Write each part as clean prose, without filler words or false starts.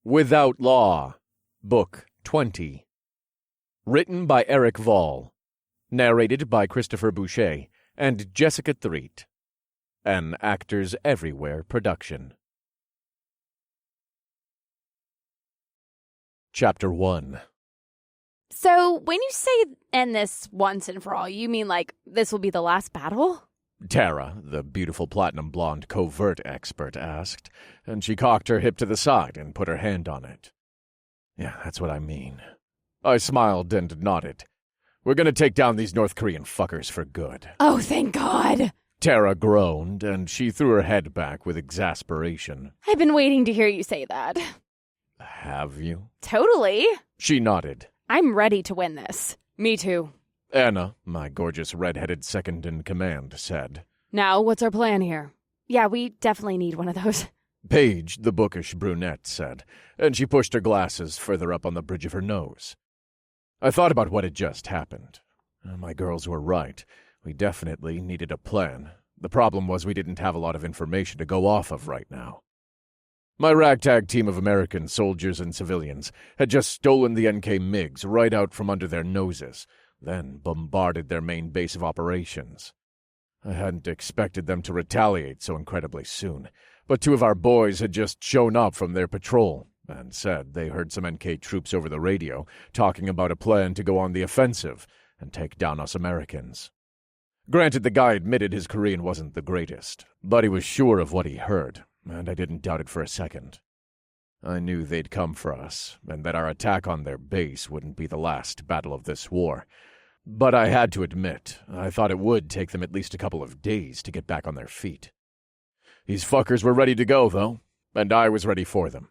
Without Law, Book 20. Written by Eric Vall. Narrated by Christopher Boucher and Jessica Threet. An Actors Everywhere production. Chapter 1. So, when you say end this once and for all, you mean like this will be the last battle? Tara, the beautiful platinum blonde covert expert, asked, and she cocked her hip to the side and put her hand on it. Yeah, that's what I mean. I smiled and nodded. We're gonna take down these North Korean fuckers for good. Oh, thank God. Tara groaned, and she threw her head back with exasperation. I've been waiting to hear you say that. Have you? Totally. She nodded. I'm ready to win this. Me too. Anna, my gorgeous red-headed second-in-command, said. Now, what's our plan here? Yeah, we definitely need one of those. Paige, the bookish brunette, said, and she pushed her glasses further up on the bridge of her nose. I thought about what had just happened. My girls were right. We definitely needed a plan. The problem was we didn't have a lot of information to go off of right now. My ragtag team of American soldiers and civilians had just stolen the NK MiGs right out from under their noses, then bombarded their main base of operations. I hadn't expected them to retaliate so incredibly soon, but two of our boys had just shown up from their patrol and said they heard some NK troops over the radio talking about a plan to go on the offensive and take down us Americans. Granted, the guy admitted his Korean wasn't the greatest, but he was sure of what he heard, and I didn't doubt it for a second. I knew they'd come for us, and that our attack on their base wouldn't be the last battle of this war. But I had to admit, I thought it would take them at least a couple of days to get back on their feet. These fuckers were ready to go, though, and I was ready for them.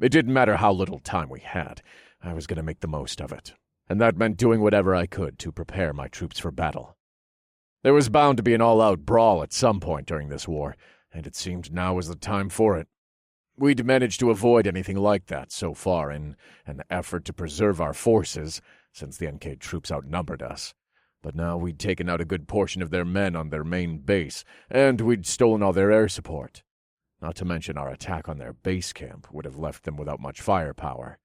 It didn't matter how little time we had. I was going to make the most of it, and that meant doing whatever I could to prepare my troops for battle. There was bound to be an all-out brawl at some point during this war, and it seemed now was the time for it. We'd managed to avoid anything like that so far in an effort to preserve our forces, since the NK troops outnumbered us. But now we'd taken out a good portion of their men on their main base, and we'd stolen all their air support. Not to mention our attack on their base camp would have left them without much firepower.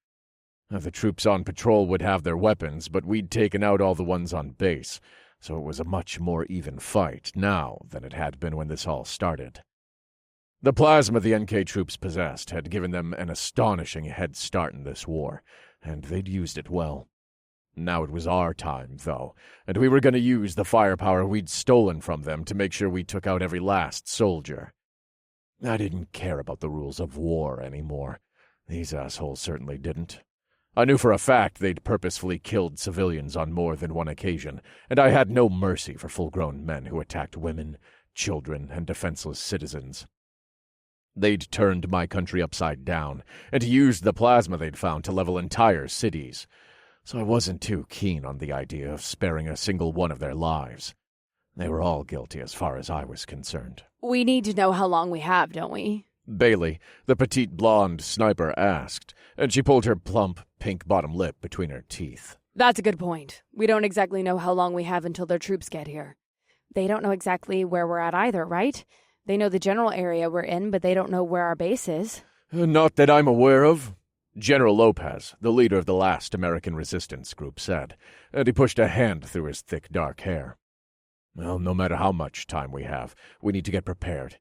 The troops on patrol would have their weapons, but we'd taken out all the ones on base, so it was a much more even fight now than it had been when this all started. The plasma the NK troops possessed had given them an astonishing head start in this war, and they'd used it well. Now it was our time, though, and we were going to use the firepower we'd stolen from them to make sure we took out every last soldier. I didn't care about the rules of war anymore. These assholes certainly didn't. I knew for a fact they'd purposefully killed civilians on more than one occasion, and I had no mercy for full-grown men who attacked women, children, and defenseless citizens. They'd turned my country upside down, and used the plasma they'd found to level entire cities. So I wasn't too keen on the idea of sparing a single one of their lives. They were all guilty as far as I was concerned. We need to know how long we have, don't we? Bailey, the petite blonde sniper, asked, and she pulled her plump, pink bottom lip between her teeth. That's a good point. We don't exactly know how long we have until their troops get here. They don't know exactly where we're at either, right? They know the general area we're in, but they don't know where our base is. Not that I'm aware of, General Lopez, the leader of the last American resistance group, said, and he pushed a hand through his thick, dark hair. Well, no matter how much time we have, we need to get prepared.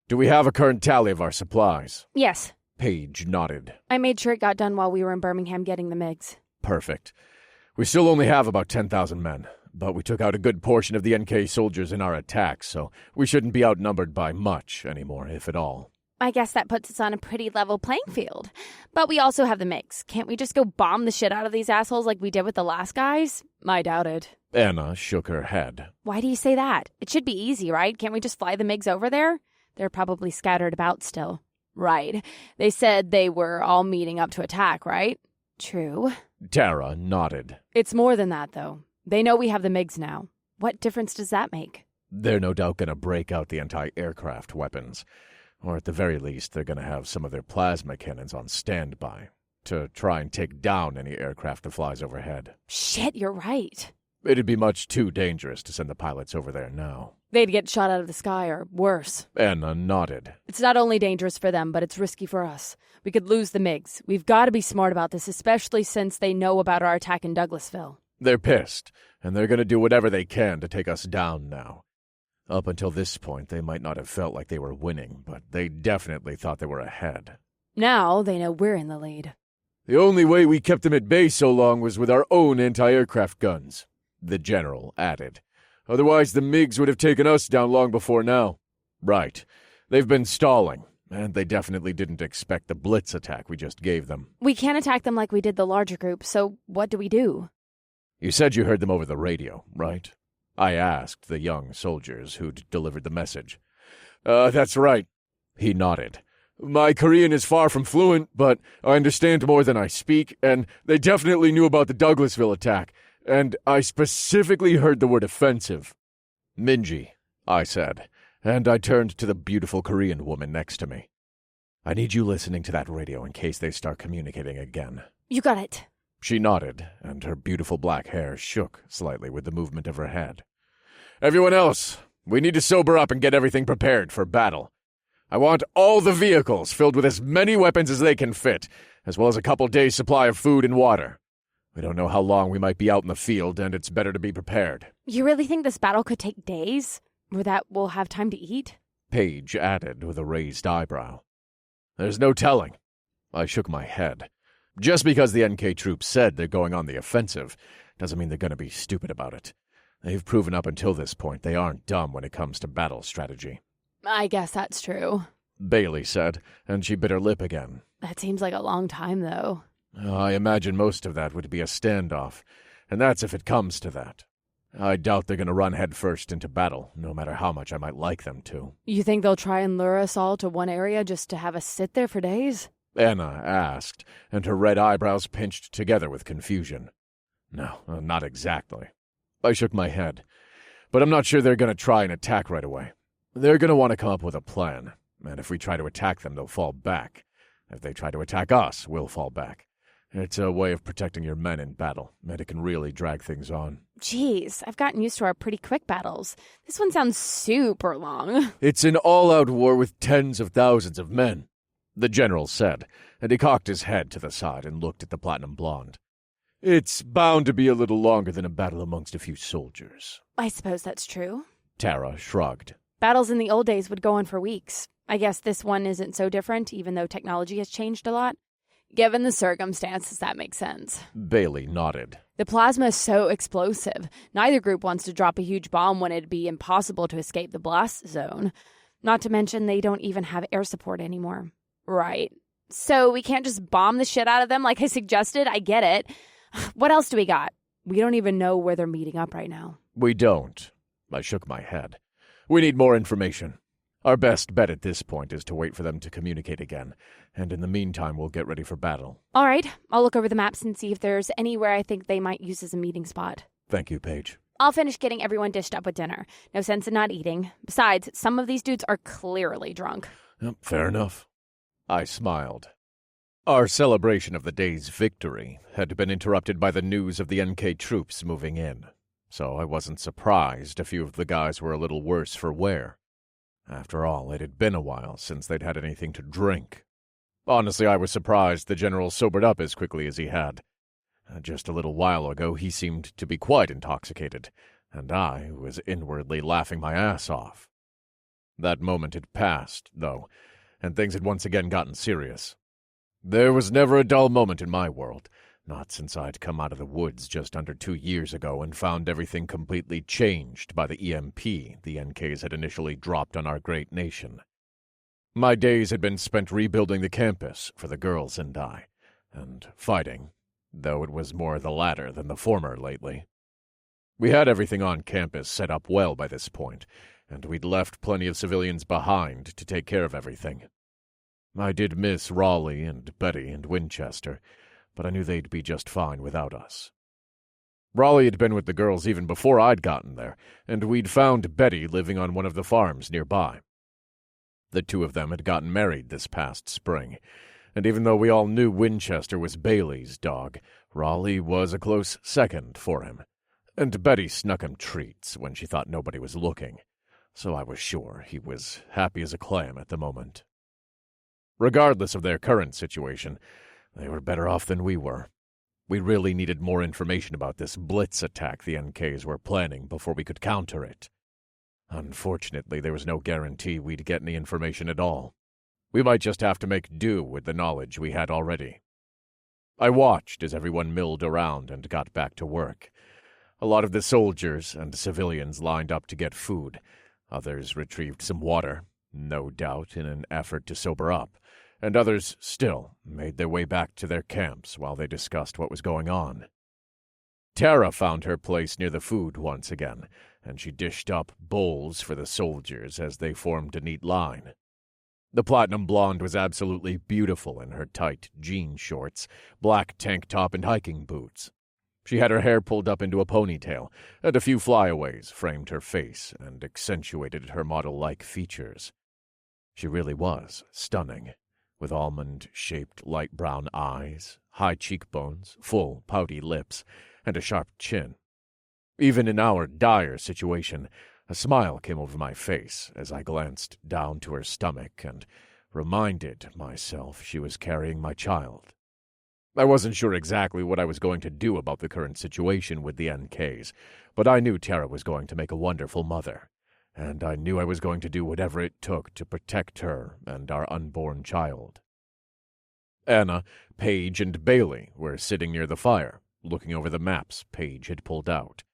Do we have a current tally of our supplies? Yes. Paige nodded. I made sure it got done while we were in Birmingham getting the MiGs. Perfect. We still only have about 10,000 men, but we took out a good portion of the NK soldiers in our attack, so we shouldn't be outnumbered by much anymore, if at all. I guess that puts us on a pretty level playing field. But we also have the MiGs. Can't we just go bomb the shit out of these assholes like we did with the last guys? I doubt it. Anna shook her head. Why do you say that? It should be easy, right? Can't we just fly the MiGs over there? They're probably scattered about still. Right. They said they were all meeting up to attack, right? True. Tara nodded. It's more than that, though. They know we have the MiGs now. What difference does that make? They're no doubt going to break out the anti-aircraft weapons. Or at the very least, they're going to have some of their plasma cannons on standby to try and take down any aircraft that flies overhead. Shit, you're right. It'd be much too dangerous to send the pilots over there now. They'd get shot out of the sky, or worse. Anna nodded. It's not only dangerous for them, but it's risky for us. We could lose the MiGs. We've got to be smart about this, especially since they know about our attack in Douglasville. They're pissed, and they're going to do whatever they can to take us down now. Up until this point, they might not have felt like they were winning, but they definitely thought they were ahead. Now they know we're in the lead. The only way we kept them at bay so long was with our own anti-aircraft guns, the general added. Otherwise, the MiGs would have taken us down long before now. Right. They've been stalling, and they definitely didn't expect the blitz attack we just gave them. We can't attack them like we did the larger group, so what do we do? You said you heard them over the radio, right? I asked the young soldiers who'd delivered the message. That's right. He nodded. My Korean is far from fluent, but I understand more than I speak, and they definitely knew about the Douglasville attack, and I specifically heard the word offensive. Minji, I said, and I turned to the beautiful Korean woman next to me. I need you listening to that radio in case they start communicating again. You got it. She nodded, and her beautiful black hair shook slightly with the movement of her head. Everyone else, we need to sober up and get everything prepared for battle. I want all the vehicles filled with as many weapons as they can fit, as well as a couple days' supply of food and water. We don't know how long we might be out in the field, and it's better to be prepared. You really think this battle could take days? Or that we'll have time to eat? Paige added with a raised eyebrow. There's no telling. I shook my head. Just because the NK troops said they're going on the offensive doesn't mean they're going to be stupid about it. They've proven up until this point they aren't dumb when it comes to battle strategy. I guess that's true. Bailey said, and she bit her lip again. That seems like a long time, though. I imagine most of that would be a standoff, and that's if it comes to that. I doubt they're going to run headfirst into battle, no matter how much I might like them to. You think they'll try and lure us all to one area just to have us sit there for days? Anna asked, and her red eyebrows pinched together with confusion. No, not exactly. I shook my head, but I'm not sure they're going to try and attack right away. They're going to want to come up with a plan, and if we try to attack them, they'll fall back. If they try to attack us, we'll fall back. It's a way of protecting your men in battle, and it can really drag things on. Jeez, I've gotten used to our pretty quick battles. This one sounds super long. It's an all-out war with tens of thousands of men, the general said, and he cocked his head to the side and looked at the platinum blonde. It's bound to be a little longer than a battle amongst a few soldiers. I suppose that's true. Tara shrugged. Battles in the old days would go on for weeks. I guess this one isn't so different, even though technology has changed a lot. Given the circumstances, that makes sense. Bailey nodded. The plasma is so explosive. Neither group wants to drop a huge bomb when it'd be impossible to escape the blast zone. Not to mention they don't even have air support anymore. Right. So we can't just bomb the shit out of them like I suggested? I get it. What else do we got? We don't even know where they're meeting up right now. We don't. I shook my head. We need more information. Our best bet at this point is to wait for them to communicate again, and in the meantime we'll get ready for battle. All right, I'll look over the maps and see if there's anywhere I think they might use as a meeting spot. Thank you, Paige. I'll finish getting everyone dished up with dinner. No sense in not eating. Besides, some of these dudes are clearly drunk. Fair enough. I smiled. Our celebration of the day's victory had been interrupted by the news of the NK troops moving in, so I wasn't surprised a few of the guys were a little worse for wear. After all, it had been a while since they'd had anything to drink. Honestly, I was surprised the general sobered up as quickly as he had. Just a little while ago, he seemed to be quite intoxicated, and I was inwardly laughing my ass off. That moment had passed, though, and things had once again gotten serious. There was never a dull moment in my world, not since I'd come out of the woods just under 2 years ago and found everything completely changed by the EMP the NKs had initially dropped on our great nation. My days had been spent rebuilding the campus for the girls and I, and fighting, though it was more the latter than the former lately. We had everything on campus set up well by this point, and we'd left plenty of civilians behind to take care of everything. I did miss Raleigh and Betty and Winchester, but I knew they'd be just fine without us. Raleigh had been with the girls even before I'd gotten there, and we'd found Betty living on one of the farms nearby. The two of them had gotten married this past spring, and even though we all knew Winchester was Bailey's dog, Raleigh was a close second for him. and Betty snuck him treats when she thought nobody was looking, so I was sure he was happy as a clam at the moment. Regardless of their current situation, they were better off than we were. We really needed more information about this blitz attack the NKs were planning before we could counter it. Unfortunately, there was no guarantee we'd get any information at all. We might just have to make do with the knowledge we had already. I watched as everyone milled around and got back to work. A lot of the soldiers and civilians lined up to get food. Others retrieved some water, no doubt in an effort to sober up, and others still made their way back to their camps while they discussed what was going on. Tara found her place near the food once again, and she dished up bowls for the soldiers as they formed a neat line. The platinum blonde was absolutely beautiful in her tight jean shorts, black tank top, and hiking boots. She had her hair pulled up into a ponytail, and a few flyaways framed her face and accentuated her model-like features. She really was stunning, with almond-shaped light brown eyes, high cheekbones, full, pouty lips, and a sharp chin. Even in our dire situation, a smile came over my face as I glanced down to her stomach and reminded myself she was carrying my child. I wasn't sure exactly what I was going to do about the current situation with the NKs, but I knew Tara was going to make a wonderful mother, and I knew I was going to do whatever it took to protect her and our unborn child. Anna, Paige, and Bailey were sitting near the fire, looking over the maps Paige had pulled out.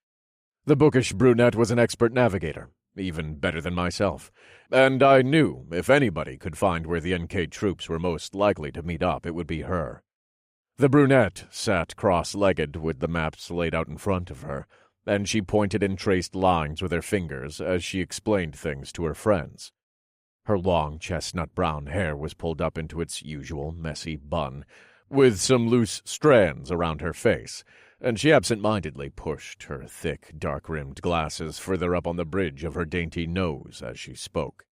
The bookish brunette was an expert navigator, even better than myself, and I knew if anybody could find where the NK troops were most likely to meet up, it would be her. The brunette sat cross-legged with the maps laid out in front of her, and she pointed and traced lines with her fingers as she explained things to her friends. Her long chestnut brown hair was pulled up into its usual messy bun, with some loose strands around her face, and she absent-mindedly pushed her thick, dark-rimmed glasses further up on the bridge of her dainty nose as she spoke.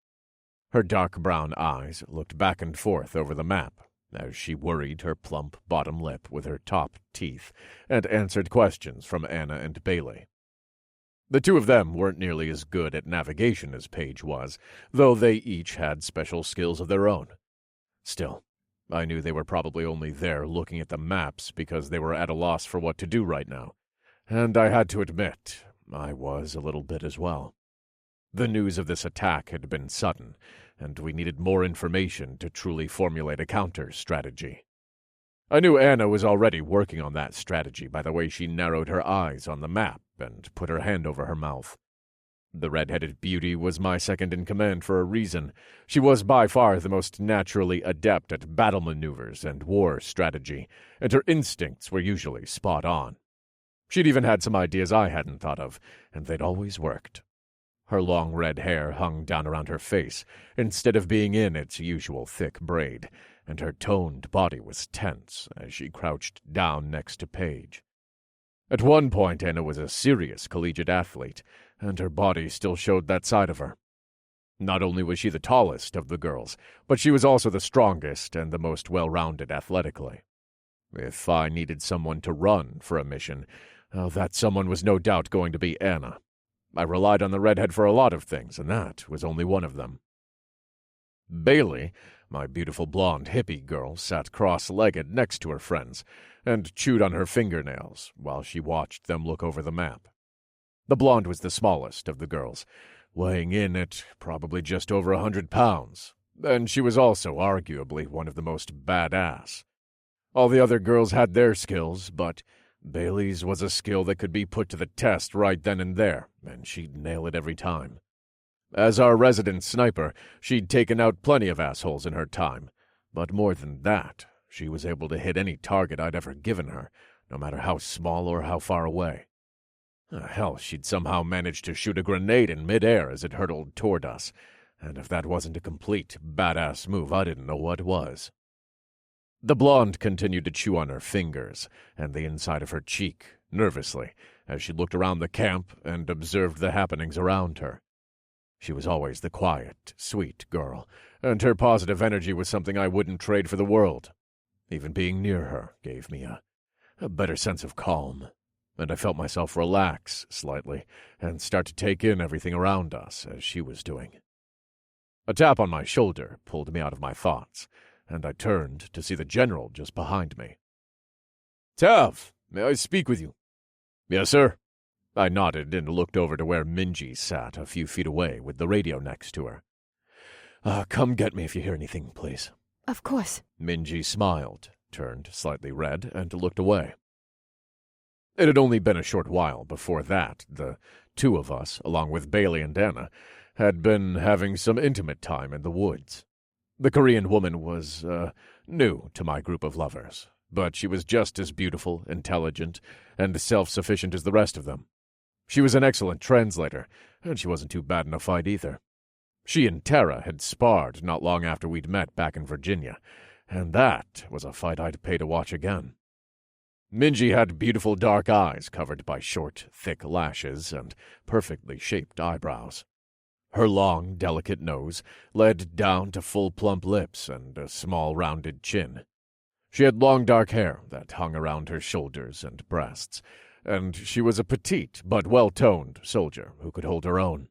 Her dark brown eyes looked back and forth over the map as she worried her plump bottom lip with her top teeth and answered questions from Anna and Bailey. The two of them weren't nearly as good at navigation as Paige was, though they each had special skills of their own. Still, I knew they were probably only there looking at the maps because they were at a loss for what to do right now, and I had to admit I was a little bit as well. The news of this attack had been sudden, and we needed more information to truly formulate a counter-strategy. I knew Anna was already working on that strategy by the way she narrowed her eyes on the map and put her hand over her mouth. The red-headed beauty was my second-in-command for a reason. She was by far the most naturally adept at battle maneuvers and war strategy, and her instincts were usually spot on. She'd even had some ideas I hadn't thought of, and they'd always worked. Her long red hair hung down around her face, instead of being in its usual thick braid, and her toned body was tense as she crouched down next to Paige. At one point, Anna was a serious collegiate athlete, and her body still showed that side of her. Not only was she the tallest of the girls, but she was also the strongest and the most well-rounded athletically. If I needed someone to run for a mission, that someone was no doubt going to be Anna. I relied on the redhead for a lot of things, and that was only one of them. Bailey, my beautiful blonde hippie girl, sat cross-legged next to her friends and chewed on her fingernails while she watched them look over the map. The blonde was the smallest of the girls, weighing in at probably just over 100 pounds, and she was also arguably one of the most badass. All the other girls had their skills, but Bailey's was a skill that could be put to the test right then and there, and she'd nail it every time. As our resident sniper, she'd taken out plenty of assholes in her time, but more than that, she was able to hit any target I'd ever given her, no matter how small or how far away. Hell, she'd somehow managed to shoot a grenade in midair as it hurtled toward us, and if that wasn't a complete badass move, I didn't know what was. The blonde continued to chew on her fingers and the inside of her cheek, nervously, as she looked around the camp and observed the happenings around her. She was always the quiet, sweet girl, and her positive energy was something I wouldn't trade for the world. Even being near her gave me a better sense of calm. and I felt myself relax slightly and start to take in everything around us as she was doing. A tap on my shoulder pulled me out of my thoughts, and I turned to see the general just behind me. "Tav, may I speak with you?" "Yes, sir." I nodded and looked over to where Minji sat a few feet away with the radio next to her. Come get me if you hear anything, please." Of course. Minji smiled, turned slightly red, and looked away. It had only been a short while before that the two of us, along with Bailey and Anna, had been having some intimate time in the woods. The Korean woman was, new to my group of lovers, but she was just as beautiful, intelligent, and self-sufficient as the rest of them. She was an excellent translator, and she wasn't too bad in a fight either. She and Tara had sparred not long after we'd met back in Virginia, and that was a fight I'd pay to watch again. Minji had beautiful dark eyes covered by short, thick lashes and perfectly shaped eyebrows. Her long, delicate nose led down to full plump lips and a small rounded chin. She had long dark hair that hung around her shoulders and breasts, and she was a petite but well-toned soldier who could hold her own.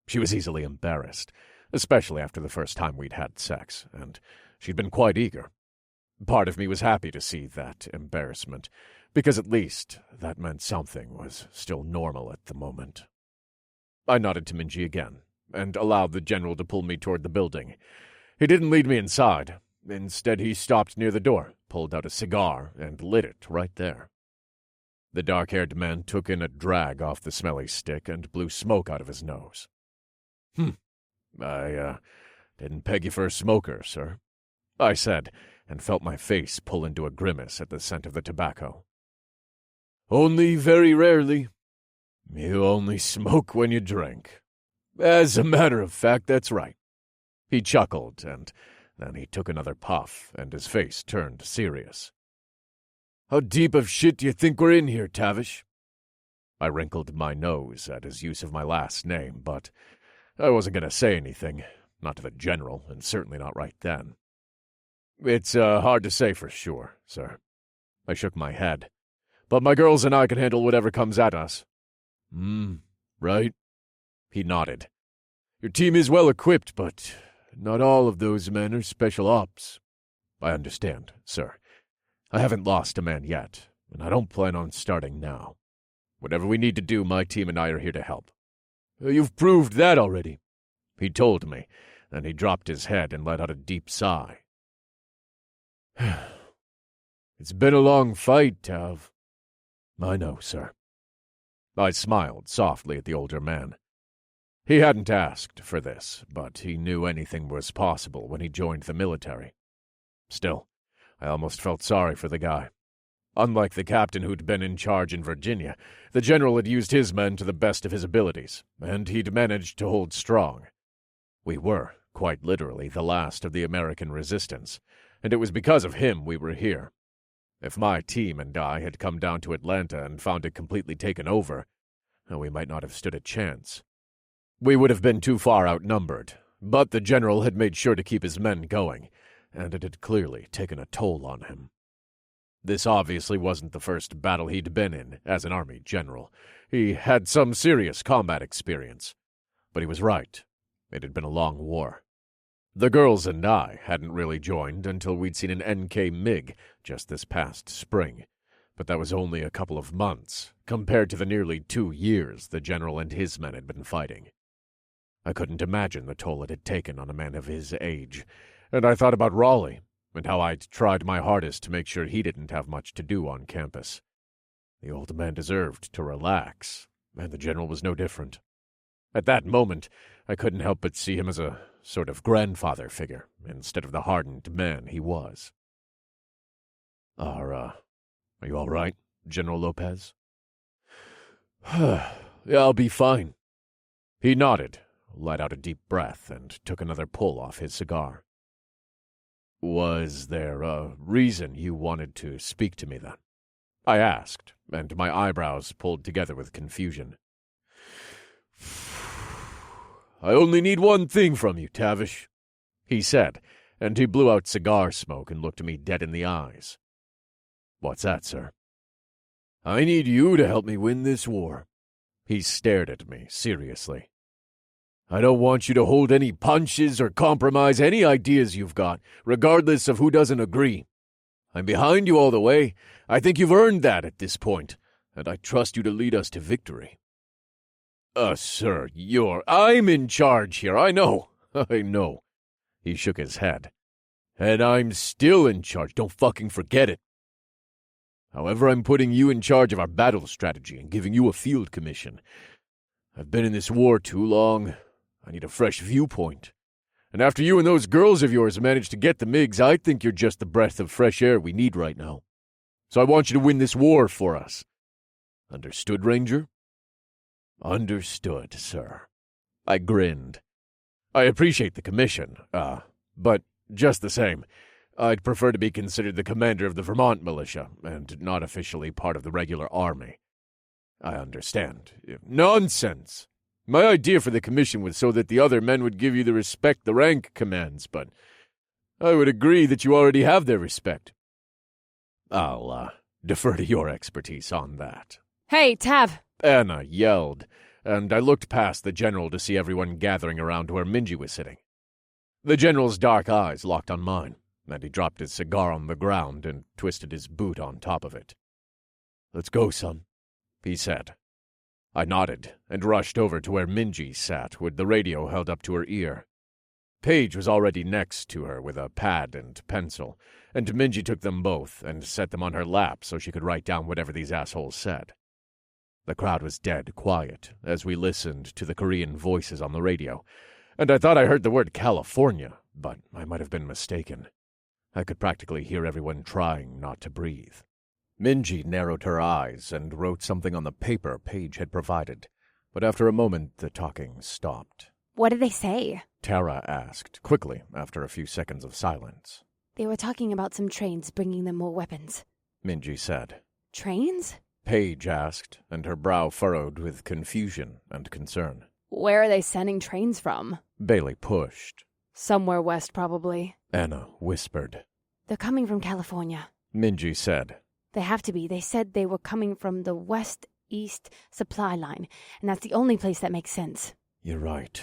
She was easily embarrassed, especially after the first time we'd had sex, and she'd been quite eager. Part of me was happy to see that embarrassment, because at least that meant something was still normal at the moment. I nodded to Minji again, and allowed the general to pull me toward the building. He didn't lead me inside. Instead, he stopped near the door, pulled out a cigar, and lit it right there. The dark-haired man took in a drag off the smelly stick and blew smoke out of his nose. I didn't peg you for a smoker, sir," I said, and felt my face pull into a grimace at the scent of the tobacco. "Only very rarely. You only smoke when you drink. As a matter of fact, that's right." He chuckled, and then he took another puff, and his face turned serious. "How deep of shit do you think we're in here, Tavish?" I wrinkled my nose at his use of my last name, but I wasn't going to say anything, not to the general, and certainly not right then. "It's hard to say for sure, sir." I shook my head. "But my girls and I can handle whatever comes at us." Right?" He nodded. "Your team is well equipped, but not all of those men are special ops." "I understand, sir. I haven't lost a man yet, and I don't plan on starting now. Whatever we need to do, my team and I are here to help." "You've proved that already," he told me. Then he dropped his head and let out a deep sigh. "It's been a long fight, Tav." "I know, sir." I smiled softly at the older man. He hadn't asked for this, but he knew anything was possible when he joined the military. Still, I almost felt sorry for the guy. Unlike the captain who'd been in charge in Virginia, the general had used his men to the best of his abilities, and he'd managed to hold strong. We were, quite literally, the last of the American resistance, and it was because of him we were here. If my team and I had come down to Atlanta and found it completely taken over, we might not have stood a chance. We would have been too far outnumbered, but the general had made sure to keep his men going, and it had clearly taken a toll on him. This obviously wasn't the first battle he'd been in as an army general. He had some serious combat experience. But he was right. It had been a long war. The girls and I hadn't really joined until we'd seen an NK MiG just this past spring, but that was only a couple of months compared to the nearly 2 years the general and his men had been fighting. I couldn't imagine the toll it had taken on a man of his age, and I thought about Raleigh and how I'd tried my hardest to make sure he didn't have much to do on campus. The old man deserved to relax, and the general was no different. At that moment, I couldn't help but see him as a sort of grandfather figure instead of the hardened man he was. Are you all right, General Lopez?" "Yeah, I'll be fine." He nodded, let out a deep breath, and took another pull off his cigar. "Was there a reason you wanted to speak to me then?" I asked, and my eyebrows pulled together with confusion. "I only need one thing from you, Tavish," he said, and he blew out cigar smoke and looked me dead in the eyes. "What's that, sir?" I need you to help me win this war." He stared at me seriously. "I don't want you to hold any punches or compromise any ideas you've got, regardless of who doesn't agree. I'm behind you all the way. I think you've earned that at this point, and I trust you to lead us to victory." Sir, I'm in charge here, I know. I know." He shook his head. "And I'm still in charge, don't fucking forget it. However, I'm putting you in charge of our battle strategy and giving you a field commission. I've been in this war too long. I need a fresh viewpoint. And after you and those girls of yours managed to get the MiGs, I think you're just the breath of fresh air we need right now. So I want you to win this war for us. Understood, Ranger?" "Understood, sir." I grinned. "I appreciate the commission, but just the same, I'd prefer to be considered the commander of the Vermont militia, and not officially part of the regular army." "I understand." "Nonsense! My idea for the commission was so that the other men would give you the respect the rank commands, but I would agree that you already have their respect. I'll, defer to your expertise on that." Hey, Tav! Anna yelled, and I looked past the general to see everyone gathering around where Minji was sitting. The general's dark eyes locked on mine, and he dropped his cigar on the ground and twisted his boot on top of it. "Let's go, son," he said. I nodded and rushed over to where Minji sat with the radio held up to her ear. Paige was already next to her with a pad and pencil, and Minji took them both and set them on her lap so she could write down whatever these assholes said. The crowd was dead quiet as we listened to the Korean voices on the radio, and I thought I heard the word California, but I might have been mistaken. I could practically hear everyone trying not to breathe. Minji narrowed her eyes and wrote something on the paper Paige had provided, but after a moment the talking stopped. What did they say? Tara asked, quickly, after a few seconds of silence. They were talking about some trains bringing them more weapons. Minji said. Trains? Paige asked, and her brow furrowed with confusion and concern. Where are they sending trains from? Bailey pushed. Somewhere west, probably. Anna whispered. They're coming from California. Minji said. They have to be. They said they were coming from the west-east supply line, and that's the only place that makes sense. You're right.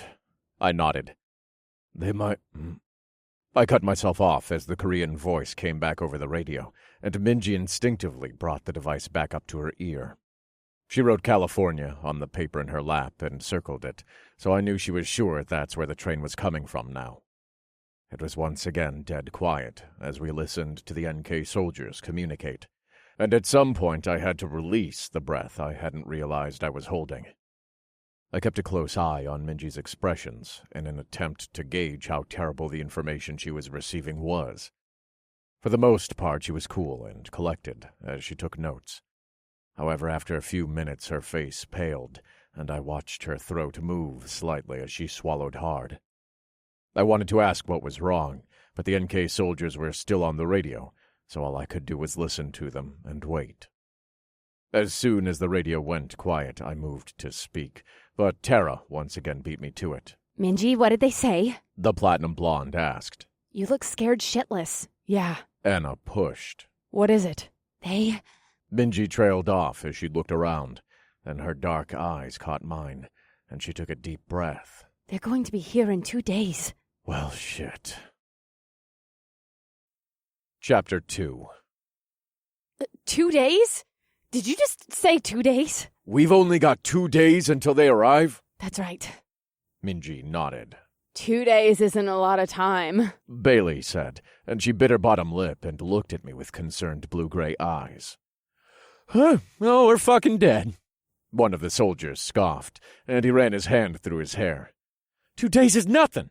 I nodded. They might... I cut myself off as the Korean voice came back over the radio, and Minji instinctively brought the device back up to her ear. She wrote California on the paper in her lap and circled it, so I knew she was sure that's where the train was coming from now. It was once again dead quiet as we listened to the NK soldiers communicate, and at some point I had to release the breath I hadn't realized I was holding. I kept a close eye on Minji's expressions in an attempt to gauge how terrible the information she was receiving was. For the most part, she was cool and collected as she took notes. However, after a few minutes, her face paled, and I watched her throat move slightly as she swallowed hard. I wanted to ask what was wrong, but the NK soldiers were still on the radio, so all I could do was listen to them and wait. As soon as the radio went quiet, I moved to speak, but Tara once again beat me to it. Minji, what did they say? The platinum blonde asked. You look scared shitless. Yeah. Anna pushed. What is it? They... Minji trailed off as she looked around, then her dark eyes caught mine, and she took a deep breath. They're going to be here in 2 days. Well, shit. Chapter 2. 2 days? Did you just say 2 days? We've only got 2 days until they arrive? That's right. Minji nodded. 2 days isn't a lot of time, Bailey said, and she bit her bottom lip and looked at me with concerned blue-gray eyes. Huh? Oh, we're fucking dead. One of the soldiers scoffed, and he ran his hand through his hair. 2 days is nothing.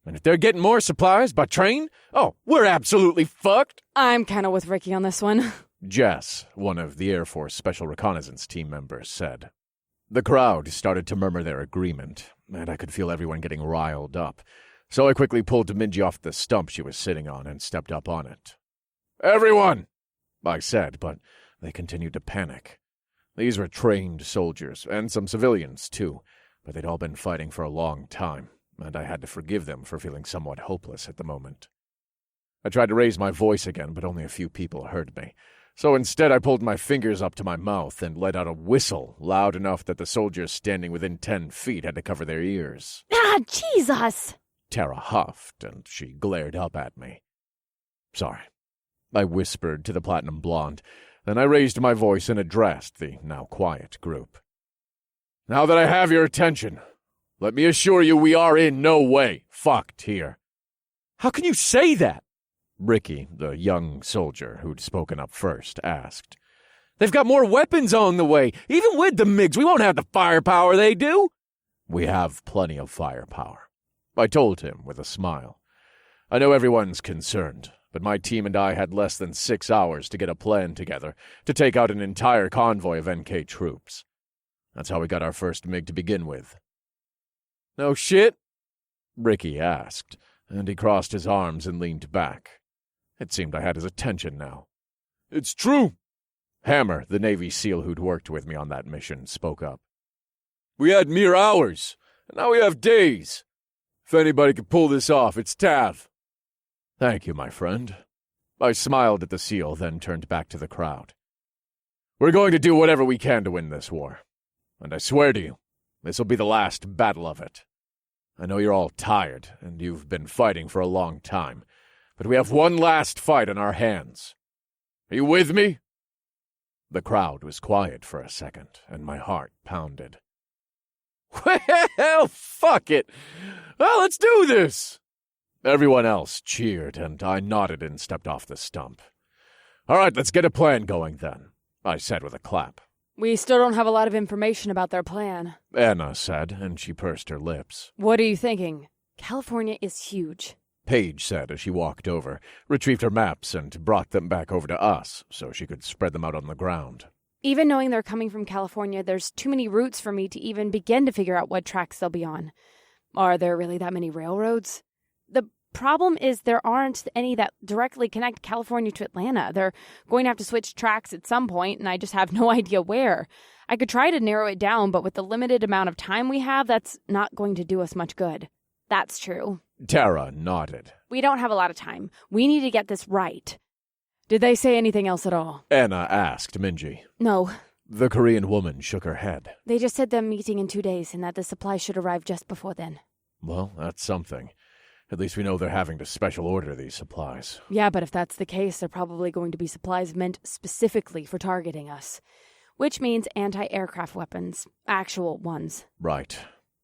And if they're getting more supplies by train, oh, we're absolutely fucked. I'm kind of with Ricky on this one. Jess, one of the Air Force Special Reconnaissance team members, said. The crowd started to murmur their agreement, and I could feel everyone getting riled up, so I quickly pulled Minji off the stump she was sitting on and stepped up on it. Everyone! I said, but they continued to panic. These were trained soldiers, and some civilians, too, but they'd all been fighting for a long time, and I had to forgive them for feeling somewhat hopeless at the moment. I tried to raise my voice again, but only a few people heard me, So instead I pulled my fingers up to my mouth and let out a whistle loud enough that the soldiers standing within 10 feet had to cover their ears. Ah, Jesus! Tara huffed, and she glared up at me. Sorry, I whispered to the platinum blonde. Then I raised my voice and addressed the now quiet group. Now that I have your attention, let me assure you we are in no way fucked here. How can you say that? Ricky, the young soldier who'd spoken up first, asked. They've got more weapons on the way. Even with the MiGs, we won't have the firepower they do. We have plenty of firepower, I told him with a smile. I know everyone's concerned, but my team and I had less than 6 hours to get a plan together to take out an entire convoy of NK troops. That's how we got our first MiG to begin with. No shit? Ricky asked, and he crossed his arms and leaned back. It seemed I had his attention now. It's true. Hammer, the Navy SEAL who'd worked with me on that mission, spoke up. We had mere hours, and now we have days. If anybody could pull this off, it's Tav. Thank you, my friend. I smiled at the SEAL, then turned back to the crowd. We're going to do whatever we can to win this war. And I swear to you, this will be the last battle of it. I know you're all tired, and you've been fighting for a long time, but we have one last fight on our hands. Are you with me? The crowd was quiet for a second, and my heart pounded. Well, fuck it. Well, let's do this. Everyone else cheered, and I nodded and stepped off the stump. All right, let's get a plan going then, I said with a clap. We still don't have a lot of information about their plan, Anna said, and she pursed her lips. What are you thinking? California is huge. Paige said as she walked over, retrieved her maps, and brought them back over to us so she could spread them out on the ground. Even knowing they're coming from California, there's too many routes for me to even begin to figure out what tracks they'll be on. Are there really that many railroads? The problem is there aren't any that directly connect California to Atlanta. They're going to have to switch tracks at some point, and I just have no idea where. I could try to narrow it down, but with the limited amount of time we have, that's not going to do us much good. That's true. Tara nodded. We don't have a lot of time. We need to get this right. Did they say anything else at all? Anna asked Minji. No. The Korean woman shook her head. They just said they're meeting in 2 days and that the supplies should arrive just before then. Well, that's something. At least we know they're having to special order these supplies. Yeah, but if that's the case, they're probably going to be supplies meant specifically for targeting us. Which means anti-aircraft weapons. Actual ones. Right.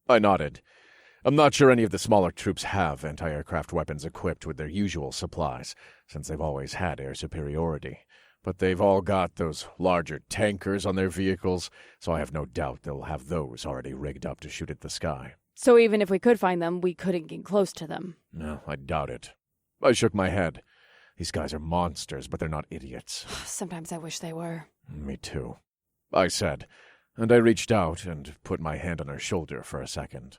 I nodded. I'm not sure any of the smaller troops have anti-aircraft weapons equipped with their usual supplies, since they've always had air superiority. But they've all got those larger tankers on their vehicles, so I have no doubt they'll have those already rigged up to shoot at the sky. So even if we could find them, we couldn't get close to them. No, I doubt it. I shook my head. These guys are monsters, but they're not idiots. Sometimes I wish they were. Me too, I said, and I reached out and put my hand on her shoulder for a second.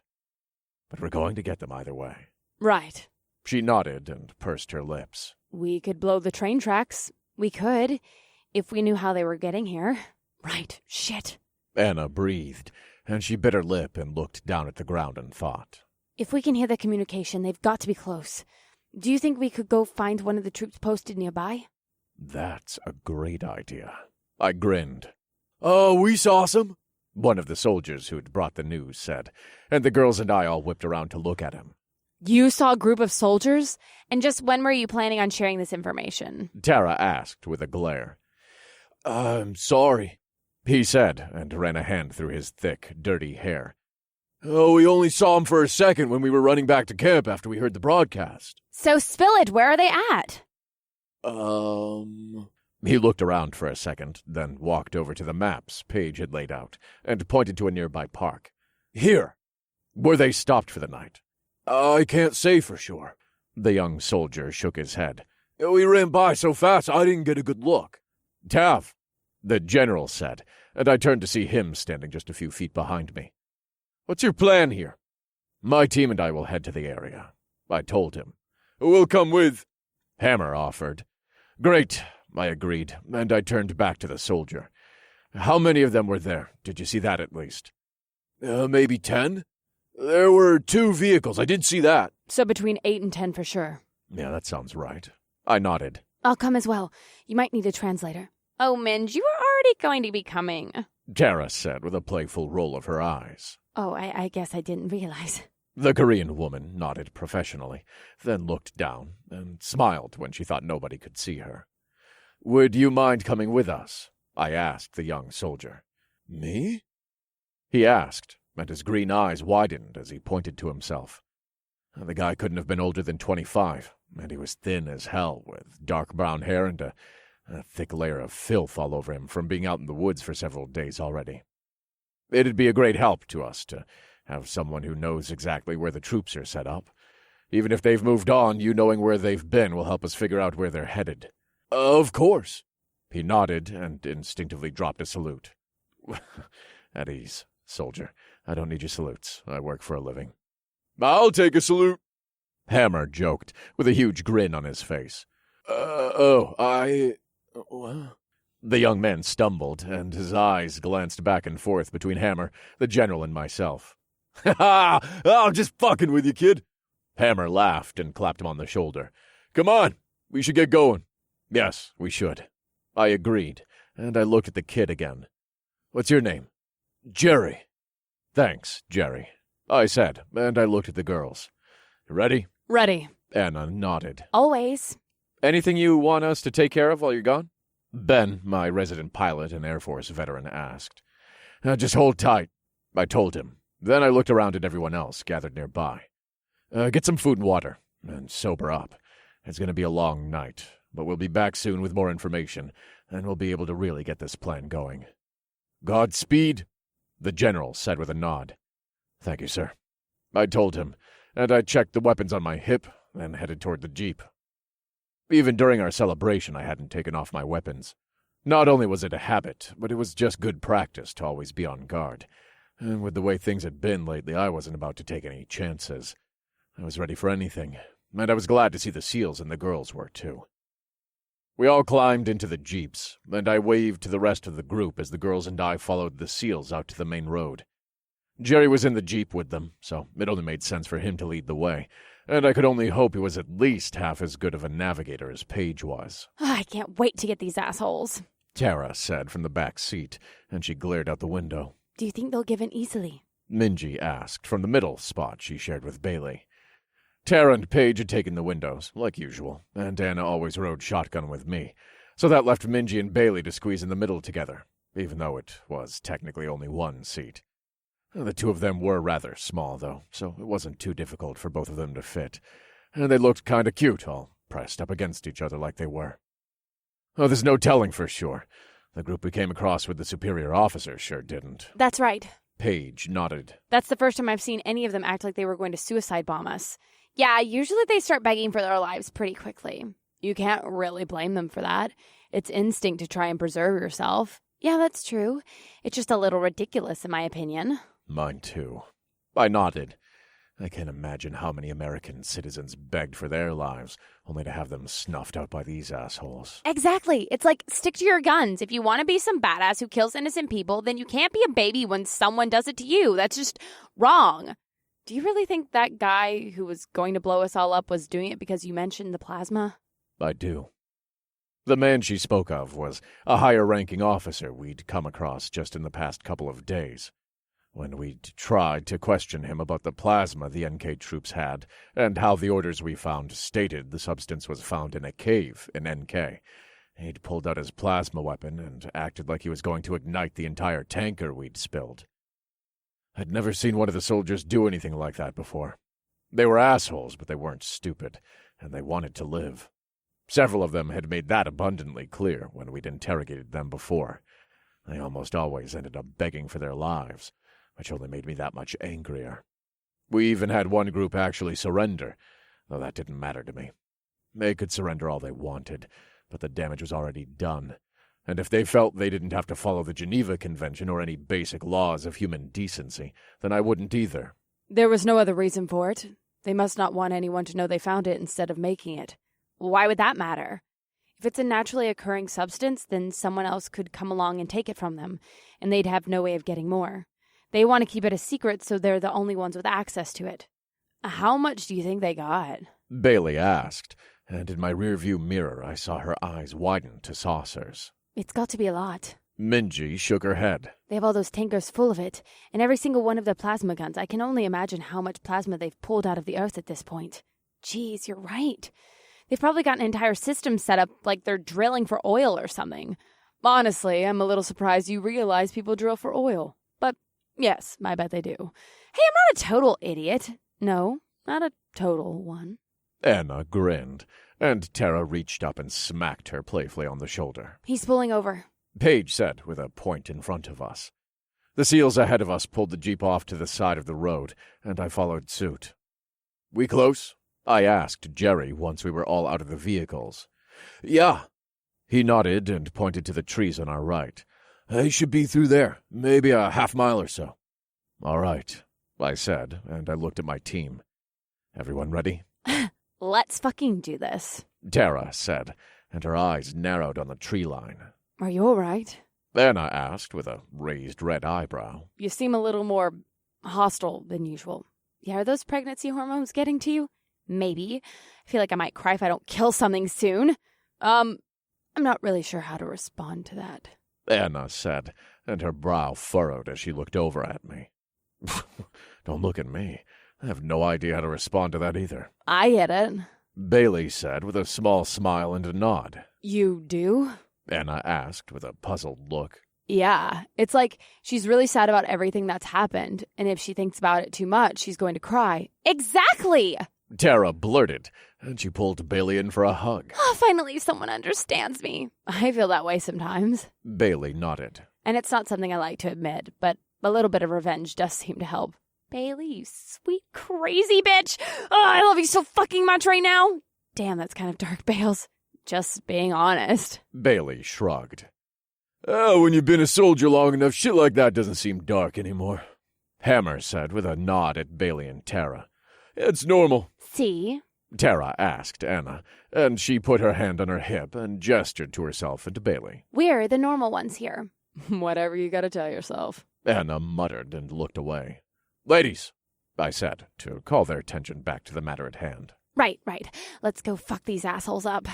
But we're going to get them either way. Right. She nodded and pursed her lips. We could blow the train tracks. We could, if we knew how they were getting here. Right. Shit. Anna breathed, and she bit her lip and looked down at the ground and thought. If we can hear the communication, they've got to be close. Do you think we could go find one of the troops posted nearby? That's a great idea. I grinned. Oh, we saw some. One of the soldiers who'd brought the news said, and the girls and I all whipped around to look at him. You saw a group of soldiers? And just when were you planning on sharing this information? Tara asked with a glare. I'm sorry, he said, and ran a hand through his thick, dirty hair. Oh, we only saw him for a second when we were running back to camp after we heard the broadcast. So spill it. Where are they at? He looked around for a second, then walked over to the maps Paige had laid out, and pointed to a nearby park. Here. Were they stopped for the night? I can't say for sure. The young soldier shook his head. We ran by so fast I didn't get a good look. Tav, the general said, and I turned to see him standing just a few feet behind me. What's your plan here? My team and I will head to the area, I told him. We'll come with. Hammer offered. Great, I agreed, and I turned back to the soldier. How many of them were there? Did you see that at least? Maybe 10? There were 2 vehicles. I did see that. So between 8 and 10 for sure. Yeah, that sounds right. I nodded. I'll come as well. You might need a translator. Oh, Minge, you were already going to be coming. Tara said with a playful roll of her eyes. Oh, I guess I didn't realize. The Korean woman nodded professionally, then looked down and smiled when she thought nobody could see her. "Would you mind coming with us?" I asked the young soldier. Me? He asked, and his green eyes widened as he pointed to himself. The guy couldn't have been older than 25, and he was thin as hell, with dark brown hair and a thick layer of filth all over him from being out in the woods for several days already. It'd be a great help to us to have someone who knows exactly where the troops are set up. Even if they've moved on, you knowing where they've been will help us figure out where they're headed. Of course. He nodded and instinctively dropped a salute. At ease, soldier. I don't need your salutes. I work for a living. I'll take a salute. Hammer joked, with a huge grin on his face. The young man stumbled, and his eyes glanced back and forth between Hammer, the general, and myself. Ha! I'm just fucking with you, kid. Hammer laughed and clapped him on the shoulder. Come on, we should get going. Yes, we should. I agreed, and I looked at the kid again. What's your name? Jerry. Thanks, Jerry, I said, and I looked at the girls. Ready? Ready. Anna nodded. Always. Anything you want us to take care of while you're gone? Ben, my resident pilot and Air Force veteran, asked. Just hold tight, I told him. Then I looked around at everyone else gathered nearby. Get some food and water, and sober up. It's going to be a long night, but we'll be back soon with more information, and we'll be able to really get this plan going. Godspeed, the general said with a nod. Thank you, sir, I told him, and I checked the weapons on my hip, then headed toward the jeep. Even during our celebration, I hadn't taken off my weapons. Not only was it a habit, but it was just good practice to always be on guard. And with the way things had been lately, I wasn't about to take any chances. I was ready for anything, and I was glad to see the SEALs and the girls were too. We all climbed into the jeeps, and I waved to the rest of the group as the girls and I followed the SEALs out to the main road. Jerry was in the jeep with them, so it only made sense for him to lead the way, and I could only hope he was at least half as good of a navigator as Paige was. I can't wait to get these assholes, Tara said from the back seat, and she glared out the window. Do you think they'll give in easily? Minji asked from the middle spot she shared with Bailey. Tara and Paige had taken the windows, like usual, and Anna always rode shotgun with me, so that left Minji and Bailey to squeeze in the middle together, even though it was technically only one seat. The two of them were rather small, though, so it wasn't too difficult for both of them to fit, and they looked kind of cute, all pressed up against each other like they were. Oh, there's no telling for sure. The group we came across with the superior officer sure didn't. That's right. Paige nodded. That's the first time I've seen any of them act like they were going to suicide bomb us. Yeah, usually they start begging for their lives pretty quickly. You can't really blame them for that. It's instinct to try and preserve yourself. Yeah, that's true. It's just a little ridiculous, in my opinion. Mine too. I nodded. I can't imagine how many American citizens begged for their lives, only to have them snuffed out by these assholes. Exactly. It's like, stick to your guns. If you want to be some badass who kills innocent people, then you can't be a baby when someone does it to you. That's just wrong. Do you really think that guy who was going to blow us all up was doing it because you mentioned the plasma? I do. The man she spoke of was a higher-ranking officer we'd come across just in the past couple of days. When we'd tried to question him about the plasma the NK troops had, and how the orders we found stated the substance was found in a cave in NK, he'd pulled out his plasma weapon and acted like he was going to ignite the entire tanker we'd spilled. I'd never seen one of the soldiers do anything like that before. They were assholes, but they weren't stupid, and they wanted to live. Several of them had made that abundantly clear when we'd interrogated them before. They almost always ended up begging for their lives, which only made me that much angrier. We even had one group actually surrender, though that didn't matter to me. They could surrender all they wanted, but the damage was already done, and if they felt they didn't have to follow the Geneva Convention or any basic laws of human decency, then I wouldn't either. There was no other reason for it. They must not want anyone to know they found it instead of making it. Why would that matter? If it's a naturally occurring substance, then someone else could come along and take it from them, and they'd have no way of getting more. They want to keep it a secret, so they're the only ones with access to it. How much do you think they got? Bailey asked, and in my rearview mirror I saw her eyes widen to saucers. It's got to be a lot. Minji shook her head. They have all those tankers full of it, and every single one of their plasma guns. I can only imagine how much plasma they've pulled out of the Earth at this point. Geez, you're right. They've probably got an entire system set up like they're drilling for oil or something. Honestly, I'm a little surprised you realize people drill for oil. But yes, I bet they do. Hey, I'm not a total idiot. No, not a total one. Anna grinned, and Tara reached up and smacked her playfully on the shoulder. He's pulling over, Paige said with a point in front of us. The SEALs ahead of us pulled the Jeep off to the side of the road, and I followed suit. "We close?" I asked Jerry once we were all out of the vehicles. "Yeah." He nodded and pointed to the trees on our right. "They should be through there, maybe a half-mile or so." "All right," I said, and I looked at my team. "Everyone ready?" Let's fucking do this, Tara said, and her eyes narrowed on the tree line. Are you all right? Anna asked with a raised red eyebrow. You seem a little more hostile than usual. Yeah, are those pregnancy hormones getting to you? Maybe. I feel like I might cry if I don't kill something soon. I'm not really sure how to respond to that. Anna said, and her brow furrowed as she looked over at me. "Don't look at me. I have no idea how to respond to that either." I get it. Bailey said with a small smile and a nod. You do? Anna asked with a puzzled look. Yeah, it's like she's really sad about everything that's happened, and if she thinks about it too much, she's going to cry. Exactly! Tara blurted, and she pulled Bailey in for a hug. Oh, finally someone understands me. I feel that way sometimes. Bailey nodded. And it's not something I like to admit, but a little bit of revenge does seem to help. Bailey, you sweet, crazy bitch! Oh, I love you so fucking much right now! Damn, that's kind of dark, Bales. Just being honest. Bailey shrugged. Oh, when you've been a soldier long enough, shit like that doesn't seem dark anymore. Hammer said with a nod at Bailey and Tara. It's normal. See? Tara asked Anna, and she put her hand on her hip and gestured to herself and to Bailey. We're the normal ones here. Whatever you gotta tell yourself. Anna muttered and looked away. "Ladies," I said, to call their attention back to the matter at hand. Right. Let's go fuck these assholes up.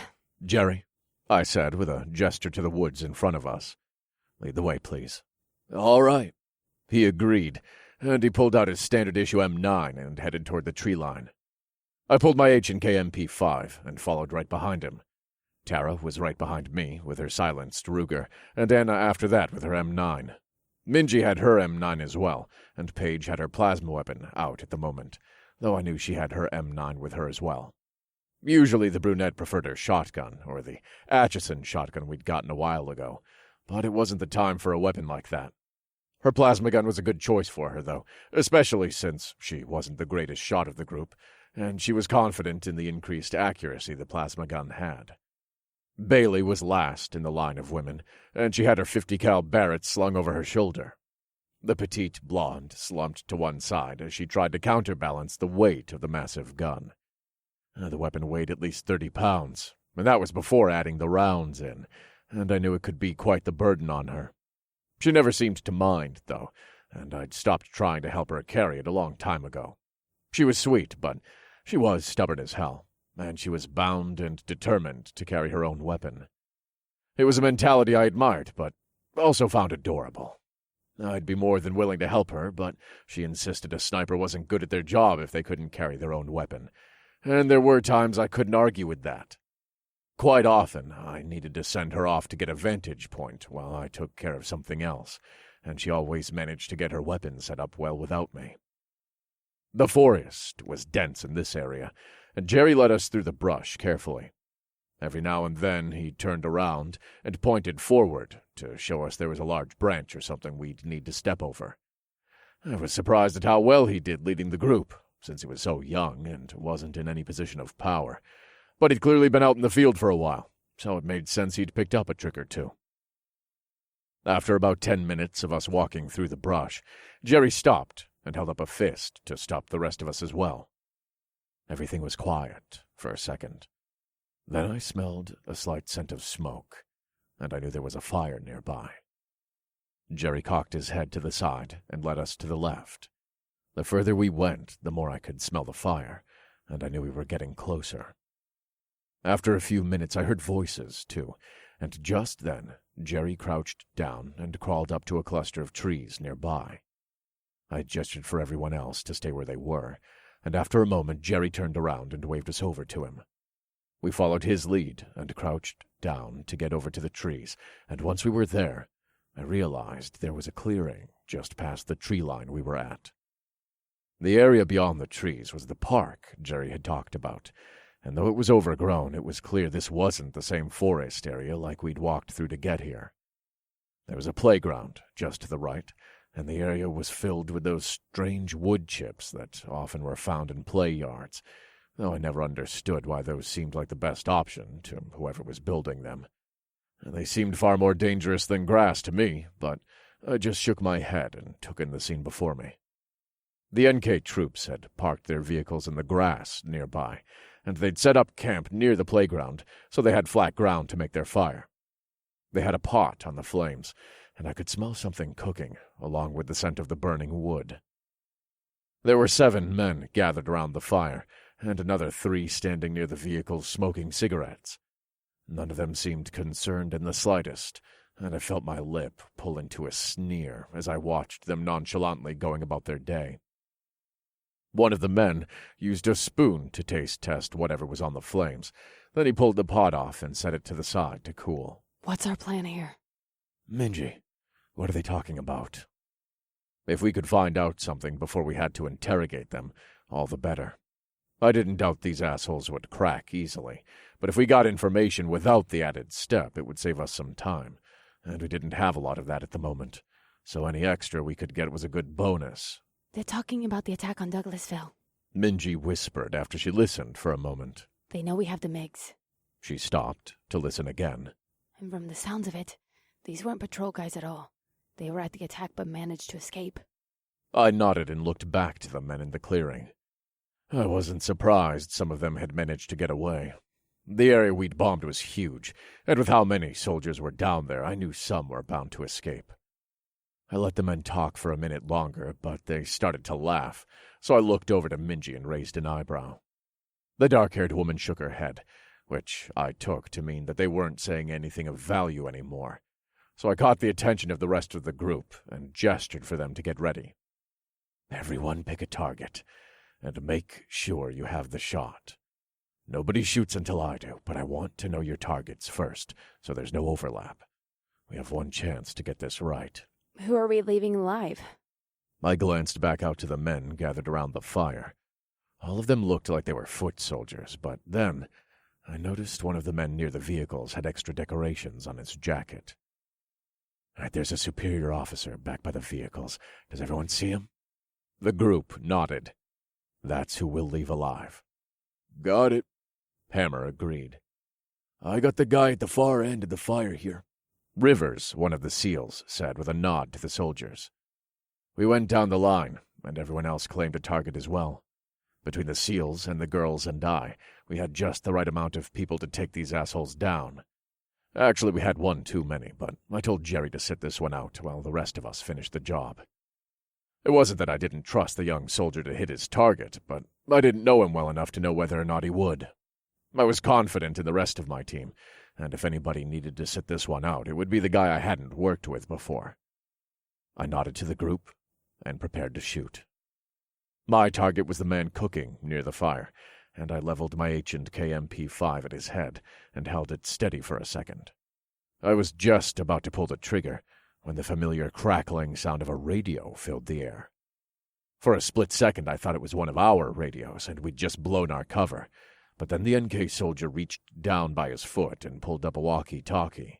"Jerry," I said with a gesture to the woods in front of us. "Lead the way, please." All right. He agreed, and he pulled out his standard-issue M9 and headed toward the tree line. I pulled my H&K MP5 and followed right behind him. Tara was right behind me with her silenced Ruger, and Anna after that with her M9. Minji had her M9 as well, and Paige had her plasma weapon out at the moment, though I knew she had her M9 with her as well. Usually the brunette preferred her shotgun, or the Atchison shotgun we'd gotten a while ago, but it wasn't the time for a weapon like that. Her plasma gun was a good choice for her, though, especially since she wasn't the greatest shot of the group, and she was confident in the increased accuracy the plasma gun had. Bailey was last in the line of women, and she had her 50 cal Barrett slung over her shoulder. The petite blonde slumped to one side as she tried to counterbalance the weight of the massive gun. The weapon weighed at least 30 pounds, and that was before adding the rounds in, and I knew it could be quite the burden on her. She never seemed to mind, though, and I'd stopped trying to help her carry it a long time ago. She was sweet, but she was stubborn as hell, and she was bound and determined to carry her own weapon. It was a mentality I admired, but also found adorable. I'd be more than willing to help her, but she insisted a sniper wasn't good at their job if they couldn't carry their own weapon, and there were times I couldn't argue with that. Quite often, I needed to send her off to get a vantage point while I took care of something else, and she always managed to get her weapon set up well without me. The forest was dense in this area, and Jerry led us through the brush carefully. Every now and then he turned around and pointed forward to show us there was a large branch or something we'd need to step over. I was surprised at how well he did leading the group, since he was so young and wasn't in any position of power. But he'd clearly been out in the field for a while, so it made sense he'd picked up a trick or two. After about 10 minutes of us walking through the brush, Jerry stopped and held up a fist to stop the rest of us as well. Everything was quiet for a second. Then I smelled a slight scent of smoke, and I knew there was a fire nearby. Jerry cocked his head to the side and led us to the left. The further we went, the more I could smell the fire, and I knew we were getting closer. After a few minutes, I heard voices, too, and just then Jerry crouched down and crawled up to a cluster of trees nearby. I gestured for everyone else to stay where they were, and after a moment Jerry turned around and waved us over to him. We followed his lead and crouched down to get over to the trees, and once we were there, I realized there was a clearing just past the tree line we were at. The area beyond the trees was the park Jerry had talked about, and though it was overgrown, it was clear this wasn't the same forest area like we'd walked through to get here. There was a playground just to the right, and the area was filled with those strange wood chips that often were found in play yards, though I never understood why those seemed like the best option to whoever was building them. They seemed far more dangerous than grass to me, but I just shook my head and took in the scene before me. The NK troops had parked their vehicles in the grass nearby, and they'd set up camp near the playground so they had flat ground to make their fire. They had a pot on the flames, and I could smell something cooking, along with the scent of the burning wood. There were 7 men gathered around the fire, and another 3 standing near the vehicles smoking cigarettes. None of them seemed concerned in the slightest, and I felt my lip pull into a sneer as I watched them nonchalantly going about their day. One of the men used a spoon to taste test whatever was on the flames. Then he pulled the pot off and set it to the side to cool. What's our plan here? Minji, what are they talking about? If we could find out something before we had to interrogate them, all the better. I didn't doubt these assholes would crack easily, but if we got information without the added step, it would save us some time, and we didn't have a lot of that at the moment, so any extra we could get was a good bonus. They're talking about the attack on Douglasville. Minji whispered after she listened for a moment. They know we have the MiGs. She stopped to listen again. And from the sounds of it, these weren't patrol guys at all. They were at the attack but managed to escape. I nodded and looked back to the men in the clearing. I wasn't surprised some of them had managed to get away. The area we'd bombed was huge, and with how many soldiers were down there, I knew some were bound to escape. I let the men talk for a minute longer, but they started to laugh, so I looked over to Minji and raised an eyebrow. The dark-haired woman shook her head, which I took to mean that they weren't saying anything of value anymore. So I caught the attention of the rest of the group and gestured for them to get ready. Everyone pick a target, and make sure you have the shot. Nobody shoots until I do, but I want to know your targets first, so there's no overlap. We have one chance to get this right. Who are we leaving alive? I glanced back out to the men gathered around the fire. All of them looked like they were foot soldiers, but then I noticed one of the men near the vehicles had extra decorations on his jacket. All right, there's a superior officer back by the vehicles. Does everyone see him? The group nodded. That's who we'll leave alive. Got it. Hammer agreed. I got the guy at the far end of the fire here. Rivers, one of the SEALs, said with a nod to the soldiers. We went down the line, and everyone else claimed a target as well. Between the SEALs and the girls and I, we had just the right amount of people to take these assholes down. Actually, we had one too many, but I told Jerry to sit this one out while the rest of us finished the job. It wasn't that I didn't trust the young soldier to hit his target, but I didn't know him well enough to know whether or not he would. I was confident in the rest of my team, and if anybody needed to sit this one out, it would be the guy I hadn't worked with before. I nodded to the group and prepared to shoot. My target was the man cooking near the fire, and I leveled my H&K MP5 at his head and held it steady for a second. I was just about to pull the trigger when the familiar crackling sound of a radio filled the air. For a split second, I thought it was one of our radios, and we'd just blown our cover. But then the NK soldier reached down by his foot and pulled up a walkie-talkie.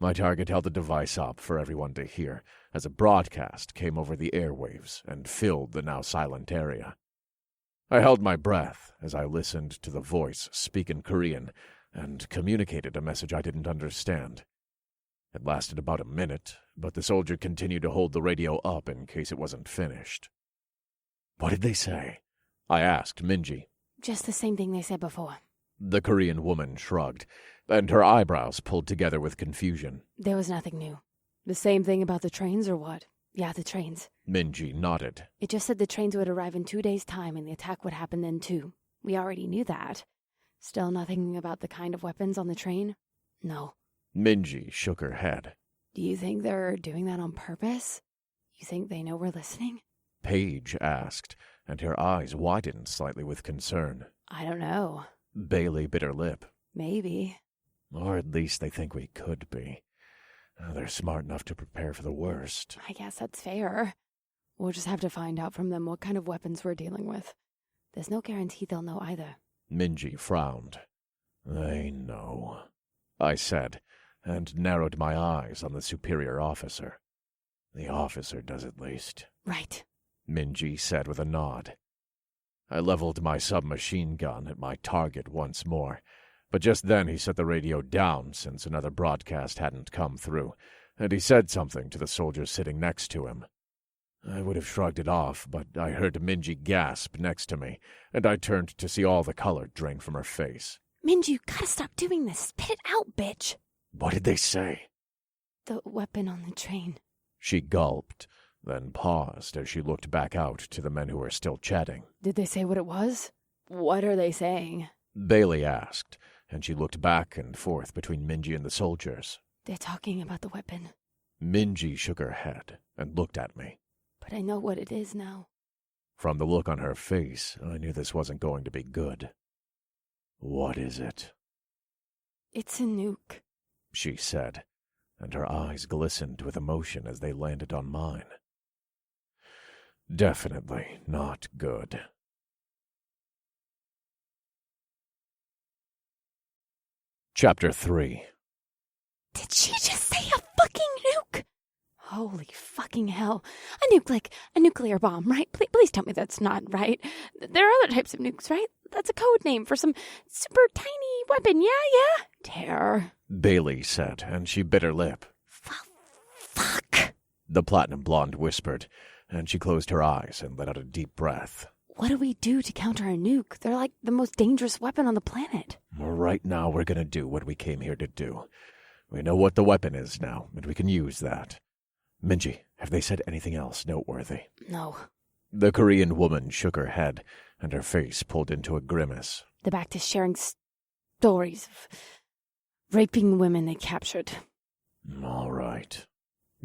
My target held the device up for everyone to hear as a broadcast came over the airwaves and filled the now silent area. I held my breath as I listened to the voice speak in Korean and communicated a message I didn't understand. It lasted about a minute, but the soldier continued to hold the radio up in case it wasn't finished. What did they say? I asked Minji. Just the same thing they said before. The Korean woman shrugged, and her eyebrows pulled together with confusion. There was nothing new. The same thing about the trains or what? Yeah, the trains. Minji nodded. It just said the trains would arrive in 2 days' time and the attack would happen then too. We already knew that. Still nothing about the kind of weapons on the train? No. Minji shook her head. Do you think they're doing that on purpose? You think they know we're listening? Paige asked, and her eyes widened slightly with concern. I don't know. Bailey bit her lip. Maybe. Or at least they think we could be. They're smart enough to prepare for the worst. I guess that's fair. We'll just have to find out from them what kind of weapons we're dealing with. There's no guarantee they'll know either. Minji frowned. They know, I said, and narrowed my eyes on the superior officer. The officer does at least. Right, Minji said with a nod. I leveled my submachine gun at my target once more, but just then he set the radio down since another broadcast hadn't come through, and he said something to the soldier sitting next to him. I would have shrugged it off, but I heard Minji gasp next to me, and I turned to see all the color drain from her face. Minji, you gotta stop doing this. Spit it out, bitch. What did they say? The weapon on the train. She gulped, then paused as she looked back out to the men who were still chatting. Did they say what it was? What are they saying? Bailey asked, and she looked back and forth between Minji and the soldiers. They're talking about the weapon. Minji shook her head and looked at me. But I know what it is now. From the look on her face, I knew this wasn't going to be good. What is it? It's a nuke, she said, and her eyes glistened with emotion as they landed on mine. Definitely not good. Chapter 3. Did she just say a fucking nuke? Holy fucking hell. A nuke like a nuclear bomb, right? Please tell me that's not right. There are other types of nukes, right? That's a code name for some super tiny weapon, yeah? Terror. Bailey said, and she bit her lip. Fuck. The platinum blonde whispered, and she closed her eyes and let out a deep breath. What do we do to counter a nuke? They're like the most dangerous weapon on the planet. Right now, we're gonna do what we came here to do. We know what the weapon is now, and we can use that. Minji, have they said anything else noteworthy? No. The Korean woman shook her head, and her face pulled into a grimace. They're back to sharing stories of raping women they captured. All right.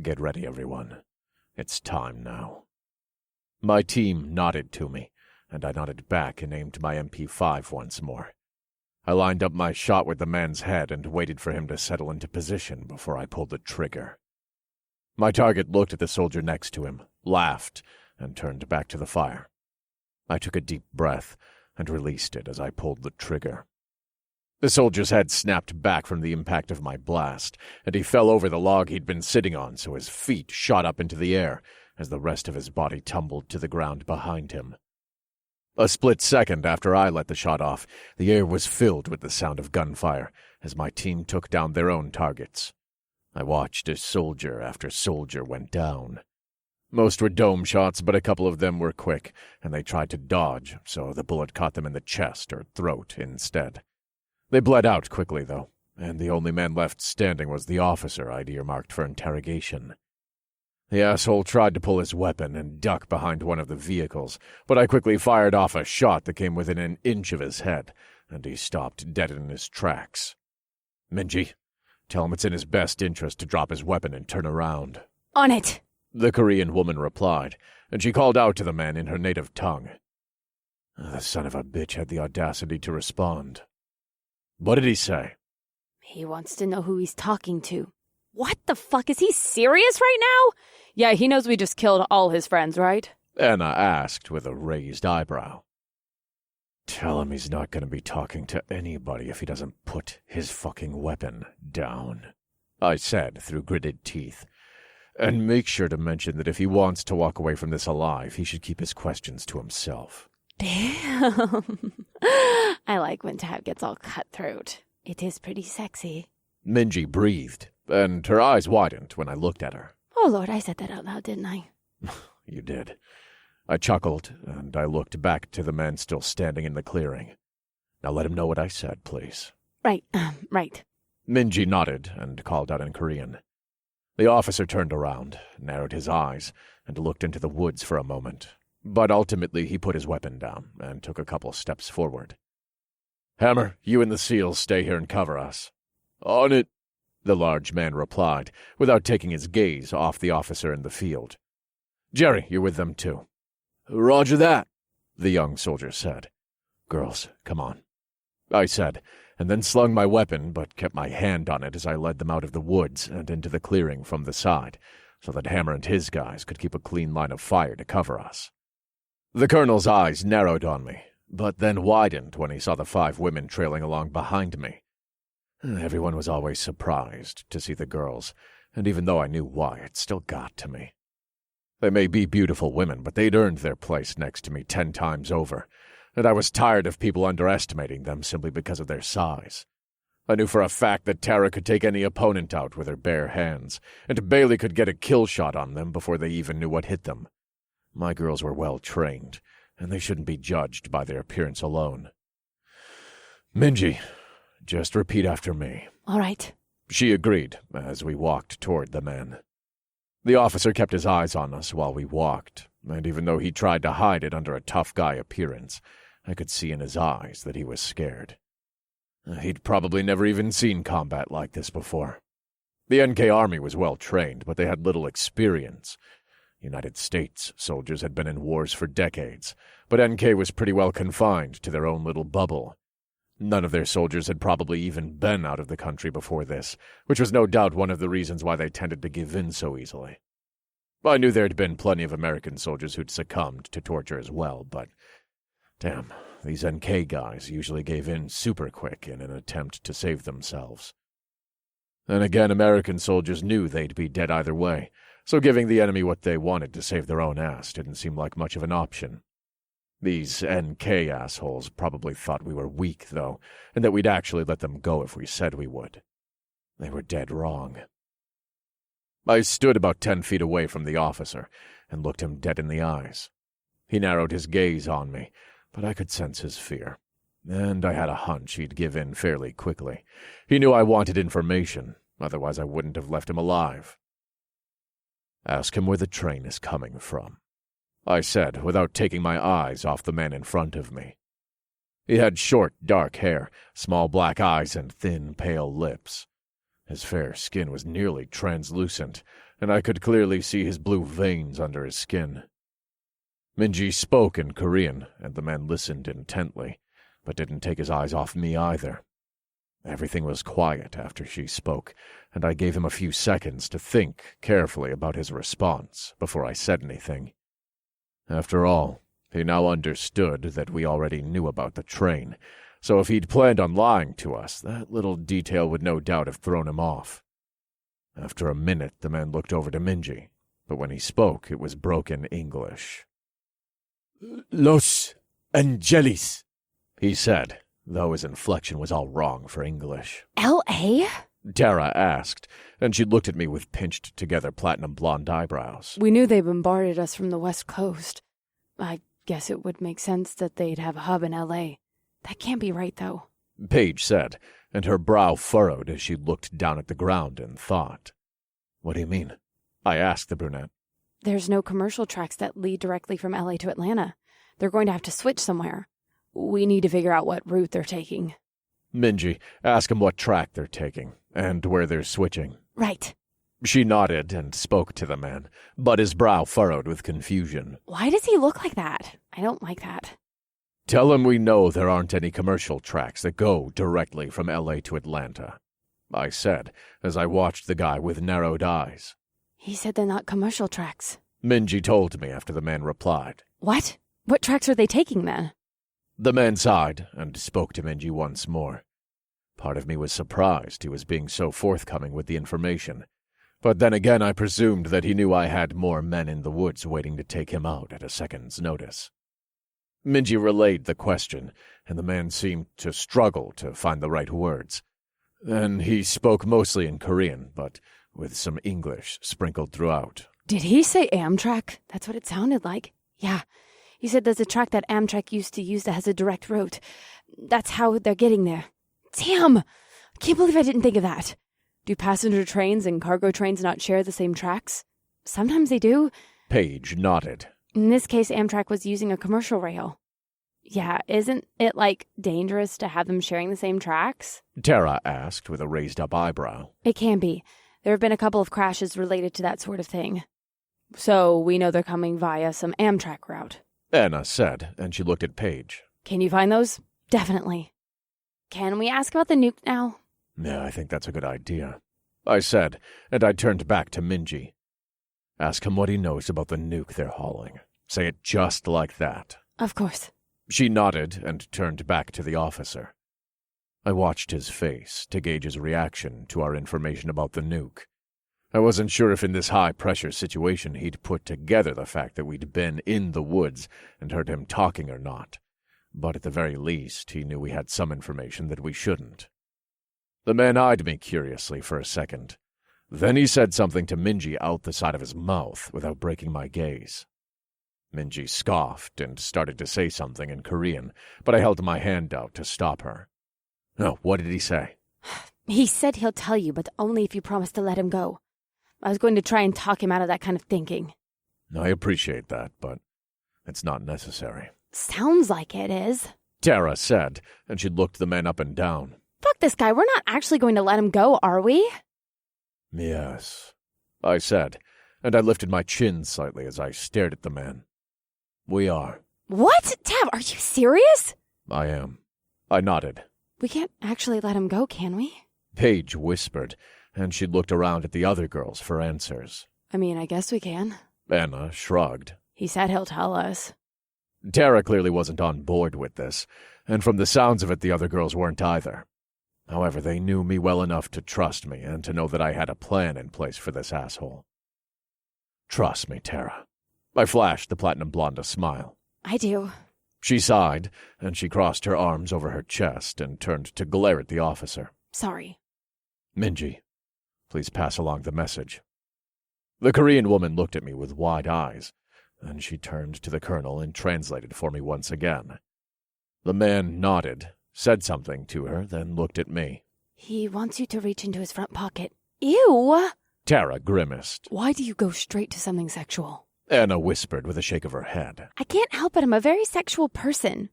Get ready, everyone. It's time now. My team nodded to me, and I nodded back and aimed my MP5 once more. I lined up my shot with the man's head and waited for him to settle into position before I pulled the trigger. My target looked at the soldier next to him, laughed, and turned back to the fire. I took a deep breath and released it as I pulled the trigger. The soldier's head snapped back from the impact of my blast, and he fell over the log he'd been sitting on so his feet shot up into the air as the rest of his body tumbled to the ground behind him. A split second after I let the shot off, the air was filled with the sound of gunfire as my team took down their own targets. I watched as soldier after soldier went down. Most were dome shots, but a couple of them were quick, and they tried to dodge, so the bullet caught them in the chest or throat instead. They bled out quickly, though, and the only man left standing was the officer I'd earmarked for interrogation. The asshole tried to pull his weapon and duck behind one of the vehicles, but I quickly fired off a shot that came within an inch of his head, and he stopped dead in his tracks. Minji, tell him it's in his best interest to drop his weapon and turn around. On it! The Korean woman replied, and she called out to the man in her native tongue. The son of a bitch had the audacity to respond. What did he say? He wants to know who he's talking to. What the fuck? Is he serious right now? Yeah, he knows we just killed all his friends, right? Anna asked with a raised eyebrow. Tell him he's not going to be talking to anybody if he doesn't put his fucking weapon down, I said through gritted teeth. And make sure to mention that if he wants to walk away from this alive, he should keep his questions to himself. Damn. I like when Tab gets all cutthroat. It is pretty sexy. Minji breathed, and her eyes widened when I looked at her. Oh, Lord, I said that out loud, didn't I? You did. I chuckled, and I looked back to the men still standing in the clearing. Now let him know what I said, please. Right. Minji nodded and called out in Korean. The officer turned around, narrowed his eyes, and looked into the woods for a moment. But ultimately he put his weapon down and took a couple steps forward. Hammer, you and the SEALs stay here and cover us. On it. The large man replied, without taking his gaze off the officer in the field. Jerry, you're with them too. Roger that, the young soldier said. Girls, come on, I said, and then slung my weapon, but kept my hand on it as I led them out of the woods and into the clearing from the side, so that Hammer and his guys could keep a clean line of fire to cover us. The colonel's eyes narrowed on me, but then widened when he saw the 5 women trailing along behind me. Everyone was always surprised to see the girls, and even though I knew why, it still got to me. They may be beautiful women, but they'd earned their place next to me 10 times over, and I was tired of people underestimating them simply because of their size. I knew for a fact that Tara could take any opponent out with her bare hands, and Bailey could get a kill shot on them before they even knew what hit them. My girls were well trained, and they shouldn't be judged by their appearance alone. Minji, just repeat after me. All right. She agreed as we walked toward the men. The officer kept his eyes on us while we walked, and even though he tried to hide it under a tough guy appearance, I could see in his eyes that he was scared. He'd probably never even seen combat like this before. The NK Army was well trained, but they had little experience. United States soldiers had been in wars for decades, but NK was pretty well confined to their own little bubble. None of their soldiers had probably even been out of the country before this, which was no doubt one of the reasons why they tended to give in so easily. I knew there'd been plenty of American soldiers who'd succumbed to torture as well, but damn, these NK guys usually gave in super quick in an attempt to save themselves. And again, American soldiers knew they'd be dead either way, so giving the enemy what they wanted to save their own ass didn't seem like much of an option. These NK assholes probably thought we were weak, though, and that we'd actually let them go if we said we would. They were dead wrong. I stood about 10 feet away from the officer and looked him dead in the eyes. He narrowed his gaze on me, but I could sense his fear, and I had a hunch he'd give in fairly quickly. He knew I wanted information, otherwise I wouldn't have left him alive. Ask him where the train is coming from, I said, without taking my eyes off the man in front of me. He had short, dark hair, small black eyes, and thin, pale lips. His fair skin was nearly translucent, and I could clearly see his blue veins under his skin. Minji spoke in Korean, and the man listened intently, but didn't take his eyes off me either. Everything was quiet after she spoke, and I gave him a few seconds to think carefully about his response before I said anything. After all, he now understood that we already knew about the train, so if he'd planned on lying to us, that little detail would no doubt have thrown him off. After a minute, the man looked over to Minji, but when he spoke, it was broken English. Los Angeles, he said, though his inflection was all wrong for English. L.A.? Tara asked, and she looked at me with pinched-together platinum-blonde eyebrows. We knew they bombarded us from the West Coast. I guess it would make sense that they'd have a hub in L.A. That can't be right, though, Paige said, and her brow furrowed as she looked down at the ground in thought. What do you mean? I asked the brunette. There's no commercial tracks that lead directly from L.A. to Atlanta. They're going to have to switch somewhere. We need to figure out what route they're taking. Minji, ask them what track they're taking, and where they're switching. Right. She nodded and spoke to the man, but his brow furrowed with confusion. Why does he look like that? I don't like that. Tell him we know there aren't any commercial tracks that go directly from L.A. to Atlanta, I said, as I watched the guy with narrowed eyes. He said they're not commercial tracks. Minji told me after the man replied. What? What tracks are they taking, then? The man sighed and spoke to Minji once more. Part of me was surprised he was being so forthcoming with the information, but then again I presumed that he knew I had more men in the woods waiting to take him out at a second's notice. Minji relayed the question, and the man seemed to struggle to find the right words. Then he spoke mostly in Korean, but with some English sprinkled throughout. Did he say Amtrak? That's what it sounded like. Yeah. He said there's a track that Amtrak used to use that has a direct route. That's how they're getting there. Damn! Can't believe I didn't think of that. Do passenger trains and cargo trains not share the same tracks? Sometimes they do. Paige nodded. In this case, Amtrak was using a commercial rail. Yeah, isn't it, dangerous to have them sharing the same tracks? Tara asked with a raised-up eyebrow. It can be. There have been a couple of crashes related to that sort of thing. So we know they're coming via some Amtrak route. Anna said, and she looked at Paige. Can you find those? Definitely. Can we ask about the nuke now? Yeah, I think that's a good idea, I said, and I turned back to Minji. Ask him what he knows about the nuke they're hauling. Say it just like that. Of course. She nodded and turned back to the officer. I watched his face to gauge his reaction to our information about the nuke. I wasn't sure if in this high-pressure situation he'd put together the fact that we'd been in the woods and heard him talking or not, but at the very least he knew we had some information that we shouldn't. The man eyed me curiously for a second. Then he said something to Minji out the side of his mouth without breaking my gaze. Minji scoffed and started to say something in Korean, but I held my hand out to stop her. Oh, what did he say? He said he'll tell you, but only if you promise to let him go. I was going to try and talk him out of that kind of thinking. I appreciate that, but it's not necessary. Sounds like it is, Tara said, and she looked the man up and down. Fuck this guy, we're not actually going to let him go, are we? Yes, I said, and I lifted my chin slightly as I stared at the man. We are. What? Tab, are you serious? I am. I nodded. We can't actually let him go, can we? Paige whispered, and she looked around at the other girls for answers. I mean, I guess we can. Anna shrugged. He said he'll tell us. Tara clearly wasn't on board with this, and from the sounds of it the other girls weren't either. However, they knew me well enough to trust me and to know that I had a plan in place for this asshole. Trust me, Tara. I flashed the platinum blonde a smile. I do. She sighed, and she crossed her arms over her chest and turned to glare at the officer. Sorry. Minji, please pass along the message. The Korean woman looked at me with wide eyes, and she turned to the colonel and translated for me once again. The man nodded, said something to her, then looked at me. He wants you to reach into his front pocket. Ew! Tara grimaced. Why do you go straight to something sexual? Anna whispered with a shake of her head. I can't help it, I'm a very sexual person.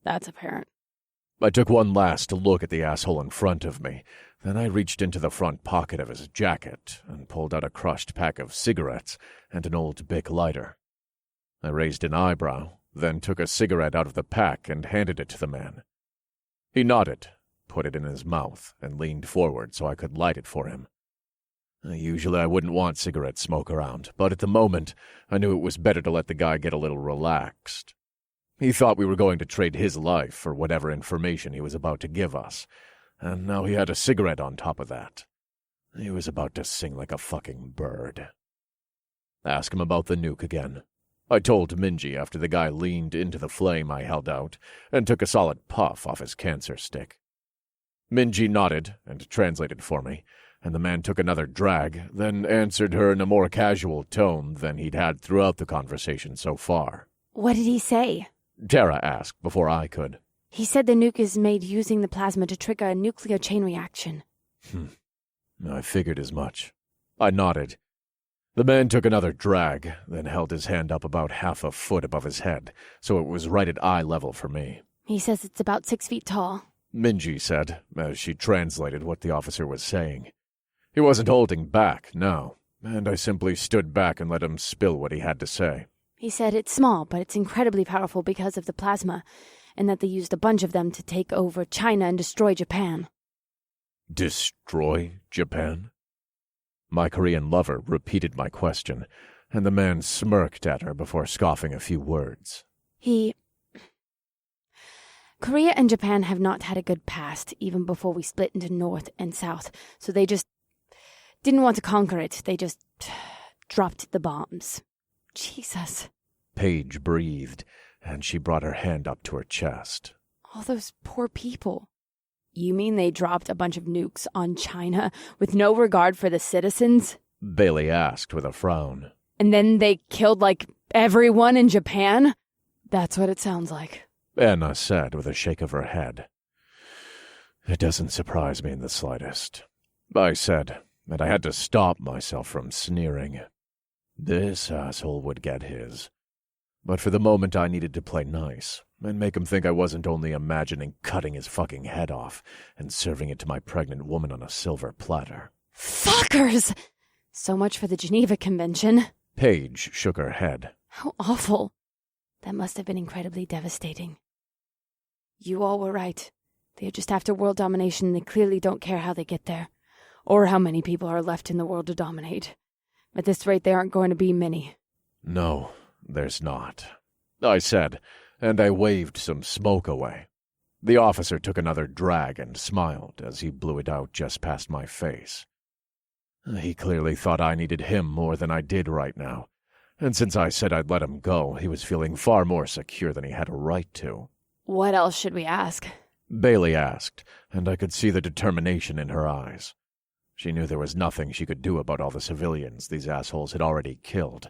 That's apparent. I took one last look at the asshole in front of me. Then I reached into the front pocket of his jacket and pulled out a crushed pack of cigarettes and an old Bic lighter. I raised an eyebrow, then took a cigarette out of the pack and handed it to the man. He nodded, put it in his mouth, and leaned forward so I could light it for him. Usually I wouldn't want cigarette smoke around, but at the moment I knew it was better to let the guy get a little relaxed. He thought we were going to trade his life for whatever information he was about to give us, and now he had a cigarette on top of that. He was about to sing like a fucking bird. Ask him about the nuke again, I told Minji after the guy leaned into the flame I held out and took a solid puff off his cancer stick. Minji nodded and translated for me, and the man took another drag, then answered her in a more casual tone than he'd had throughout the conversation so far. What did he say? Tara asked before I could. He said the nuke is made using the plasma to trigger a nuclear chain reaction. I figured as much. I nodded. The man took another drag, then held his hand up about half a foot above his head, so it was right at eye level for me. He says it's about 6 feet tall. Minji said, as she translated what the officer was saying. He wasn't holding back, no, and I simply stood back and let him spill what he had to say. He said it's small, but it's incredibly powerful because of the plasma, and that they used a bunch of them to take over China and destroy Japan. Destroy Japan? My Korean lover repeated my question, and the man smirked at her before scoffing a few words. Korea and Japan have not had a good past, even before we split into North and South, so they just didn't want to conquer it. They just dropped the bombs. Jesus. Paige breathed, and she brought her hand up to her chest. All those poor people. You mean they dropped a bunch of nukes on China with no regard for the citizens? Bailey asked with a frown. And then they killed, everyone in Japan? That's what it sounds like. Anna said with a shake of her head. It doesn't surprise me in the slightest, I said, and I had to stop myself from sneering. This asshole would get his. But for the moment I needed to play nice and make him think I wasn't only imagining cutting his fucking head off and serving it to my pregnant woman on a silver platter. Fuckers! So much for the Geneva Convention. Paige shook her head. How awful. That must have been incredibly devastating. You all were right. They're just after world domination and they clearly don't care how they get there. Or how many people are left in the world to dominate. At this rate, there aren't going to be many. No, there's not, I said, and I waved some smoke away. The officer took another drag and smiled as he blew it out just past my face. He clearly thought I needed him more than I did right now, and since I said I'd let him go, he was feeling far more secure than he had a right to. What else should we ask? Bailey asked, and I could see the determination in her eyes. She knew there was nothing she could do about all the civilians these assholes had already killed,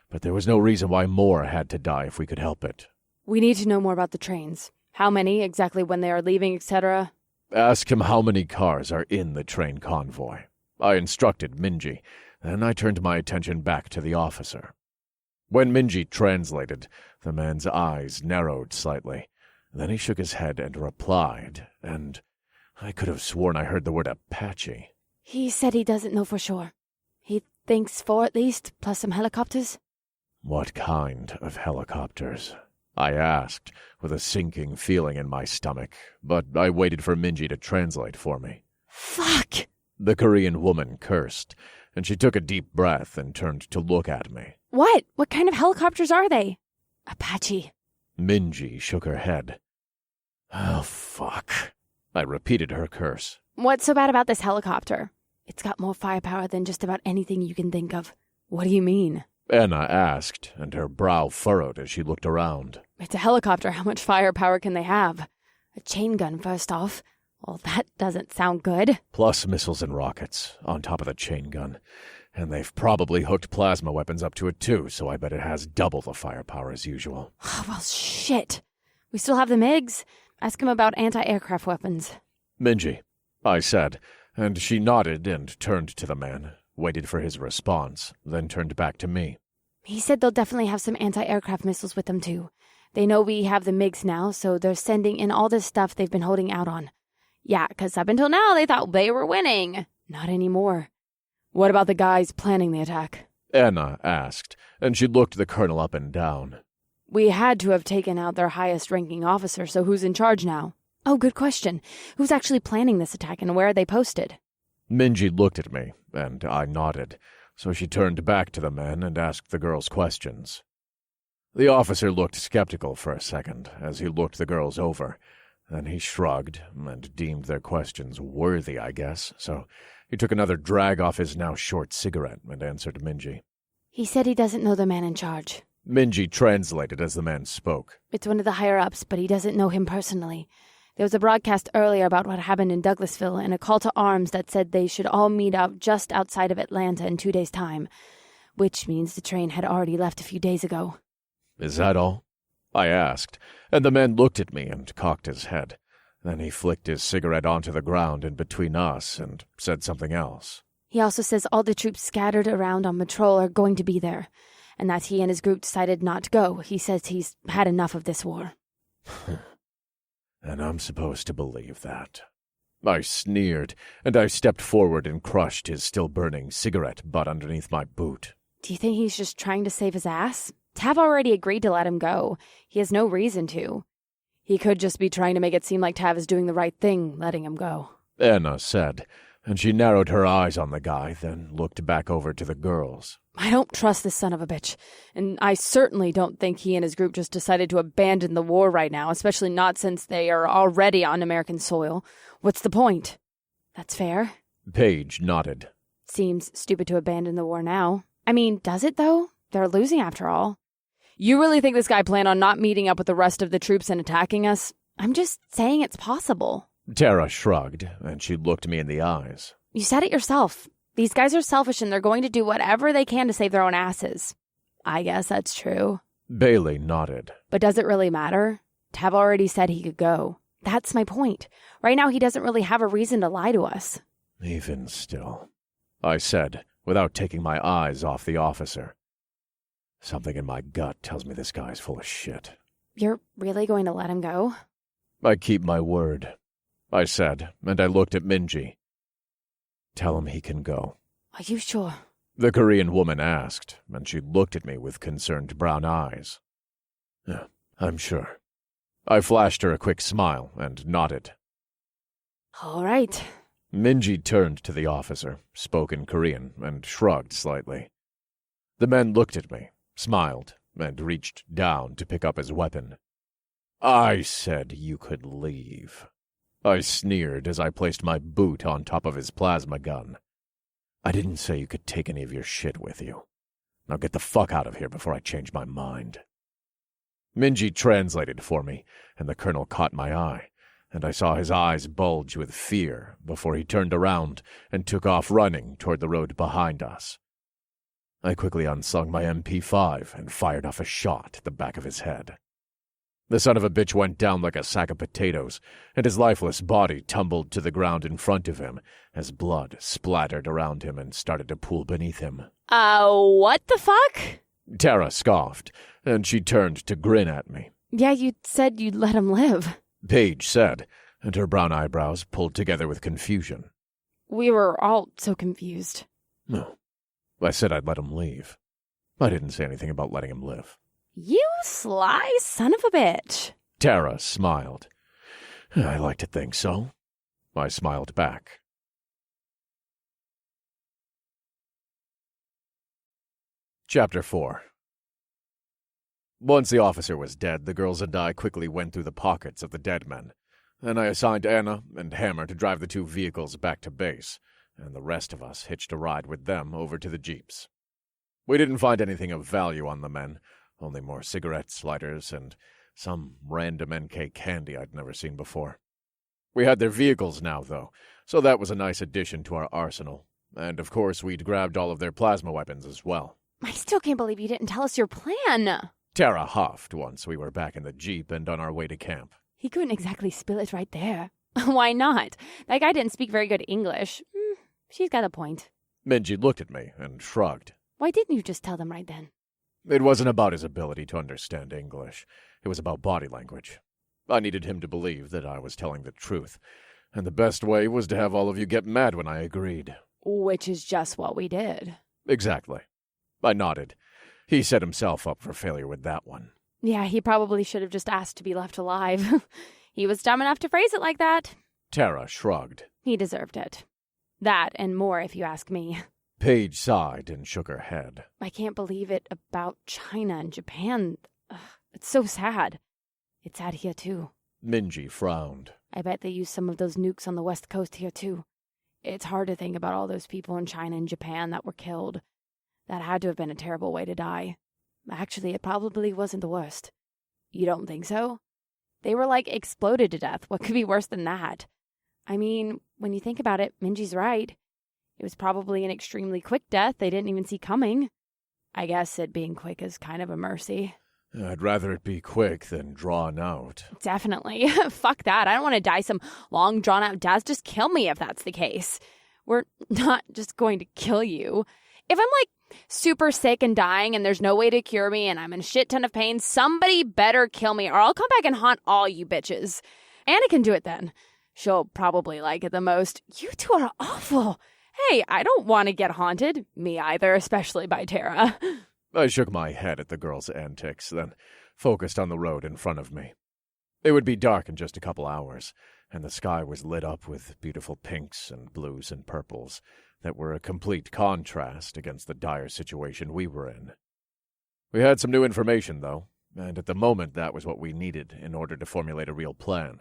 but there was no reason why more had to die if we could help it. We need to know more about the trains. How many, exactly when they are leaving, etc. Ask him how many cars are in the train convoy. I instructed Minji, then I turned my attention back to the officer. When Minji translated, the man's eyes narrowed slightly. Then he shook his head and replied, and I could have sworn I heard the word Apache. He said he doesn't know for sure. He thinks 4 at least, plus some helicopters. What kind of helicopters? I asked, with a sinking feeling in my stomach, but I waited for Minji to translate for me. Fuck! The Korean woman cursed, and she took a deep breath and turned to look at me. What? What kind of helicopters are they? Apache. Minji shook her head. Oh, fuck. I repeated her curse. What's so bad about this helicopter? It's got more firepower than just about anything you can think of. What do you mean? Anna asked, and her brow furrowed as she looked around. It's a helicopter. How much firepower can they have? A chain gun, first off. Well, that doesn't sound good. Plus missiles and rockets, on top of the chain gun. And they've probably hooked plasma weapons up to it too, so I bet it has double the firepower as usual. Well, shit. We still have the MiGs. Ask him about anti-aircraft weapons. Minji, I said, and she nodded and turned to the man, waited for his response, then turned back to me. He said they'll definitely have some anti-aircraft missiles with them too. They know we have the MiGs now, so they're sending in all this stuff they've been holding out on. Yeah, because up until now they thought they were winning. Not anymore. What about the guys planning the attack? Anna asked, and she looked the colonel up and down. We had to have taken out their highest-ranking officer, so who's in charge now? Oh, good question. Who's actually planning this attack and where are they posted? Minji looked at me, and I nodded, so she turned back to the men and asked the girls questions. The officer looked skeptical for a second as he looked the girls over. Then he shrugged and deemed their questions worthy, I guess, so he took another drag off his now short cigarette and answered Minji. He said he doesn't know the man in charge. Minji translated as the man spoke. It's one of the higher-ups, but he doesn't know him personally. There was a broadcast earlier about what happened in Douglasville and a call to arms that said they should all meet up just outside of Atlanta in 2 days' time, which means the train had already left a few days ago. Is that all? I asked, and the man looked at me and cocked his head. Then he flicked his cigarette onto the ground in between us and said something else. He also says all the troops scattered around on patrol are going to be there, and that he and his group decided not to go. He says he's had enough of this war. And I'm supposed to believe that. I sneered, and I stepped forward and crushed his still-burning cigarette butt underneath my boot. Do you think he's just trying to save his ass? Tav already agreed to let him go. He has no reason to. He could just be trying to make it seem like Tav is doing the right thing, letting him go. Anna said, and she narrowed her eyes on the guy, then looked back over to the girls. I don't trust this son of a bitch, and I certainly don't think he and his group just decided to abandon the war right now, especially not since they are already on American soil. What's the point? That's fair. Paige nodded. Seems stupid to abandon the war now. I mean, does it, though? They're losing after all. You really think this guy planned on not meeting up with the rest of the troops and attacking us? I'm just saying it's possible. Tara shrugged, and she looked me in the eyes. You said it yourself. These guys are selfish and they're going to do whatever they can to save their own asses. I guess that's true. Bailey nodded. But does it really matter? Tav already said he could go. That's my point. Right now he doesn't really have a reason to lie to us. Even still, I said, without taking my eyes off the officer. Something in my gut tells me this guy's full of shit. You're really going to let him go? I keep my word, I said, and I looked at Minji. Tell him he can go. Are you sure? The Korean woman asked, and she looked at me with concerned brown eyes. Yeah, I'm sure. I flashed her a quick smile and nodded. All right. Minji turned to the officer, spoke in Korean, and shrugged slightly. The man looked at me, smiled, and reached down to pick up his weapon. I said you could leave. I sneered as I placed my boot on top of his plasma gun. I didn't say you could take any of your shit with you. Now get the fuck out of here before I change my mind. Minji translated for me, and the colonel caught my eye, and I saw his eyes bulge with fear before he turned around and took off running toward the road behind us. I quickly unslung my MP5 and fired off a shot at the back of his head. The son of a bitch went down like a sack of potatoes, and his lifeless body tumbled to the ground in front of him as blood splattered around him and started to pool beneath him. What the fuck? Tara scoffed, and she turned to grin at me. Yeah, you said you'd let him live. Paige said, and her brown eyebrows pulled together with confusion. We were all so confused. No, I said I'd let him leave. I didn't say anything about letting him live. You sly son of a bitch. Tara smiled. I like to think so. I smiled back. Chapter 4. Once the officer was dead, the girls and I quickly went through the pockets of the dead men. Then I assigned Anna and Hammer to drive the two vehicles back to base, and the rest of us hitched a ride with them over to the jeeps. We didn't find anything of value on the men, only more cigarettes, lighters, and some random NK candy I'd never seen before. We had their vehicles now, though, so that was a nice addition to our arsenal. And, of course, we'd grabbed all of their plasma weapons as well. I still can't believe you didn't tell us your plan. Tara huffed once we were back in the jeep and on our way to camp. He couldn't exactly spill it right there. Why not? That guy didn't speak very good English. She's got a point. Minji looked at me and shrugged. Why didn't you just tell them right then? It wasn't about his ability to understand English. It was about body language. I needed him to believe that I was telling the truth, and the best way was to have all of you get mad when I agreed. Which is just what we did. Exactly. I nodded. He set himself up for failure with that one. Yeah, he probably should have just asked to be left alive. He was dumb enough to phrase it like that. Tara shrugged. He deserved it. That and more, if you ask me. Paige sighed and shook her head. I can't believe it about China and Japan. Ugh, it's so sad. It's sad here, too. Minji frowned. I bet they use some of those nukes on the West Coast here, too. It's hard to think about all those people in China and Japan that were killed. That had to have been a terrible way to die. Actually, it probably wasn't the worst. You don't think so? They were, exploded to death. What could be worse than that? I mean, when you think about it, Minji's right. It was probably an extremely quick death they didn't even see coming. I guess it being quick is kind of a mercy. I'd rather it be quick than drawn out. Definitely. Fuck that. I don't want to die some long, drawn-out death. Just kill me if that's the case. We're not just going to kill you. If I'm, super sick and dying and there's no way to cure me and I'm in a shit ton of pain, somebody better kill me or I'll come back and haunt all you bitches. Anna can do it then. She'll probably like it the most. You two are awful. Hey, I don't want to get haunted. Me either, especially by Tara. I shook my head at the girl's antics, then focused on the road in front of me. It would be dark in just a couple hours, and the sky was lit up with beautiful pinks and blues and purples that were a complete contrast against the dire situation we were in. We had some new information, though, and at the moment that was what we needed in order to formulate a real plan.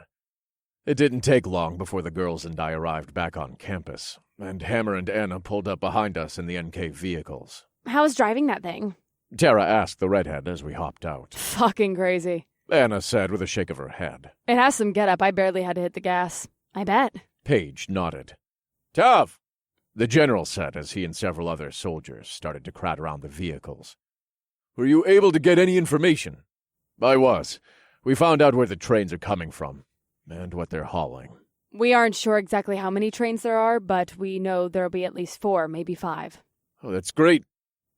It didn't take long before the girls and I arrived back on campus, and Hammer and Anna pulled up behind us in the NK vehicles. How's driving that thing? Tara asked the redhead as we hopped out. Fucking crazy. Anna said with a shake of her head. It has some get-up. I barely had to hit the gas. I bet. Paige nodded. Tough, the general said as he and several other soldiers started to crowd around the vehicles. Were you able to get any information? I was. We found out where the trains are coming from and what they're hauling. We aren't sure exactly how many trains there are, but we know there'll be at least 4, maybe 5. Oh, that's great,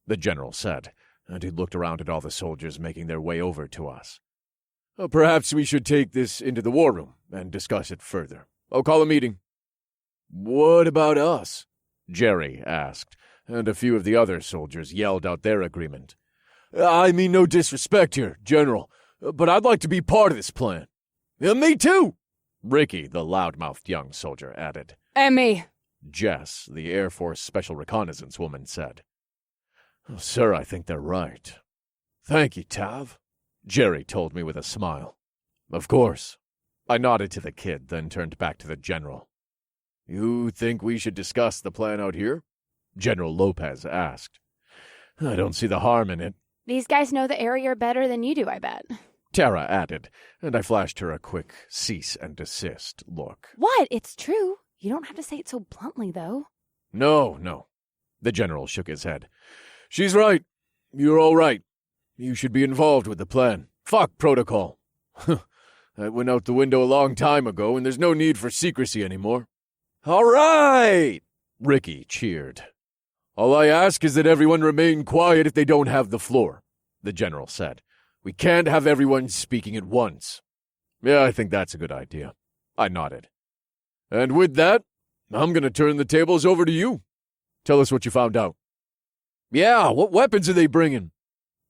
the general said, and he looked around at all the soldiers making their way over to us. Perhaps we should take this into the war room and discuss it further. I'll call a meeting. What about us? Jerry asked, and a few of the other soldiers yelled out their agreement. I mean no disrespect here, General, but I'd like to be part of this plan. Me too, Ricky, the loud-mouthed young soldier, added. And me. Jess, the Air Force Special Reconnaissance woman, said. Sir, I think they're right. Thank you, Tav, Jerry told me with a smile. Of course. I nodded to the kid, then turned back to the general. You think we should discuss the plan out here? General Lopez asked. I don't see the harm in it. These guys know the area better than you do, I bet. Tara added, and I flashed her a quick cease and desist look. What? It's true. You don't have to say it so bluntly, though. No. The general shook his head. She's right. You're all right. You should be involved with the plan. Fuck protocol. That went out the window a long time ago, and there's no need for secrecy anymore. All right! Ricky cheered. All I ask is that everyone remain quiet if they don't have the floor, the general said. We can't have everyone speaking at once. Yeah, I think that's a good idea. I nodded. And with that, I'm going to turn the tables over to you. Tell us what you found out. Yeah, what weapons are they bringing?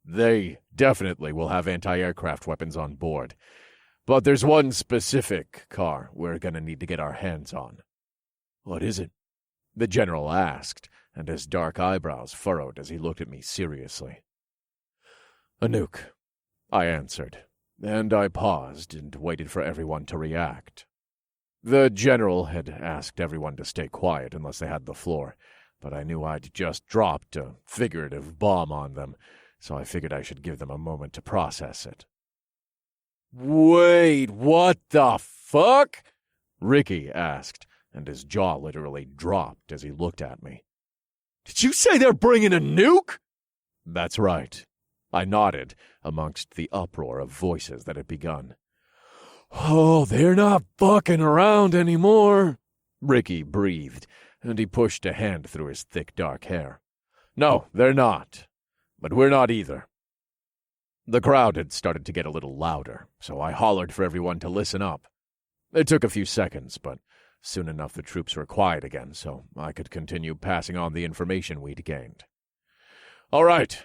They definitely will have anti-aircraft weapons on board. But there's one specific car we're going to need to get our hands on. What is it? The general asked, and his dark eyebrows furrowed as he looked at me seriously. A nuke, I answered, and I paused and waited for everyone to react. The general had asked everyone to stay quiet unless they had the floor, but I knew I'd just dropped a figurative bomb on them, so I figured I should give them a moment to process it. Wait, what the fuck? Ricky asked, and his jaw literally dropped as he looked at me. Did you say they're bringing a nuke? That's right. I nodded amongst the uproar of voices that had begun. Oh, they're not fucking around anymore, Ricky breathed, and he pushed a hand through his thick dark hair. No, they're not. But we're not either. The crowd had started to get a little louder, so I hollered for everyone to listen up. It took a few seconds, but soon enough the troops were quiet again, so I could continue passing on the information we'd gained. All right,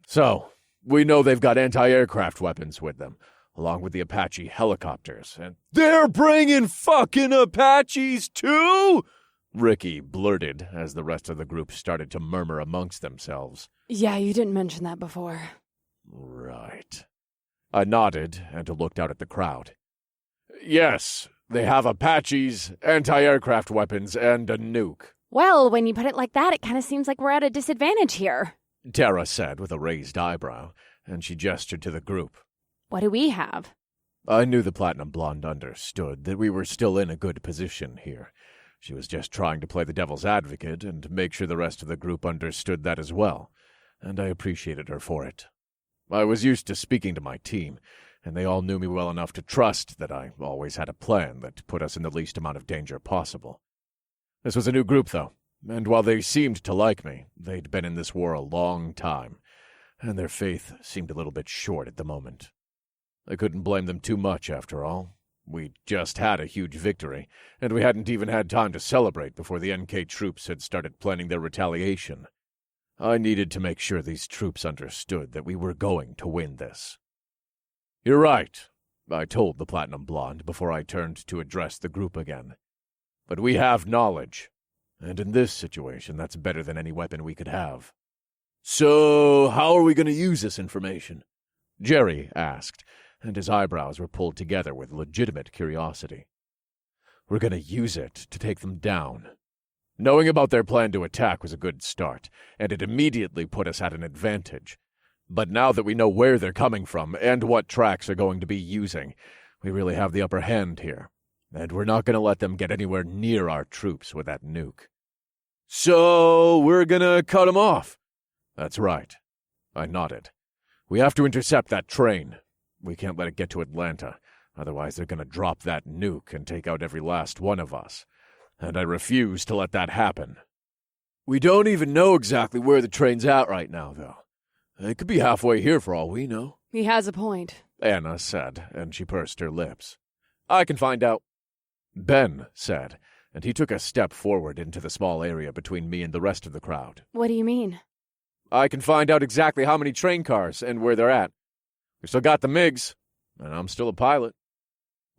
so we know they've got anti-aircraft weapons with them, along with the Apache helicopters, and they're bringing fucking Apaches too? Ricky blurted as the rest of the group started to murmur amongst themselves. Yeah, you didn't mention that before. Right. I nodded and looked out at the crowd. Yes, they have Apaches, anti-aircraft weapons, and a nuke. Well, when you put it like that, it kind of seems like we're at a disadvantage here, Tara said with a raised eyebrow, and she gestured to the group. What do we have? I knew the Platinum Blonde understood that we were still in a good position here. She was just trying to play the devil's advocate and make sure the rest of the group understood that as well, and I appreciated her for it. I was used to speaking to my team, and they all knew me well enough to trust that I always had a plan that put us in the least amount of danger possible. This was a new group, though, and while they seemed to like me, they'd been in this war a long time, and their faith seemed a little bit short at the moment. I couldn't blame them too much, after all. We'd just had a huge victory, and we hadn't even had time to celebrate before the NK troops had started planning their retaliation. I needed to make sure these troops understood that we were going to win this. You're right, I told the Platinum Blonde before I turned to address the group again. But we have knowledge, and in this situation, that's better than any weapon we could have. So, how are we going to use this information? Jerry asked, and his eyebrows were pulled together with legitimate curiosity. We're going to use it to take them down. Knowing about their plan to attack was a good start, and it immediately put us at an advantage. But now that we know where they're coming from and what tracks they're going to be using, we really have the upper hand here, and we're not going to let them get anywhere near our troops with that nuke. So, we're going to cut them off? That's right. I nodded. We have to intercept that train. We can't let it get to Atlanta, otherwise they're going to drop that nuke and take out every last one of us. And I refuse to let that happen. We don't even know exactly where the train's at right now, though. They could be halfway here for all we know. He has a point. Anna said, and she pursed her lips. I can find out. Ben said, and he took a step forward into the small area between me and the rest of the crowd. What do you mean? I can find out exactly how many train cars and where they're at. We still got the MiGs, and I'm still a pilot.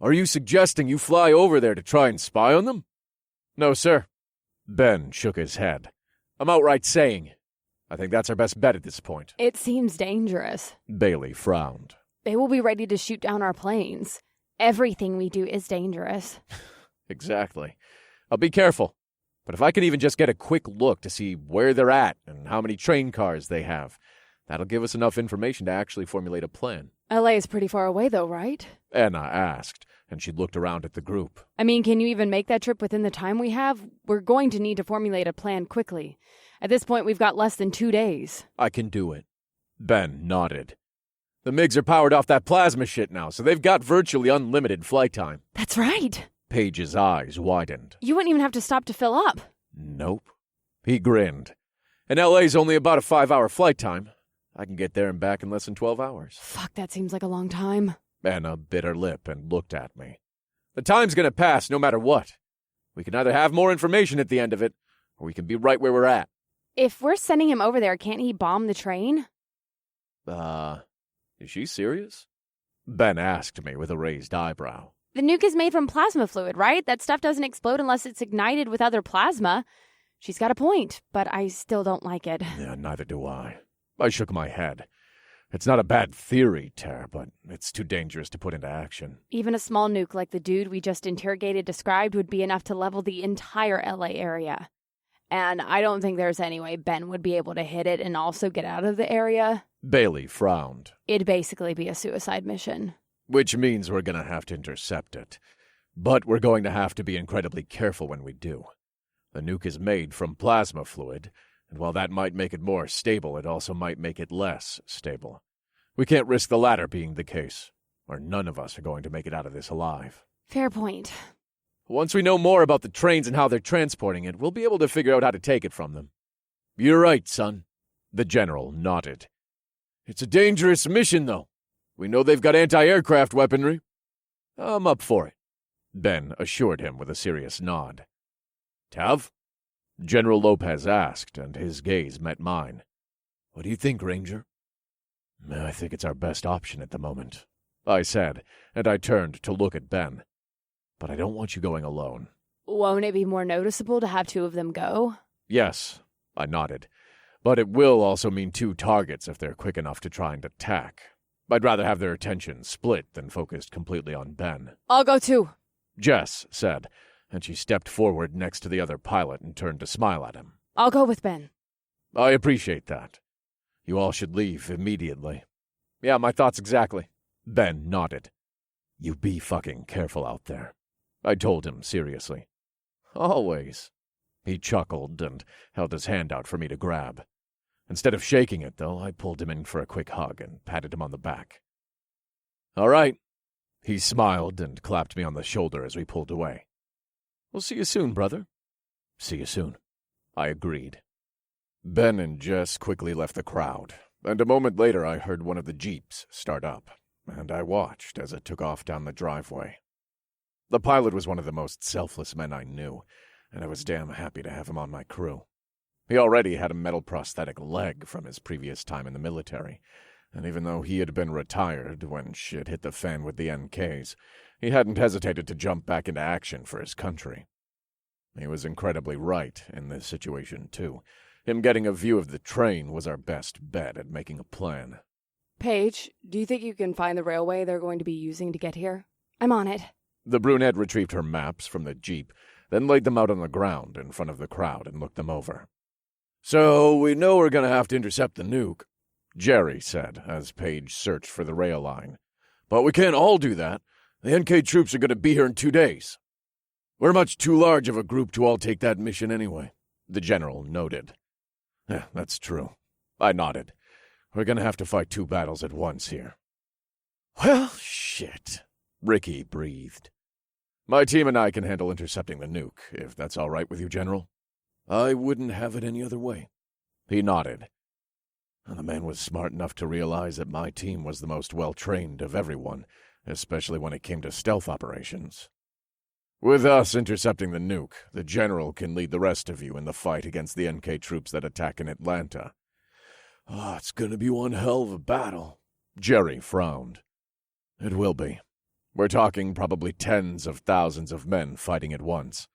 Are you suggesting you fly over there to try and spy on them? No, sir. Ben shook his head. I'm outright saying, I think that's our best bet at this point. It seems dangerous. Bailey frowned. They will be ready to shoot down our planes. Everything we do is dangerous. Exactly. I'll be careful. But if I can even just get a quick look to see where they're at and how many train cars they have, that'll give us enough information to actually formulate a plan. LA is pretty far away, though, right? Anna asked, and she looked around at the group. I mean, can you even make that trip within the time we have? We're going to need to formulate a plan quickly. At this point, we've got less than 2 days. I can do it. Ben nodded. The MiGs are powered off that plasma shit now, so they've got virtually unlimited flight time. That's right. Page's eyes widened. You wouldn't even have to stop to fill up. Nope. He grinned. And LA's only about a 5-hour flight time. I can get there and back in less than 12 hours. Fuck, that seems like a long time. Anna bit her lip and looked at me. The time's gonna pass no matter what. We can either have more information at the end of it, or we can be right where we're at. If we're sending him over there, can't he bomb the train? Is she serious? Ben asked me with a raised eyebrow. The nuke is made from plasma fluid, right? That stuff doesn't explode unless it's ignited with other plasma. She's got a point, but I still don't like it. Yeah, neither do I. I shook my head. It's not a bad theory, Tara, but it's too dangerous to put into action. Even a small nuke like the dude we just interrogated described would be enough to level the entire LA area. And I don't think there's any way Ben would be able to hit it and also get out of the area. Bailey frowned. It'd basically be a suicide mission. Which means we're going to have to intercept it. But we're going to have to be incredibly careful when we do. The nuke is made from plasma fluid, and while that might make it more stable, it also might make it less stable. We can't risk the latter being the case, or none of us are going to make it out of this alive. Fair point. Once we know more about the trains and how they're transporting it, we'll be able to figure out how to take it from them. You're right, son. The general nodded. It's a dangerous mission, though. We know they've got anti-aircraft weaponry. I'm up for it, Ben assured him with a serious nod. Tav? General Lopez asked, and his gaze met mine. What do you think, Ranger? I think it's our best option at the moment, I said, and I turned to look at Ben. But I don't want you going alone. Won't it be more noticeable to have 2 of them go? Yes, I nodded. But it will also mean 2 targets if they're quick enough to try and attack. I'd rather have their attention split than focused completely on Ben. I'll go too, Jess said, and she stepped forward next to the other pilot and turned to smile at him. I'll go with Ben. I appreciate that. You all should leave immediately. Yeah, my thoughts exactly. Ben nodded. You be fucking careful out there, I told him seriously. Always. He chuckled and held his hand out for me to grab. Instead of shaking it, though, I pulled him in for a quick hug and patted him on the back. All right. He smiled and clapped me on the shoulder as we pulled away. We'll see you soon, brother. See you soon, I agreed. Ben and Jess quickly left the crowd, and a moment later I heard one of the jeeps start up, and I watched as it took off down the driveway. The pilot was one of the most selfless men I knew, and I was damn happy to have him on my crew. He already had a metal prosthetic leg from his previous time in the military, and even though he had been retired when shit hit the fan with the NKs, he hadn't hesitated to jump back into action for his country. He was incredibly right in this situation, too. Him getting a view of the train was our best bet at making a plan. Paige, do you think you can find the railway they're going to be using to get here? I'm on it. The brunette retrieved her maps from the jeep, then laid them out on the ground in front of the crowd and looked them over. So we know we're going to have to intercept the nuke, Jerry said as Paige searched for the rail line. But we can't all do that. The NK troops are going to be here in 2 days. We're much too large of a group to all take that mission anyway, the general noted. Yeah, that's true. I nodded. We're going to have to fight 2 battles at once here. Well, shit, Ricky breathed. My team and I can handle intercepting the nuke, if that's all right with you, General. I wouldn't have it any other way. He nodded. The man was smart enough to realize that my team was the most well-trained of everyone, especially when it came to stealth operations. With us intercepting the nuke, the General can lead the rest of you in the fight against the NK troops that attack in Atlanta. It's gonna be one hell of a battle. Jerry frowned. It will be. We're talking probably tens of thousands of men fighting at once.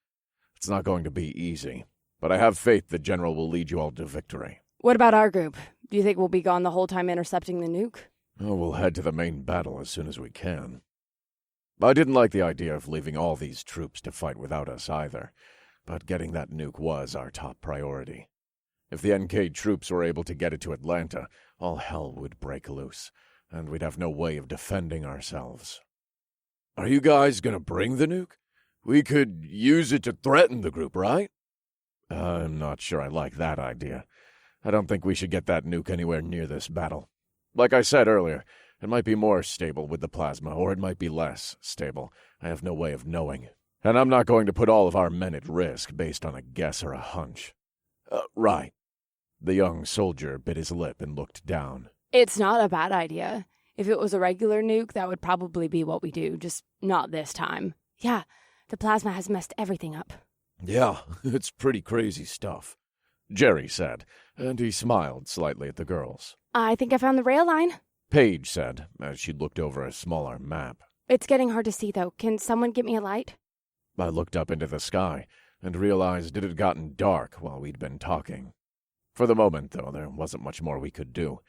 It's not going to be easy, but I have faith the General will lead you all to victory. What about our group? Do you think we'll be gone the whole time intercepting the nuke? We'll head to the main battle as soon as we can. I didn't like the idea of leaving all these troops to fight without us either, but getting that nuke was our top priority. If the NK troops were able to get it to Atlanta, all hell would break loose, and we'd have no way of defending ourselves. Are you guys gonna bring the nuke? We could use it to threaten the group, right? I'm not sure I like that idea. I don't think we should get that nuke anywhere near this battle. Like I said earlier, it might be more stable with the plasma, or it might be less stable. I have no way of knowing. And I'm not going to put all of our men at risk based on a guess or a hunch. Right. The young soldier bit his lip and looked down. It's not a bad idea. If it was a regular nuke, that would probably be what we do, just not this time. Yeah, the plasma has messed everything up. Yeah, it's pretty crazy stuff, Jerry said, and he smiled slightly at the girls. I think I found the rail line, Paige said, as she looked over a smaller map. It's getting hard to see, though. Can someone get me a light? I looked up into the sky and realized it had gotten dark while we'd been talking. For the moment, though, there wasn't much more we could do.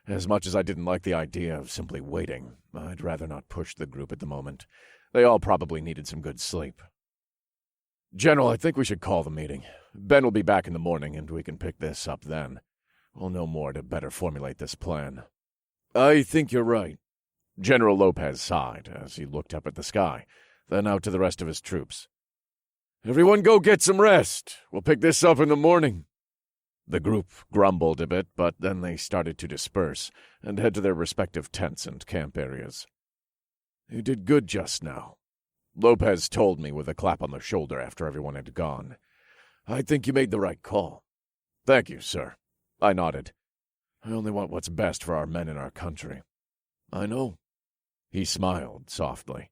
As much as I didn't like the idea of simply waiting, I'd rather not push the group at the moment. They all probably needed some good sleep. General, I think we should call the meeting. Ben will be back in the morning, and we can pick this up then. We'll know more to better formulate this plan. I think you're right. General Lopez sighed as he looked up at the sky, then out to the rest of his troops. Everyone go get some rest. We'll pick this up in the morning. The group grumbled a bit, but then they started to disperse and head to their respective tents and camp areas. You did good just now, Lopez told me with a clap on the shoulder after everyone had gone. I think you made the right call. Thank you, sir. I nodded. I only want what's best for our men in our country. I know. He smiled softly.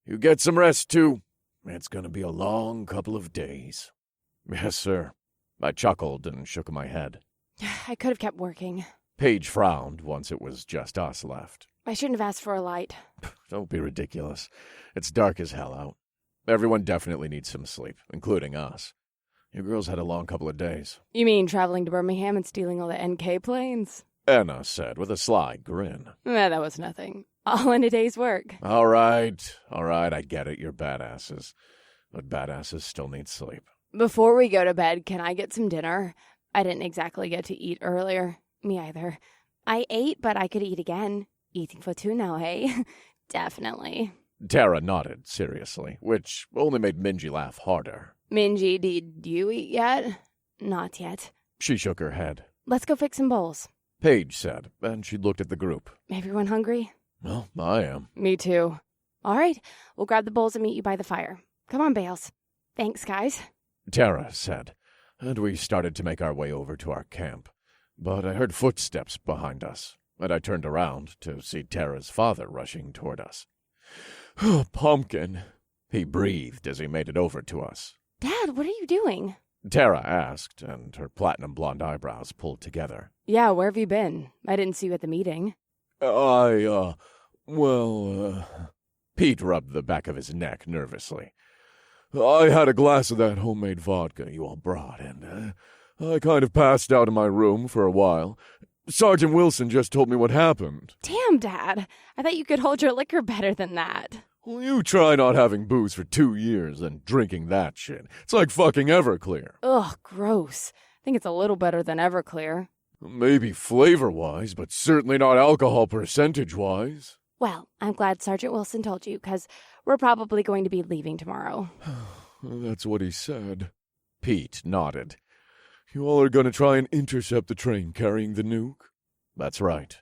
You get some rest, too. It's going to be a long couple of days. Yes, sir. I chuckled and shook my head. I could have kept working. Paige frowned once it was just us left. I shouldn't have asked for a light. Don't be ridiculous. It's dark as hell out. Everyone definitely needs some sleep, including us. You girls had a long couple of days. You mean traveling to Birmingham and stealing all the NK planes? Anna said with a sly grin. That was nothing. All in a day's work. All right, I get it, you're badasses. But badasses still need sleep. Before we go to bed, can I get some dinner? I didn't exactly get to eat earlier. Me either. I ate, but I could eat again. Eating for two now, hey? Definitely. Tara nodded seriously, which only made Minji laugh harder. Minji, did you eat yet? Not yet. She shook her head. Let's go fix some bowls, Paige said, and she looked at the group. Everyone hungry? Well, I am. Me too. All right, we'll grab the bowls and meet you by the fire. Come on, Bales. Thanks, guys. Tara said, and we started to make our way over to our camp. But I heard footsteps behind us, and I turned around to see Tara's father rushing toward us. Oh, Pumpkin, he breathed as he made it over to us. Dad, what are you doing? Tara asked, and her platinum blonde eyebrows pulled together. Yeah, where have you been? I didn't see you at the meeting. Pete rubbed the back of his neck nervously. I had a glass of that homemade vodka you all brought, and I kind of passed out in my room for a while. Sergeant Wilson just told me what happened. Damn, Dad. I thought you could hold your liquor better than that. Well, you try not having booze for 2 years and drinking that shit. It's like fucking Everclear. Ugh, gross. I think it's a little better than Everclear. Maybe flavor-wise, but certainly not alcohol percentage-wise. Well, I'm glad Sergeant Wilson told you, because we're probably going to be leaving tomorrow. That's what he said. Pete nodded. You all are going to try and intercept the train carrying the nuke? That's right.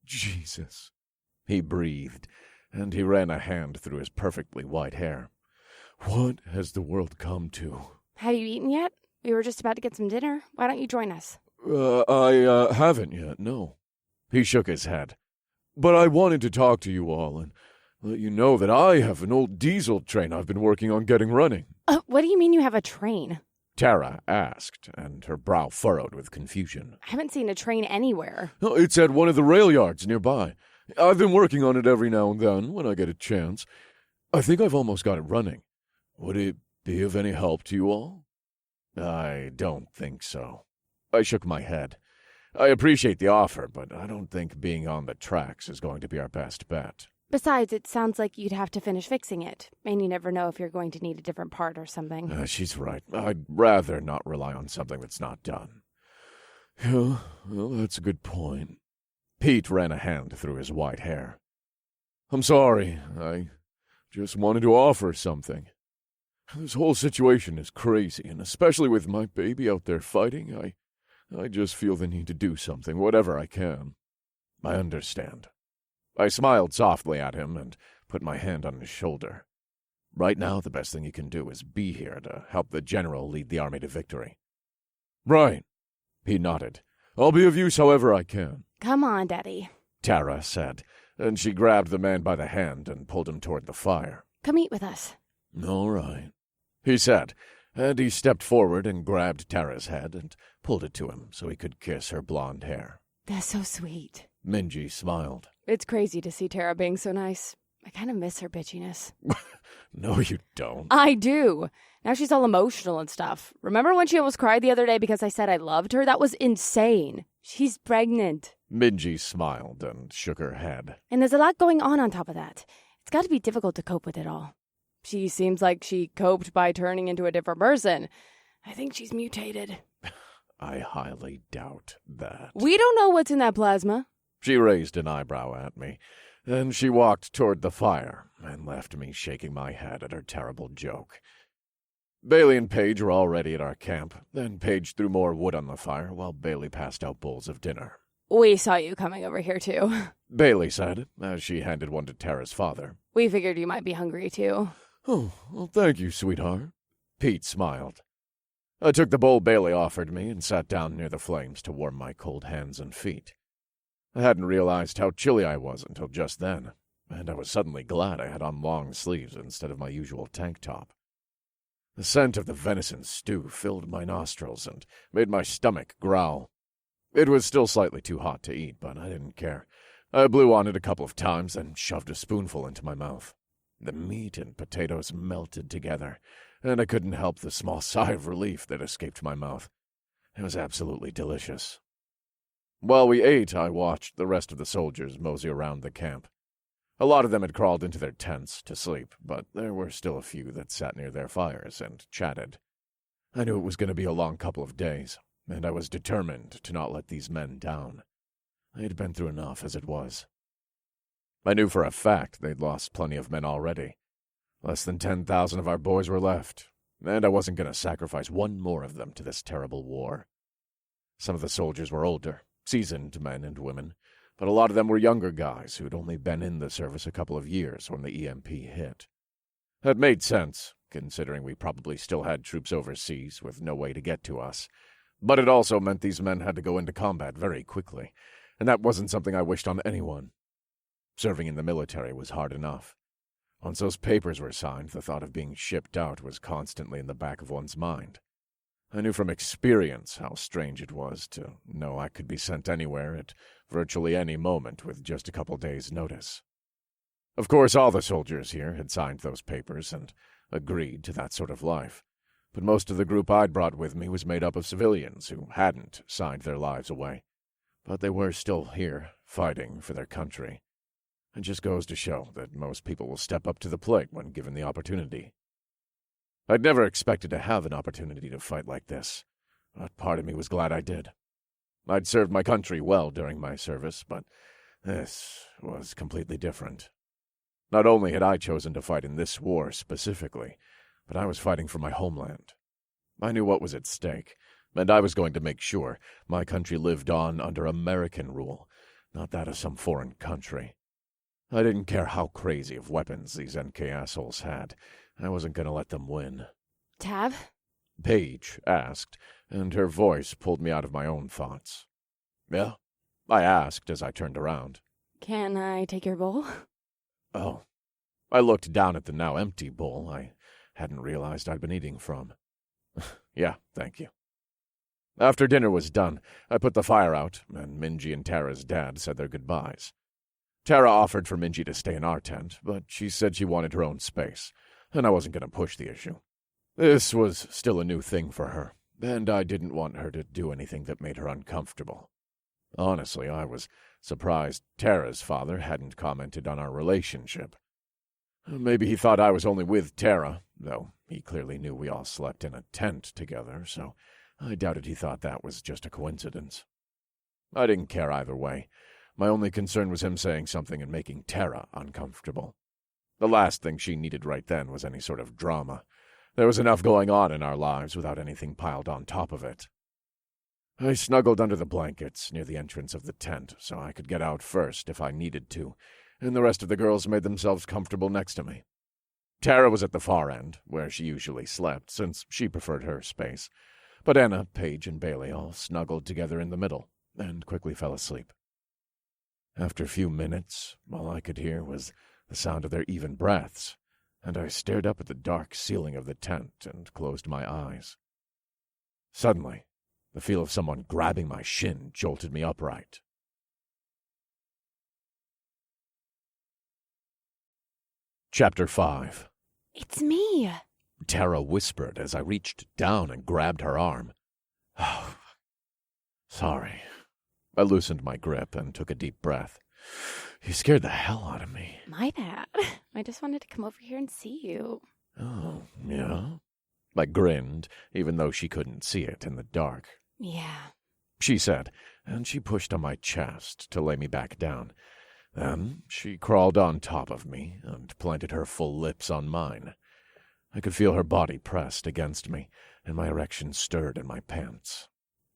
Jesus. He breathed, and he ran a hand through his perfectly white hair. What has the world come to? Have you eaten yet? We were just about to get some dinner. Why don't you join us? I haven't yet, no. He shook his head. But I wanted to talk to you all and let you know that I have an old diesel train I've been working on getting running. What do you mean you have a train? Tara asked, and her brow furrowed with confusion. I haven't seen a train anywhere. Oh, it's at one of the rail yards nearby. I've been working on it every now and then when I get a chance. I think I've almost got it running. Would it be of any help to you all? I don't think so. I shook my head. I appreciate the offer, but I don't think being on the tracks is going to be our best bet. Besides, it sounds like you'd have to finish fixing it, and you never know if you're going to need a different part or something. She's right. I'd rather not rely on something that's not done. Yeah, well, that's a good point. Pete ran a hand through his white hair. I'm sorry. I just wanted to offer something. This whole situation is crazy, and especially with my baby out there fighting, I just feel the need to do something, whatever I can. I understand. I smiled softly at him and put my hand on his shoulder. Right now, the best thing you can do is be here to help the general lead the army to victory. Right. He nodded. I'll be of use however I can. Come on, Daddy, Tara said, and she grabbed the man by the hand and pulled him toward the fire. Come eat with us. All right, he said, and he stepped forward and grabbed Tara's head and pulled it to him so he could kiss her blonde hair. That's so sweet. Minji smiled. It's crazy to see Tara being so nice. I kind of miss her bitchiness. No, you don't. I do. Now she's all emotional and stuff. Remember when she almost cried the other day because I said I loved her? That was insane. She's pregnant. Minji smiled and shook her head. And there's a lot going on top of that. It's got to be difficult to cope with it all. She seems like she coped by turning into a different person. I think she's mutated. I highly doubt that. We don't know what's in that plasma. She raised an eyebrow at me. Then she walked toward the fire and left me shaking my head at her terrible joke. Bailey and Paige were already at our camp. Then Paige threw more wood on the fire while Bailey passed out bowls of dinner. We saw you coming over here, too. Bailey said, as she handed one to Tara's father. We figured you might be hungry, too. Oh, well, thank you, sweetheart. Pete smiled. I took the bowl Bailey offered me and sat down near the flames to warm my cold hands and feet. I hadn't realized how chilly I was until just then, and I was suddenly glad I had on long sleeves instead of my usual tank top. The scent of the venison stew filled my nostrils and made my stomach growl. It was still slightly too hot to eat, but I didn't care. I blew on it a couple of times and shoved a spoonful into my mouth. The meat and potatoes melted together, and I couldn't help the small sigh of relief that escaped my mouth. It was absolutely delicious. While we ate, I watched the rest of the soldiers mosey around the camp. A lot of them had crawled into their tents to sleep, but there were still a few that sat near their fires and chatted. I knew it was going to be a long couple of days, and I was determined to not let these men down. They'd been through enough as it was. I knew for a fact they'd lost plenty of men already. Less than 10,000 of our boys were left, and I wasn't going to sacrifice one more of them to this terrible war. Some of the soldiers were older, seasoned men and women, but a lot of them were younger guys who'd only been in the service a couple of years when the EMP hit. That made sense, considering we probably still had troops overseas with no way to get to us, but it also meant these men had to go into combat very quickly, and that wasn't something I wished on anyone. Serving in the military was hard enough. Once those papers were signed, the thought of being shipped out was constantly in the back of one's mind. I knew from experience how strange it was to know I could be sent anywhere at virtually any moment with just a couple days' notice. Of course, all the soldiers here had signed those papers and agreed to that sort of life, but most of the group I'd brought with me was made up of civilians who hadn't signed their lives away, but they were still here, fighting for their country. It just goes to show that most people will step up to the plate when given the opportunity. I'd never expected to have an opportunity to fight like this, but part of me was glad I did. I'd served my country well during my service, but this was completely different. Not only had I chosen to fight in this war specifically, but I was fighting for my homeland. I knew what was at stake, and I was going to make sure my country lived on under American rule, not that of some foreign country. I didn't care how crazy of weapons these NK assholes had. I wasn't going to let them win. Tav? Paige asked, and her voice pulled me out of my own thoughts. Yeah? I asked as I turned around. Can I take your bowl? Oh. I looked down at the now empty bowl I hadn't realized I'd been eating from. Yeah, thank you. After dinner was done, I put the fire out, and Minji and Tara's dad said their goodbyes. Tara offered for Minji to stay in our tent, but she said she wanted her own space, and I wasn't going to push the issue. This was still a new thing for her, and I didn't want her to do anything that made her uncomfortable. Honestly, I was surprised Tara's father hadn't commented on our relationship. Maybe he thought I was only with Tara, though he clearly knew we all slept in a tent together, so I doubted he thought that was just a coincidence. I didn't care either way. My only concern was him saying something and making Tara uncomfortable. The last thing she needed right then was any sort of drama. There was enough going on in our lives without anything piled on top of it. I snuggled under the blankets near the entrance of the tent so I could get out first if I needed to, and the rest of the girls made themselves comfortable next to me. Tara was at the far end, where she usually slept, since she preferred her space, but Anna, Paige, and Bailey all snuggled together in the middle and quickly fell asleep. After a few minutes, all I could hear was the sound of their even breaths, and I stared up at the dark ceiling of the tent and closed my eyes. Suddenly, the feel of someone grabbing my shin jolted me upright. Chapter 5. It's me. Tara whispered as I reached down and grabbed her arm. Oh, sorry. I loosened my grip and took a deep breath. You scared the hell out of me. My bad. I just wanted to come over here and see you. Oh, yeah? I grinned, even though she couldn't see it in the dark. Yeah, she said, and she pushed on my chest to lay me back down. Then she crawled on top of me and planted her full lips on mine. I could feel her body pressed against me, and my erection stirred in my pants.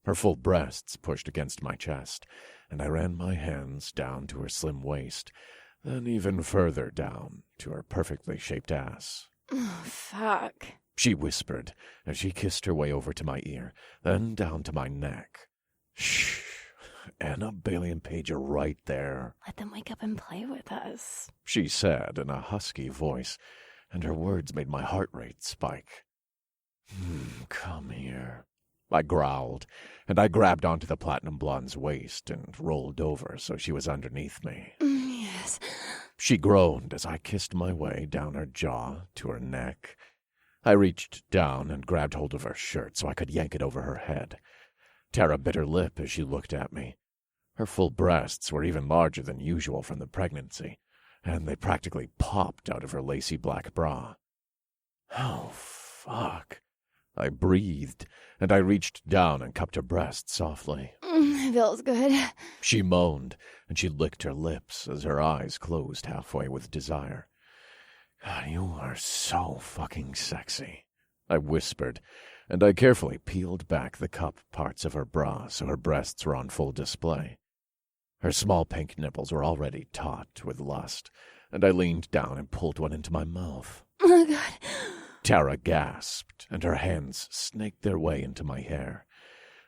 Her full breasts pushed against my chest, and I ran my hands down to her slim waist, then even further down to her perfectly shaped ass. Oh, fuck. She whispered as she kissed her way over to my ear, then down to my neck. Shh. Anna, Bailey, and Paige are right there. Let them wake up and play with us, she said in a husky voice, and her words made my heart rate spike. Come here, I growled, and I grabbed onto the platinum blonde's waist and rolled over so she was underneath me. Yes. She groaned as I kissed my way down her jaw to her neck. I reached down and grabbed hold of her shirt so I could yank it over her head. Tara bit her lip as she looked at me. Her full breasts were even larger than usual from the pregnancy, and they practically popped out of her lacy black bra. Oh, fuck. I breathed, and I reached down and cupped her breast softly. Feels good. She moaned, and she licked her lips as her eyes closed halfway with desire. God, you are so fucking sexy, I whispered, and I carefully peeled back the cup parts of her bra so her breasts were on full display. Her small pink nipples were already taut with lust, and I leaned down and pulled one into my mouth. Oh, God. Tara gasped, and her hands snaked their way into my hair.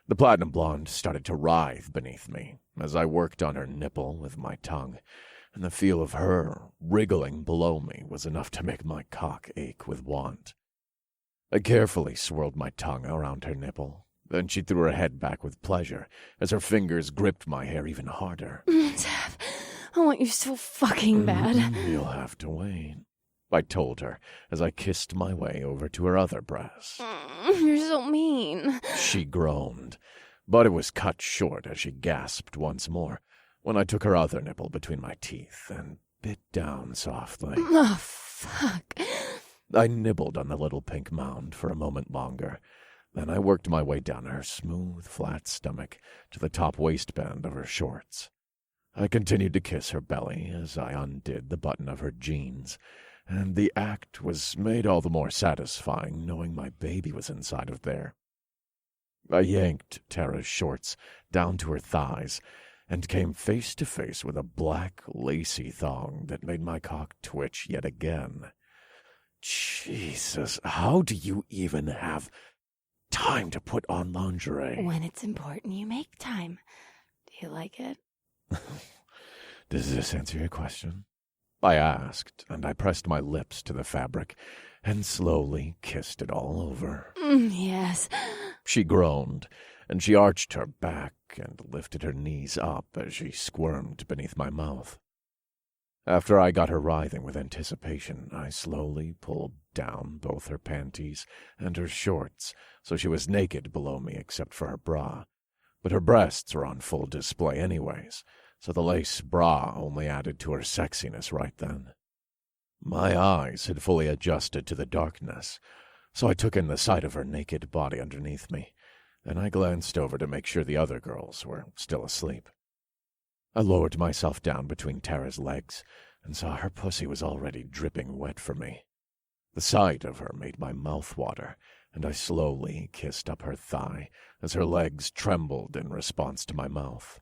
The platinum blonde started to writhe beneath me as I worked on her nipple with my tongue, and the feel of her wriggling below me was enough to make my cock ache with want. I carefully swirled my tongue around her nipple. Then she threw her head back with pleasure as her fingers gripped my hair even harder. Tap, I want you so fucking bad. You'll have to wait, I told her as I kissed my way over to her other breast. You're so mean. She groaned, but it was cut short as she gasped once more when I took her other nipple between my teeth and bit down softly. Oh, fuck. I nibbled on the little pink mound for a moment longer. Then I worked my way down her smooth, flat stomach to the top waistband of her shorts. I continued to kiss her belly as I undid the button of her jeans, and the act was made all the more satisfying knowing my baby was inside of there. I yanked Tara's shorts down to her thighs and came face to face with a black, lacy thong that made my cock twitch yet again. Jesus, how do you even have... time to put on lingerie. When it's important, you make time. Do you like it? Does this answer your question? I asked, and I pressed my lips to the fabric and slowly kissed it all over. Yes. She groaned, and she arched her back and lifted her knees up as she squirmed beneath my mouth. After I got her writhing with anticipation, I slowly pulled down both her panties and her shorts, so she was naked below me except for her bra. But her breasts were on full display anyways, so the lace bra only added to her sexiness right then. My eyes had fully adjusted to the darkness, so I took in the sight of her naked body underneath me, and I glanced over to make sure the other girls were still asleep. I lowered myself down between Tara's legs and saw her pussy was already dripping wet for me. The sight of her made my mouth water, and I slowly kissed up her thigh as her legs trembled in response to my mouth.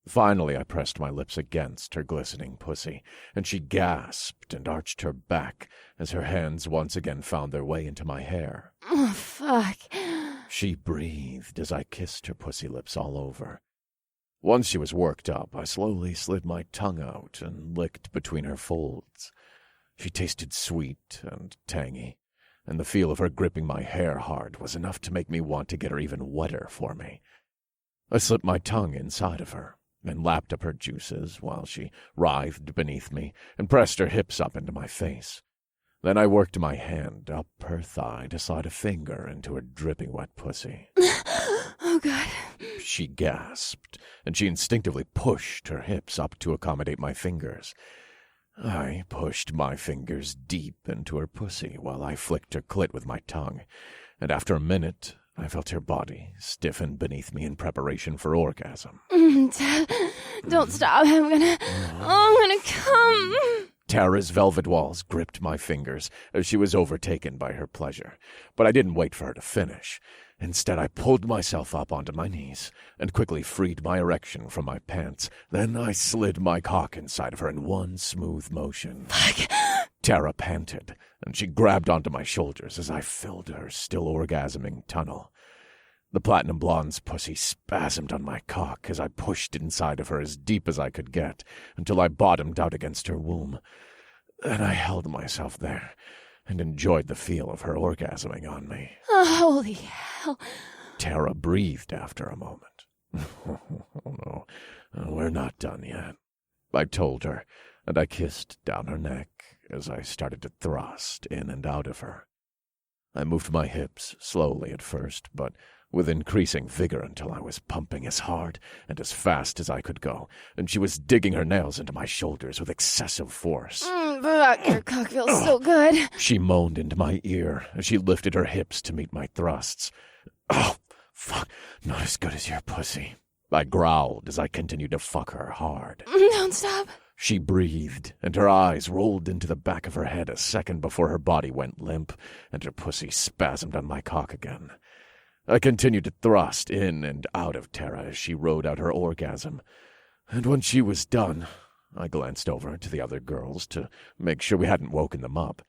Finally, I pressed my lips against her glistening pussy, and she gasped and arched her back as her hands once again found their way into my hair. Oh, fuck. She breathed as I kissed her pussy lips all over. Once she was worked up, I slowly slid my tongue out and licked between her folds. She tasted sweet and tangy, and the feel of her gripping my hair hard was enough to make me want to get her even wetter for me. I slipped my tongue inside of her and lapped up her juices while she writhed beneath me and pressed her hips up into my face. Then I worked my hand up her thigh to slide a finger into her dripping wet pussy. Oh, God. She gasped, and she instinctively pushed her hips up to accommodate my fingers. I pushed my fingers deep into her pussy while I flicked her clit with my tongue, and after a minute, I felt her body stiffen beneath me in preparation for orgasm. Don't stop. I'm gonna come. Tara's velvet walls gripped my fingers as she was overtaken by her pleasure, but I didn't wait for her to finish. Instead, I pulled myself up onto my knees and quickly freed my erection from my pants. Then I slid my cock inside of her in one smooth motion. Fuck. Tara panted, and she grabbed onto my shoulders as I filled her still orgasming tunnel. The platinum blonde's pussy spasmed on my cock as I pushed inside of her as deep as I could get until I bottomed out against her womb. Then I held myself there and enjoyed the feel of her orgasming on me. Oh, holy hell. Tara breathed after a moment. Oh, no, we're not done yet, I told her, and I kissed down her neck as I started to thrust in and out of her. I moved my hips slowly at first, but with increasing vigor until I was pumping as hard and as fast as I could go, and she was digging her nails into my shoulders with excessive force. Fuck, your cock feels so good. She moaned into my ear as she lifted her hips to meet my thrusts. Oh, fuck, not as good as your pussy, I growled as I continued to fuck her hard. Don't stop. She breathed, and her eyes rolled into the back of her head a second before her body went limp, and her pussy spasmed on my cock again. I continued to thrust in and out of Tara as she rode out her orgasm, and when she was done, I glanced over to the other girls to make sure we hadn't woken them up,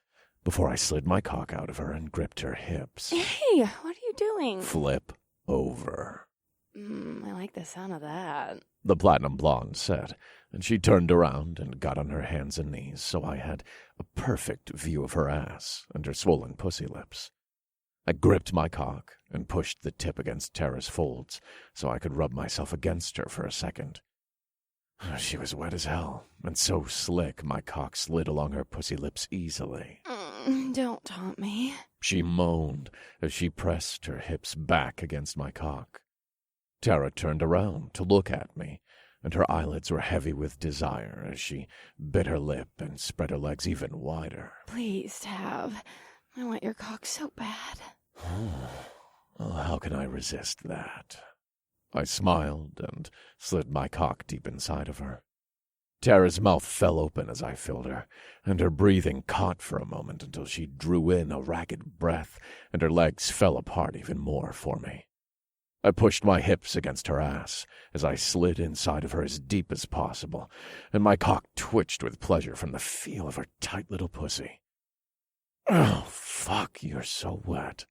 before I slid my cock out of her and gripped her hips. Hey, what are you doing? Flip over. I like the sound of that. The platinum blonde said, and she turned around and got on her hands and knees so I had a perfect view of her ass and her swollen pussy lips. I gripped my cock and pushed the tip against Tara's folds so I could rub myself against her for a second. She was wet as hell, and so slick my cock slid along her pussy lips easily. Don't taunt me. She moaned as she pressed her hips back against my cock. Tara turned around to look at me, and her eyelids were heavy with desire as she bit her lip and spread her legs even wider. Please, Tav. I want your cock so bad. Well, how can I resist that? I smiled and slid my cock deep inside of her. Tara's mouth fell open as I filled her, and her breathing caught for a moment until she drew in a ragged breath, and her legs fell apart even more for me. I pushed my hips against her ass as I slid inside of her as deep as possible, and my cock twitched with pleasure from the feel of her tight little pussy. Oh, fuck, you're so wet,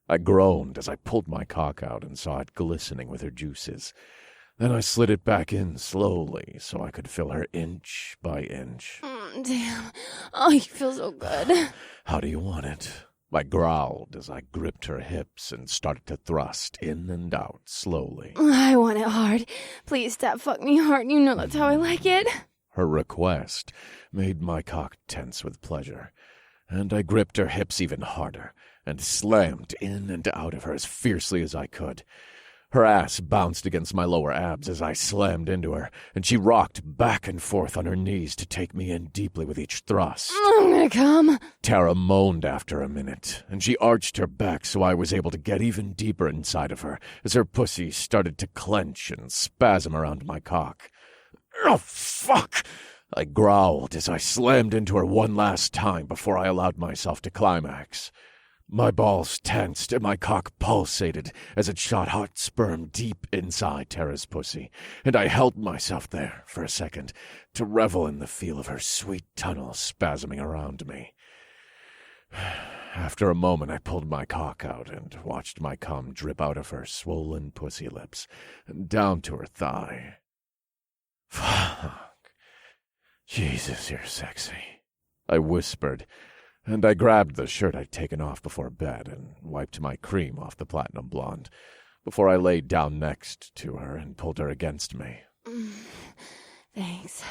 I groaned as I pulled my cock out and saw it glistening with her juices. Then I slid it back in slowly so I could feel her inch by inch. Damn. Oh, you feel so good. How do you want it? I growled as I gripped her hips and started to thrust in and out slowly. I want it hard. Please stop fuck me hard. You know that's how I like it. Her request made my cock tense with pleasure, and I gripped her hips even harder and slammed in and out of her as fiercely as I could. Her ass bounced against my lower abs as I slammed into her, and she rocked back and forth on her knees to take me in deeply with each thrust. I'm gonna come. Tara moaned after a minute, and she arched her back so I was able to get even deeper inside of her as her pussy started to clench and spasm around my cock. Oh, fuck! I growled as I slammed into her one last time before I allowed myself to climax. My balls tensed and my cock pulsated as it shot hot sperm deep inside Tara's pussy, and I held myself there for a second to revel in the feel of her sweet tunnel spasming around me. After a moment, I pulled my cock out and watched my cum drip out of her swollen pussy lips and down to her thigh. Fuck. Jesus, you're sexy, I whispered, and I grabbed the shirt I'd taken off before bed and wiped my cream off the platinum blonde before I laid down next to her and pulled her against me. Thanks.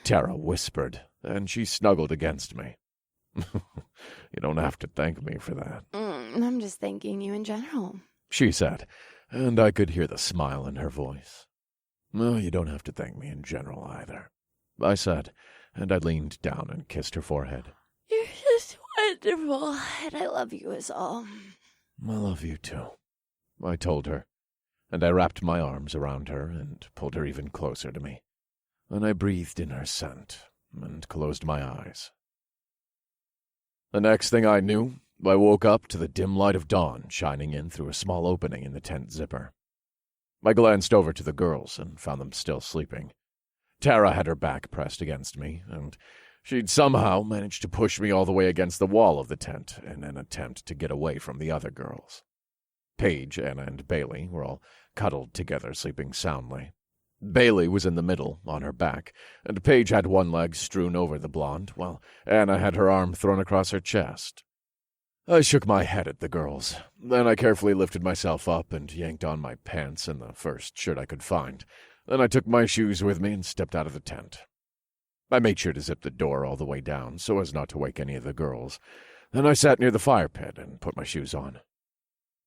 Tara whispered, and she snuggled against me. You don't have to thank me for that. I'm just thanking you in general, She said, and I could hear the smile in her voice. No, you don't have to thank me in general either, I said, and I leaned down and kissed her forehead. You're just wonderful, and I love you as all. I love you too, I told her, and I wrapped my arms around her and pulled her even closer to me. Then I breathed in her scent and closed my eyes. The next thing I knew, I woke up to the dim light of dawn shining in through a small opening in the tent zipper. I glanced over to the girls and found them still sleeping. Tara had her back pressed against me, and she'd somehow managed to push me all the way against the wall of the tent in an attempt to get away from the other girls. Paige, Anna, and Bailey were all cuddled together, sleeping soundly. Bailey was in the middle, on her back, and Paige had one leg strewn over the blonde, while Anna had her arm thrown across her chest. I shook my head at the girls. Then I carefully lifted myself up and yanked on my pants and the first shirt I could find. Then I took my shoes with me and stepped out of the tent. I made sure to zip the door all the way down so as not to wake any of the girls. Then I sat near the fire pit and put my shoes on.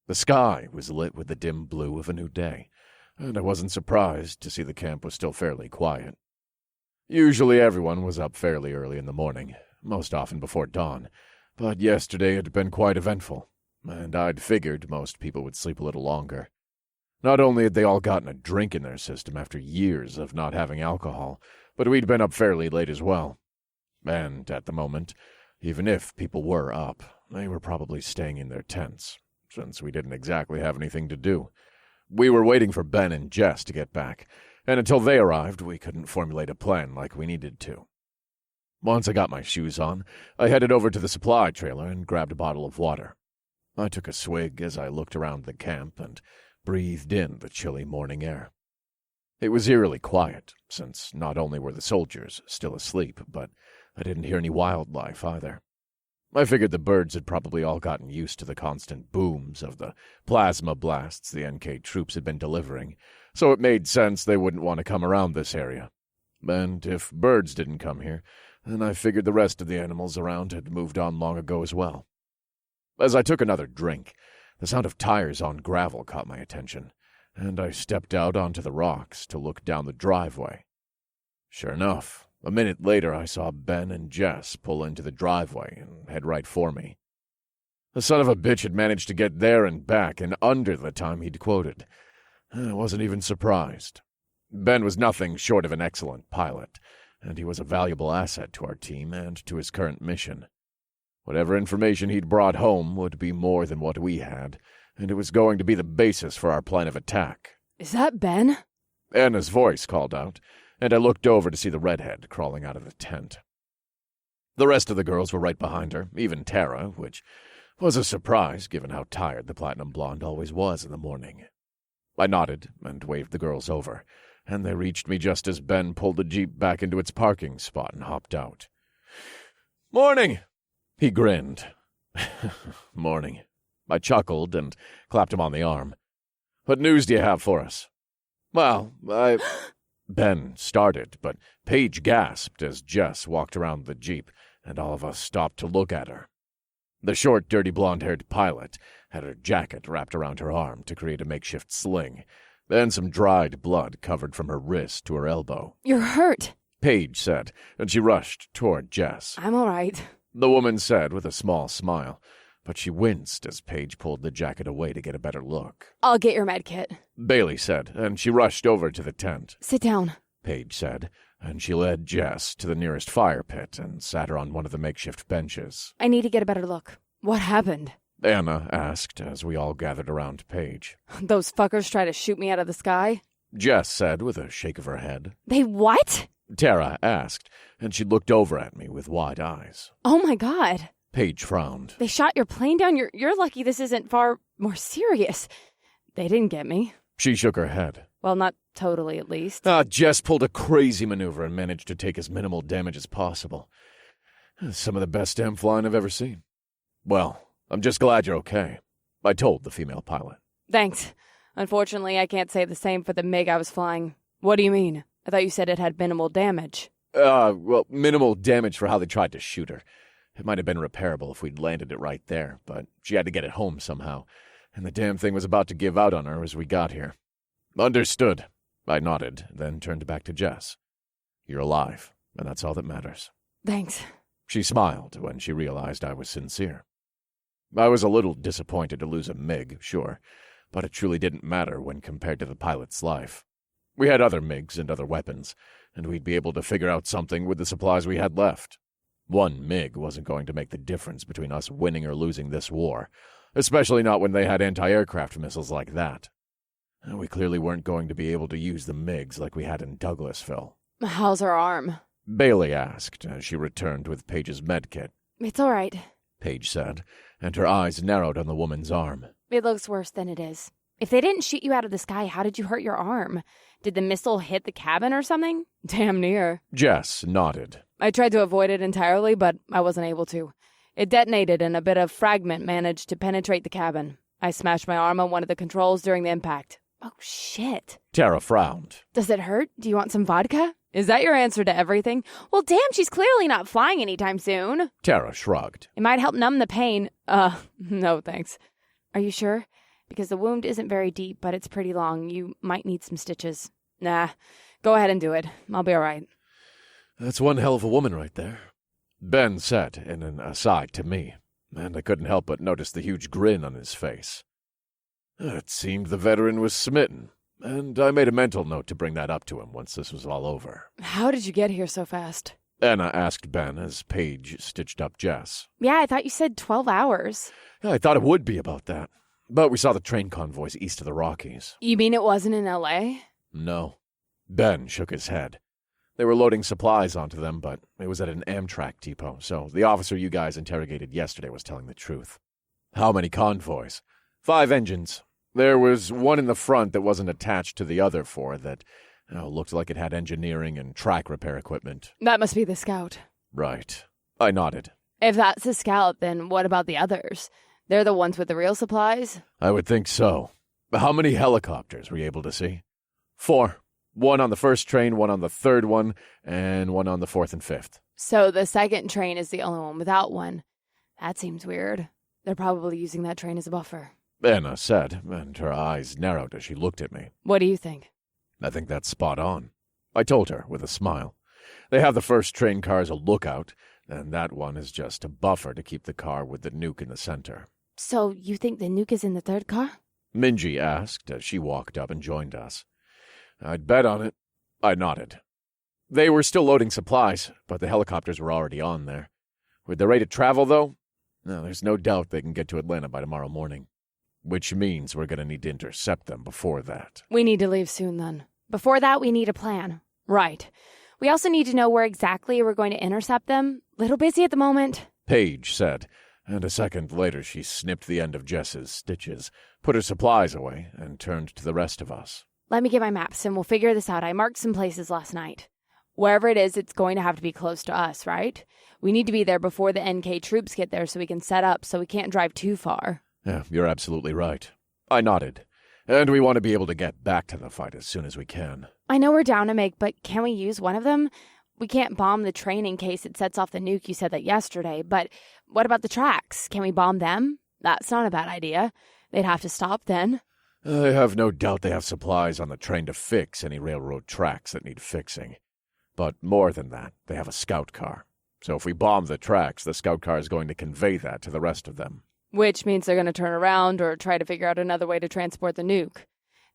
The sky was lit with the dim blue of a new day, and I wasn't surprised to see the camp was still fairly quiet. Usually everyone was up fairly early in the morning, most often before dawn, but yesterday had been quite eventful, and I'd figured most people would sleep a little longer. Not only had they all gotten a drink in their system after years of not having alcohol, but we'd been up fairly late as well. And at the moment, even if people were up, they were probably staying in their tents, since we didn't exactly have anything to do. We were waiting for Ben and Jess to get back, and until they arrived, we couldn't formulate a plan like we needed to. Once I got my shoes on, I headed over to the supply trailer and grabbed a bottle of water. I took a swig as I looked around the camp and breathed in the chilly morning air. It was eerily quiet, since not only were the soldiers still asleep, but I didn't hear any wildlife either. I figured the birds had probably all gotten used to the constant booms of the plasma blasts the NK troops had been delivering, so it made sense they wouldn't want to come around this area. And if birds didn't come here, then I figured the rest of the animals around had moved on long ago as well. As I took another drink, the sound of tires on gravel caught my attention, and I stepped out onto the rocks to look down the driveway. Sure enough, a minute later I saw Ben and Jess pull into the driveway and head right for me. The son of a bitch had managed to get there and back in under the time he'd quoted. I wasn't even surprised. Ben was nothing short of an excellent pilot, and he was a valuable asset to our team and to his current mission. Whatever information he'd brought home would be more than what we had, and it was going to be the basis for our plan of attack. Is that Ben? Anna's voice called out, and I looked over to see the redhead crawling out of the tent. The rest of the girls were right behind her, even Tara, which Was a surprise, given how tired the platinum blonde always was in the morning. I nodded and waved the girls over, and they reached me just as Ben pulled the Jeep back into its parking spot and hopped out. "Morning!" He grinned. "Morning." I chuckled and clapped him on the arm. "What news do you have for us?" "Well, Ben started, but Paige gasped as Jess walked around the Jeep, and all of us stopped to look at her. The short, dirty blonde-haired pilot had her jacket wrapped around her arm to create a makeshift sling, then some dried blood covered from her wrist to her elbow. "You're hurt," Paige said, and she rushed toward Jess. "I'm all right." The woman said with a small smile, but she winced as Paige pulled the jacket away to get a better look. "I'll get your med kit," Bailey said, and she rushed over to the tent. "Sit down," Paige said, and she led Jess to the nearest fire pit and sat her on one of the makeshift benches. "I need to get a better look. What happened?" Anna asked as we all gathered around Paige. "Those fuckers try to shoot me out of the sky?" Jess said with a shake of her head. "They what?" Tara asked, and she looked over at me with wide eyes. "Oh my God." Paige frowned. "They shot your plane down? You're lucky this isn't far more serious. They didn't get me." She shook her head. "Well, not totally, at least." Jess pulled a crazy maneuver and managed to take as minimal damage as possible. Some of the best damn flying I've ever seen. "Well, I'm just glad you're okay," I told the female pilot. "Thanks. Unfortunately, I can't say the same for the MiG I was flying." "What do you mean? I thought you said it had minimal damage." Well, minimal damage for how they tried to shoot her. It might have been repairable if we'd landed it right there, but she had to get it home somehow, and the damn thing was about to give out on her as we got here." "Understood." I nodded, then turned back to Jess. "You're alive, and that's all that matters." "Thanks." She smiled when she realized I was sincere. I was a little disappointed to lose a MiG, sure, but it truly didn't matter when compared to the pilot's life. We had other MiGs and other weapons, and we'd be able to figure out something with the supplies we had left. One MiG wasn't going to make the difference between us winning or losing this war, especially not when they had anti-aircraft missiles like that. And we clearly weren't going to be able to use the MiGs like we had in Douglasville. "How's her arm?" Bailey asked as she returned with Paige's medkit. "It's all right." Paige said, and her eyes narrowed on the woman's arm. "It looks worse than it is. If they didn't shoot you out of the sky, how did you hurt your arm? Did the missile hit the cabin or something?" "Damn near." Jess nodded. "I tried to avoid it entirely, but I wasn't able to. It detonated and a bit of fragment managed to penetrate the cabin. I smashed my arm on one of the controls during the impact." "Oh, shit." Tara frowned. "Does it hurt? Do you want some vodka? Is that your answer to everything?" "Well, damn, she's clearly not flying anytime soon." Tara shrugged. "It might help numb the pain." No thanks." "Are you sure? Because the wound isn't very deep, but it's pretty long. You might need some stitches." "Nah, go ahead and do it. I'll be all right." "That's one hell of a woman right there," Ben said in an aside to me, and I couldn't help but notice the huge grin on his face. It seemed the veteran was smitten, and I made a mental note to bring that up to him once this was all over. "How did you get here so fast?" Anna asked Ben as Paige stitched up Jess. "Yeah, I thought you said 12 hours. I thought it would be about that, but we saw the train convoys east of the Rockies. "You mean it wasn't in L.A.? No. Ben shook his head. They were loading supplies onto them, but it was at an Amtrak depot, so the officer you guys interrogated yesterday was telling the truth. How many convoys? 5 engines. There was one in the front that wasn't attached to the other 4 that looked like it had engineering and track repair equipment. That must be the Scout." Right. I nodded. "If that's the Scout, then what about the others? They're the ones with the real supplies?" I would think so. How many helicopters were you able to see? 4. 1 on the first train, 1 on the third one, and 1 on the 4th and 5th. "So the second train is the only one without one. That seems weird. They're probably using that train as a buffer." Anna said, and her eyes narrowed as she looked at me. "What do you think?" "I think that's spot on," I told her with a smile. "They have the first train car as a lookout, and that one is just a buffer to keep the car with the nuke in the center." "So you think the nuke is in the third car?" Minji asked as she walked up and joined us. "I'd bet on it." I nodded. They were still loading supplies, but the helicopters were already on there. With the rate of travel, though, there's no doubt they can get to Atlanta by tomorrow morning. Which means we're going to need to intercept them before that. "We need to leave soon, then. Before that, we need a plan." "Right. We also need to know where exactly we're going to intercept them. Little busy at the moment." Paige said, and a second later she snipped the end of Jess's stitches, put her supplies away, and turned to the rest of us. Let me get my maps and we'll figure this out. I marked some places last night. Wherever it is, it's going to have to be close to us, right? We need to be there before the NK troops get there so we can set up, so we can't drive too far. Yeah, you're absolutely right. I nodded. And we want to be able to get back to the fight as soon as we can. I know we're down to make, but can we use one of them? We can't bomb the train in case it sets off the nuke. You said that yesterday, but what about the tracks? Can we bomb them? That's not a bad idea. They'd have to stop then. I have no doubt they have supplies on the train to fix any railroad tracks that need fixing. But more than that, they have a scout car. So if we bomb the tracks, the scout car is going to convey that to the rest of them. Which means they're going to turn around or try to figure out another way to transport the nuke.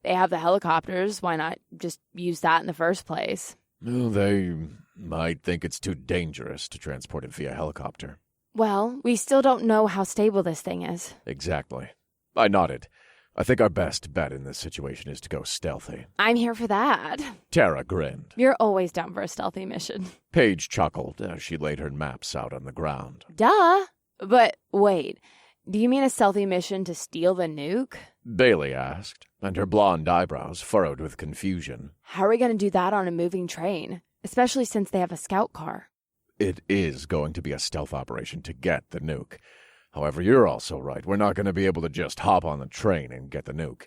They have the helicopters. Why not just use that in the first place? Well, they might think it's too dangerous to transport it via helicopter. Well, we still don't know how stable this thing is. Exactly. I nodded. I think our best bet in this situation is to go stealthy. I'm here for that. Tara grinned. You're always down for a stealthy mission. Paige chuckled as she laid her maps out on the ground. Duh. But wait, do you mean a stealthy mission to steal the nuke? Bailey asked, and her blonde eyebrows furrowed with confusion. How are we going to do that on a moving train? Especially since they have a scout car. It is going to be a stealth operation to get the nuke. However, you're also right. We're not going to be able to just hop on the train and get the nuke.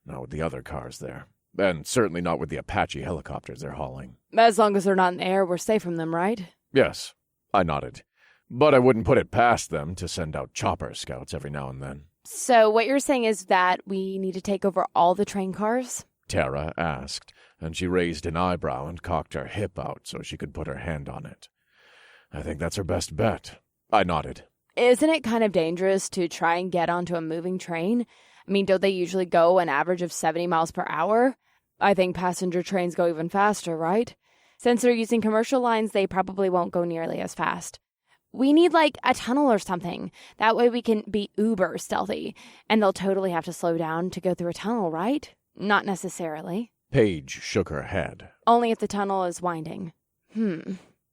Not with the other cars there. And certainly not with the Apache helicopters they're hauling. As long as they're not in the air, we're safe from them, right? Yes, I nodded. But I wouldn't put it past them to send out chopper scouts every now and then. So what you're saying is that we need to take over all the train cars? Tara asked, and she raised an eyebrow and cocked her hip out so she could put her hand on it. I think that's her best bet. I nodded. Isn't it kind of dangerous to try and get onto a moving train? I mean, don't they usually go an average of 70 miles per hour? I think passenger trains go even faster, right? Since they're using commercial lines, they probably won't go nearly as fast. We need, like, a tunnel or something. That way we can be uber stealthy. And they'll totally have to slow down to go through a tunnel, right? Not necessarily. Paige shook her head. Only if the tunnel is winding.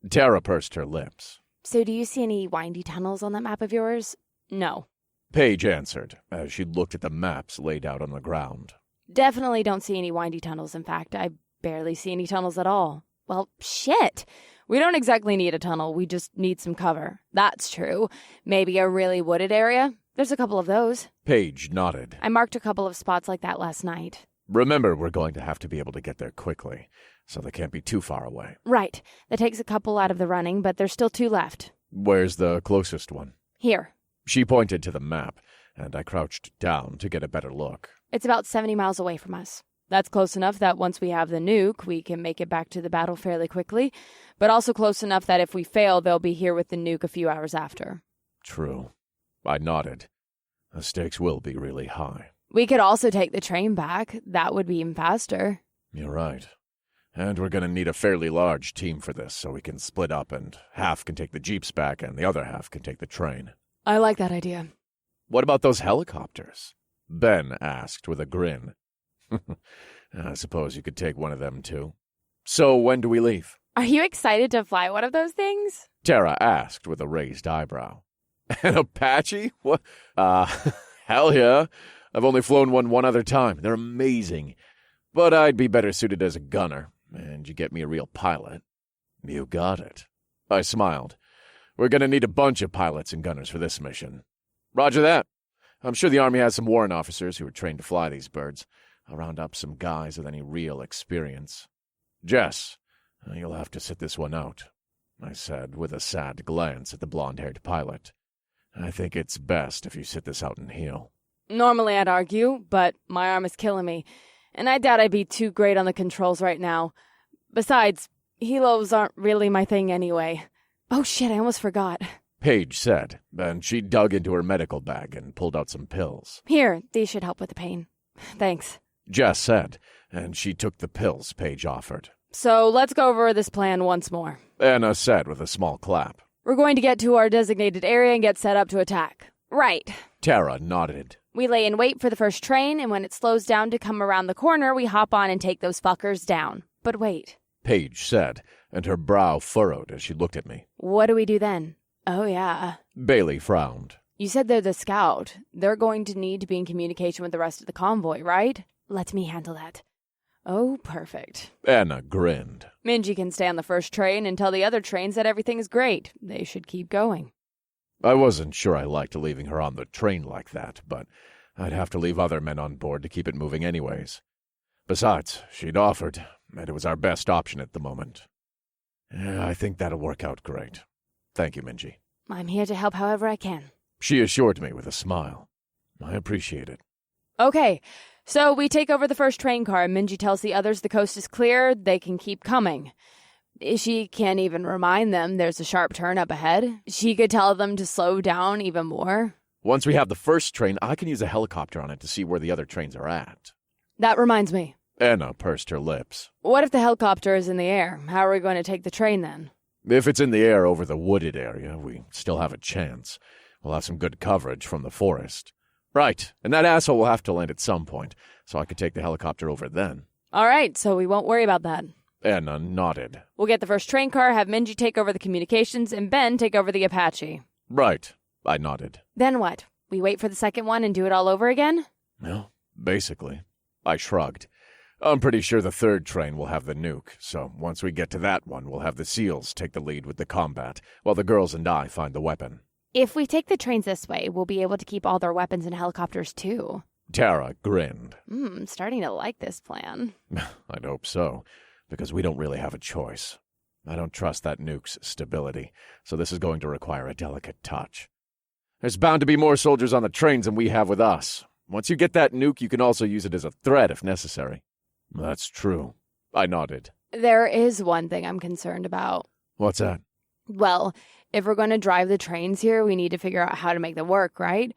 Tara pursed her lips. So do you see any windy tunnels on that map of yours? No. Paige answered, as she looked at the maps laid out on the ground. Definitely don't see any windy tunnels. In fact, I barely see any tunnels at all. Well, shit. We don't exactly need a tunnel. We just need some cover. That's true. Maybe a really wooded area? There's a couple of those. Paige nodded. I marked a couple of spots like that last night. Remember, we're going to have to be able to get there quickly, so they can't be too far away. Right. That takes a couple out of the running, but there's still 2 left. Where's the closest one? Here. She pointed to the map, and I crouched down to get a better look. It's about 70 miles away from us. That's close enough that once we have the nuke, we can make it back to the battle fairly quickly, but also close enough that if we fail, they'll be here with the nuke a few hours after. True. I nodded. The stakes will be really high. We could also take the train back. That would be even faster. You're right. And we're going to need a fairly large team for this, so we can split up and half can take the jeeps back and the other half can take the train. I like that idea. What about those helicopters? Ben asked with a grin. I suppose you could take one of them too. So when do we leave? Are you excited to fly one of those things? Tara asked with a raised eyebrow. An Apache? What? Hell yeah. I've only flown one other time. They're amazing. But I'd be better suited as a gunner, and you get me a real pilot. You got it. I smiled. We're going to need a bunch of pilots and gunners for this mission. Roger that. I'm sure the Army has some warrant officers who are trained to fly these birds. I'll round up some guys with any real experience. Jess, you'll have to sit this one out, I said with a sad glance at the blonde-haired pilot. I think it's best if you sit this out and heal. Normally I'd argue, but my arm is killing me, and I doubt I'd be too great on the controls right now. Besides, helos aren't really my thing anyway. Oh shit, I almost forgot. Paige said, and she dug into her medical bag and pulled out some pills. Here, these should help with the pain. Thanks. Jess said, and she took the pills Paige offered. So let's go over this plan once more. Anna said with a small clap. We're going to get to our designated area and get set up to attack. Right. Tara nodded. We lay in wait for the first train, and when it slows down to come around the corner, we hop on and take those fuckers down. But wait. Paige said, and her brow furrowed as she looked at me. What do we do then? Oh, yeah. Bailey frowned. You said they're the scout. They're going to need to be in communication with the rest of the convoy, right? Let me handle that. Oh, perfect. Anna grinned. Minji can stay on the first train and tell the other trains that everything is great. They should keep going. I wasn't sure I liked leaving her on the train like that, but I'd have to leave other men on board to keep it moving anyways. Besides, she'd offered, and it was our best option at the moment. Yeah, I think that'll work out great. Thank you, Minji. I'm here to help however I can. She assured me with a smile. I appreciate it. Okay, so we take over the first train car and Minji tells the others the coast is clear, they can keep coming. She can't even remind them there's a sharp turn up ahead. She could tell them to slow down even more. Once we have the first train, I can use a helicopter on it to see where the other trains are at. That reminds me. Anna pursed her lips. What if the helicopter is in the air? How are we going to take the train then? If it's in the air over the wooded area, we still have a chance. We'll have some good coverage from the forest. Right, and that asshole will have to land at some point, so I could take the helicopter over then. All right, so we won't worry about that. Anna nodded. We'll get the first train car, have Minji take over the communications, and Ben take over the Apache. Right, I nodded. Then what? We wait for the second one and do it all over again? Well, basically. I shrugged. I'm pretty sure the third train will have the nuke, so once we get to that one, we'll have the SEALs take the lead with the combat, while the girls and I find the weapon. If we take the trains this way, we'll be able to keep all their weapons and helicopters too. Tara grinned. Starting to like this plan. I'd hope so, because we don't really have a choice. I don't trust that nuke's stability, so this is going to require a delicate touch. There's bound to be more soldiers on the trains than we have with us. Once you get that nuke, you can also use it as a threat if necessary. That's true. I nodded. There is one thing I'm concerned about. What's that? Well, if we're going to drive the trains here, we need to figure out how to make them work, right?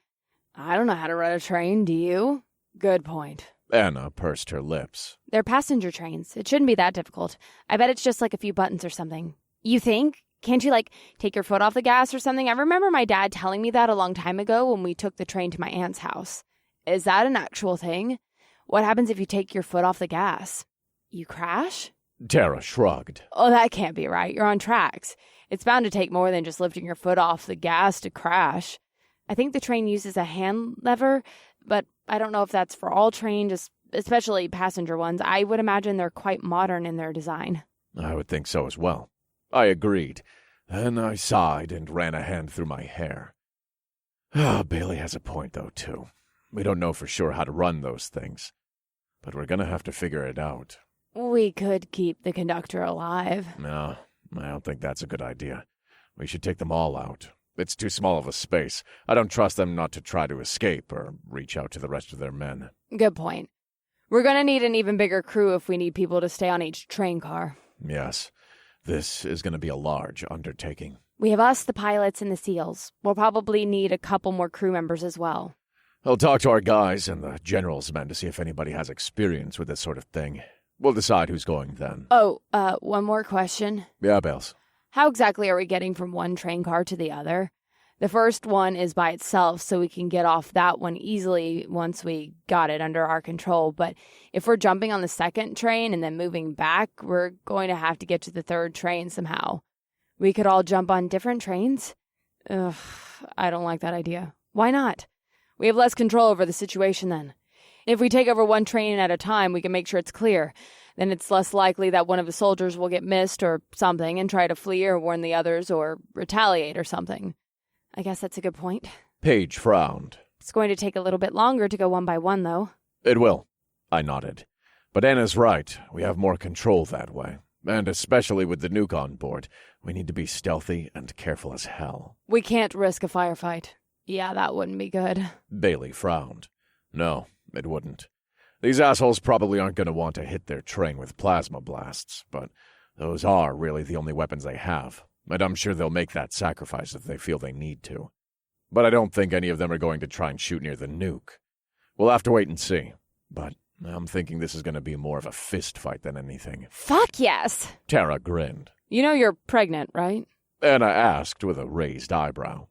I don't know how to run a train, do you? Good point. Anna pursed her lips. They're passenger trains. It shouldn't be that difficult. I bet it's just like a few buttons or something. You think? Can't you, take your foot off the gas or something? I remember my dad telling me that a long time ago when we took the train to my aunt's house. Is that an actual thing? What happens if you take your foot off the gas? You crash? Tara shrugged. Oh, that can't be right. You're on tracks. It's bound to take more than just lifting your foot off the gas to crash. I think the train uses a hand lever, but I don't know if that's for all trains, especially passenger ones. I would imagine they're quite modern in their design. I would think so as well. I agreed. Then I sighed and ran a hand through my hair. Bailey has a point, though, too. We don't know for sure how to run those things. But we're going to have to figure it out. We could keep the conductor alive. No, I don't think that's a good idea. We should take them all out. It's too small of a space. I don't trust them not to try to escape or reach out to the rest of their men. Good point. We're going to need an even bigger crew if we need people to stay on each train car. Yes, this is going to be a large undertaking. We have us, the pilots, and the SEALs. We'll probably need a couple more crew members as well. I'll talk to our guys and the general's men to see if anybody has experience with this sort of thing. We'll decide who's going then. Oh, one more question. Yeah, Bells. How exactly are we getting from one train car to the other? The first one is by itself, so we can get off that one easily once we got it under our control. But if we're jumping on the second train and then moving back, we're going to have to get to the third train somehow. We could all jump on different trains? Ugh, I don't like that idea. Why not? We have less control over the situation then. If we take over one train at a time, we can make sure it's clear. Then it's less likely that one of the soldiers will get missed or something and try to flee or warn the others or retaliate or something. I guess that's a good point. Paige frowned. It's going to take a little bit longer to go one by one, though. It will. I nodded. But Anna's right. We have more control that way. And especially with the nuke on board, we need to be stealthy and careful as hell. We can't risk a firefight. Yeah, that wouldn't be good. Bailey frowned. No, it wouldn't. These assholes probably aren't going to want to hit their train with plasma blasts, but those are really the only weapons they have, and I'm sure they'll make that sacrifice if they feel they need to. But I don't think any of them are going to try and shoot near the nuke. We'll have to wait and see, but I'm thinking this is going to be more of a fist fight than anything. Fuck yes! Tara grinned. You know you're pregnant, right? Anna asked with a raised eyebrow.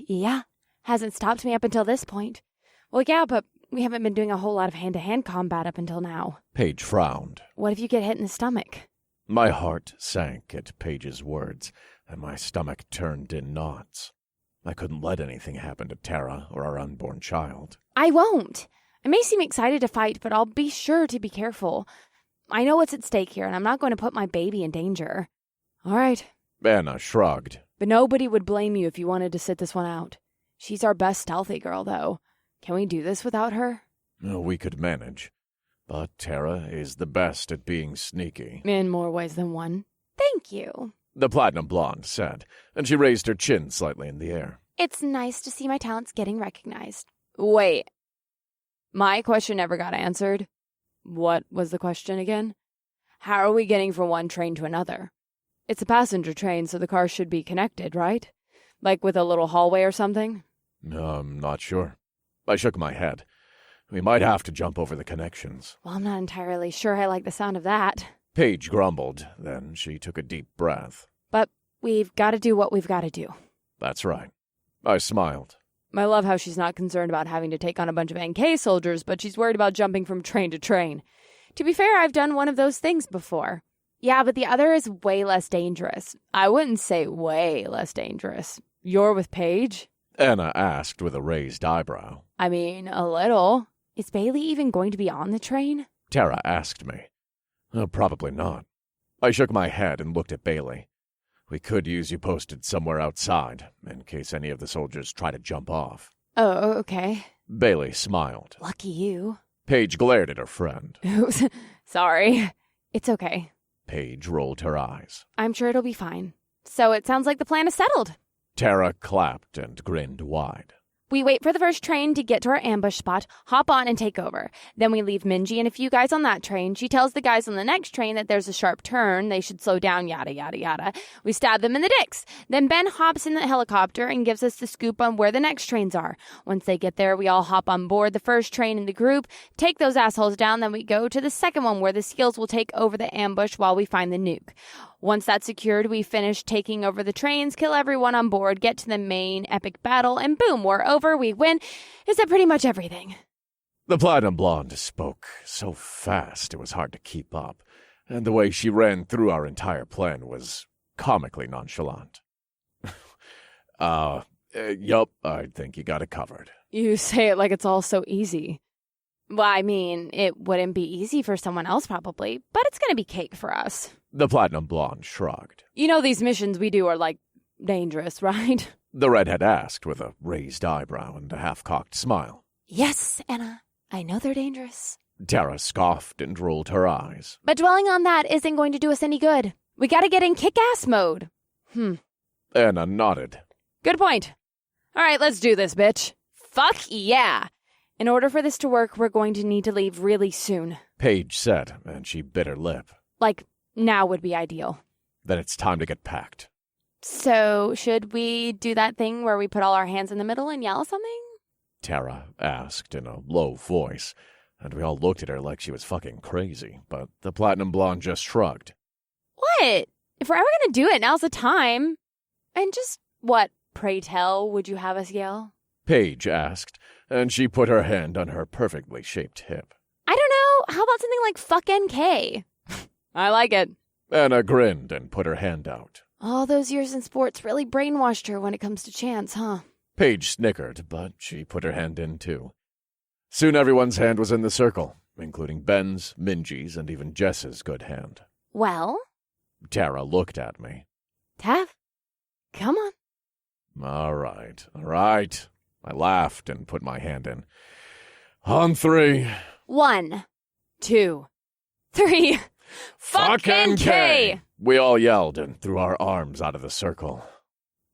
Yeah. Hasn't stopped me up until this point. Well, yeah, but we haven't been doing a whole lot of hand-to-hand combat up until now. Paige frowned. What if you get hit in the stomach? My heart sank at Paige's words, and my stomach turned in knots. I couldn't let anything happen to Tara or our unborn child. I won't. I may seem excited to fight, but I'll be sure to be careful. I know what's at stake here, and I'm not going to put my baby in danger. All right. Anna shrugged. But nobody would blame you if you wanted to sit this one out. She's our best stealthy girl, though. Can we do this without her? We could manage. But Tara is the best at being sneaky. In more ways than one. Thank you. The platinum blonde said, and she raised her chin slightly in the air. It's nice to see my talents getting recognized. Wait. My question never got answered. What was the question again? How are we getting from one train to another? It's a passenger train, so the cars should be connected, right? Like with a little hallway or something? I'm not sure. I shook my head. We might have to jump over the connections. Well, I'm not entirely sure I like the sound of that. Paige grumbled. Then she took a deep breath. But we've got to do what we've got to do. That's right. I smiled. I love how she's not concerned about having to take on a bunch of NK soldiers, but she's worried about jumping from train to train. To be fair, I've done one of those things before. Yeah, but the other is way less dangerous. I wouldn't say way less dangerous. You're with Paige? Anna asked with a raised eyebrow. I mean, a little. Is Bailey even going to be on the train? Tara asked me. Probably not. I shook my head and looked at Bailey. We could use you posted somewhere outside, in case any of the soldiers try to jump off. Oh, okay. Bailey smiled. Lucky you. Paige glared at her friend. Oops. Sorry. It's okay. Paige rolled her eyes. I'm sure it'll be fine. So it sounds like the plan is settled. Tara clapped and grinned wide. We wait for the first train to get to our ambush spot, hop on and take over. Then we leave Minji and a few guys on that train. She tells the guys on the next train that there's a sharp turn, they should slow down, yada, yada, yada. We stab them in the dicks. Then Ben hops in the helicopter and gives us the scoop on where the next trains are. Once they get there, we all hop on board the first train in the group, take those assholes down, then we go to the second one where the SEALs will take over the ambush while we find the nuke. Once that's secured, we finish taking over the trains, kill everyone on board, get to the main epic battle, and boom, we're over, we win. Is that pretty much everything? The platinum blonde spoke so fast it was hard to keep up, and the way she ran through our entire plan was comically nonchalant. Yup, I think you got it covered. You say it like it's all so easy. Well, I mean, it wouldn't be easy for someone else probably, but it's going to be cake for us. The platinum blonde shrugged. You know these missions we do are, like, dangerous, right? The redhead asked with a raised eyebrow and a half-cocked smile. Yes, Anna, I know they're dangerous. Tara scoffed and rolled her eyes. But dwelling on that isn't going to do us any good. We gotta get in kick-ass mode. Anna nodded. Good point. All right, let's do this, bitch. Fuck yeah. In order for this to work, we're going to need to leave really soon. Paige said, and she bit her lip. Like, now would be ideal. Then it's time to get packed. So, should we do that thing where we put all our hands in the middle and yell something? Tara asked in a low voice, and we all looked at her like she was fucking crazy, but the platinum blonde just shrugged. What? If we're ever gonna do it, now's the time. And just what, pray tell, would you have us yell? Paige asked, and she put her hand on her perfectly shaped hip. I don't know. How about something like fuck NK? I like it. Anna grinned and put her hand out. All those years in sports really brainwashed her when it comes to chants, huh? Paige snickered, but she put her hand in too. Soon everyone's hand was in the circle, including Ben's, Minji's, and even Jess's good hand. Well? Tara looked at me. Tav, come on. All right. I laughed and put my hand in. On 3. 1, 2, 3. Fuck NK! We all yelled and threw our arms out of the circle.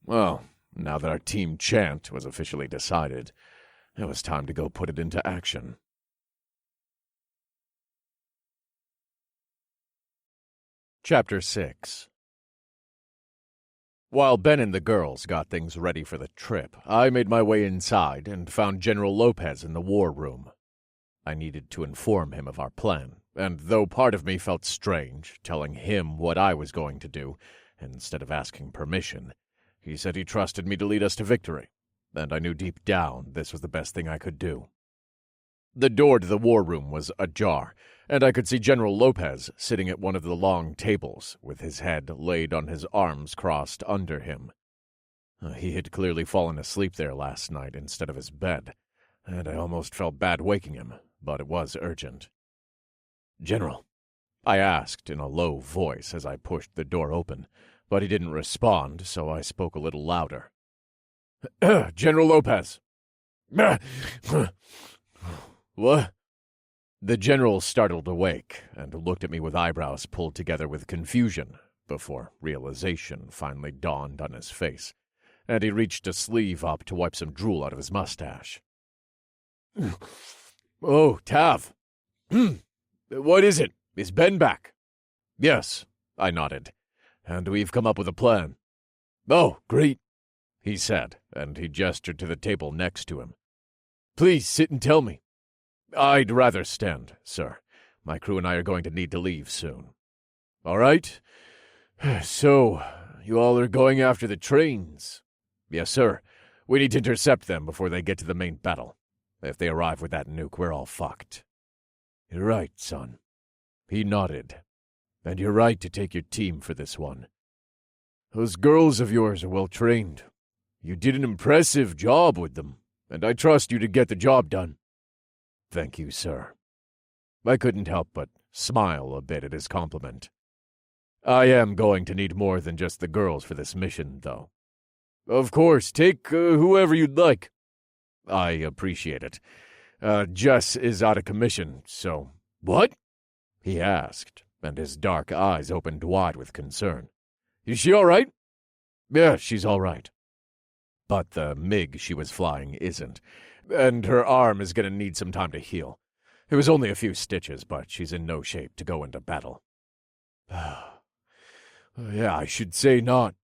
Well, now that our team chant was officially decided, it was time to go put it into action. Chapter 6. While Ben and the girls got things ready for the trip, I made my way inside and found General Lopez in the war room. I needed to inform him of our plan, and though part of me felt strange telling him what I was going to do, instead of asking permission, he said he trusted me to lead us to victory, and I knew deep down this was the best thing I could do. The door to the war room was ajar, and I could see General Lopez sitting at one of the long tables, with his head laid on his arms crossed under him. He had clearly fallen asleep there last night instead of his bed, and I almost felt bad waking him, but it was urgent. "General," I asked in a low voice as I pushed the door open, but he didn't respond, so I spoke a little louder. "General Lopez." "What?" The general startled awake and looked at me with eyebrows pulled together with confusion before realization finally dawned on his face, and he reached a sleeve up to wipe some drool out of his mustache. "Oh, Tav. What is it? Is Ben back?" "Yes," I nodded, "and we've come up with a plan." "Oh, great," he said, and he gestured to the table next to him. "Please sit and tell me." "I'd rather stand, sir. My crew and I are going to need to leave soon." "All right. So, you all are going after the trains?" "Yes, sir. We need to intercept them before they get to the main battle. If they arrive with that nuke, we're all fucked." "You're right, son." He nodded. "And you're right to take your team for this one. Those girls of yours are well trained. You did an impressive job with them, and I trust you to get the job done." "Thank you, sir." I couldn't help but smile a bit at his compliment. I am going to need more than just the girls for this mission, though. "Of course, take whoever you'd like." "I appreciate it. Jess is out of commission, so—" "What?" he asked, and his dark eyes opened wide with concern. "Is she all right?" "Yeah, she's all right. But the MiG she was flying isn't, and her arm is going to need some time to heal. It was only a few stitches, but she's in no shape to go into battle." "Yeah, I should say not.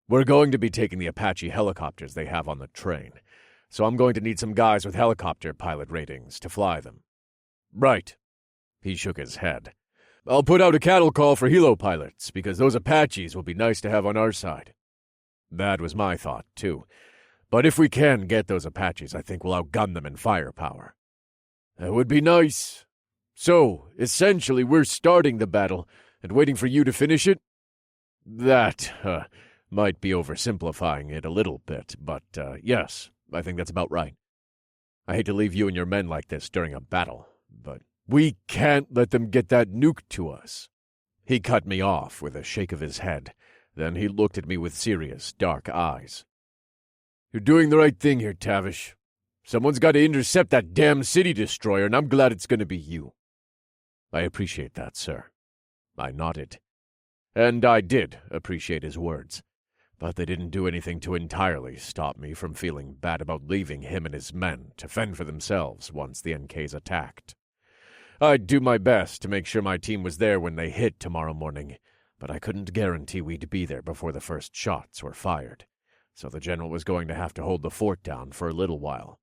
We're going to be taking the Apache helicopters they have on the train, so I'm going to need some guys with helicopter pilot ratings to fly them." "Right." He shook his head. "I'll put out a cattle call for helo pilots, because those Apaches will be nice to have on our side." That was my thought, too. But if we can get those Apaches, I think we'll outgun them in firepower. "That would be nice. So, essentially, we're starting the battle and waiting for you to finish it?" That might be oversimplifying it a little bit, but yes, I think that's about right. I hate to leave you and your men like this during a battle, but we can't let them get that nuke to us. He cut me off with a shake of his head. Then he looked at me with serious, dark eyes. "You're doing the right thing here, Tavish. Someone's got to intercept that damn city destroyer, and I'm glad it's going to be you." "I appreciate that, sir." I nodded. And I did appreciate his words, but they didn't do anything to entirely stop me from feeling bad about leaving him and his men to fend for themselves once the NKs attacked. I'd do my best to make sure my team was there when they hit tomorrow morning, but I couldn't guarantee we'd be there before the first shots were fired, so the general was going to have to hold the fort down for a little while.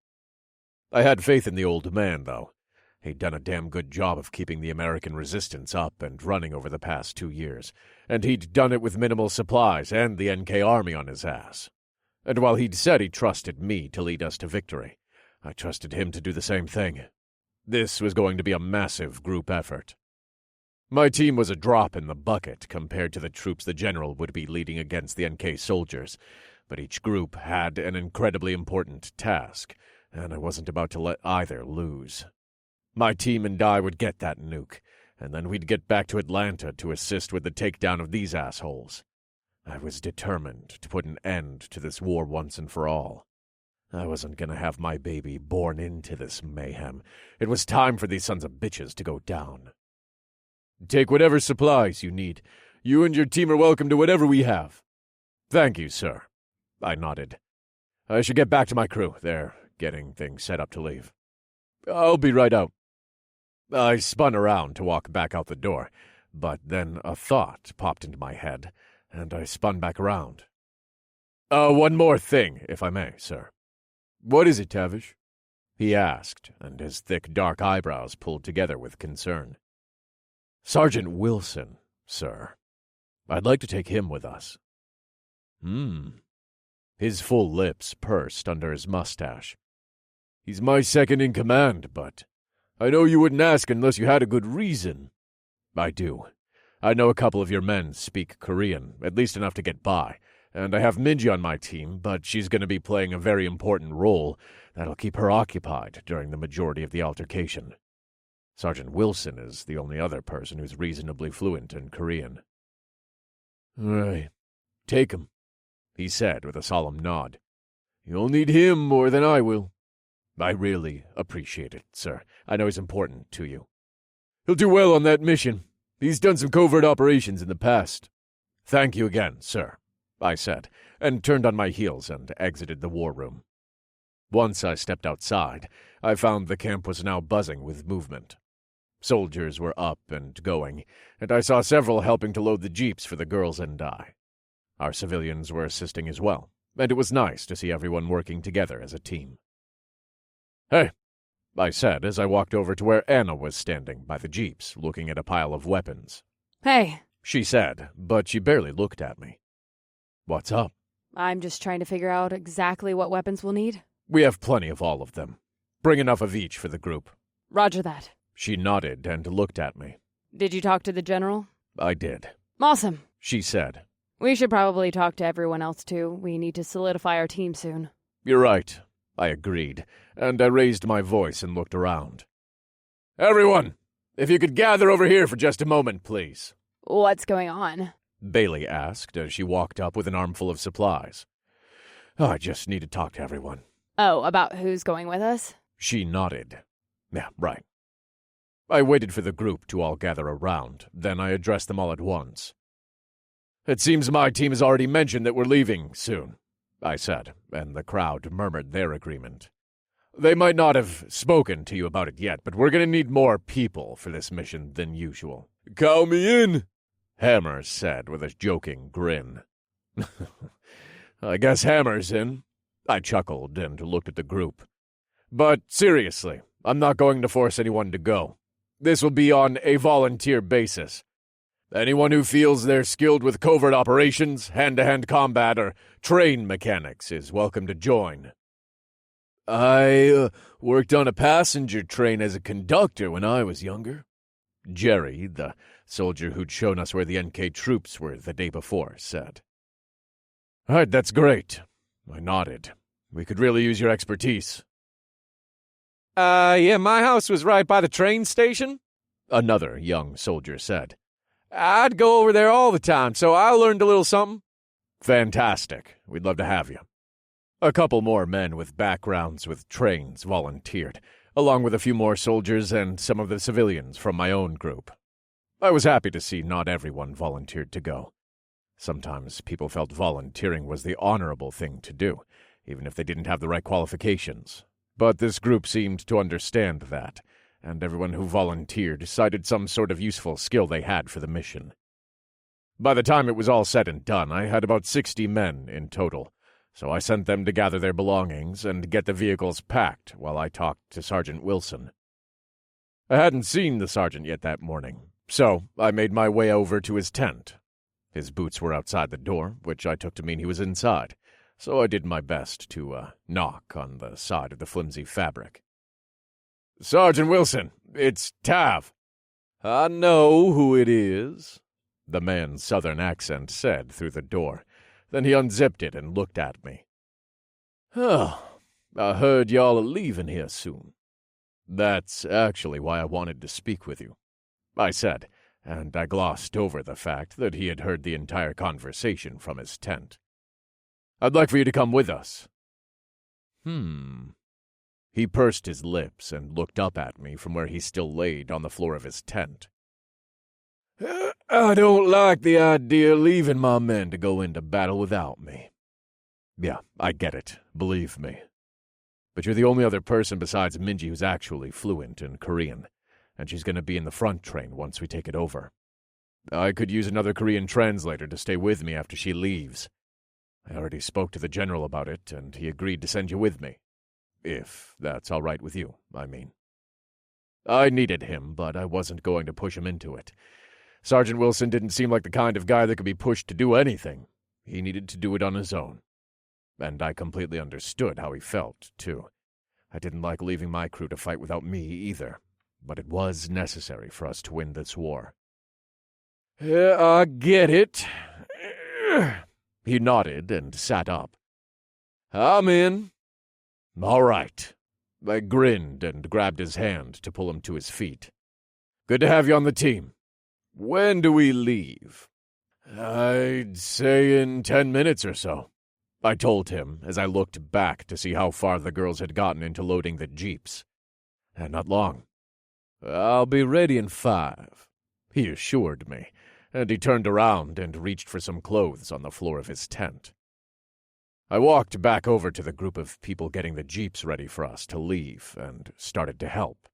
I had faith in the old man, though. He'd done a damn good job of keeping the American resistance up and running over the past 2 years, and he'd done it with minimal supplies and the NK army on his ass. And while he'd said he trusted me to lead us to victory, I trusted him to do the same thing. This was going to be a massive group effort. My team was a drop in the bucket compared to the troops the general would be leading against the NK soldiers, but each group had an incredibly important task, and I wasn't about to let either lose. My team and I would get that nuke, and then we'd get back to Atlanta to assist with the takedown of these assholes. I was determined to put an end to this war once and for all. I wasn't going to have my baby born into this mayhem. It was time for these sons of bitches to go down. "Take whatever supplies you need. You and your team are welcome to whatever we have." "Thank you, sir." I nodded. "I should get back to my crew. They're getting things set up to leave." "I'll be right out." I spun around to walk back out the door, but then a thought popped into my head, and I spun back around. One more thing, if I may, sir." "What is it, Tavish?" he asked, and his thick, dark eyebrows pulled together with concern. "Sergeant Wilson, sir. I'd like to take him with us." His full lips pursed under his mustache. "He's my second in command, but I know you wouldn't ask unless you had a good reason." "I do. I know a couple of your men speak Korean, at least enough to get by, and I have Minji on my team, but she's going to be playing a very important role that'll keep her occupied during the majority of the altercation. Sergeant Wilson is the only other person who's reasonably fluent in Korean. Right. Take him, he said with a solemn nod. You'll need him more than I will. I really appreciate it, sir. I know he's important to you. He'll do well on that mission. He's done some covert operations in the past. Thank you again, sir, I said, and turned on my heels and exited the war room. Once I stepped outside, I found the camp was now buzzing with movement. Soldiers were up and going, and I saw several helping to load the jeeps for the girls and I. Our civilians were assisting as well, and it was nice to see everyone working together as a team. "Hey," I said as I walked over to where Anna was standing by the jeeps, looking at a pile of weapons. Hey, she said, but she barely looked at me. "What's up?" I'm just trying to figure out exactly what weapons we'll need. "We have plenty of all of them. Bring enough of each for the group." Roger that. She nodded and looked at me. Did you talk to the general? I did. Awesome, she said. We should probably talk to everyone else too. We need to solidify our team soon. You're right, I agreed, and I raised my voice and looked around. "Everyone, if you could gather over here for just a moment, please." What's going on? Bailey asked as she walked up with an armful of supplies. I just need to talk to everyone. Oh, about who's going with us? She nodded. Yeah, right. I waited for the group to all gather around, then I addressed them all at once. "It seems my team has already mentioned that we're leaving soon," I said, and the crowd murmured their agreement. "They might not have spoken to you about it yet, but we're going to need more people for this mission than usual." "Count me in," Hammer said with a joking grin. "I guess Hammer's in." I chuckled and looked at the group. "But seriously, I'm not going to force anyone to go. This will be on a volunteer basis. Anyone who feels they're skilled with covert operations, hand-to-hand combat, or train mechanics is welcome to join." "I worked on a passenger train as a conductor when I was younger," Jerry, the soldier who'd shown us where the NK troops were the day before, said. "All right, that's great." I nodded. "We could really use your expertise." Yeah, my house was right by the train station," another young soldier said. "I'd go over there all the time, so I learned a little something." "Fantastic. We'd love to have you." A couple more men with backgrounds with trains volunteered, along with a few more soldiers and some of the civilians from my own group. I was happy to see not everyone volunteered to go. Sometimes people felt volunteering was the honorable thing to do, even if they didn't have the right qualifications. But this group seemed to understand that, and everyone who volunteered cited some sort of useful skill they had for the mission. By the time it was all said and done, I had about 60 men in total, so I sent them to gather their belongings and get the vehicles packed while I talked to Sergeant Wilson. I hadn't seen the sergeant yet that morning, so I made my way over to his tent. His boots were outside the door, which I took to mean he was inside, so I did my best to knock on the side of the flimsy fabric. "Sergeant Wilson, it's Tav." "I know who it is," the man's southern accent said through the door. Then he unzipped it and looked at me. "Oh, I heard y'all are leaving here soon." "That's actually why I wanted to speak with you," I said, and I glossed over the fact that he had heard the entire conversation from his tent. "I'd like for you to come with us." He pursed his lips and looked up at me from where he still laid on the floor of his tent. "I don't like the idea of leaving my men to go into battle without me." "Yeah, I get it, believe me. But you're the only other person besides Minji who's actually fluent in Korean, and she's going to be in the front train once we take it over. I could use another Korean translator to stay with me after she leaves. I already spoke to the general about it, and he agreed to send you with me. If that's all right with you, I mean. I needed him, but I wasn't going to push him into it. Sergeant Wilson didn't seem like the kind of guy that could be pushed to do anything. He needed to do it on his own. And I completely understood how he felt, too. I didn't like leaving my crew to fight without me, either. But it was necessary for us to win this war. "Yeah, I get it," He nodded and sat up. "I'm in." "All right." I grinned and grabbed his hand to pull him to his feet. "Good to have you on the team. When do we leave?" "I'd say in 10 minutes or so," I told him as I looked back to see how far the girls had gotten into loading the jeeps. "And not long." "I'll be ready in 5, he assured me, and he turned around and reached for some clothes on the floor of his tent. I walked back over to the group of people getting the jeeps ready for us to leave and started to help.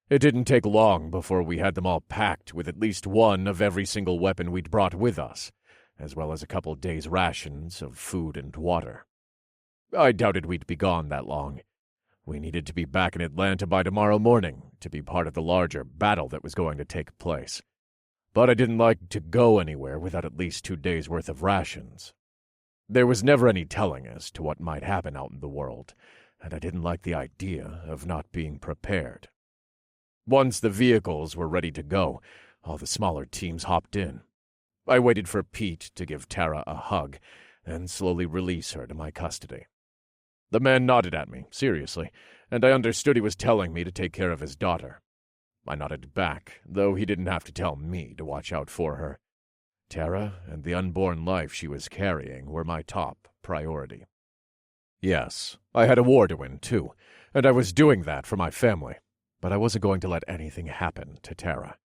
It didn't take long before we had them all packed with at least one of every single weapon we'd brought with us, as well as a couple days' rations of food and water. I doubted we'd be gone that long. We needed to be back in Atlanta by tomorrow morning to be part of the larger battle that was going to take place. But I didn't like to go anywhere without at least 2 days' worth of rations. There was never any telling as to what might happen out in the world, and I didn't like the idea of not being prepared. Once the vehicles were ready to go, all the smaller teams hopped in. I waited for Pete to give Tara a hug and slowly release her to my custody. The man nodded at me, seriously, and I understood he was telling me to take care of his daughter. I nodded back, though he didn't have to tell me to watch out for her. Tara and the unborn life she was carrying were my top priority. Yes, I had a war to win, too, and I was doing that for my family, but I wasn't going to let anything happen to Tara.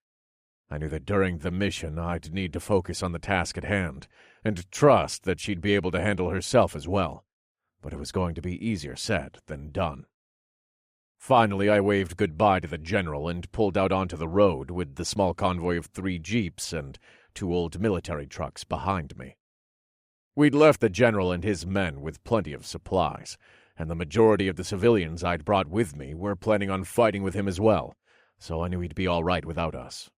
I knew that during the mission I'd need to focus on the task at hand, and trust that she'd be able to handle herself as well, but it was going to be easier said than done. Finally, I waved goodbye to the general and pulled out onto the road with the small convoy of 3 jeeps and 2 old military trucks behind me. We'd left the general and his men with plenty of supplies, and the majority of the civilians I'd brought with me were planning on fighting with him as well, so I knew he'd be all right without us.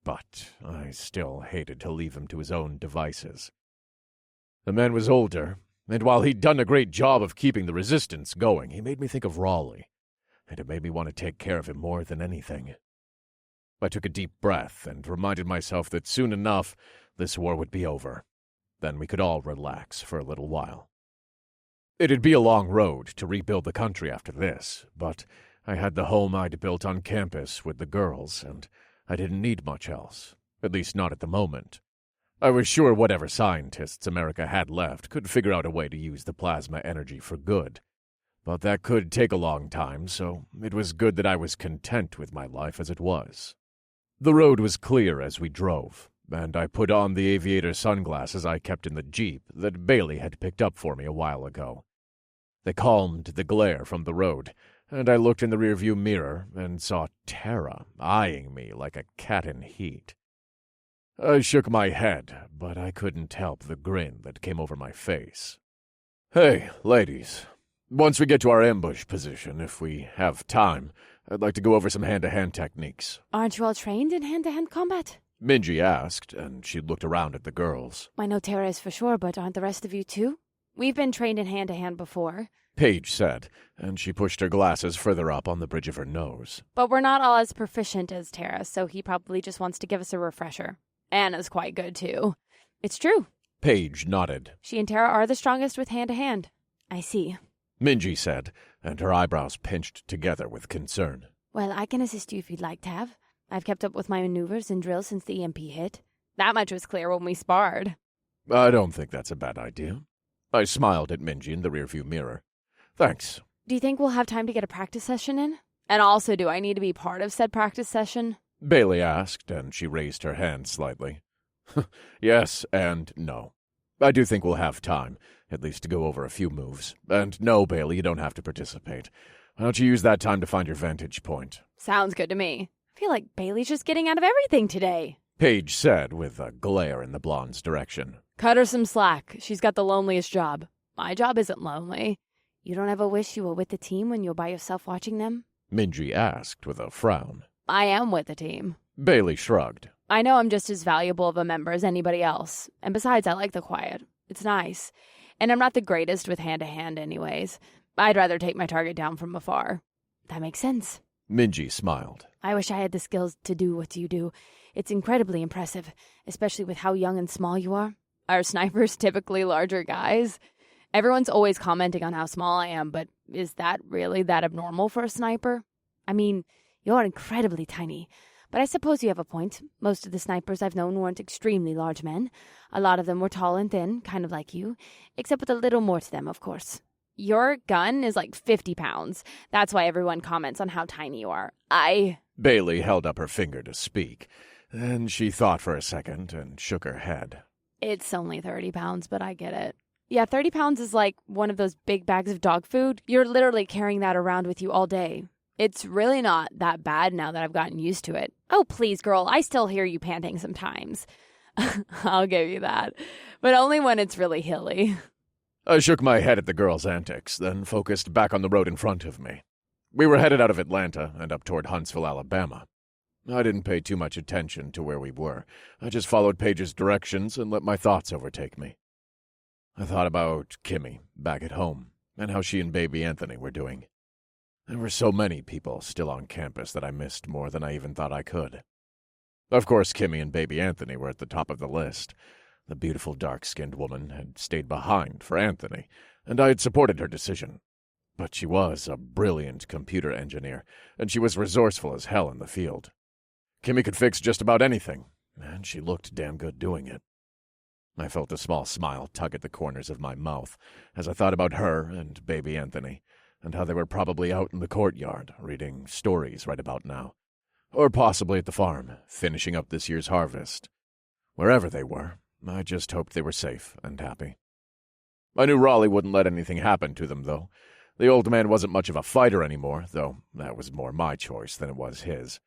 But I still hated to leave him to his own devices. The man was older, and while he'd done a great job of keeping the resistance going, he made me think of Raleigh, and it made me want to take care of him more than anything. I took a deep breath and reminded myself that soon enough this war would be over. Then we could all relax for a little while. It'd be a long road to rebuild the country after this, but I had the home I'd built on campus with the girls, and I didn't need much else, at least not at the moment. I was sure whatever scientists America had left could figure out a way to use the plasma energy for good. But that could take a long time, so it was good that I was content with my life as it was. The road was clear as we drove, and I put on the aviator sunglasses I kept in the Jeep that Bailey had picked up for me a while ago. They calmed the glare from the road, and I looked in the rearview mirror and saw Tara eyeing me like a cat in heat. I shook my head, but I couldn't help the grin that came over my face. "Hey, ladies. Once we get to our ambush position, if we have time, I'd like to go over some hand-to-hand techniques." Aren't you all trained in hand-to-hand combat? Minji asked, and she looked around at the girls. I know Tara is for sure, but aren't the rest of you too? We've been trained in hand-to-hand before. Paige said, and she pushed her glasses further up on the bridge of her nose. But we're not all as proficient as Tara, so he probably just wants to give us a refresher. Anna's quite good, too. It's true. Paige nodded. She and Tara are the strongest with hand-to-hand. I see. Minji said, and her eyebrows pinched together with concern. Well, I can assist you if you'd like to have. I've kept up with my maneuvers and drills since the EMP hit. That much was clear when we sparred. I don't think that's a bad idea. I smiled at Minji in the rearview mirror. Thanks. Do you think we'll have time to get a practice session in? And also, do I need to be part of said practice session? Bailey asked, and she raised her hand slightly. Yes and no. I do think we'll have time, at least to go over a few moves. And no, Bailey, you don't have to participate. Why don't you use that time to find your vantage point? Sounds good to me. I feel like Bailey's just getting out of everything today. Paige said with a glare in the blonde's direction. Cut her some slack. She's got the loneliest job. My job isn't lonely. You don't ever wish you were with the team when you're by yourself watching them? Minji asked with a frown. I am with the team. Bailey shrugged. I know I'm just as valuable of a member as anybody else. And besides, I like the quiet. It's nice. And I'm not the greatest with hand-to-hand anyways. I'd rather take my target down from afar. That makes sense. Minji smiled. I wish I had the skills to do what you do. It's incredibly impressive, especially with how young and small you are. Are snipers typically larger guys? Everyone's always commenting on how small I am, but is that really that abnormal for a sniper? I mean, you're incredibly tiny. But I suppose you have a point. Most of the snipers I've known weren't extremely large men. A lot of them were tall and thin, kind of like you, except with a little more to them, of course. Your gun is like 50 pounds. That's why everyone comments on how tiny you are. Bailey held up her finger to speak. Then she thought for a second and shook her head. It's only 30 pounds, but I get it. Yeah, 30 pounds is like one of those big bags of dog food. You're literally carrying that around with you all day. It's really not that bad now that I've gotten used to it. Oh, please, girl, I still hear you panting sometimes. I'll give you that. But only when it's really hilly. I shook my head at the girl's antics, then focused back on the road in front of me. We were headed out of Atlanta and up toward Huntsville, Alabama. I didn't pay too much attention to where we were. I just followed Paige's directions and let my thoughts overtake me. I thought about Kimmy back at home and how she and baby Anthony were doing. There were so many people still on campus that I missed more than I even thought I could. Of course, Kimmy and baby Anthony were at the top of the list. The beautiful dark-skinned woman had stayed behind for Anthony, and I had supported her decision. But she was a brilliant computer engineer, and she was resourceful as hell in the field. Kimmy could fix just about anything, and she looked damn good doing it. I felt a small smile tug at the corners of my mouth as I thought about her and baby Anthony, and how they were probably out in the courtyard reading stories right about now. Or possibly at the farm, finishing up this year's harvest. Wherever they were, I just hoped they were safe and happy. I knew Raleigh wouldn't let anything happen to them, though. The old man wasn't much of a fighter anymore, though that was more my choice than it was his.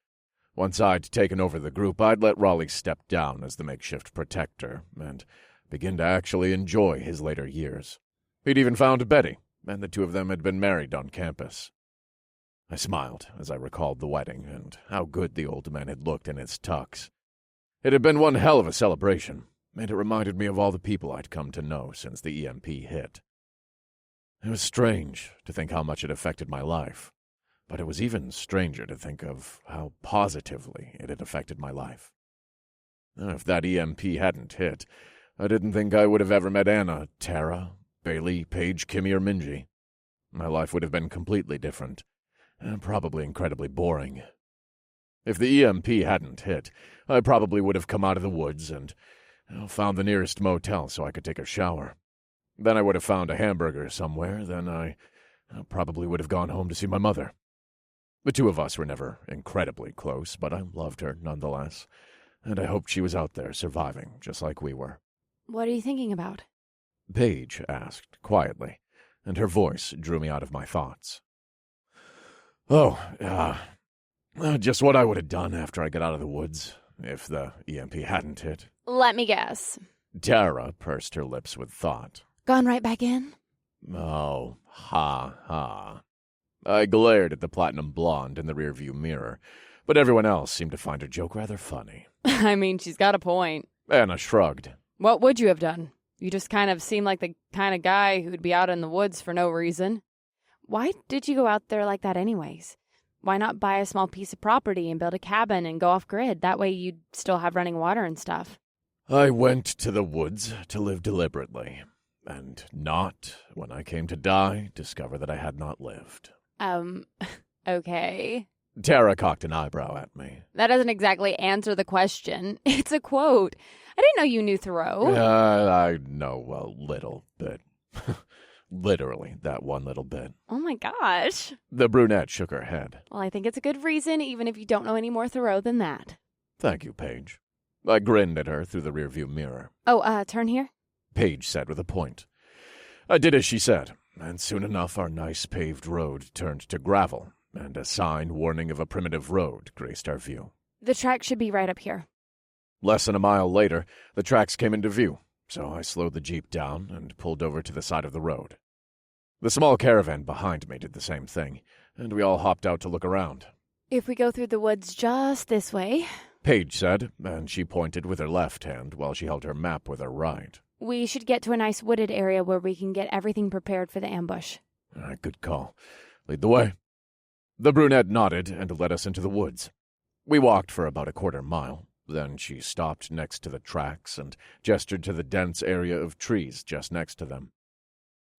Once I'd taken over the group, I'd let Raleigh step down as the makeshift protector and begin to actually enjoy his later years. He'd even found Betty, and the two of them had been married on campus. I smiled as I recalled the wedding and how good the old man had looked in his tux. It had been one hell of a celebration, and it reminded me of all the people I'd come to know since the EMP hit. It was strange to think how much it affected my life, but it was even stranger to think of how positively it had affected my life. If that EMP hadn't hit, I didn't think I would have ever met Anna, Tara, Bailey, Paige, Kimmy, or Minji. My life would have been completely different, and probably incredibly boring. If the EMP hadn't hit, I probably would have come out of the woods and found the nearest motel so I could take a shower. Then I would have found a hamburger somewhere, then I probably would have gone home to see my mother. The two of us were never incredibly close, but I loved her nonetheless, and I hoped she was out there surviving just like we were. What are you thinking about? Paige asked quietly, and her voice drew me out of my thoughts. Just what I would have done after I got out of the woods, if the EMP hadn't hit. Let me guess. Tara pursed her lips with thought. Gone right back in? Oh, ha, ha. I glared at the platinum blonde in the rearview mirror, but everyone else seemed to find her joke rather funny. I mean, she's got a point. Anna shrugged. What would you have done? You just kind of seem like the kind of guy who'd be out in the woods for no reason. Why did you go out there like that anyways? Why not buy a small piece of property and build a cabin and go off-grid? That way you'd still have running water and stuff. I went to the woods to live deliberately, and not, when I came to die, discover that I had not lived. Okay. Tara cocked an eyebrow at me. That doesn't exactly answer the question. It's a quote. I didn't know you knew Thoreau. I know a little bit. Literally, that one little bit. Oh my gosh. The brunette shook her head. Well, I think it's a good reason, even if you don't know any more Thoreau than that. Thank you, Paige. I grinned at her through the rearview mirror. Oh, turn here? Paige said with a point. I did as she said, and soon enough our nice paved road turned to gravel, and a sign warning of a primitive road graced our view. The track should be right up here. Less than a mile later, the tracks came into view, so I slowed the Jeep down and pulled over to the side of the road. The small caravan behind me did the same thing, and we all hopped out to look around. If we go through the woods just this way, Paige said, and she pointed with her left hand while she held her map with her right. We should get to a nice wooded area where we can get everything prepared for the ambush. Good call. Lead the way. The brunette nodded and led us into the woods. We walked for about a quarter mile, Then she stopped next to the tracks and gestured to the dense area of trees just next to them.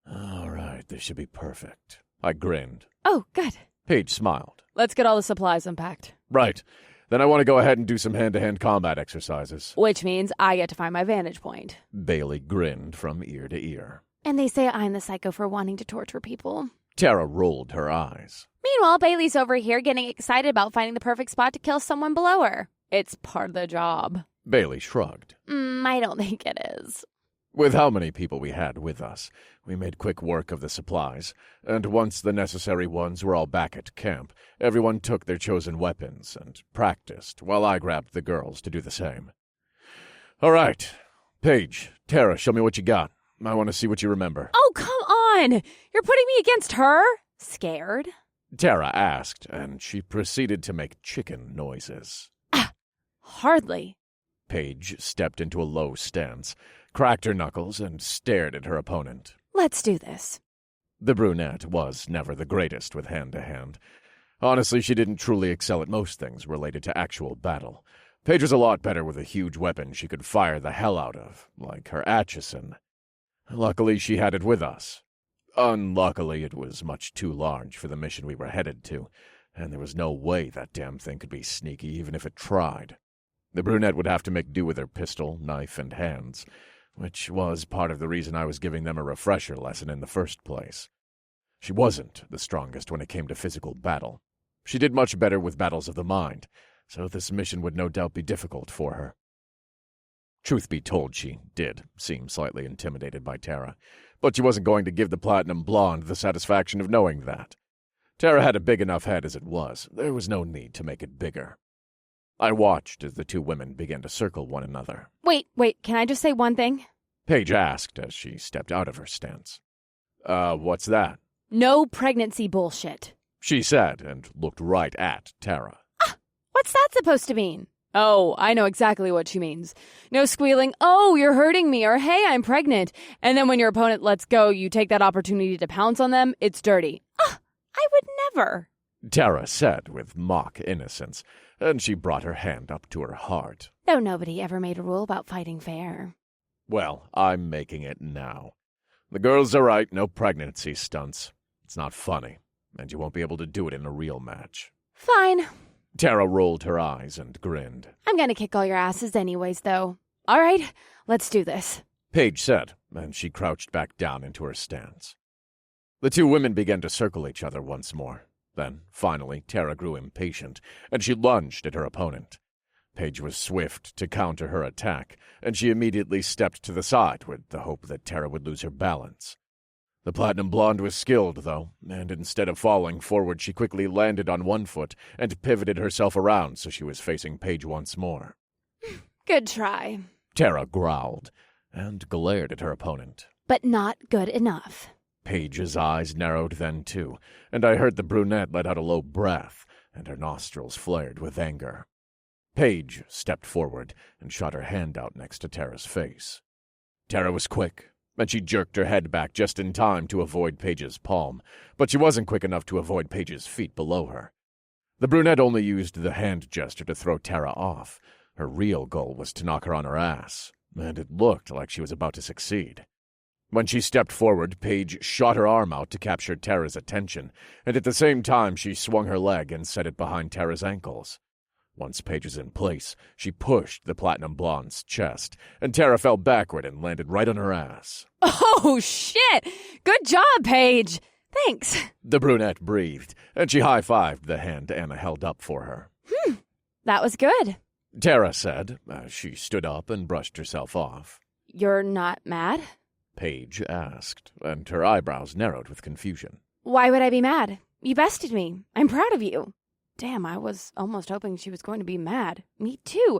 All right, this should be perfect. I grinned. Oh, good. Paige smiled. Let's get all the supplies unpacked. Right. Then I want to go ahead and do some hand-to-hand combat exercises. Which means I get to find my vantage point. Bailey grinned from ear to ear. And they say I'm the psycho for wanting to torture people. Tara rolled her eyes. Meanwhile, Bailey's over here getting excited about finding the perfect spot to kill someone below her. It's part of the job. Bailey shrugged. I don't think it is. With how many people we had with us, we made quick work of the supplies, and once the necessary ones were all back at camp, everyone took their chosen weapons and practiced, while I grabbed the girls to do the same. All right. Paige, Tara, show me what you got. I want to see what you remember. Oh, come on! You're putting me against her? Scared? Tara asked, and she proceeded to make chicken noises. Hardly. Paige stepped into a low stance, cracked her knuckles, and stared at her opponent. Let's do this. The brunette was never the greatest with hand-to-hand. Honestly, she didn't truly excel at most things related to actual battle. Paige was a lot better with a huge weapon she could fire the hell out of, like her Atchison. Luckily, she had it with us. Unluckily, it was much too large for the mission we were headed to, and there was no way that damn thing could be sneaky even if it tried. The brunette would have to make do with her pistol, knife, and hands, which was part of the reason I was giving them a refresher lesson in the first place. She wasn't the strongest when it came to physical battle. She did much better with battles of the mind, so this mission would no doubt be difficult for her. Truth be told, she did seem slightly intimidated by Tara, but she wasn't going to give the platinum blonde the satisfaction of knowing that. Tara had a big enough head as it was. There was no need to make it bigger. I watched as the two women began to circle one another. Wait, can I just say one thing? Paige asked as she stepped out of her stance. What's that? No pregnancy bullshit. She said, and looked right at Tara. What's that supposed to mean? Oh, I know exactly what she means. No squealing, oh, you're hurting me, or hey, I'm pregnant. And then when your opponent lets go, you take that opportunity to pounce on them. It's dirty. I would never. Tara said with mock innocence, and she brought her hand up to her heart. Though nobody ever made a rule about fighting fair. Well, I'm making it now. The girls are right, no pregnancy stunts. It's not funny, and you won't be able to do it in a real match. Fine. Tara rolled her eyes and grinned. I'm gonna kick all your asses anyways, though. All right, let's do this. Paige said, and she crouched back down into her stance. The two women began to circle each other once more. Then, finally, Tara grew impatient, and she lunged at her opponent. Paige was swift to counter her attack, and she immediately stepped to the side with the hope that Tara would lose her balance. The platinum blonde was skilled, though, and instead of falling forward, she quickly landed on one foot and pivoted herself around so she was facing Paige once more. Good try. Tara growled and glared at her opponent. But not good enough. Paige's eyes narrowed then, too, and I heard the brunette let out a low breath, and her nostrils flared with anger. Paige stepped forward and shot her hand out next to Tara's face. Tara was quick, and she jerked her head back just in time to avoid Paige's palm, but she wasn't quick enough to avoid Paige's feet below her. The brunette only used the hand gesture to throw Tara off. Her real goal was to knock her on her ass, and it looked like she was about to succeed. When she stepped forward, Paige shot her arm out to capture Tara's attention, and at the same time she swung her leg and set it behind Tara's ankles. Once Paige was in place, she pushed the platinum blonde's chest, and Tara fell backward and landed right on her ass. Oh, shit! Good job, Paige! Thanks. The brunette breathed, and she high-fived the hand Anna held up for her. That was good. Tara said, as she stood up and brushed herself off. You're not mad? Paige asked, and her eyebrows narrowed with confusion. Why would I be mad? You bested me. I'm proud of you. Damn, I was almost hoping she was going to be mad. Me too.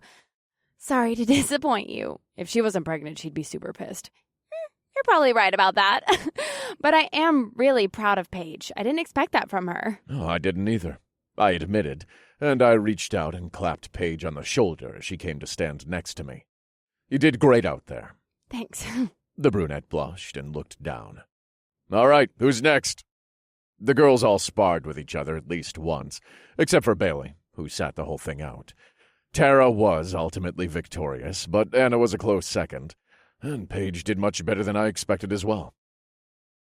Sorry to disappoint you. If she wasn't pregnant, she'd be super pissed. You're probably right about that. But I am really proud of Paige. I didn't expect that from her. Oh, I didn't either, I admitted, and I reached out and clapped Paige on the shoulder as she came to stand next to me. You did great out there. Thanks. The brunette blushed and looked down. All right, who's next? The girls all sparred with each other at least once, except for Bailey, who sat the whole thing out. Tara was ultimately victorious, but Anna was a close second, and Paige did much better than I expected as well.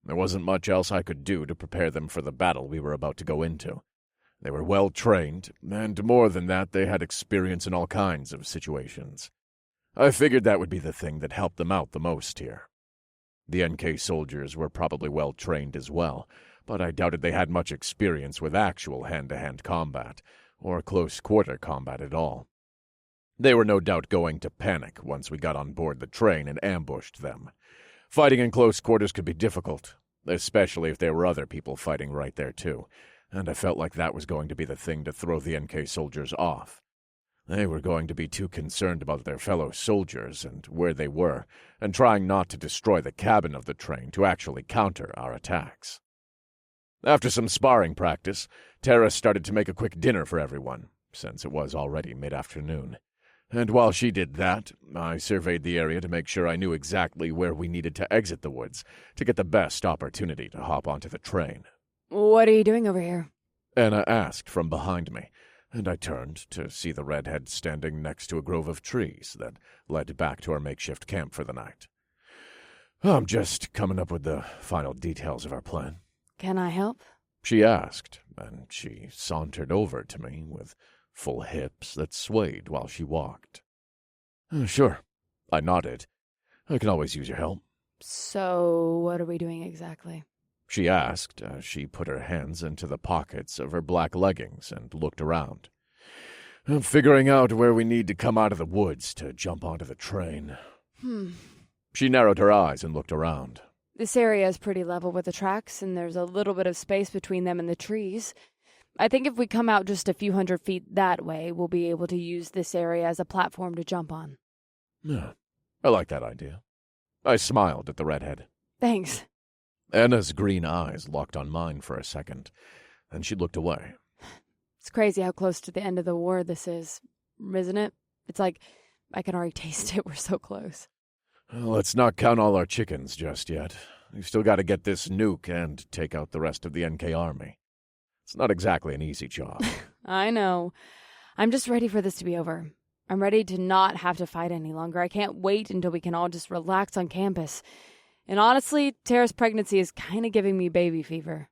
There wasn't much else I could do to prepare them for the battle we were about to go into. They were well trained, and more than that, they had experience in all kinds of situations. I figured that would be the thing that helped them out the most here. The NK soldiers were probably well trained as well, but I doubted they had much experience with actual hand-to-hand combat, or close-quarter combat at all. They were no doubt going to panic once we got on board the train and ambushed them. Fighting in close quarters could be difficult, especially if there were other people fighting right there too, and I felt like that was going to be the thing to throw the NK soldiers off. They were going to be too concerned about their fellow soldiers and where they were, and trying not to destroy the cabin of the train to actually counter our attacks. After some sparring practice, Tara started to make a quick dinner for everyone, since it was already mid-afternoon. And while she did that, I surveyed the area to make sure I knew exactly where we needed to exit the woods to get the best opportunity to hop onto the train. What are you doing over here? Anna asked from behind me, and I turned to see the redhead standing next to a grove of trees that led back to our makeshift camp for the night. I'm just coming up with the final details of our plan. Can I help? She asked, and she sauntered over to me with full hips that swayed while she walked. Sure, I nodded. I can always use your help. So, what are we doing exactly? She asked as she put her hands into the pockets of her black leggings and looked around. I'm figuring out where we need to come out of the woods to jump onto the train. She narrowed her eyes and looked around. This area is pretty level with the tracks, and there's a little bit of space between them and the trees. I think if we come out just a few hundred feet that way, we'll be able to use this area as a platform to jump on. Yeah, I like that idea. I smiled at the redhead. Thanks. Anna's green eyes locked on mine for a second, then she looked away. It's crazy how close to the end of the war this is, isn't it? It's like I can already taste it. We're so close. Well, let's not count all our chickens just yet. We've still got to get this nuke and take out the rest of the NK army. It's not exactly an easy job. I know. I'm just ready for this to be over. I'm ready to not have to fight any longer. I can't wait until we can all just relax on campus. And honestly, Tara's pregnancy is kind of giving me baby fever.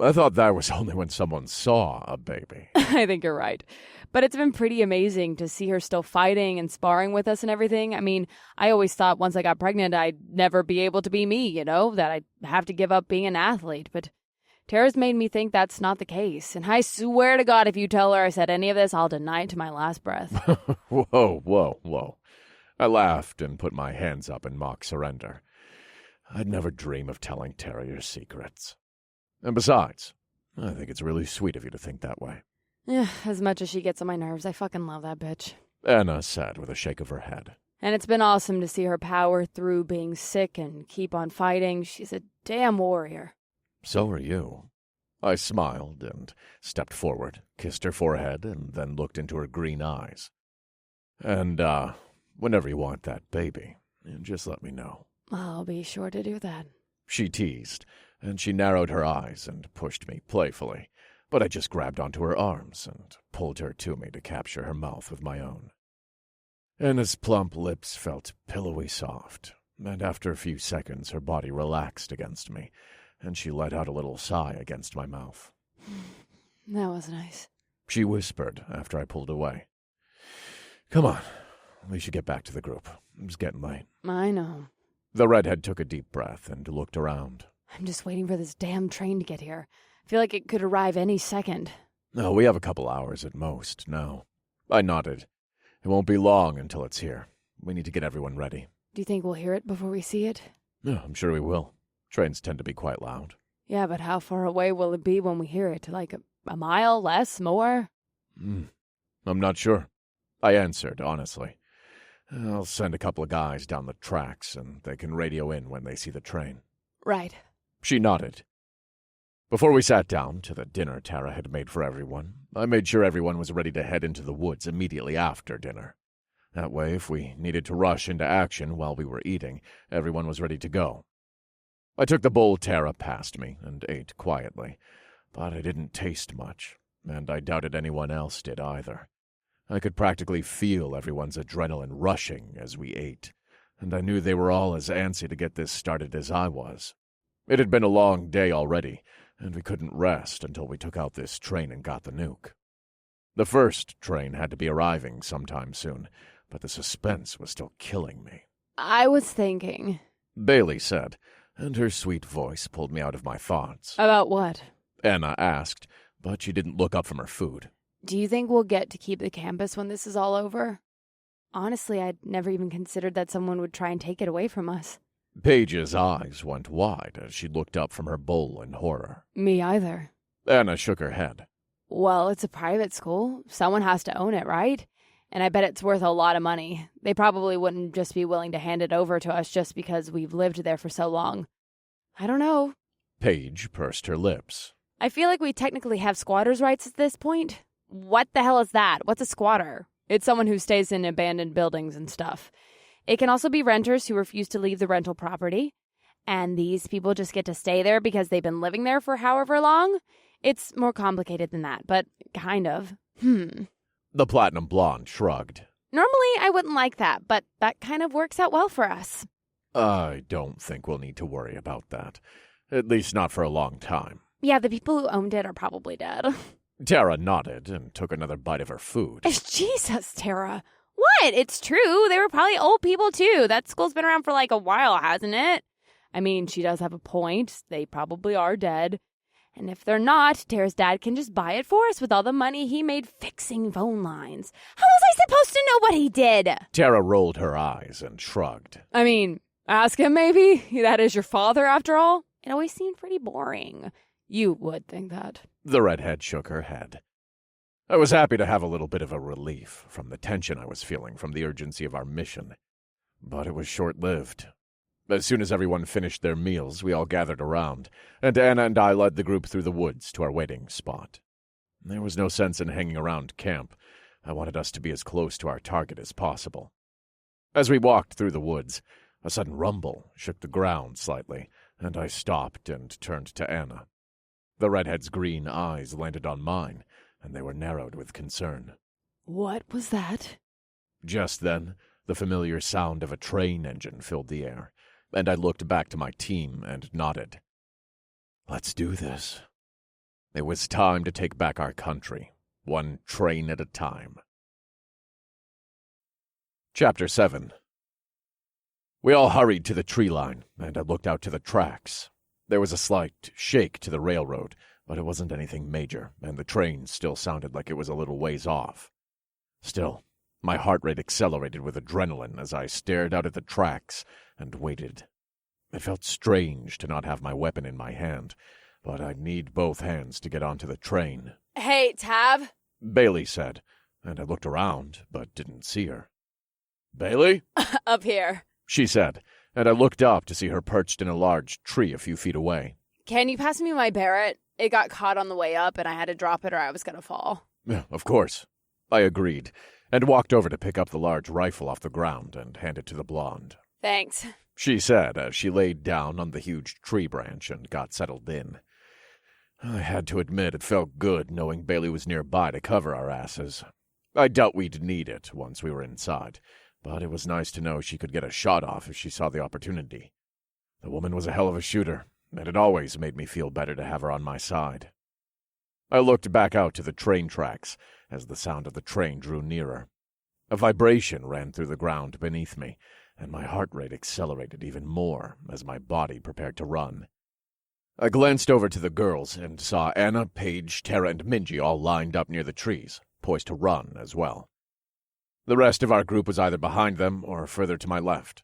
I thought that was only when someone saw a baby. I think you're right. But it's been pretty amazing to see her still fighting and sparring with us and everything. I mean, I always thought once I got pregnant, I'd never be able to be me, that I'd have to give up being an athlete. But Tara's made me think that's not the case. And I swear to God, if you tell her I said any of this, I'll deny it to my last breath. Whoa. I laughed and put my hands up in mock surrender. I'd never dream of telling Tara your secrets. And besides, I think it's really sweet of you to think that way. Yeah, as much as she gets on my nerves, I fucking love that bitch. Anna said with a shake of her head. And it's been awesome to see her power through being sick and keep on fighting. She's a damn warrior. So are you. I smiled and stepped forward, kissed her forehead, and then looked into her green eyes. And, whenever you want that baby, just let me know. I'll be sure to do that. She teased, and she narrowed her eyes and pushed me playfully, but I just grabbed onto her arms and pulled her to me to capture her mouth with my own. Anna's plump lips felt pillowy soft, and after a few seconds her body relaxed against me, and she let out a little sigh against my mouth. That was nice. She whispered after I pulled away. Come on, we should get back to the group. It's getting late. I know. The redhead took a deep breath and looked around. I'm just waiting for this damn train to get here. I feel like it could arrive any second. No, we have a couple hours at most, now. I nodded. It won't be long until it's here. We need to get everyone ready. Do you think we'll hear it before we see it? Yeah, I'm sure we will. Trains tend to be quite loud. Yeah, but how far away will it be when we hear it? Like a mile, less, more? I'm not sure. I answered, honestly. I'll send a couple of guys down the tracks, and they can radio in when they see the train. Right. She nodded. Before we sat down to the dinner Tara had made for everyone, I made sure everyone was ready to head into the woods immediately after dinner. That way, if we needed to rush into action while we were eating, everyone was ready to go. I took the bowl Tara passed me and ate quietly, but I didn't taste much, and I doubted anyone else did either. I could practically feel everyone's adrenaline rushing as we ate, and I knew they were all as antsy to get this started as I was. It had been a long day already, and we couldn't rest until we took out this train and got the nuke. The first train had to be arriving sometime soon, but the suspense was still killing me. I was thinking. Bailey said, and her sweet voice pulled me out of my thoughts. About what? Anna asked, but she didn't look up from her food. Do you think we'll get to keep the campus when this is all over? Honestly, I'd never even considered that someone would try and take it away from us. Paige's eyes went wide as she looked up from her bowl in horror. Me either. Anna shook her head. Well, it's a private school. Someone has to own it, right? And I bet it's worth a lot of money. They probably wouldn't just be willing to hand it over to us just because we've lived there for so long. I don't know. Paige pursed her lips. I feel like we technically have squatters' rights at this point. What the hell is that? What's a squatter? It's someone who stays in abandoned buildings and stuff. It can also be renters who refuse to leave the rental property. And these people just get to stay there because they've been living there for however long. It's more complicated than that, but kind of. The platinum blonde shrugged. Normally, I wouldn't like that, but that kind of works out well for us. I don't think we'll need to worry about that. At least not for a long time. Yeah, the people who owned it are probably dead. Tara nodded and took another bite of her food. Jesus, Tara. What? It's true. They were probably old people, too. That school's been around for like a while, hasn't it? I mean, she does have a point. They probably are dead. And if they're not, Tara's dad can just buy it for us with all the money he made fixing phone lines. How was I supposed to know what he did? Tara rolled her eyes and shrugged. I mean, ask him maybe. That is your father, after all. It always seemed pretty boring. You would think that. The redhead shook her head. I was happy to have a little bit of a relief from the tension I was feeling from the urgency of our mission. But it was short-lived. As soon as everyone finished their meals, we all gathered around, and Anna and I led the group through the woods to our waiting spot. There was no sense in hanging around camp. I wanted us to be as close to our target as possible. As we walked through the woods, a sudden rumble shook the ground slightly, and I stopped and turned to Anna. The redhead's green eyes landed on mine, and they were narrowed with concern. What was that? Just then, the familiar sound of a train engine filled the air, and I looked back to my team and nodded. Let's do this. It was time to take back our country, one train at a time. Chapter 7. We all hurried to the tree line, and I looked out to the tracks. There was a slight shake to the railroad, but it wasn't anything major, and the train still sounded like it was a little ways off. Still, my heart rate accelerated with adrenaline as I stared out at the tracks and waited. It felt strange to not have my weapon in my hand, but I'd need both hands to get onto the train. Hey, Tav. Bailey said, and I looked around, but didn't see her. Bailey? Up here. She said, and I looked up to see her perched in a large tree a few feet away. Can you pass me my Barrett? It got caught on the way up, and I had to drop it or I was going to fall. Yeah, of course. I agreed, and walked over to pick up the large rifle off the ground and hand it to the blonde. Thanks, she said as she laid down on the huge tree branch and got settled in. I had to admit it felt good knowing Bailey was nearby to cover our asses. I doubt we'd need it once we were inside, but it was nice to know she could get a shot off if she saw the opportunity. The woman was a hell of a shooter, and it always made me feel better to have her on my side. I looked back out to the train tracks as the sound of the train drew nearer. A vibration ran through the ground beneath me, and my heart rate accelerated even more as my body prepared to run. I glanced over to the girls and saw Anna, Paige, Tara, and Minji all lined up near the trees, poised to run as well. The rest of our group was either behind them or further to my left.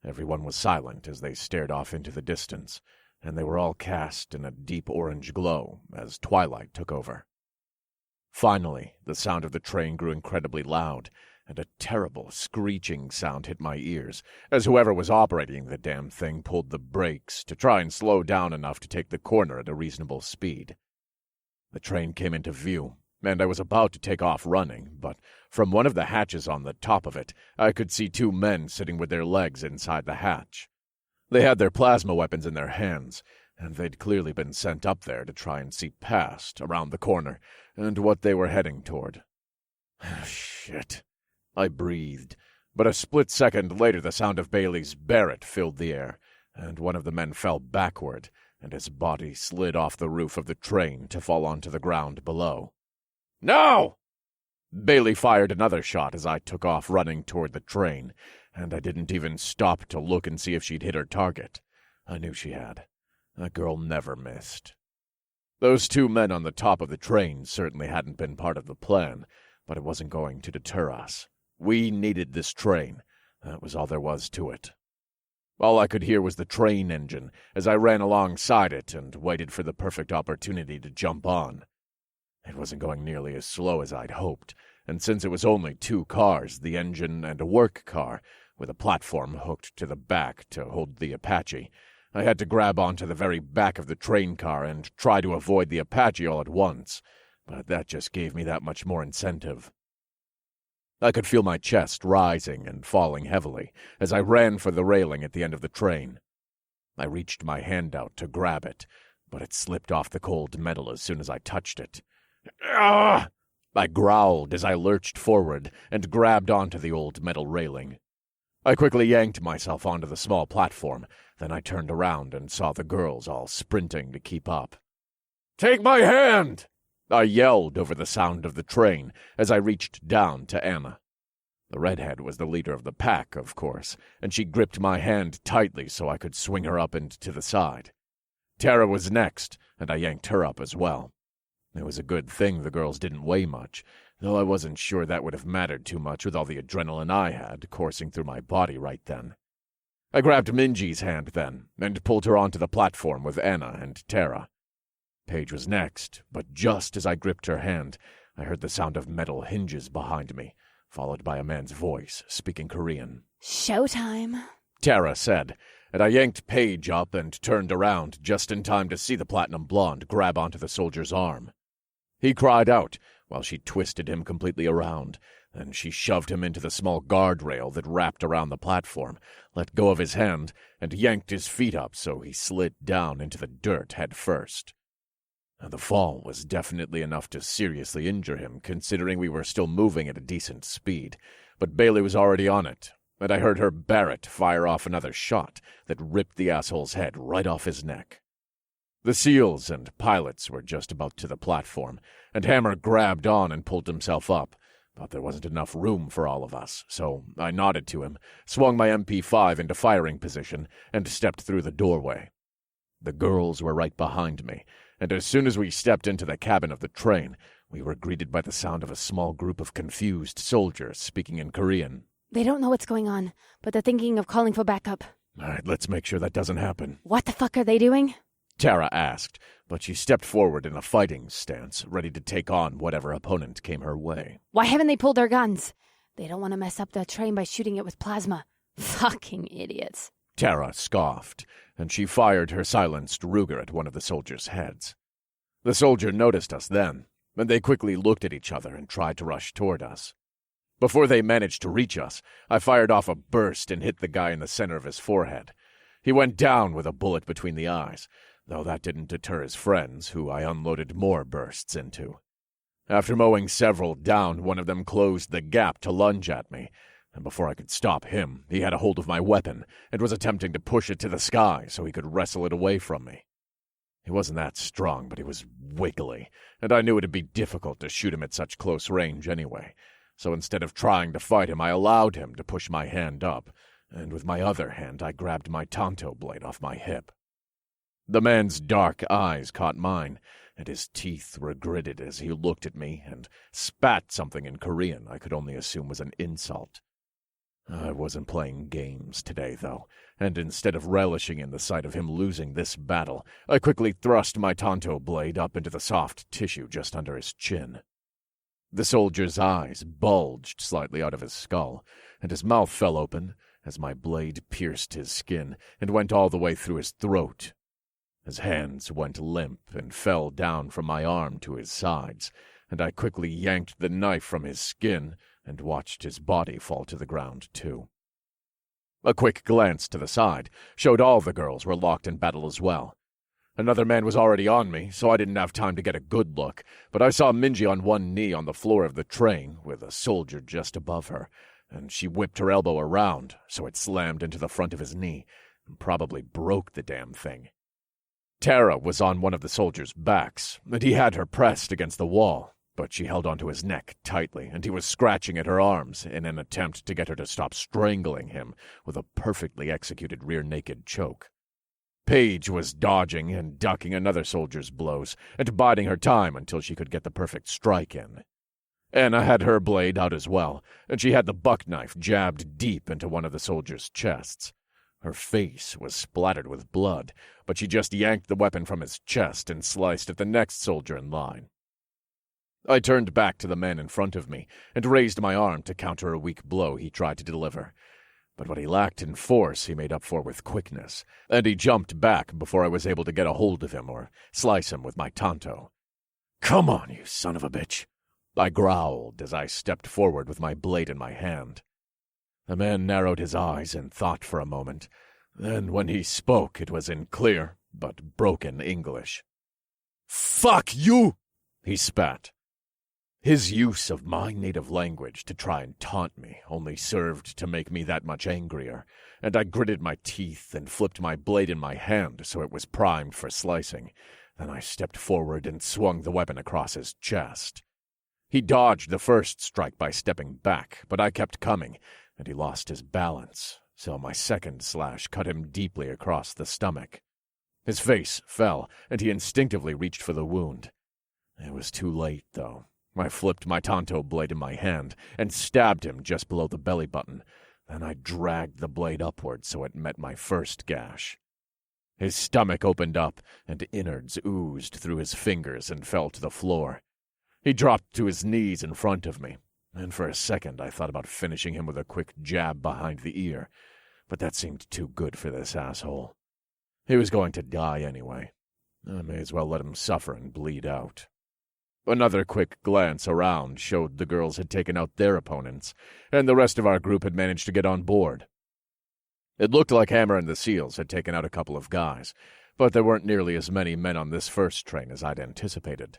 Everyone was silent as they stared off into the distance, and they were all cast in a deep orange glow as twilight took over. Finally, the sound of the train grew incredibly loud, and a terrible screeching sound hit my ears as whoever was operating the damn thing pulled the brakes to try and slow down enough to take the corner at a reasonable speed. The train came into view, and I was about to take off running, but from one of the hatches on the top of it, I could see two men sitting with their legs inside the hatch. They had their plasma weapons in their hands, and they'd clearly been sent up there to try and see past, around the corner, and what they were heading toward. Shit. I breathed, but a split second later the sound of Bailey's Barrett filled the air, and one of the men fell backward, and his body slid off the roof of the train to fall onto the ground below. No! Bailey fired another shot as I took off running toward the train, and I didn't even stop to look and see if she'd hit her target. I knew she had. That girl never missed. Those two men on the top of the train certainly hadn't been part of the plan, but it wasn't going to deter us. We needed this train. That was all there was to it. All I could hear was the train engine as I ran alongside it and waited for the perfect opportunity to jump on. It wasn't going nearly as slow as I'd hoped, and since it was only 2 cars, the engine and a work car, with a platform hooked to the back to hold the Apache, I had to grab onto the very back of the train car and try to avoid the Apache all at once, but that just gave me that much more incentive. I could feel my chest rising and falling heavily as I ran for the railing at the end of the train. I reached my hand out to grab it, but it slipped off the cold metal as soon as I touched it. "Ah!" I growled as I lurched forward and grabbed onto the old metal railing. I quickly yanked myself onto the small platform, then I turned around and saw the girls all sprinting to keep up. "Take my hand!" I yelled over the sound of the train as I reached down to Anna. The redhead was the leader of the pack, of course, and she gripped my hand tightly so I could swing her up and to the side. Tara was next, and I yanked her up as well. It was a good thing the girls didn't weigh much, though I wasn't sure that would have mattered too much with all the adrenaline I had coursing through my body right then. I grabbed Minji's hand then, and pulled her onto the platform with Anna and Tara. Paige was next, but just as I gripped her hand, I heard the sound of metal hinges behind me, followed by a man's voice speaking Korean. "Showtime," Tara said, and I yanked Paige up and turned around just in time to see the platinum blonde grab onto the soldier's arm. He cried out while she twisted him completely around. Then she shoved him into the small guardrail that wrapped around the platform, let go of his hand, and yanked his feet up so he slid down into the dirt head first. The fall was definitely enough to seriously injure him, considering we were still moving at a decent speed, but Bailey was already on it, and I heard her Barrett fire off another shot that ripped the asshole's head right off his neck. The SEALs and pilots were just about to the platform, and Hammer grabbed on and pulled himself up, but there wasn't enough room for all of us, so I nodded to him, swung my MP5 into firing position, and stepped through the doorway. The girls were right behind me, and as soon as we stepped into the cabin of the train, we were greeted by the sound of a small group of confused soldiers speaking in Korean. "They don't know what's going on, but they're thinking of calling for backup." All right, let's make sure that doesn't happen. "What the fuck are they doing?" Tara asked, but she stepped forward in a fighting stance, ready to take on whatever opponent came her way. "Why haven't they pulled their guns? They don't want to mess up the train by shooting it with plasma. Fucking idiots." Tara scoffed, and she fired her silenced Ruger at one of the soldiers' heads. The soldier noticed us then, and they quickly looked at each other and tried to rush toward us. Before they managed to reach us, I fired off a burst and hit the guy in the center of his forehead. He went down with a bullet between the eyes, though that didn't deter his friends, who I unloaded more bursts into. After mowing several down, one of them closed the gap to lunge at me, and before I could stop him, he had a hold of my weapon and was attempting to push it to the sky so he could wrestle it away from me. He wasn't that strong, but he was wiggly, and I knew it'd be difficult to shoot him at such close range anyway, so instead of trying to fight him, I allowed him to push my hand up, and with my other hand I grabbed my Tonto blade off my hip. The man's dark eyes caught mine, and his teeth were gritted as he looked at me and spat something in Korean I could only assume was an insult. I wasn't playing games today, though, and instead of relishing in the sight of him losing this battle, I quickly thrust my Tonto blade up into the soft tissue just under his chin. The soldier's eyes bulged slightly out of his skull, and his mouth fell open as my blade pierced his skin and went all the way through his throat. His hands went limp and fell down from my arm to his sides, and I quickly yanked the knife from his skin and watched his body fall to the ground, too. A quick glance to the side showed all the girls were locked in battle as well. Another man was already on me, so I didn't have time to get a good look, but I saw Minji on one knee on the floor of the train, with a soldier just above her, and she whipped her elbow around, so it slammed into the front of his knee, and probably broke the damn thing. Tara was on one of the soldiers' backs, and he had her pressed against the wall, but she held onto his neck tightly, and he was scratching at her arms in an attempt to get her to stop strangling him with a perfectly executed rear-naked choke. Paige was dodging and ducking another soldier's blows, and biding her time until she could get the perfect strike in. Anna had her blade out as well, and she had the buck knife jabbed deep into one of the soldiers' chests. Her face was splattered with blood, but she just yanked the weapon from his chest and sliced at the next soldier in line. I turned back to the man in front of me and raised my arm to counter a weak blow he tried to deliver. But what he lacked in force he made up for with quickness, and he jumped back before I was able to get a hold of him or slice him with my tanto. "Come on, you son of a bitch," I growled as I stepped forward with my blade in my hand. The man narrowed his eyes and thought for a moment. Then when he spoke, it was in clear but broken English. "Fuck you!" he spat. His use of my native language to try and taunt me only served to make me that much angrier, and I gritted my teeth and flipped my blade in my hand so it was primed for slicing. Then I stepped forward and swung the weapon across his chest. He dodged the first strike by stepping back, but I kept coming, and he lost his balance, so my second slash cut him deeply across the stomach. His face fell, and he instinctively reached for the wound. It was too late, though. I flipped my tanto blade in my hand and stabbed him just below the belly button. Then I dragged the blade upward so it met my first gash. His stomach opened up, and innards oozed through his fingers and fell to the floor. He dropped to his knees in front of me, and for a second I thought about finishing him with a quick jab behind the ear, but that seemed too good for this asshole. He was going to die anyway. I may as well let him suffer and bleed out. Another quick glance around showed the girls had taken out their opponents, and the rest of our group had managed to get on board. It looked like Hammer and the SEALs had taken out a couple of guys, but there weren't nearly as many men on this first train as I'd anticipated.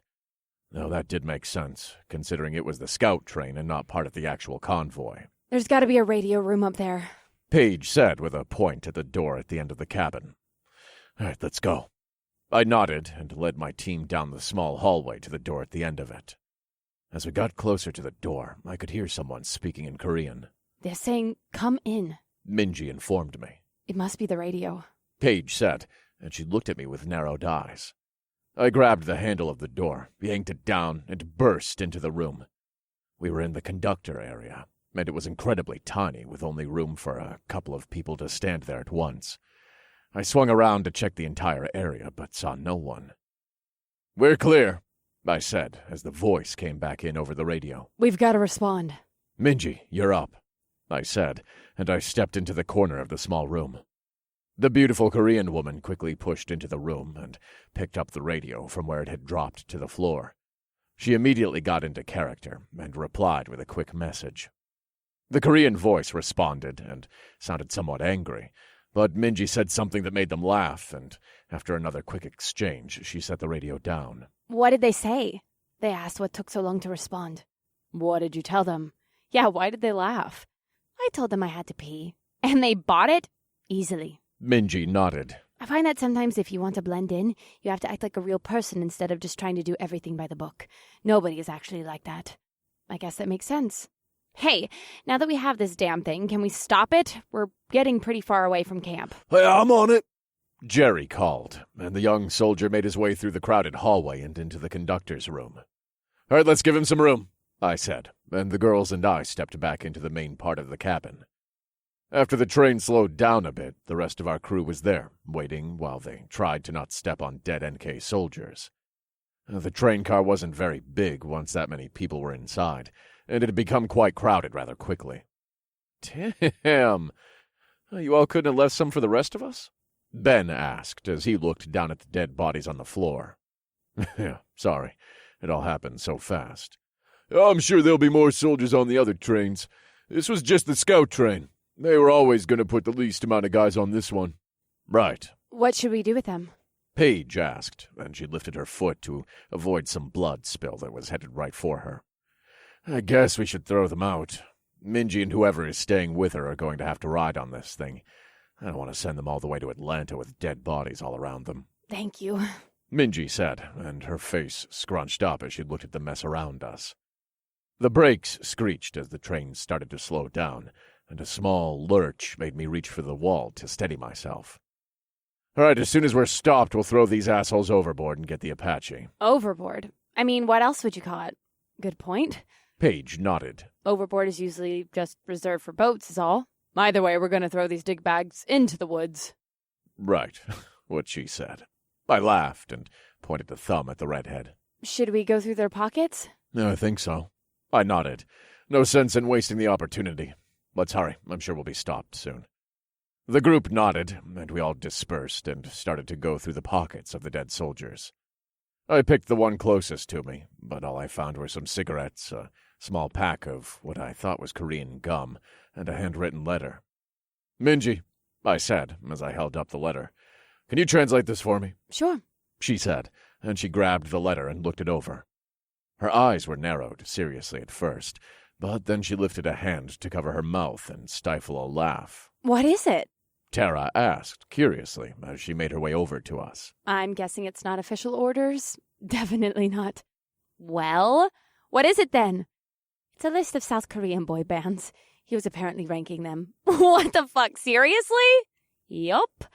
Though that did make sense, considering it was the scout train and not part of the actual convoy. "There's got to be a radio room up there," Paige said with a point at the door at the end of the cabin. "All right, let's go." I nodded and led my team down the small hallway to the door at the end of it. As we got closer to the door, I could hear someone speaking in Korean. "They're saying, 'Come in,'" Minji informed me. "It must be the radio." Paige said, and she looked at me with narrowed eyes. I grabbed the handle of the door, yanked it down, and burst into the room. We were in the conductor area, and it was incredibly tiny, with only room for a couple of people to stand there at once. I swung around to check the entire area, but saw no one. "We're clear," I said, as the voice came back in over the radio. "We've got to respond." "Minji, you're up," I said, and I stepped into the corner of the small room. The beautiful Korean woman quickly pushed into the room and picked up the radio from where it had dropped to the floor. She immediately got into character and replied with a quick message. The Korean voice responded and sounded somewhat angry, but Minji said something that made them laugh, and after another quick exchange, she set the radio down. "What did they say?" They asked what took so long to respond. "What did you tell them?" "Yeah, why did they laugh?" "I told them I had to pee." "And they bought it?" "Easily." Minji nodded. "I find that sometimes if you want to blend in, you have to act like a real person instead of just trying to do everything by the book. Nobody is actually like that." "I guess that makes sense." "Hey, now that we have this damn thing, can we stop it? We're getting pretty far away from camp." "Hey, I'm on it." Jerry called, and the young soldier made his way through the crowded hallway and into the conductor's room. "All right, let's give him some room," I said, and the girls and I stepped back into the main part of the cabin. After the train slowed down a bit, the rest of our crew was there, waiting while they tried to not step on dead NK soldiers. The train car wasn't very big once that many people were inside, and it had become quite crowded rather quickly. "Damn! You all couldn't have left some for the rest of us?" Ben asked as he looked down at the dead bodies on the floor. "Yeah, sorry. It all happened so fast." "I'm sure there'll be more soldiers on the other trains. This was just the scout train. They were always going to put the least amount of guys on this one." "Right." "What should we do with them?" Paige asked, and she lifted her foot to avoid some blood spill that was headed right for her. I guess we should throw them out. Minji and whoever is staying with her are going to have to ride on this thing. I don't want to send them all the way to Atlanta with dead bodies all around them. Thank you. Minji said, and her face scrunched up as she looked at the mess around us. The brakes screeched as the train started to slow down, and a small lurch made me reach for the wall to steady myself. All right, as soon as we're stopped, we'll throw these assholes overboard and get the Apache. Overboard? I mean, what else would you call it? Good point. Paige nodded. Overboard is usually just reserved for boats, is all. Either way, we're going to throw these dig bags into the woods. Right, what she said. I laughed and pointed a thumb at the redhead. Should we go through their pockets? I think so. I nodded. No sense in wasting the opportunity. Let's hurry. I'm sure we'll be stopped soon. The group nodded, and we all dispersed and started to go through the pockets of the dead soldiers. I picked the one closest to me, but all I found were some cigarettes, a small pack of what I thought was Korean gum, and a handwritten letter. Minji, I said, as I held up the letter. Can you translate this for me? Sure, she said, and she grabbed the letter and looked it over. Her eyes were narrowed seriously at first, but then she lifted a hand to cover her mouth and stifle a laugh. What is it? Tara asked, curiously, as she made her way over to us. I'm guessing it's not official orders? Definitely not. Well, what is it then? It's a list of South Korean boy bands. He was apparently ranking them. What the fuck, seriously? Yup.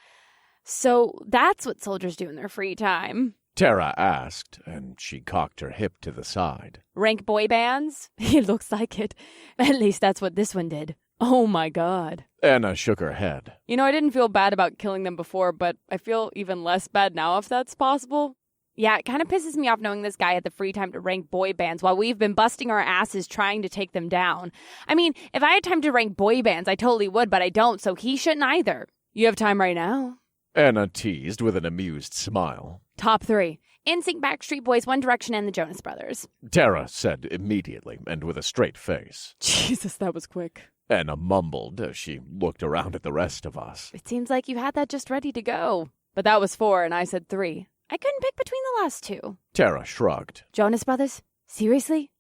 So that's what soldiers do in their free time. Tara asked, and she cocked her hip to the side. Rank boy bands? It looks like it. At least that's what this one did. Oh my god. Anna shook her head. You know, I didn't feel bad about killing them before, but I feel even less bad now if that's possible. Yeah, it kind of pisses me off knowing this guy had the free time to rank boy bands while we've been busting our asses trying to take them down. I mean, if I had time to rank boy bands, I totally would, but I don't, so he shouldn't either. You have time right now? Anna teased with an amused smile. Top 3. NSYNC, Backstreet Boys, One Direction, and the Jonas Brothers. Tara said immediately and with a straight face. Jesus, that was quick. Anna mumbled as she looked around at the rest of us. It seems like you had that just ready to go. But that was 4, and I said 3. I couldn't pick between the last 2. Tara shrugged. Jonas Brothers? Seriously?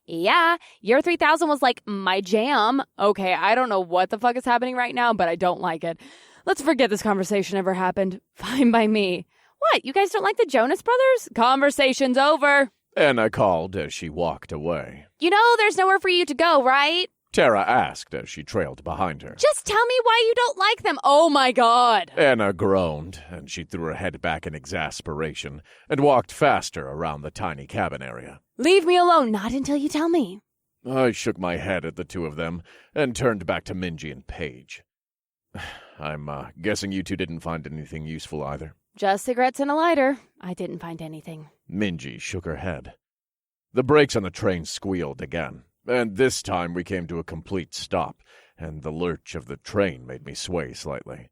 Yeah. Year 3000 was like my jam. Okay, I don't know what the fuck is happening right now, but I don't like it. Let's forget this conversation ever happened. Fine by me. What, you guys don't like the Jonas Brothers? Conversation's over. Anna called as she walked away. You know there's nowhere for you to go, right? Tara asked as she trailed behind her. Just tell me why you don't like them. Oh my god. Anna groaned, and she threw her head back in exasperation and walked faster around the tiny cabin area. Leave me alone, not until you tell me. I shook my head at the two of them and turned back to Minji and Paige. I'm guessing you two didn't find anything useful either. Just cigarettes and a lighter. I didn't find anything. Minji shook her head. The brakes on the train squealed again, and this time we came to a complete stop, and the lurch of the train made me sway slightly.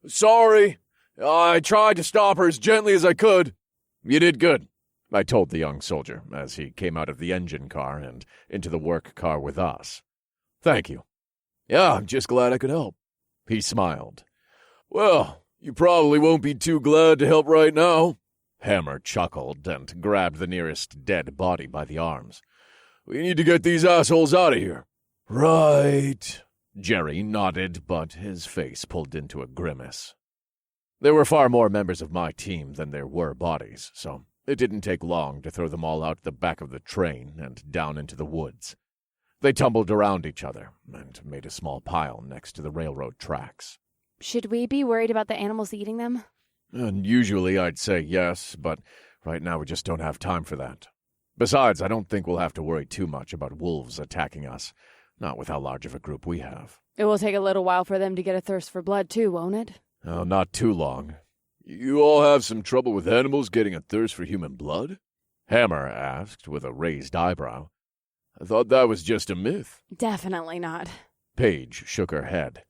Sorry. I tried to stop her as gently as I could. You did good, I told the young soldier as he came out of the engine car and into the work car with us. Thank you. Yeah, I'm just glad I could help. He smiled. Well, you probably won't be too glad to help right now. Hammer chuckled and grabbed the nearest dead body by the arms. We need to get these assholes out of here. Right. Jerry nodded, but his face pulled into a grimace. There were far more members of my team than there were bodies, so it didn't take long to throw them all out the back of the train and down into the woods. They tumbled around each other and made a small pile next to the railroad tracks. Should we be worried about the animals eating them? And usually I'd say yes, but right now we just don't have time for that. Besides, I don't think we'll have to worry too much about wolves attacking us, not with how large of a group we have. It will take a little while for them to get a thirst for blood too, won't it? Oh, not too long. You all have some trouble with animals getting a thirst for human blood? Hammer asked with a raised eyebrow. I thought that was just a myth. Definitely not. Paige shook her head.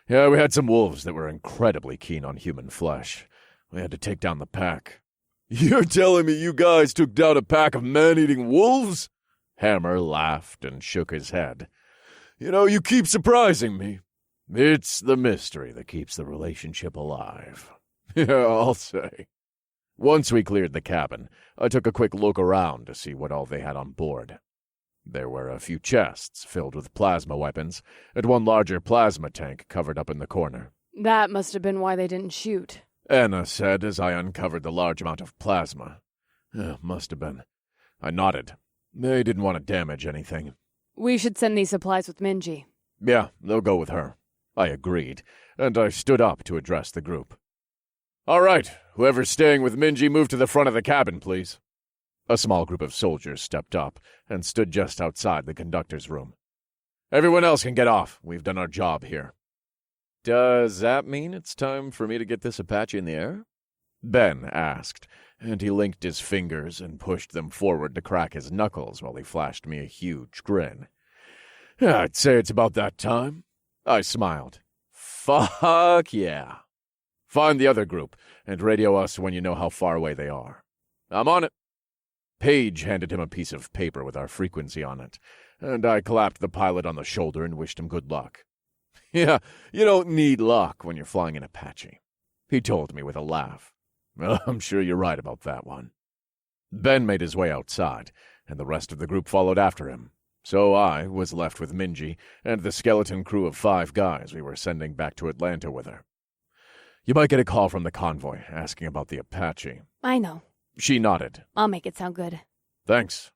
Yeah, we had some wolves that were incredibly keen on human flesh. We had to take down the pack. You're telling me you guys took down a pack of man-eating wolves? Hammer laughed and shook his head. You know, you keep surprising me. It's the mystery that keeps the relationship alive. Yeah, I'll say. Once we cleared the cabin, I took a quick look around to see what all they had on board. There were a few chests filled with plasma weapons, and one larger plasma tank covered up in the corner. That must have been why they didn't shoot. Anna said as I uncovered the large amount of plasma. Must have been. I nodded. They didn't want to damage anything. We should send these supplies with Minji. Yeah, they'll go with her. I agreed, and I stood up to address the group. All right, whoever's staying with Minji, move to the front of the cabin, please. A small group of soldiers stepped up and stood just outside the conductor's room. Everyone else can get off. We've done our job here. Does that mean it's time for me to get this Apache in the air? Ben asked, and he linked his fingers and pushed them forward to crack his knuckles while he flashed me a huge grin. I'd say it's about that time. I smiled. Fuck yeah. Find the other group and radio us when you know how far away they are. I'm on it. Paige handed him a piece of paper with our frequency on it, and I clapped the pilot on the shoulder and wished him good luck. Yeah, you don't need luck when you're flying an Apache, he told me with a laugh. Well, I'm sure you're right about that one. Ben made his way outside, and the rest of the group followed after him. So I was left with Minji and the skeleton crew of 5 guys we were sending back to Atlanta with her. You might get a call from the convoy asking about the Apache. I know. She nodded. I'll make it sound good. Thanks.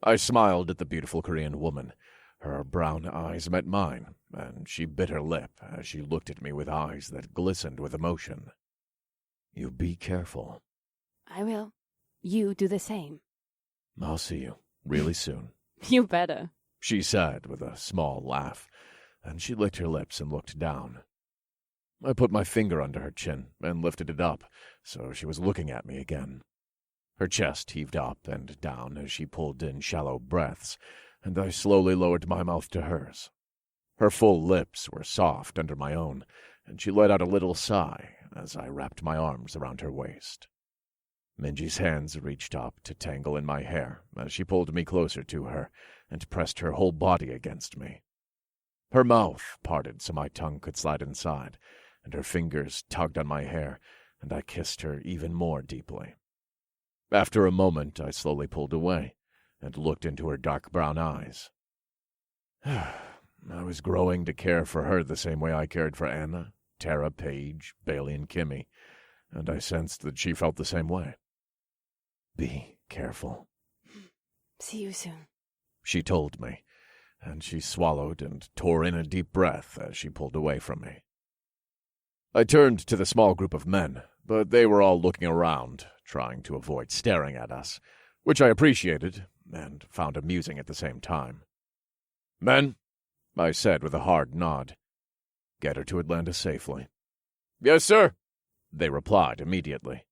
I smiled at the beautiful Korean woman. Her brown eyes met mine, and she bit her lip as she looked at me with eyes that glistened with emotion. You be careful. I will. You do the same. I'll see you really soon. You better, she said with a small laugh, and she licked her lips and looked down. I put my finger under her chin and lifted it up, so she was looking at me again. Her chest heaved up and down as she pulled in shallow breaths, and I slowly lowered my mouth to hers. Her full lips were soft under my own, and she let out a little sigh as I wrapped my arms around her waist. Minji's hands reached up to tangle in my hair as she pulled me closer to her and pressed her whole body against me. Her mouth parted so my tongue could slide inside, and her fingers tugged on my hair, and I kissed her even more deeply. After a moment, I slowly pulled away and looked into her dark brown eyes. I was growing to care for her the same way I cared for Anna, Tara, Paige, Bailey, and Kimmy, and I sensed that she felt the same way. Be careful. See you soon, she told me, and she swallowed and tore in a deep breath as she pulled away from me. I turned to the small group of men, but they were all looking around, trying to avoid staring at us, which I appreciated and found amusing at the same time. Men, I said with a hard nod, get her to Atlanta safely. Yes, sir, they replied immediately.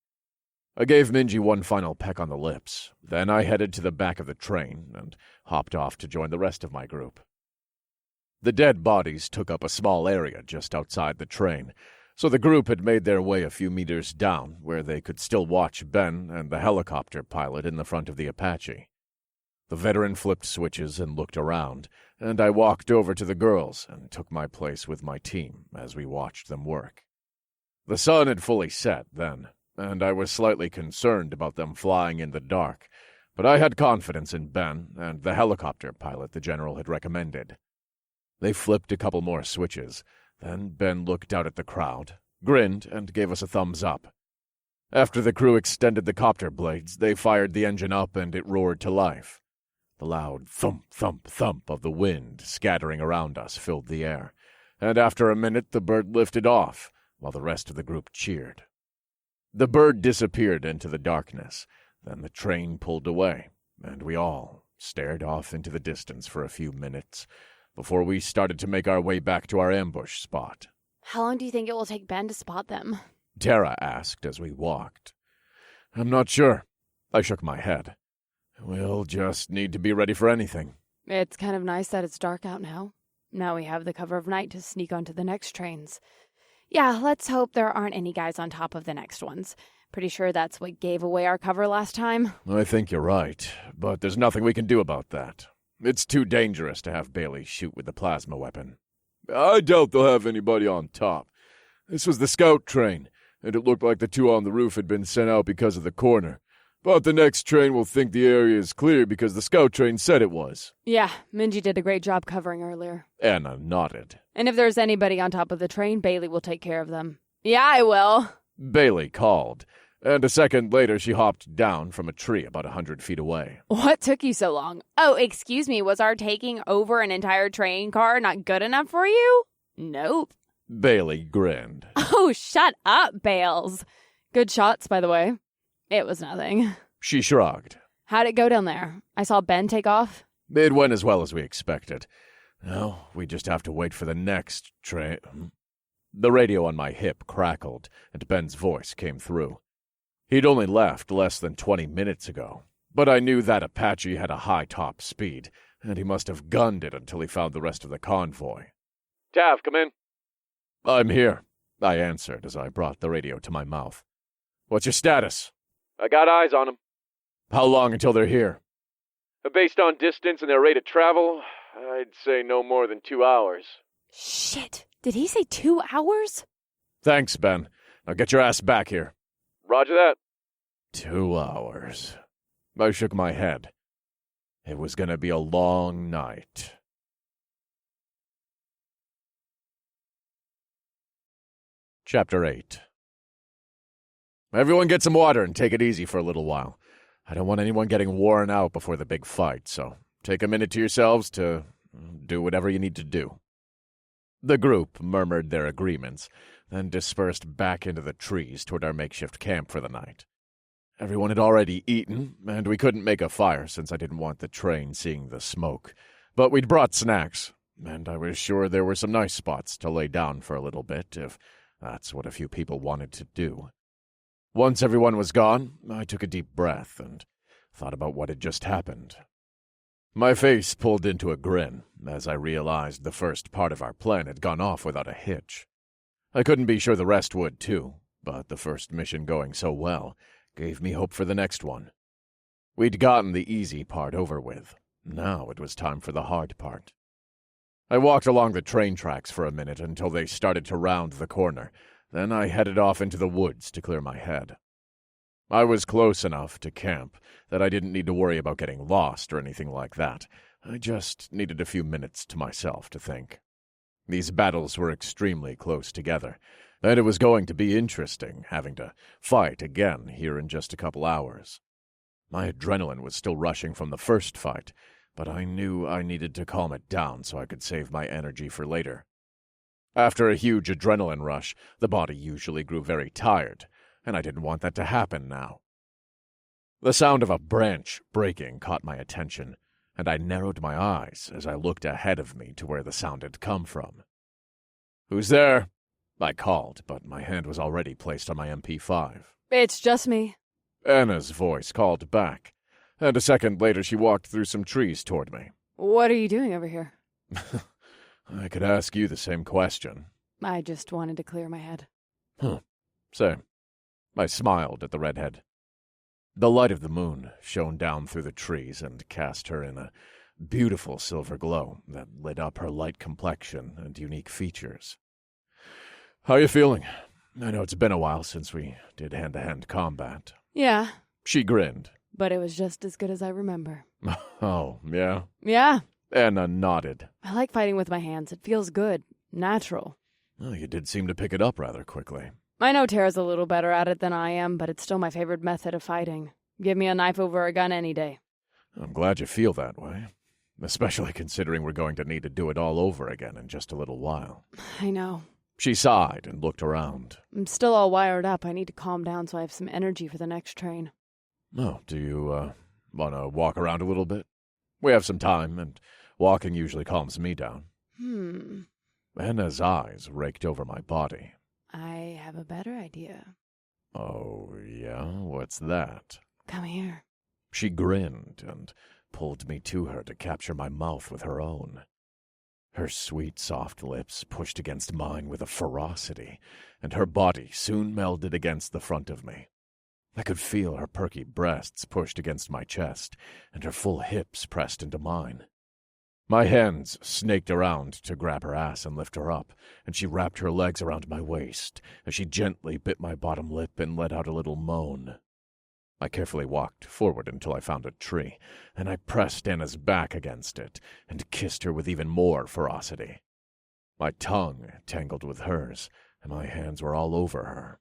I gave Minji one final peck on the lips, then I headed to the back of the train and hopped off to join the rest of my group. The dead bodies took up a small area just outside the train, so the group had made their way a few meters down where they could still watch Ben and the helicopter pilot in the front of the Apache. The veteran flipped switches and looked around, and I walked over to the girls and took my place with my team as we watched them work. The sun had fully set then, and I was slightly concerned about them flying in the dark, but I had confidence in Ben and the helicopter pilot the general had recommended. They flipped a couple more switches, then Ben looked out at the crowd, grinned, and gave us a thumbs up. After the crew extended the copter blades, they fired the engine up and it roared to life. The loud thump, thump, thump of the wind scattering around us filled the air, and after a minute the bird lifted off, while the rest of the group cheered. The bird disappeared into the darkness, then the train pulled away, and we all stared off into the distance for a few minutes before we started to make our way back to our ambush spot. How long do you think it will take Ben to spot them? Tara asked as we walked. I'm not sure. I shook my head. We'll just need to be ready for anything. It's kind of nice that it's dark out now. Now we have the cover of night to sneak onto the next trains. Yeah, let's hope there aren't any guys on top of the next ones. Pretty sure that's what gave away our cover last time. I think you're right, but there's nothing we can do about that. It's too dangerous to have Bailey shoot with the plasma weapon. I doubt they'll have anybody on top. This was the scout train, and it looked like the two on the roof had been sent out because of the corner. But the next train will think the area is clear because the scout train said it was. Yeah, Minji did a great job covering earlier. Anna nodded. And if there's anybody on top of the train, Bailey will take care of them. Yeah, I will. Bailey called, and a second later she hopped down from a tree about 100 feet away. What took you so long? Oh, excuse me, was our taking over an entire train car not good enough for you? Nope. Bailey grinned. Oh, shut up, Bales. Good shots, by the way. It was nothing. She shrugged. How'd it go down there? I saw Ben take off. It went as well as we expected. Now, we just have to wait for the next train. The radio on my hip crackled, and Ben's voice came through. He'd only left less than 20 minutes ago, but I knew that Apache had a high top speed, and he must have gunned it until he found the rest of the convoy. Tav, come in. I'm here, I answered as I brought the radio to my mouth. What's your status? I got eyes on them. How long until they're here? Based on distance and their rate of travel, I'd say no more than 2 hours. Shit. Did he say 2 hours? Thanks, Ben. Now get your ass back here. Roger that. 2 hours. I shook my head. It was going to be a long night. Chapter 8. Everyone get some water and take it easy for a little while. I don't want anyone getting worn out before the big fight, so take a minute to yourselves to do whatever you need to do. The group murmured their agreements, then dispersed back into the trees toward our makeshift camp for the night. Everyone had already eaten, and we couldn't make a fire since I didn't want the train seeing the smoke. But we'd brought snacks, and I was sure there were some nice spots to lay down for a little bit if that's what a few people wanted to do. Once everyone was gone, I took a deep breath and thought about what had just happened. My face pulled into a grin as I realized the first part of our plan had gone off without a hitch. I couldn't be sure the rest would, too, but the first mission going so well gave me hope for the next one. We'd gotten the easy part over with. Now it was time for the hard part. I walked along the train tracks for a minute until they started to round the corner. Then I headed off into the woods to clear my head. I was close enough to camp that I didn't need to worry about getting lost or anything like that. I just needed a few minutes to myself to think. These battles were extremely close together, and it was going to be interesting having to fight again here in just a couple hours. My adrenaline was still rushing from the first fight, but I knew I needed to calm it down so I could save my energy for later. After a huge adrenaline rush, the body usually grew very tired, and I didn't want that to happen now. The sound of a branch breaking caught my attention, and I narrowed my eyes as I looked ahead of me to where the sound had come from. "Who's there?" I called, but my hand was already placed on my MP5. It's just me. Anna's voice called back, and a second later she walked through some trees toward me. What are you doing over here? I could ask you the same question. I just wanted to clear my head. Same. I smiled at the redhead. The light of the moon shone down through the trees and cast her in a beautiful silver glow that lit up her light complexion and unique features. "How you feeling? I know it's been a while since we did hand-to-hand combat." Yeah. She grinned. But it was just as good as I remember. Oh, yeah? Yeah. Anna nodded. I like fighting with my hands. It feels good. Natural. Oh, you did seem to pick it up rather quickly. I know Tara's a little better at it than I am, but it's still my favorite method of fighting. Give me a knife over a gun any day. I'm glad you feel that way, especially considering we're going to need to do it all over again in just a little while. I know. She sighed and looked around. I'm still all wired up. I need to calm down so I have some energy for the next train. Oh, do you, want to walk around a little bit? We have some time, and walking usually calms me down. Anna's eyes raked over my body. I have a better idea. Oh, yeah? What's that? Come here. She grinned and pulled me to her to capture my mouth with her own. Her sweet, soft lips pushed against mine with a ferocity, and her body soon melded against the front of me. I could feel her perky breasts pushed against my chest, and her full hips pressed into mine. My hands snaked around to grab her ass and lift her up, and she wrapped her legs around my waist as she gently bit my bottom lip and let out a little moan. I carefully walked forward until I found a tree, and I pressed Anna's back against it and kissed her with even more ferocity. My tongue tangled with hers, and my hands were all over her.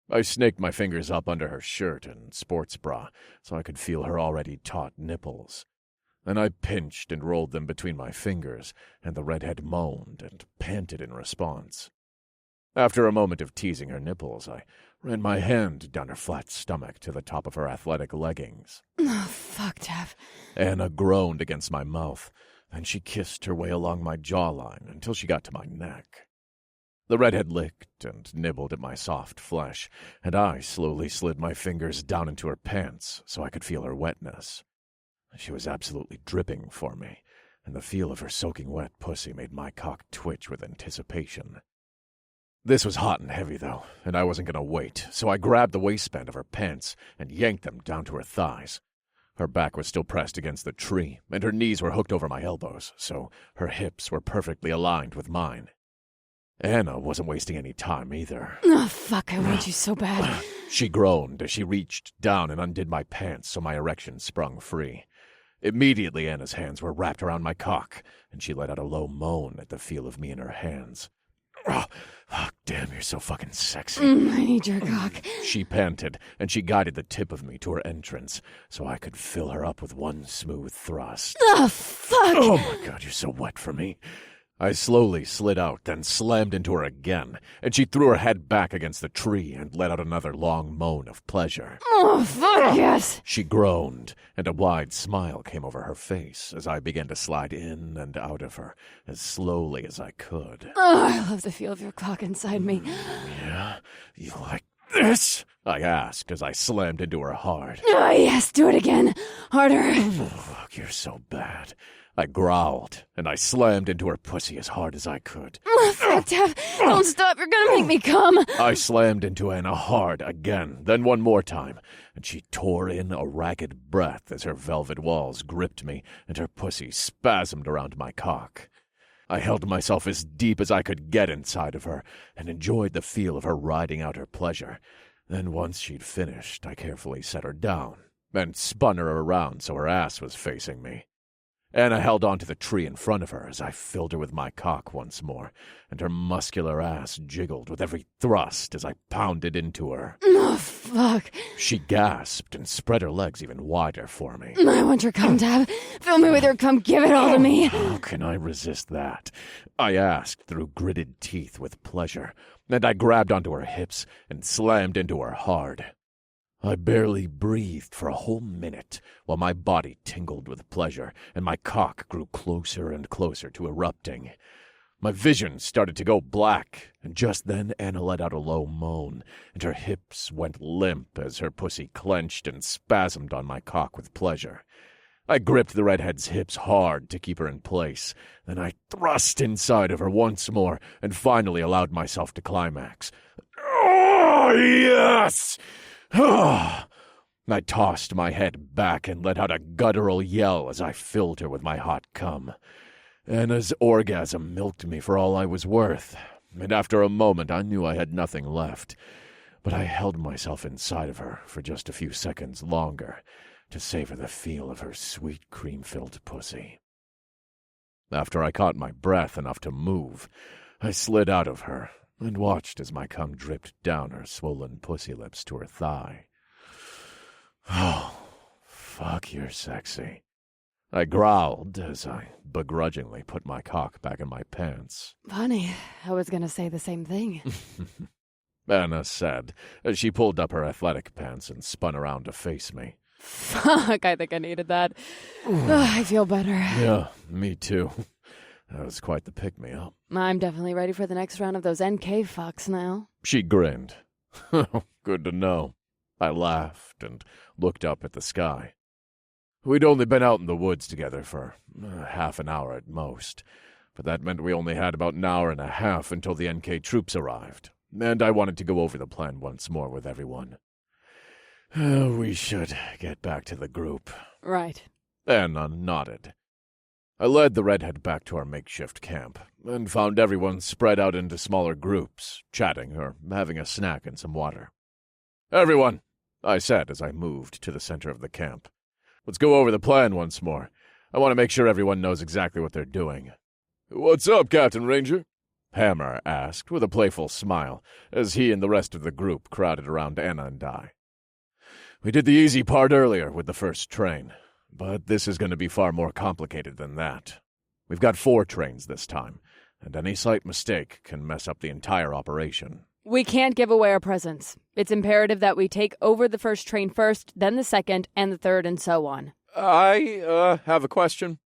I snaked my fingers up under her shirt and sports bra so I could feel her already taut nipples. Then I pinched and rolled them between my fingers, and the redhead moaned and panted in response. After a moment of teasing her nipples, I ran my hand down her flat stomach to the top of her athletic leggings. Oh, fuck, Tev. Anna groaned against my mouth, then she kissed her way along my jawline until she got to my neck. The redhead licked and nibbled at my soft flesh, and I slowly slid my fingers down into her pants so I could feel her wetness. She was absolutely dripping for me, and the feel of her soaking wet pussy made my cock twitch with anticipation. This was hot and heavy, though, and I wasn't going to wait, so I grabbed the waistband of her pants and yanked them down to her thighs. Her back was still pressed against the tree, and her knees were hooked over my elbows, so her hips were perfectly aligned with mine. Anna wasn't wasting any time either. Oh, fuck, I want you so bad. She groaned as she reached down and undid my pants so my erection sprung free. Immediately, Anna's hands were wrapped around my cock, and she let out a low moan at the feel of me in her hands. Oh, damn, you're so fucking sexy. I need your cock. She panted, and she guided the tip of me to her entrance so I could fill her up with one smooth thrust. Oh, fuck! Oh my God, you're so wet for me. I slowly slid out, then slammed into her again, and she threw her head back against the tree and let out another long moan of pleasure. Oh, fuck yes! She groaned, and a wide smile came over her face as I began to slide in and out of her as slowly as I could. Oh, I love the feel of your cock inside me. Yeah? You like this? I asked as I slammed into her hard. Oh, yes, do it again. Harder. Oh, fuck, you're so bad. I growled, and I slammed into her pussy as hard as I could. Oh, fuck, Tev. Don't stop. You're gonna make me come. I slammed into Anna hard again, then one more time, and she tore in a ragged breath as her velvet walls gripped me and her pussy spasmed around my cock. I held myself as deep as I could get inside of her and enjoyed the feel of her riding out her pleasure. Then once she'd finished, I carefully set her down and spun her around so her ass was facing me. Anna held onto the tree in front of her as I filled her with my cock once more, and her muscular ass jiggled with every thrust as I pounded into her. Oh, fuck. She gasped and spread her legs even wider for me. I want your cum, Tev. Fill me with your cum. Give it all to me. How can I resist that? I asked through gritted teeth with pleasure, and I grabbed onto her hips and slammed into her hard. I barely breathed for a whole minute while my body tingled with pleasure and my cock grew closer and closer to erupting. My vision started to go black, and just then Anna let out a low moan, and her hips went limp as her pussy clenched and spasmed on my cock with pleasure. I gripped the redhead's hips hard to keep her in place, then I thrust inside of her once more and finally allowed myself to climax. Oh, yes! I tossed my head back and let out a guttural yell as I filled her with my hot cum. Anna's orgasm milked me for all I was worth, and after a moment I knew I had nothing left. But I held myself inside of her for just a few seconds longer to savor the feel of her sweet cream-filled pussy. After I caught my breath enough to move, I slid out of her and watched as my cum dripped down her swollen pussy lips to her thigh. Oh, fuck, you're sexy. I growled as I begrudgingly put my cock back in my pants. Funny, I was gonna say the same thing. Anna said as she pulled up her athletic pants and spun around to face me. Fuck, I think I needed that. I feel better. Yeah, me too. That was quite the pick-me-up. I'm definitely ready for the next round of those NK fucks now. She grinned. Good to know. I laughed and looked up at the sky. We'd only been out in the woods together for half an hour at most, but that meant we only had about an hour and a half until the NK troops arrived, and I wanted to go over the plan once more with everyone. We should get back to the group. Right. Anna nodded. I led the redhead back to our makeshift camp, and found everyone spread out into smaller groups, chatting or having a snack and some water. "Everyone," I said as I moved to the center of the camp. "Let's go over the plan once more. I want to make sure everyone knows exactly what they're doing." "What's up, Captain Ranger?" Hammer asked with a playful smile as he and the rest of the group crowded around Anna and I. "We did the easy part earlier with the first train, but this is going to be far more complicated than that. We've got 4 trains this time, and any slight mistake can mess up the entire operation." We can't give away our presence. It's imperative that we take over the first train first, then the second, and the third, and so on. I have a question,"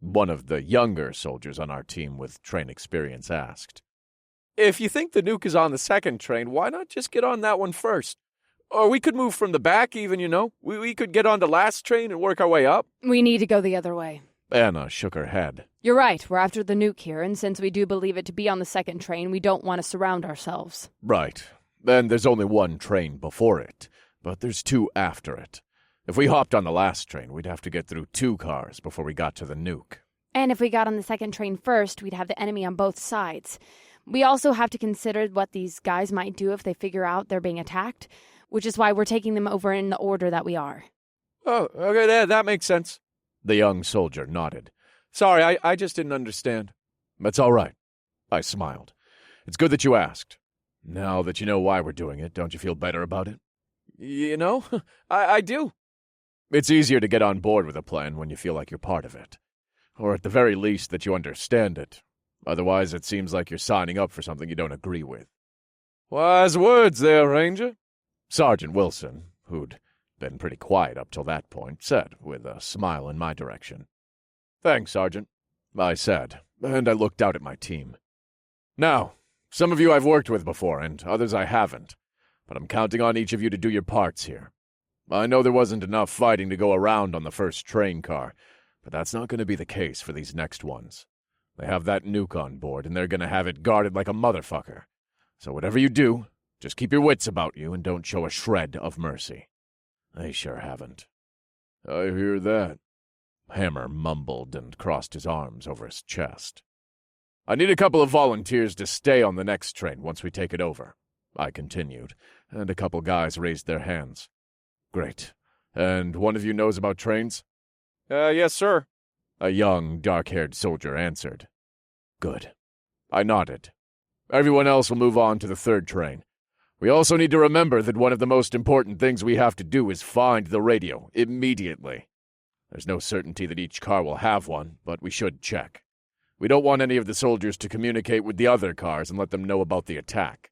one of the younger soldiers on our team with train experience asked. "If you think the nuke is on the second train, why not just get on that one first? Or we could move from the back even, you know? We could get on the last train and work our way up." We need to go the other way. Anna shook her head. You're right, we're after the nuke here, and since we do believe it to be on the second train, we don't want to surround ourselves. Right. Then there's only 1 train before it, but there's 2 after it. If we hopped on the last train, we'd have to get through 2 cars before we got to the nuke. And if we got on the second train first, we'd have the enemy on both sides. We also have to consider what these guys might do if they figure out they're being attacked, which is why we're taking them over in the order that we are. "Oh, okay, that makes sense." The young soldier nodded. "Sorry, I just didn't understand." "That's all right." I smiled. "It's good that you asked. Now that you know why we're doing it, don't you feel better about it?" You know, I do. It's easier to get on board with a plan when you feel like you're part of it. Or at the very least that you understand it. Otherwise, it seems like you're signing up for something you don't agree with. "Wise words there, Ranger." Sergeant Wilson, who'd been pretty quiet up till that point, said with a smile in my direction. "Thanks, Sergeant," I said, and I looked out at my team. "Now, some of you I've worked with before, and others I haven't, but I'm counting on each of you to do your parts here. I know there wasn't enough fighting to go around on the first train car, but that's not going to be the case for these next ones. They have that nuke on board, and they're going to have it guarded like a motherfucker. So whatever you do, just keep your wits about you and don't show a shred of mercy. They sure haven't." "I hear that." Hammer mumbled and crossed his arms over his chest. "I need a couple of volunteers to stay on the next train once we take it over," I continued, and a couple guys raised their hands. "Great. And one of you knows about trains?" Yes, sir." A young, dark-haired soldier answered. "Good." I nodded. "Everyone else will move on to the third train. We also need to remember that one of the most important things we have to do is find the radio immediately. There's no certainty that each car will have one, but we should check. We don't want any of the soldiers to communicate with the other cars and let them know about the attack.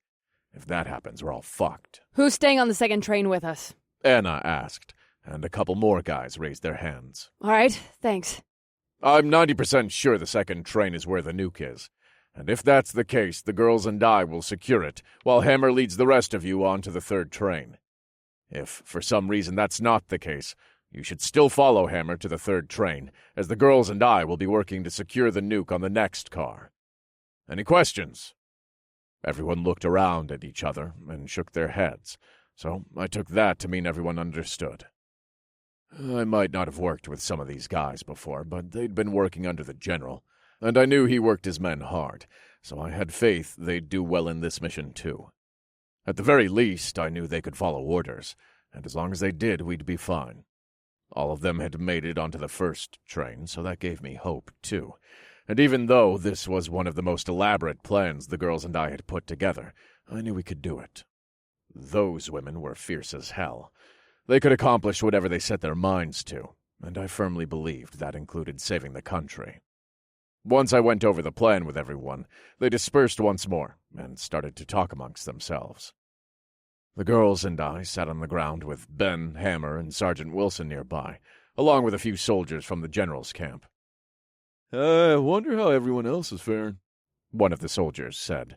If that happens, we're all fucked." Who's staying on the second train with us? Anna asked, and a couple more guys raised their hands. All right, thanks. "I'm 90% sure the second train is where the nuke is. And if that's the case, the girls and I will secure it, while Hammer leads the rest of you on to the third train. If, for some reason, that's not the case, you should still follow Hammer to the third train, as the girls and I will be working to secure the nuke on the next car. Any questions?" Everyone looked around at each other and shook their heads, so I took that to mean everyone understood. I might not have worked with some of these guys before, but they'd been working under the general, and I knew he worked his men hard, so I had faith they'd do well in this mission too. At the very least, I knew they could follow orders, and as long as they did, we'd be fine. All of them had made it onto the first train, so that gave me hope too. And even though this was one of the most elaborate plans the girls and I had put together, I knew we could do it. Those women were fierce as hell. They could accomplish whatever they set their minds to, and I firmly believed that included saving the country. Once I went over the plan with everyone, they dispersed once more and started to talk amongst themselves. The girls and I sat on the ground with Ben, Hammer, and Sergeant Wilson nearby, along with a few soldiers from the general's camp. "I wonder how everyone else is faring," one of the soldiers said.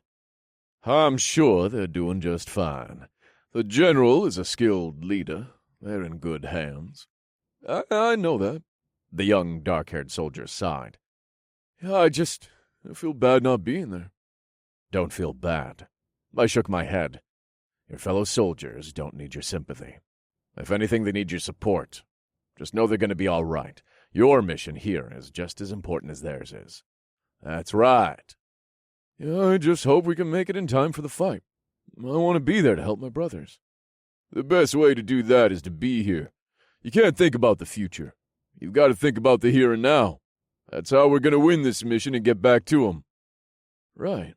"I'm sure they're doing just fine. The general is a skilled leader. They're in good hands." I know that," the young, dark-haired soldier sighed. "Yeah, I feel bad not being there." "Don't feel bad." I shook my head. "Your fellow soldiers don't need your sympathy. If anything, they need your support. Just know they're going to be all right. Your mission here is just as important as theirs is. That's right. Yeah, I just hope we can make it in time for the fight. I want to be there to help my brothers. The best way to do that is to be here. You can't think about the future. You've got to think about the here and now. That's how we're going to win this mission and get back to them. Right.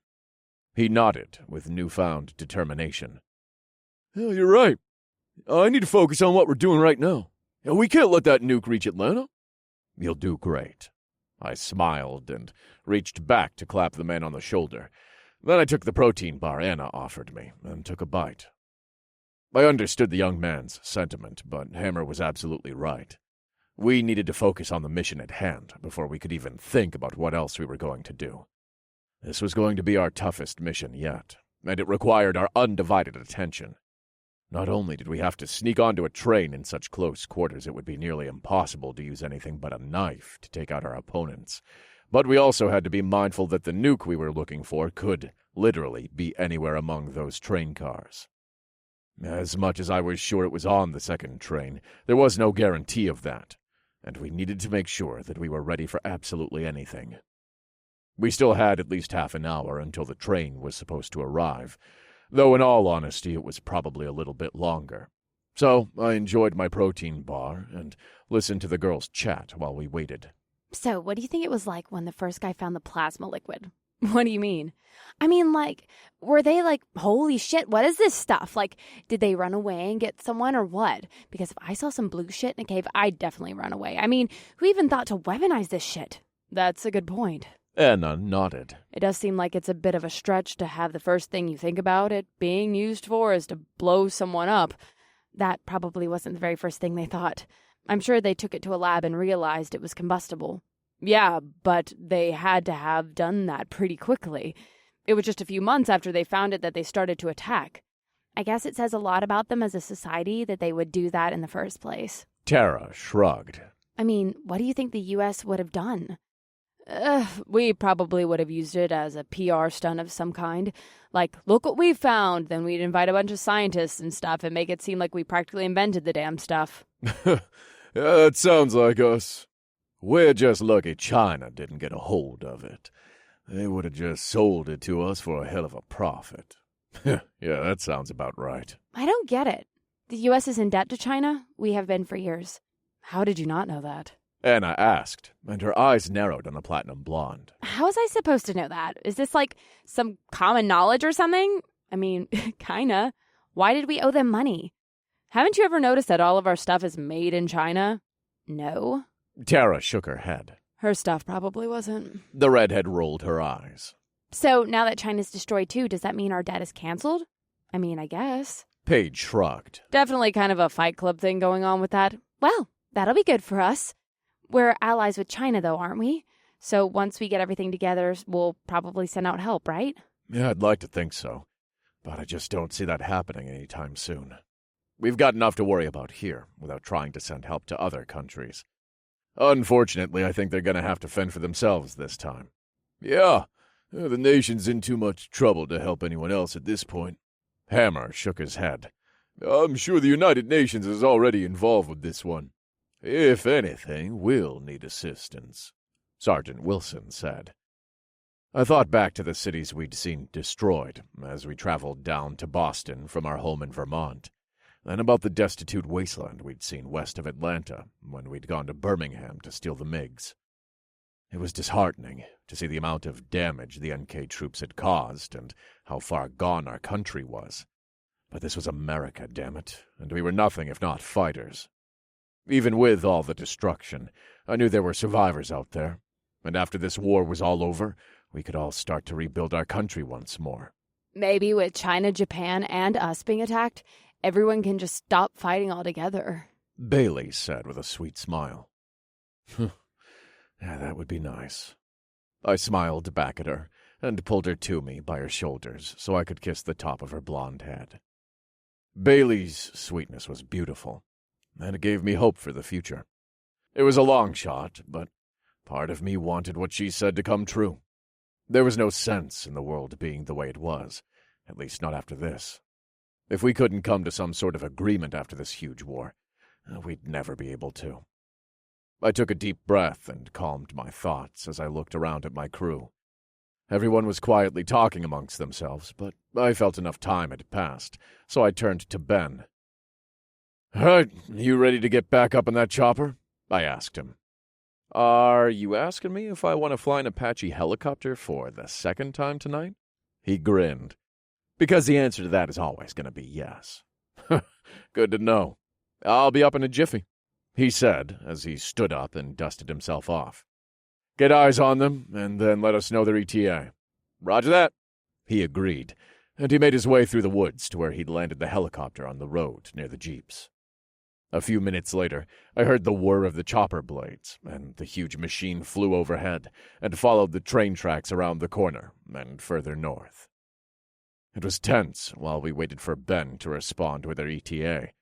He nodded with newfound determination. Hell, you're right. I need to focus on what we're doing right now. We can't let that nuke reach Atlanta. You'll do great. I smiled and reached back to clap the man on the shoulder. Then I took the protein bar Anna offered me and took a bite. I understood the young man's sentiment, but Hammer was absolutely right. We needed to focus on the mission at hand before we could even think about what else we were going to do. This was going to be our toughest mission yet, and it required our undivided attention. Not only did we have to sneak onto a train in such close quarters it would be nearly impossible to use anything but a knife to take out our opponents, but we also had to be mindful that the nuke we were looking for could literally be anywhere among those train cars. As much as I was sure it was on the second train, there was no guarantee of that, and we needed to make sure that we were ready for absolutely anything. We still had at least half an hour until the train was supposed to arrive, though in all honesty it was probably a little bit longer. So I enjoyed my protein bar and listened to the girls chat while we waited. So, what do you think it was like when the first guy found the plasma liquid? What do you mean? I mean, like, were they like, holy shit, what is this stuff? Like, did they run away and get someone or what? Because if I saw some blue shit in a cave, I'd definitely run away. I mean, who even thought to weaponize this shit? That's a good point. Anna nodded. It does seem like it's a bit of a stretch to have the first thing you think about it being used for is to blow someone up. That probably wasn't the very first thing they thought. I'm sure they took it to a lab and realized it was combustible. Yeah, but they had to have done that pretty quickly. It was just a few months after they found it that they started to attack. I guess it says a lot about them as a society that they would do that in the first place. Tara shrugged. I mean, what do you think the U.S. would have done? We probably would have used it as a PR stunt of some kind. Like, look what we found. Then we'd invite a bunch of scientists and stuff and make it seem like we practically invented the damn stuff. Yeah, that sounds like us. We're just lucky China didn't get a hold of it. They would have just sold it to us for a hell of a profit. Yeah, that sounds about right. I don't get it. The U.S. is in debt to China? We have been for years. How did you not know that? Anna asked, and her eyes narrowed on the platinum blonde. How was I supposed to know that? Is this like some common knowledge or something? I mean, kinda. Why did we owe them money? Haven't you ever noticed that all of our stuff is made in China? No. Tara shook her head. Her stuff probably wasn't. The redhead rolled her eyes. So now that China's destroyed too, does that mean our debt is canceled? I mean, I guess. Paige shrugged. Definitely kind of a Fight Club thing going on with that. Well, that'll be good for us. We're allies with China, though, aren't we? So once we get everything together, we'll probably send out help, right? Yeah, I'd like to think so. But I just don't see that happening anytime soon. We've got enough to worry about here without trying to send help to other countries. Unfortunately, I think they're going to have to fend for themselves this time. Yeah, the nation's in too much trouble to help anyone else at this point. Hammer shook his head. I'm sure the United Nations is already involved with this one. If anything, we'll need assistance, Sergeant Wilson said. I thought back to the cities we'd seen destroyed as we traveled down to Boston from our home in Vermont, and about the destitute wasteland we'd seen west of Atlanta when we'd gone to Birmingham to steal the MiGs. It was disheartening to see the amount of damage the NK troops had caused and how far gone our country was. But this was America, damn it, and we were nothing if not fighters. Even with all the destruction, I knew there were survivors out there, and after this war was all over, we could all start to rebuild our country once more. Maybe with China, Japan, and us being attacked, everyone can just stop fighting altogether. Bailey said with a sweet smile. Yeah, that would be nice. I smiled back at her and pulled her to me by her shoulders so I could kiss the top of her blonde head. Bailey's sweetness was beautiful, and it gave me hope for the future. It was a long shot, but part of me wanted what she said to come true. There was no sense in the world being the way it was, at least not after this. If we couldn't come to some sort of agreement after this huge war, we'd never be able to. I took a deep breath and calmed my thoughts as I looked around at my crew. Everyone was quietly talking amongst themselves, but I felt enough time had passed, so I turned to Ben. "All right, you ready to get back up in that chopper?" I asked him. "Are you asking me if I want to fly an Apache helicopter for the second time tonight?" He grinned. "Because the answer to that is always going to be yes." "Good to know. I'll be up in a jiffy," he said as he stood up and dusted himself off. "Get eyes on them, and then let us know their ETA." "Roger that," he agreed, and he made his way through the woods to where he'd landed the helicopter on the road near the jeeps. A few minutes later, I heard the whir of the chopper blades, and the huge machine flew overhead and followed the train tracks around the corner and further north. It was tense while we waited for Ben to respond with their ETA,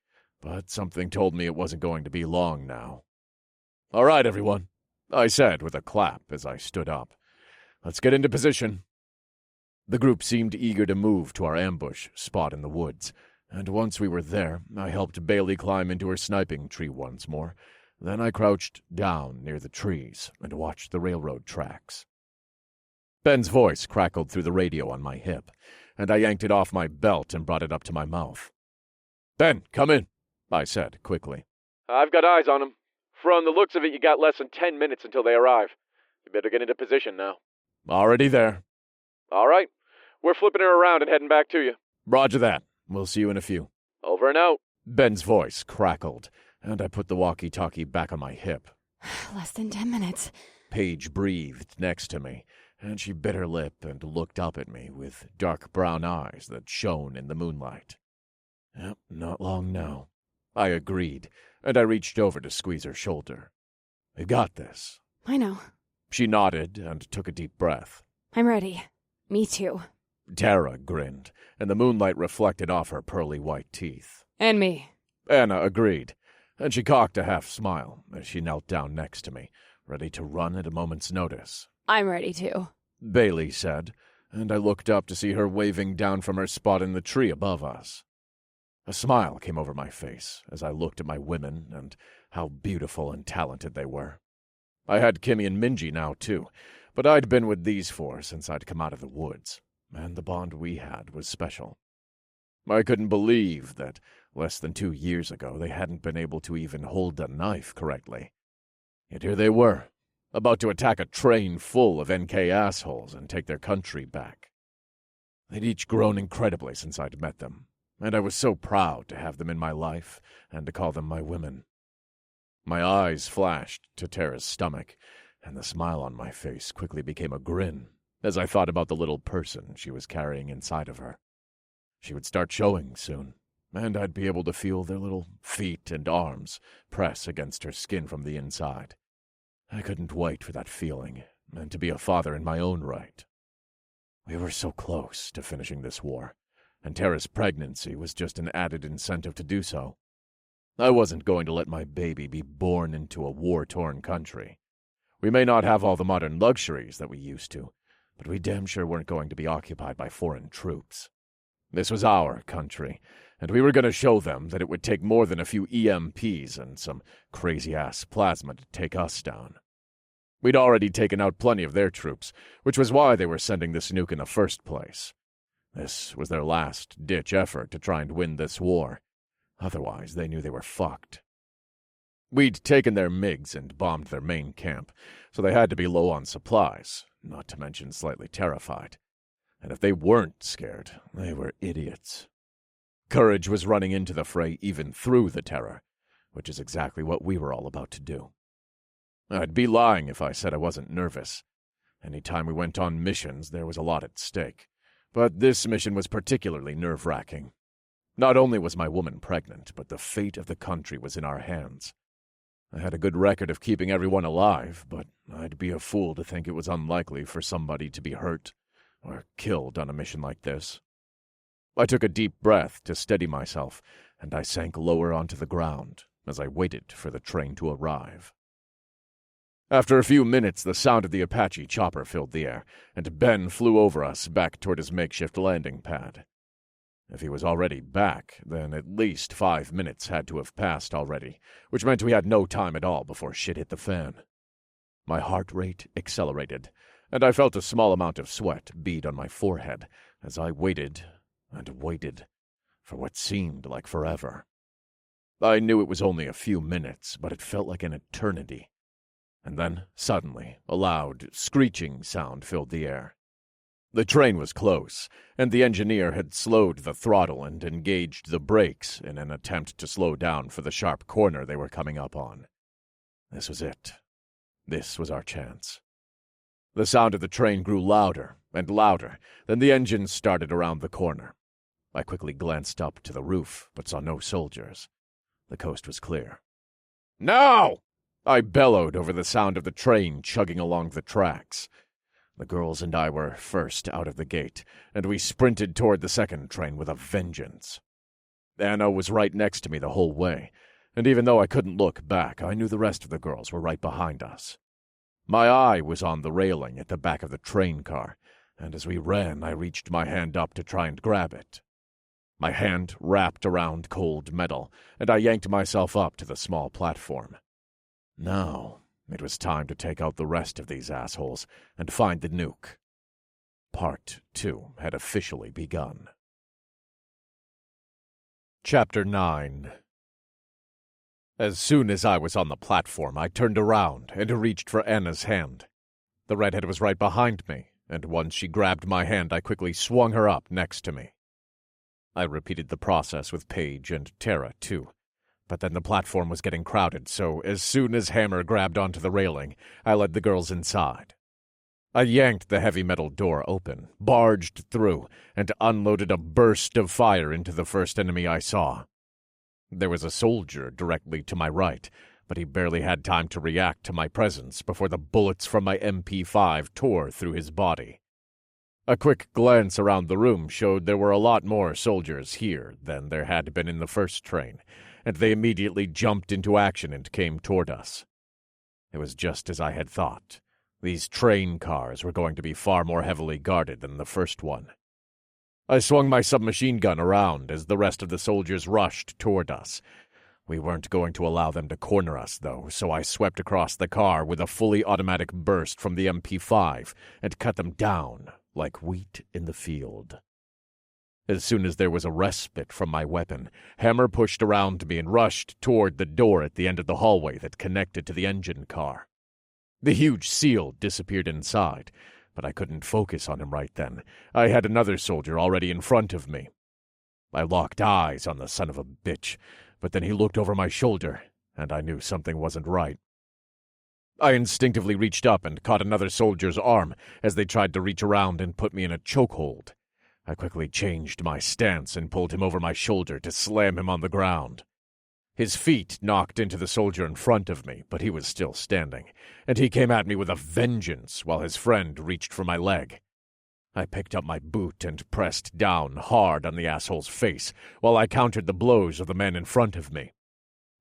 but something told me it wasn't going to be long now. "All right, everyone," I said with a clap as I stood up. "Let's get into position." The group seemed eager to move to our ambush spot in the woods, and once we were there, I helped Bailey climb into her sniping tree once more. Then I crouched down near the trees and watched the railroad tracks. Ben's voice crackled through the radio on my hip, and I yanked it off my belt and brought it up to my mouth. "Ben, come in," I said quickly. "I've got eyes on him. From the looks of it, you got less than 10 minutes until they arrive. You better get into position now." "Already there." "All right. We're flipping her around and heading back to you." "Roger that. We'll see you in a few." "Over and out." Ben's voice crackled, and I put the walkie-talkie back on my hip. Less than 10 minutes. Paige breathed next to me, and she bit her lip and looked up at me with dark brown eyes that shone in the moonlight. "Yep, not long now," I agreed, and I reached over to squeeze her shoulder. "We've got this." I know. She nodded and took a deep breath. I'm ready. Me too. Tara grinned, and the moonlight reflected off her pearly white teeth. And me. Anna agreed, and she cocked a half smile as she knelt down next to me, ready to run at a moment's notice. I'm ready too. Bailey said, and I looked up to see her waving down from her spot in the tree above us. A smile came over my face as I looked at my women and how beautiful and talented they were. I had Kimmy and Minji now, too, but I'd been with these four since I'd come out of the woods, and the bond we had was special. I couldn't believe that less than 2 years ago they hadn't been able to even hold a knife correctly. Yet here they were, about to attack a train full of NK assholes and take their country back. They'd each grown incredibly since I'd met them, and I was so proud to have them in my life and to call them my women. My eyes flashed to Tara's stomach, and the smile on my face quickly became a grin as I thought about the little person she was carrying inside of her. She would start showing soon, and I'd be able to feel their little feet and arms press against her skin from the inside. I couldn't wait for that feeling, and to be a father in my own right. We were so close to finishing this war, and Tara's pregnancy was just an added incentive to do so. I wasn't going to let my baby be born into a war-torn country. We may not have all the modern luxuries that we used to, but we damn sure weren't going to be occupied by foreign troops. This was our country, and we were going to show them that it would take more than a few EMPs and some crazy-ass plasma to take us down. We'd already taken out plenty of their troops, which was why they were sending this nuke in the first place. This was their last-ditch effort to try and win this war. Otherwise, they knew they were fucked. We'd taken their MiGs and bombed their main camp, so they had to be low on supplies, not to mention slightly terrified. And if they weren't scared, they were idiots. Courage was running into the fray even through the terror, which is exactly what we were all about to do. I'd be lying if I said I wasn't nervous. Any time we went on missions, there was a lot at stake. But this mission was particularly nerve-wracking. Not only was my woman pregnant, but the fate of the country was in our hands. I had a good record of keeping everyone alive, but I'd be a fool to think it was unlikely for somebody to be hurt or killed on a mission like this. I took a deep breath to steady myself, and I sank lower onto the ground as I waited for the train to arrive. After a few minutes, the sound of the Apache chopper filled the air, and Ben flew over us back toward his makeshift landing pad. If he was already back, then at least 5 minutes had to have passed already, which meant we had no time at all before shit hit the fan. My heart rate accelerated, and I felt a small amount of sweat bead on my forehead as I waited and waited for what seemed like forever. I knew it was only a few minutes, but it felt like an eternity. And then, suddenly, a loud, screeching sound filled the air. The train was close, and the engineer had slowed the throttle and engaged the brakes in an attempt to slow down for the sharp corner they were coming up on. This was it. This was our chance. The sound of the train grew louder and louder, then the engine started around the corner. I quickly glanced up to the roof, but saw no soldiers. The coast was clear. "Now!" I bellowed over the sound of the train chugging along the tracks. The girls and I were first out of the gate, and we sprinted toward the second train with a vengeance. Anna was right next to me the whole way, and even though I couldn't look back, I knew the rest of the girls were right behind us. My eye was on the railing at the back of the train car, and as we ran, I reached my hand up to try and grab it. My hand wrapped around cold metal, and I yanked myself up to the small platform. Now, it was time to take out the rest of these assholes and find the nuke. Part 2 had officially begun. Chapter 9. As soon as I was on the platform, I turned around and reached for Anna's hand. The redhead was right behind me, and once she grabbed my hand, I quickly swung her up next to me. I repeated the process with Paige and Tara, too. But then the platform was getting crowded, so as soon as Hammer grabbed onto the railing, I led the girls inside. I yanked the heavy metal door open, barged through, and unloaded a burst of fire into the first enemy I saw. There was a soldier directly to my right, but he barely had time to react to my presence before the bullets from my MP5 tore through his body. A quick glance around the room showed there were a lot more soldiers here than there had been in the first train, and they immediately jumped into action and came toward us. It was just as I had thought. These train cars were going to be far more heavily guarded than the first one. I swung my submachine gun around as the rest of the soldiers rushed toward us. We weren't going to allow them to corner us, though, so I swept across the car with a fully automatic burst from the MP5 and cut them down like wheat in the field. As soon as there was a respite from my weapon, Hammer pushed around me and rushed toward the door at the end of the hallway that connected to the engine car. The huge seal disappeared inside, but I couldn't focus on him right then. I had another soldier already in front of me. I locked eyes on the son of a bitch, but then he looked over my shoulder, and I knew something wasn't right. I instinctively reached up and caught another soldier's arm as they tried to reach around and put me in a chokehold. I quickly changed my stance and pulled him over my shoulder to slam him on the ground. His feet knocked into the soldier in front of me, but he was still standing, and he came at me with a vengeance while his friend reached for my leg. I picked up my boot and pressed down hard on the asshole's face while I countered the blows of the man in front of me.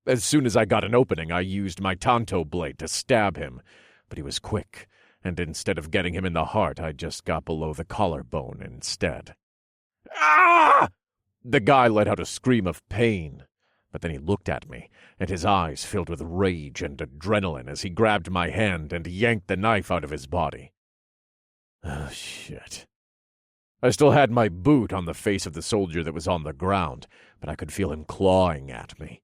As soon as I got an opening, I used my tanto blade to stab him, but he was quick, and instead of getting him in the heart, I just got below the collarbone instead. Ah! The guy let out a scream of pain, but then he looked at me, and his eyes filled with rage and adrenaline as he grabbed my hand and yanked the knife out of his body. Oh, shit. I still had my boot on the face of the soldier that was on the ground, but I could feel him clawing at me.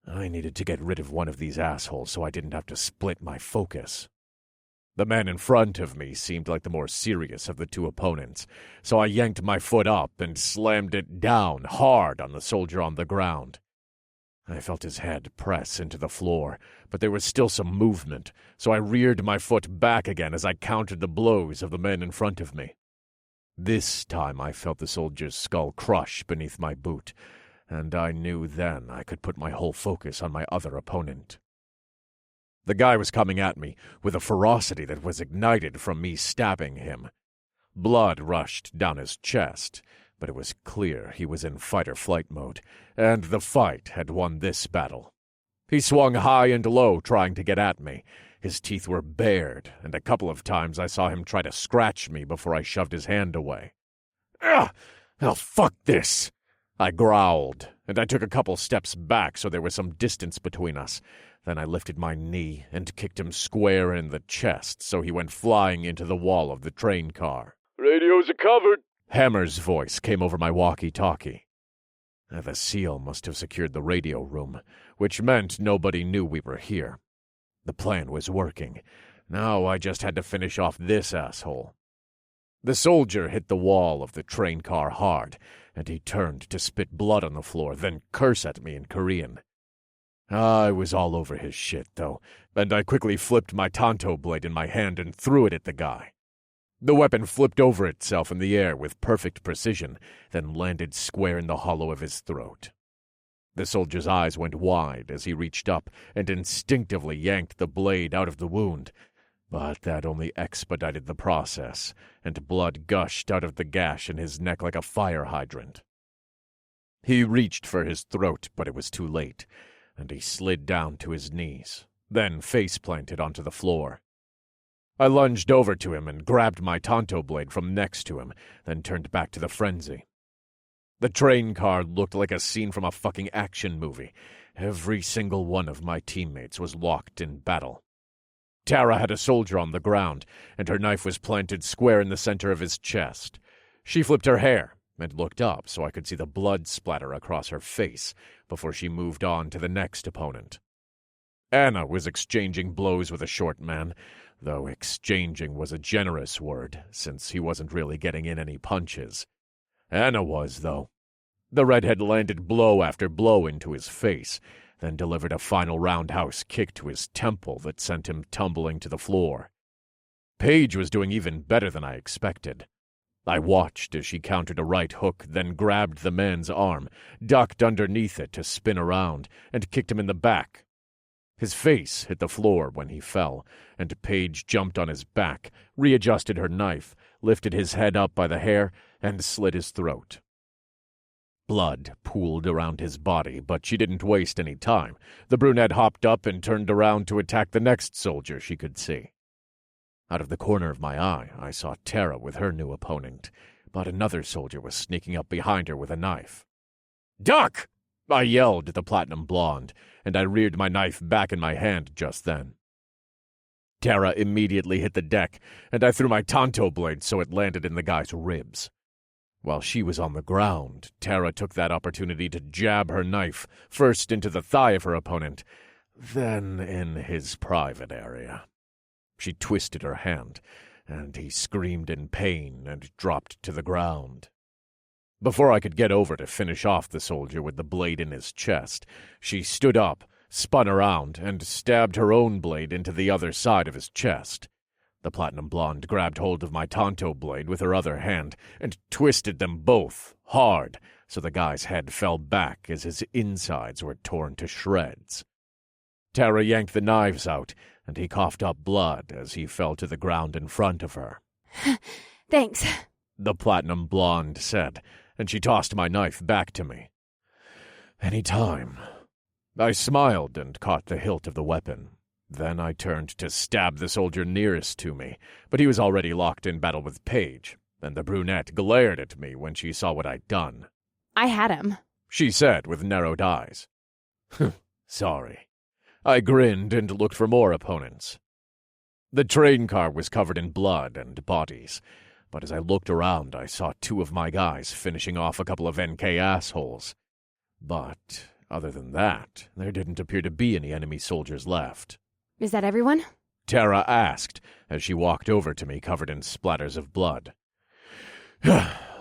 I needed to get rid of one of these assholes so I didn't have to split my focus. The man in front of me seemed like the more serious of the two opponents, so I yanked my foot up and slammed it down hard on the soldier on the ground. I felt his head press into the floor, but there was still some movement, so I reared my foot back again as I countered the blows of the man in front of me. This time I felt the soldier's skull crush beneath my boot, and I knew then I could put my whole focus on my other opponent. The guy was coming at me with a ferocity that was ignited from me stabbing him. Blood rushed down his chest, but it was clear he was in fight-or-flight mode, and the fight had won this battle. He swung high and low trying to get at me. His teeth were bared, and a couple of times I saw him try to scratch me before I shoved his hand away. Ugh! "Oh, fuck this!" I growled, and I took a couple steps back so there was some distance between us. Then I lifted my knee and kicked him square in the chest so he went flying into the wall of the train car. "Radios are covered." Hammer's voice came over my walkie-talkie. The SEAL must have secured the radio room, which meant nobody knew we were here. The plan was working. Now I just had to finish off this asshole. The soldier hit the wall of the train car hard, and he turned to spit blood on the floor, then curse at me in Korean. I was all over his shit, though, and I quickly flipped my tanto blade in my hand and threw it at the guy. The weapon flipped over itself in the air with perfect precision, then landed square in the hollow of his throat. The soldier's eyes went wide as he reached up and instinctively yanked the blade out of the wound, but that only expedited the process, and blood gushed out of the gash in his neck like a fire hydrant. He reached for his throat, but it was too late, and he slid down to his knees, then face-planted onto the floor. I lunged over to him and grabbed my tanto blade from next to him, then turned back to the frenzy. The train car looked like a scene from a fucking action movie. Every single one of my teammates was locked in battle. Tara had a soldier on the ground, and her knife was planted square in the center of his chest. She flipped her hair and looked up so I could see the blood splatter across her face before she moved on to the next opponent. Anna was exchanging blows with a short man, though exchanging was a generous word, since he wasn't really getting in any punches. Anna was, though. The redhead landed blow after blow into his face, then delivered a final roundhouse kick to his temple that sent him tumbling to the floor. Paige was doing even better than I expected. I watched as she countered a right hook, then grabbed the man's arm, ducked underneath it to spin around, and kicked him in the back. His face hit the floor when he fell, and Paige jumped on his back, readjusted her knife, lifted his head up by the hair, and slit his throat. Blood pooled around his body, but she didn't waste any time. The brunette hopped up and turned around to attack the next soldier she could see. Out of the corner of my eye, I saw Tara with her new opponent, but another soldier was sneaking up behind her with a knife. "Duck!" I yelled at the platinum blonde, and I reared my knife back in my hand just then. Tara immediately hit the deck, and I threw my tanto blade so it landed in the guy's ribs. While she was on the ground, Tara took that opportunity to jab her knife first into the thigh of her opponent, then in his private area. She twisted her hand, and he screamed in pain and dropped to the ground. Before I could get over to finish off the soldier with the blade in his chest, she stood up, spun around, and stabbed her own blade into the other side of his chest. The platinum blonde grabbed hold of my tanto blade with her other hand and twisted them both hard so the guy's head fell back as his insides were torn to shreds. Tara yanked the knives out, and he coughed up blood as he fell to the ground in front of her. Thanks, the platinum blonde said, and she tossed my knife back to me. "Any time." I smiled and caught the hilt of the weapon. Then I turned to stab the soldier nearest to me, but he was already locked in battle with Paige, and the brunette glared at me when she saw what I'd done. I had him, she said with narrowed eyes. Sorry. I grinned and looked for more opponents. The train car was covered in blood and bodies, but as I looked around, I saw two of my guys finishing off a couple of NK assholes. But other than that, there didn't appear to be any enemy soldiers left. Is that everyone? Tara asked as she walked over to me covered in splatters of blood.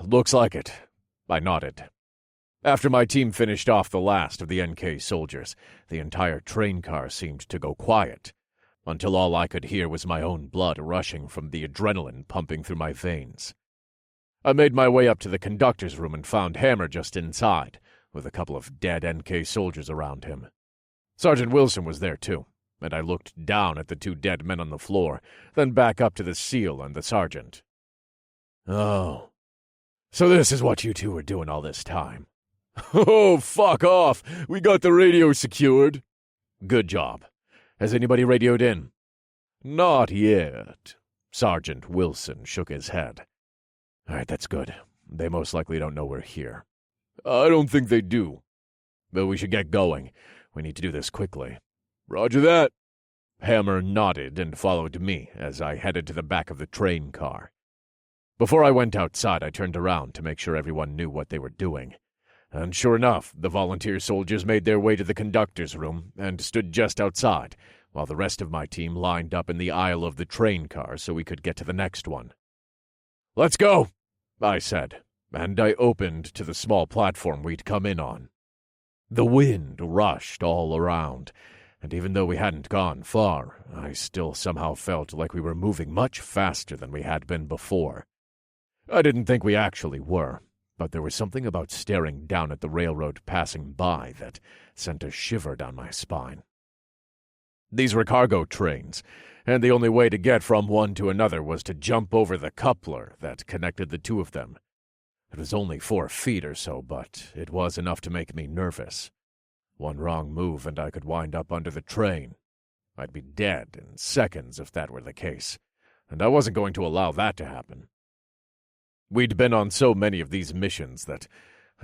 Looks like it. I nodded. After my team finished off the last of the NK soldiers, the entire train car seemed to go quiet, until all I could hear was my own blood rushing from the adrenaline pumping through my veins. I made my way up to the conductor's room and found Hammer just inside, with a couple of dead NK soldiers around him. Sergeant Wilson was there too, and I looked down at the two dead men on the floor, then back up to the SEAL and the sergeant. "Oh, so this is what you two were doing all this time." "Oh, fuck off! We got the radio secured." "Good job. Has anybody radioed in?" "Not yet." Sergeant Wilson shook his head. "All right, that's good. They most likely don't know we're here. I don't think they do. But we should get going. We need to do this quickly. Roger that. Hammer nodded and followed me as I headed to the back of the train car. Before I went outside, I turned around to make sure everyone knew what they were doing. And sure enough, the volunteer soldiers made their way to the conductor's room and stood just outside, while the rest of my team lined up in the aisle of the train car so we could get to the next one. "Let's go," I said, and I opened to the small platform we'd come in on. The wind rushed all around, and even though we hadn't gone far, I still somehow felt like we were moving much faster than we had been before. I didn't think we actually were, but there was something about staring down at the railroad passing by that sent a shiver down my spine. These were cargo trains, and the only way to get from one to another was to jump over the coupler that connected the two of them. It was only 4 feet or so, but it was enough to make me nervous. One wrong move and I could wind up under the train. I'd be dead in seconds if that were the case, and I wasn't going to allow that to happen. We'd been on so many of these missions that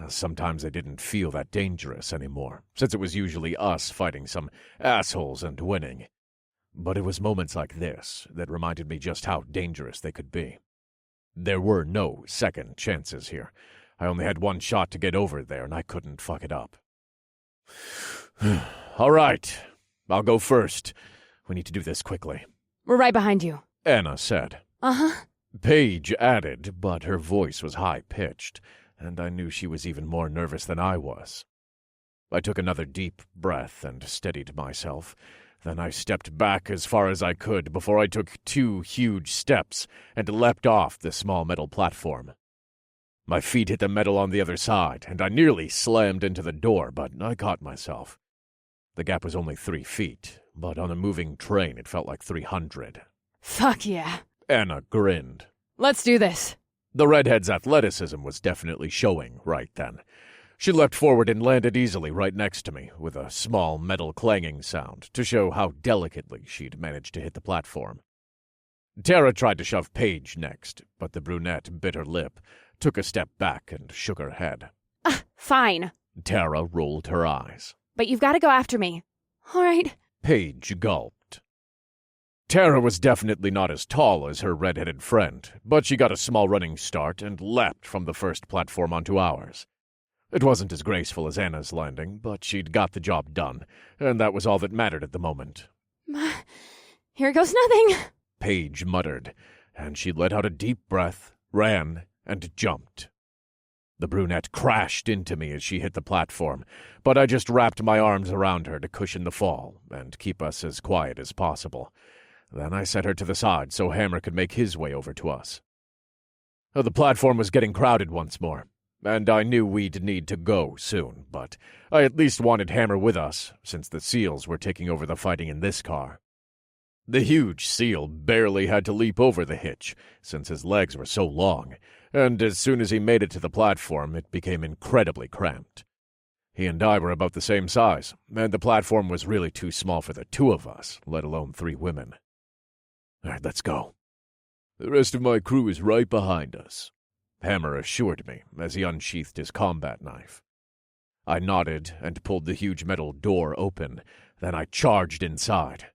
sometimes I didn't feel that dangerous anymore, since it was usually us fighting some assholes and winning. But it was moments like this that reminded me just how dangerous they could be. There were no second chances here. I only had one shot to get over there, and I couldn't fuck it up. "All right, I'll go first. We need to do this quickly." We're right behind you, Anna said. Uh-huh. Paige added, but her voice was high-pitched, and I knew she was even more nervous than I was. I took another deep breath and steadied myself. Then I stepped back as far as I could before I took 2 huge steps and leapt off the small metal platform. My feet hit the metal on the other side, and I nearly slammed into the door, but I caught myself. The gap was only 3 feet, but on a moving train it felt like 300. Fuck yeah. Anna grinned. Let's do this. The redhead's athleticism was definitely showing right then. She leapt forward and landed easily right next to me, with a small metal clanging sound to show how delicately she'd managed to hit the platform. Tara tried to shove Paige next, but the brunette bit her lip, took a step back, and shook her head. Fine. Tara rolled her eyes. But you've got to go after me. All right. Paige gulped. Tara was definitely not as tall as her red-headed friend, but she got a small running start and leapt from the first platform onto ours. It wasn't as graceful as Anna's landing, but she'd got the job done, and that was all that mattered at the moment. Here goes nothing, Paige muttered, and she let out a deep breath, ran, and jumped. The brunette crashed into me as she hit the platform, but I just wrapped my arms around her to cushion the fall and keep us as quiet as possible. Then I set her to the side so Hammer could make his way over to us. The platform was getting crowded once more, and I knew we'd need to go soon, but I at least wanted Hammer with us, since the SEALs were taking over the fighting in this car. The huge SEAL barely had to leap over the hitch, since his legs were so long, and as soon as he made it to the platform, it became incredibly cramped. He and I were about the same size, and the platform was really too small for the 2 of us, let alone 3 women. "All right, let's go." "The rest of my crew is right behind us," Hammer assured me as he unsheathed his combat knife. I nodded and pulled the huge metal door open, then I charged inside.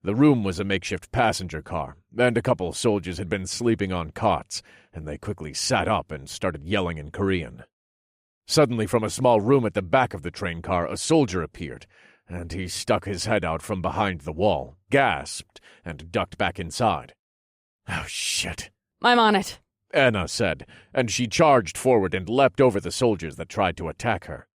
The room was a makeshift passenger car, and a couple soldiers had been sleeping on cots, and they quickly sat up and started yelling in Korean. Suddenly, from a small room at the back of the train car, a soldier appeared, and he stuck his head out from behind the wall, gasped, and ducked back inside. "Oh, shit." I'm on it, Anna said, and she charged forward and leapt over the soldiers that tried to attack her.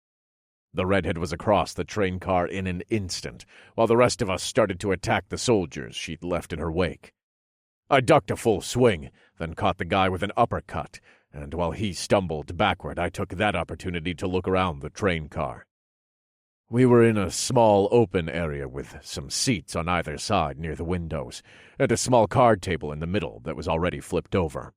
The redhead was across the train car in an instant, while the rest of us started to attack the soldiers she'd left in her wake. I ducked a full swing, then caught the guy with an uppercut, and while he stumbled backward, I took that opportunity to look around the train car. We were in a small open area with some seats on either side near the windows, and a small card table in the middle that was already flipped over.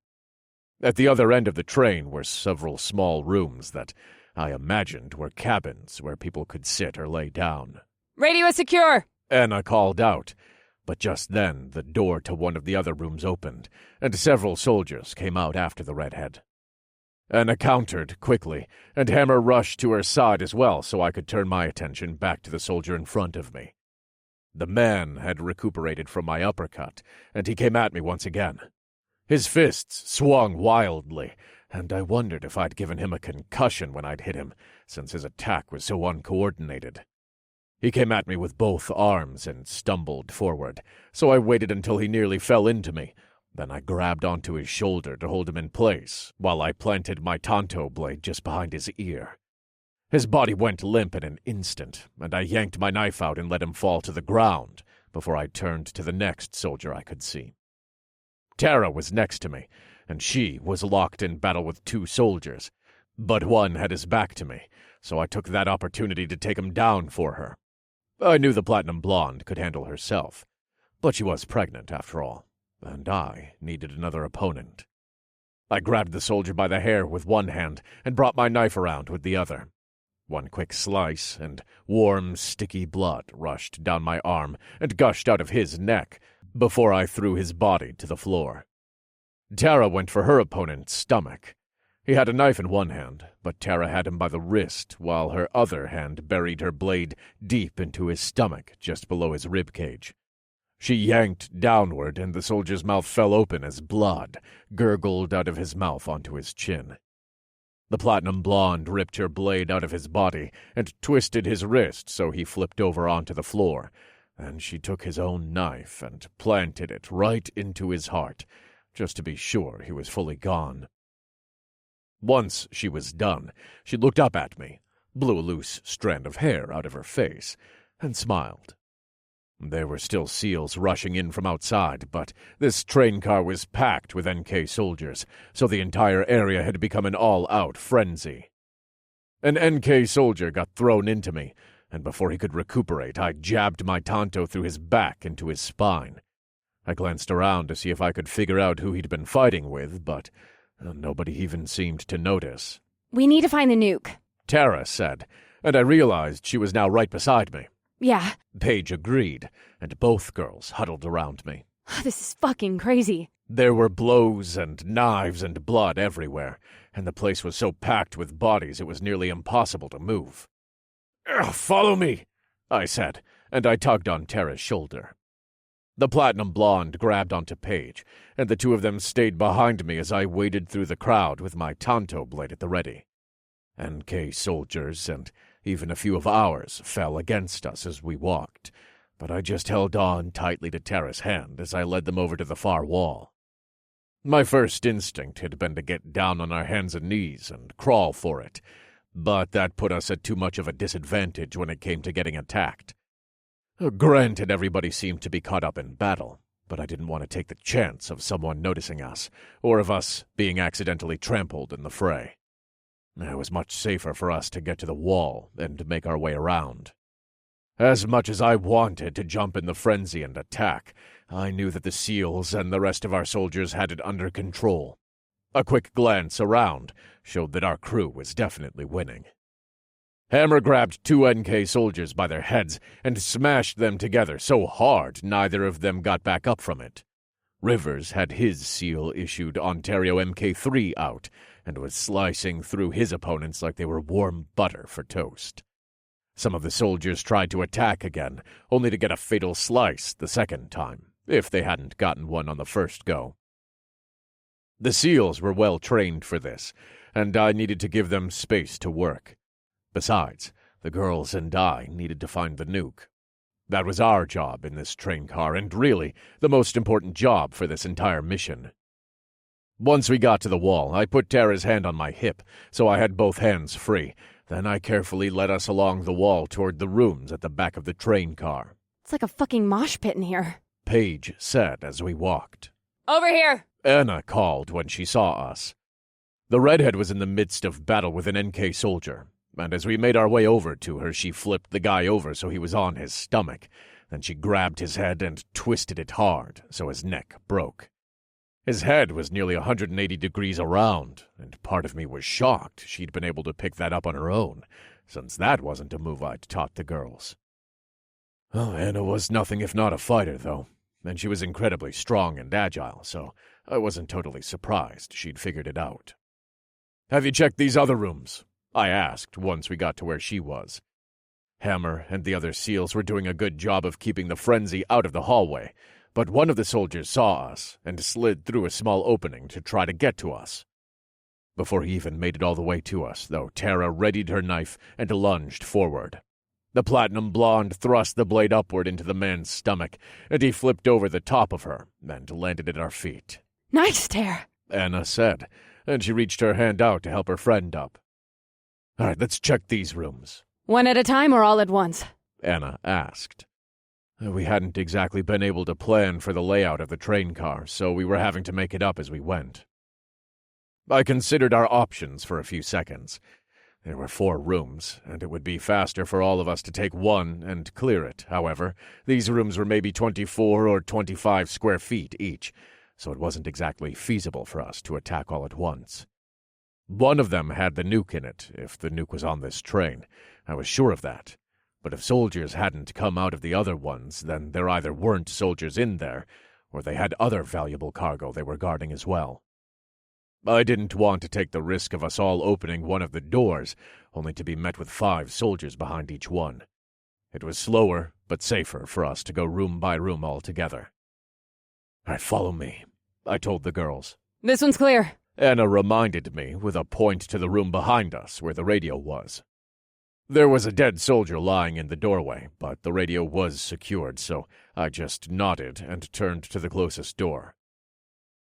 At the other end of the train were several small rooms that I imagined were cabins where people could sit or lay down. Radio is secure, Anna called out, but just then the door to one of the other rooms opened, and several soldiers came out after the redhead. Anna countered quickly, and Hammer rushed to her side as well so I could turn my attention back to the soldier in front of me. The man had recuperated from my uppercut, and he came at me once again. His fists swung wildly, and I wondered if I'd given him a concussion when I'd hit him, since his attack was so uncoordinated. He came at me with both arms and stumbled forward, so I waited until he nearly fell into me. Then I grabbed onto his shoulder to hold him in place, while I planted my tanto blade just behind his ear. His body went limp in an instant, and I yanked my knife out and let him fall to the ground before I turned to the next soldier I could see. Tara was next to me, and she was locked in battle with two soldiers, but one had his back to me, so I took that opportunity to take him down for her. I knew the platinum blonde could handle herself, but she was pregnant after all, and I needed another opponent. I grabbed the soldier by the hair with one hand and brought my knife around with the other. One quick slice, and warm, sticky blood rushed down my arm and gushed out of his neck before I threw his body to the floor. Tara went for her opponent's stomach. He had a knife in one hand, but Tara had him by the wrist, while her other hand buried her blade deep into his stomach, just below his rib cage. She yanked downward, and the soldier's mouth fell open as blood gurgled out of his mouth onto his chin. The platinum blonde ripped her blade out of his body and twisted his wrist so he flipped over onto the floor, and she took his own knife and planted it right into his heart, just to be sure he was fully gone. Once she was done, she looked up at me, blew a loose strand of hair out of her face, and smiled. There were still SEALs rushing in from outside, but this train car was packed with NK soldiers, so the entire area had become an all-out frenzy. An NK soldier got thrown into me, and before he could recuperate, I jabbed my tanto through his back into his spine. I glanced around to see if I could figure out who he'd been fighting with, but nobody even seemed to notice. We need to find the nuke, Tara said, and I realized she was now right beside me. Yeah. Paige agreed, and both girls huddled around me. This is fucking crazy. There were blows and knives and blood everywhere, and the place was so packed with bodies it was nearly impossible to move. "Follow me," I said, and I tugged on Tara's shoulder. The platinum blonde grabbed onto Paige, and the two of them stayed behind me as I waded through the crowd with my tanto blade at the ready. NK soldiers and even a few of ours fell against us as we walked, but I just held on tightly to Tara's hand as I led them over to the far wall. My first instinct had been to get down on our hands and knees and crawl for it, but that put us at too much of a disadvantage when it came to getting attacked. Granted, everybody seemed to be caught up in battle, but I didn't want to take the chance of someone noticing us, or of us being accidentally trampled in the fray. It was much safer for us to get to the wall and make our way around. As much as I wanted to jump in the frenzy and attack, I knew that the SEALs and the rest of our soldiers had it under control. A quick glance around showed that our crew was definitely winning. Hammer grabbed two NK soldiers by their heads and smashed them together so hard neither of them got back up from it. Rivers had his SEAL-issued Ontario Mk3 out and was slicing through his opponents like they were warm butter for toast. Some of the soldiers tried to attack again, only to get a fatal slice the second time, if they hadn't gotten one on the first go. The SEALs were well trained for this, and I needed to give them space to work. Besides, the girls and I needed to find the nuke. That was our job in this train car, and really the most important job for this entire mission. Once we got to the wall, I put Tara's hand on my hip, so I had both hands free. Then I carefully led us along the wall toward the rooms at the back of the train car. It's like a fucking mosh pit in here, Paige said as we walked. Over here! Anna called when she saw us. The redhead was in the midst of battle with an NK soldier, and as we made our way over to her, she flipped the guy over so he was on his stomach. Then she grabbed his head and twisted it hard so his neck broke. His head was nearly 180 degrees around, and part of me was shocked she'd been able to pick that up on her own, since that wasn't a move I'd taught the girls. Anna was nothing if not a fighter, though, and she was incredibly strong and agile, so I wasn't totally surprised she'd figured it out. "Have you checked these other rooms?" I asked once we got to where she was. Hammer and the other SEALs were doing a good job of keeping the frenzy out of the hallway, but one of the soldiers saw us and slid through a small opening to try to get to us. Before he even made it all the way to us, though, Tara readied her knife and lunged forward. The platinum blonde thrust the blade upward into the man's stomach, and he flipped over the top of her and landed at our feet. "Nice, Tara," Anna said, and she reached her hand out to help her friend up. "All right, let's check these rooms." "One at a time or all at once?" Anna asked. We hadn't exactly been able to plan for the layout of the train car, so we were having to make it up as we went. I considered our options for a few seconds. There were 4 rooms, and it would be faster for all of us to take one and clear it. However, these rooms were maybe 24 or 25 square feet each, so it wasn't exactly feasible for us to attack all at once. One of them had the nuke in it, if the nuke was on this train. I was sure of that. But if soldiers hadn't come out of the other ones, then there either weren't soldiers in there, or they had other valuable cargo they were guarding as well. I didn't want to take the risk of us all opening one of the doors, only to be met with 5 soldiers behind each one. It was slower, but safer for us to go room by room all together. "All right, follow me," I told the girls. "This one's clear," Anna reminded me with a point to the room behind us where the radio was. There was a dead soldier lying in the doorway, but the radio was secured, so I just nodded and turned to the closest door.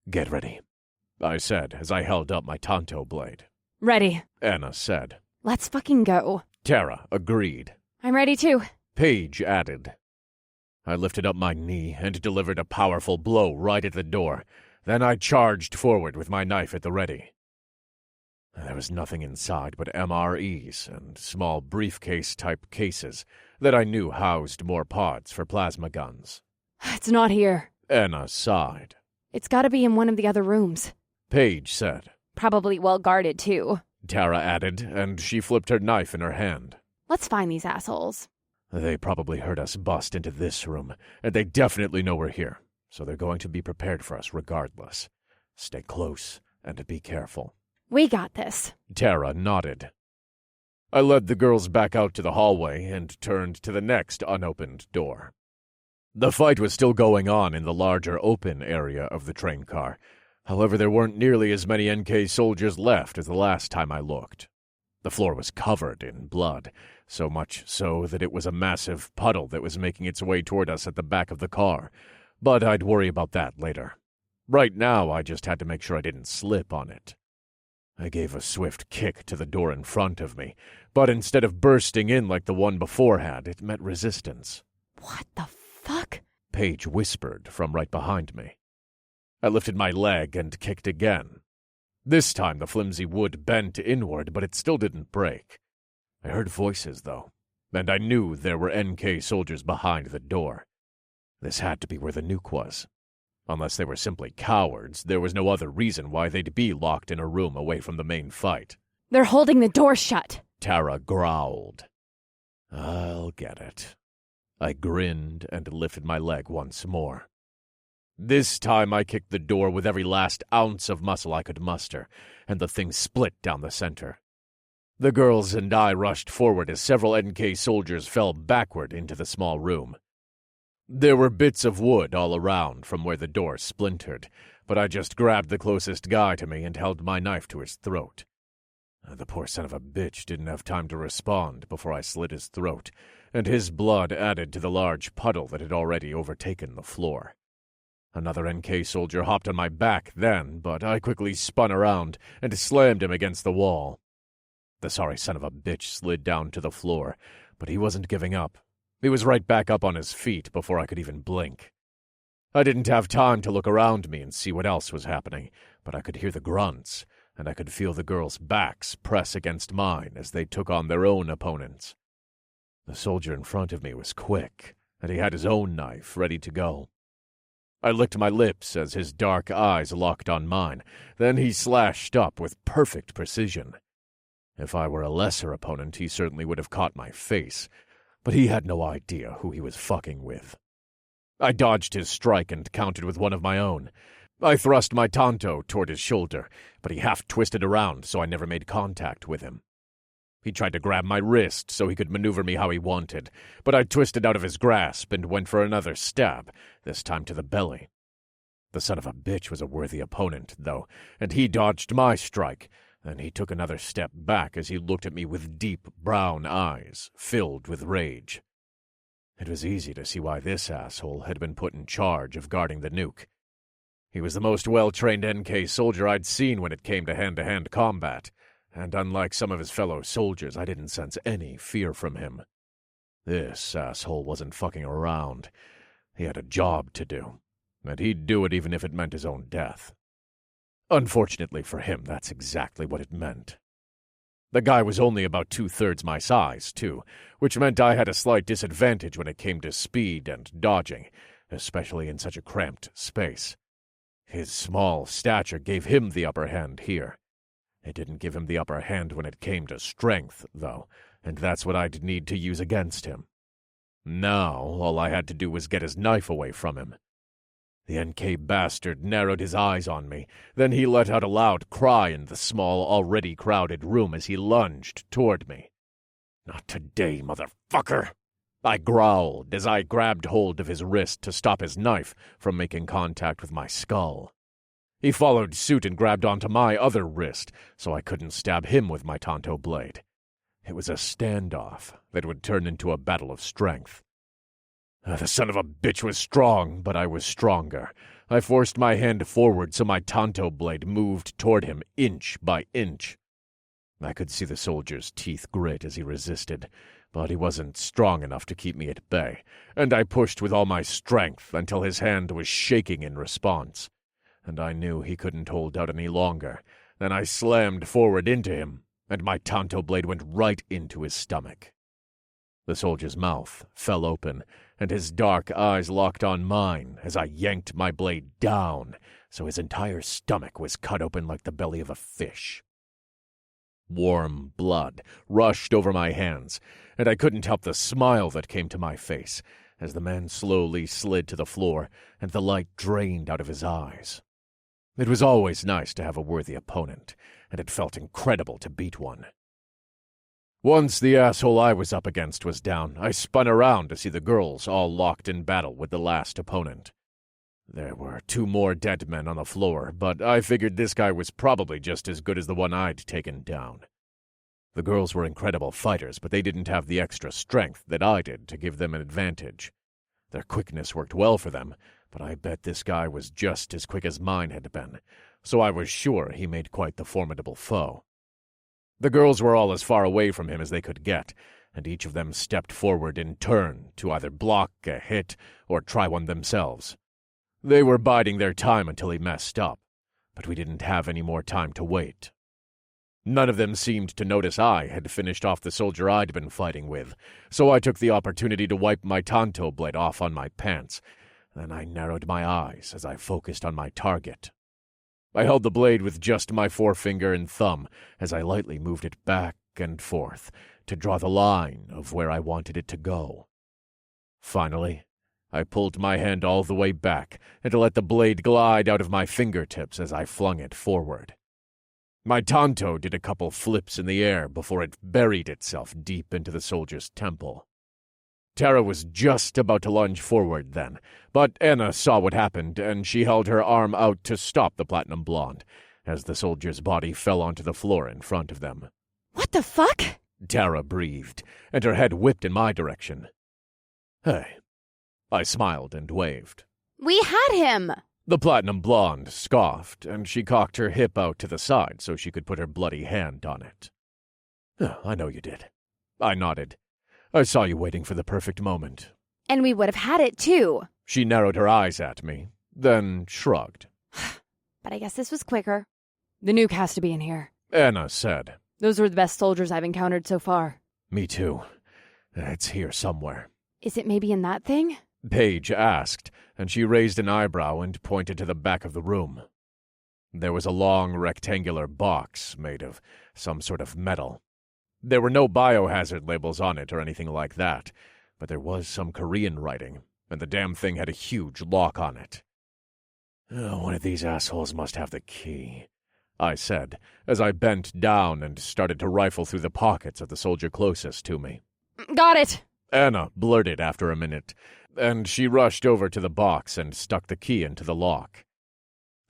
"Get ready," I said as I held up my Tanto blade. "Ready," Anna said. "Let's fucking go." Tara agreed. "I'm ready too." Paige added. I lifted up my knee and delivered a powerful blow right at the door. Then I charged forward with my knife at the ready. There was nothing inside but MREs and small briefcase-type cases that I knew housed more pods for plasma guns. "It's not here." Anna sighed. "It's gotta be in one of the other rooms." Paige said. "Probably well guarded too." Tara added, and she flipped her knife in her hand. "Let's find these assholes." They probably heard us bust into this room, and they definitely know we're here, so they're going to be prepared for us regardless. Stay close and be careful. "We got this." Tara nodded. I led the girls back out to the hallway and turned to the next unopened door. The fight was still going on in the larger open area of the train car. However, there weren't nearly as many NK soldiers left as the last time I looked. The floor was covered in blood, so much so that it was a massive puddle that was making its way toward us at the back of the car. But I'd worry about that later. Right now, I just had to make sure I didn't slip on it. I gave a swift kick to the door in front of me, but instead of bursting in like the one before had, it met resistance. "What the fuck?" Paige whispered from right behind me. I lifted my leg and kicked again. This time the flimsy wood bent inward, but it still didn't break. I heard voices, though, and I knew there were NK soldiers behind the door. This had to be where the nuke was. Unless they were simply cowards, there was no other reason why they'd be locked in a room away from the main fight. "They're holding the door shut." Tara growled. "I'll get it." I grinned and lifted my leg once more. This time I kicked the door with every last ounce of muscle I could muster, and the thing split down the center. The girls and I rushed forward as several NK soldiers fell backward into the small room. There were bits of wood all around from where the door splintered, but I just grabbed the closest guy to me and held my knife to his throat. The poor son of a bitch didn't have time to respond before I slit his throat, and his blood added to the large puddle that had already overtaken the floor. Another NK soldier hopped on my back then, but I quickly spun around and slammed him against the wall. The sorry son of a bitch slid down to the floor, but he wasn't giving up. He was right back up on his feet before I could even blink. I didn't have time to look around me and see what else was happening, but I could hear the grunts, and I could feel the girls' backs press against mine as they took on their own opponents. The soldier in front of me was quick, and he had his own knife ready to go. I licked my lips as his dark eyes locked on mine. Then he slashed up with perfect precision. If I were a lesser opponent, he certainly would have caught my face, but he had no idea who he was fucking with. I dodged his strike and countered with one of my own. I thrust my tanto toward his shoulder, but he half twisted around so I never made contact with him. He tried to grab my wrist so he could maneuver me how he wanted, but I twisted out of his grasp and went for another stab, this time to the belly. The son of a bitch was a worthy opponent, though, and he dodged my strike. Then he took another step back as he looked at me with deep brown eyes, filled with rage. It was easy to see why this asshole had been put in charge of guarding the nuke. He was the most well-trained NK soldier I'd seen when it came to hand-to-hand combat, and unlike some of his fellow soldiers, I didn't sense any fear from him. This asshole wasn't fucking around. He had a job to do, and he'd do it even if it meant his own death. Unfortunately for him, that's exactly what it meant. The guy was only about 2/3 my size, too, which meant I had a slight disadvantage when it came to speed and dodging, especially in such a cramped space. His small stature gave him the upper hand here. It didn't give him the upper hand when it came to strength, though, and that's what I'd need to use against him. Now, all I had to do was get his knife away from him. The NK bastard narrowed his eyes on me. Then he let out a loud cry in the small, already crowded room as he lunged toward me. "Not today, motherfucker!" I growled as I grabbed hold of his wrist to stop his knife from making contact with my skull. He followed suit and grabbed onto my other wrist, so I couldn't stab him with my tanto blade. It was a standoff that would turn into a battle of strength. The son of a bitch was strong, but I was stronger. I forced my hand forward so my tanto blade moved toward him inch by inch. I could see the soldier's teeth grit as he resisted, but he wasn't strong enough to keep me at bay, and I pushed with all my strength until his hand was shaking in response, and I knew he couldn't hold out any longer. Then I slammed forward into him, and my tanto blade went right into his stomach. The soldier's mouth fell open, and his dark eyes locked on mine as I yanked my blade down, so his entire stomach was cut open like the belly of a fish. Warm blood rushed over my hands, and I couldn't help the smile that came to my face as the man slowly slid to the floor and the light drained out of his eyes. It was always nice to have a worthy opponent, and it felt incredible to beat one. Once the asshole I was up against was down, I spun around to see the girls all locked in battle with the last opponent. There were 2 more dead men on the floor, but I figured this guy was probably just as good as the one I'd taken down. The girls were incredible fighters, but they didn't have the extra strength that I did to give them an advantage. Their quickness worked well for them, but I bet this guy was just as quick as mine had been, so I was sure he made quite the formidable foe. The girls were all as far away from him as they could get, and each of them stepped forward in turn to either block a hit or try one themselves. They were biding their time until he messed up, but we didn't have any more time to wait. None of them seemed to notice I had finished off the soldier I'd been fighting with, so I took the opportunity to wipe my tanto blade off on my pants. Then I narrowed my eyes as I focused on my target. I held the blade with just my forefinger and thumb as I lightly moved it back and forth to draw the line of where I wanted it to go. Finally, I pulled my hand all the way back and let the blade glide out of my fingertips as I flung it forward. My tanto did a couple flips in the air before it buried itself deep into the soldier's temple. Tara was just about to lunge forward then, but Anna saw what happened, and she held her arm out to stop the platinum blonde, as the soldier's body fell onto the floor in front of them. What the fuck? Tara breathed, and her head whipped in my direction. Hey. I smiled and waved. We had him! The platinum blonde scoffed, and she cocked her hip out to the side so she could put her bloody hand on it. I know you did. I nodded. I saw you waiting for the perfect moment. And we would have had it, too. She narrowed her eyes at me, then shrugged. But I guess this was quicker. The nuke has to be in here, Anna said. Those were the best soldiers I've encountered so far. Me too. It's here somewhere. Is it maybe in that thing? Paige asked, and she raised an eyebrow and pointed to the back of the room. There was a long rectangular box made of some sort of metal. There were no biohazard labels on it or anything like that, but there was some Korean writing, and the damn thing had a huge lock on it. One of these assholes must have the key, I said, as I bent down and started to rifle through the pockets of the soldier closest to me. Got it! Anna blurted after a minute, and she rushed over to the box and stuck the key into the lock.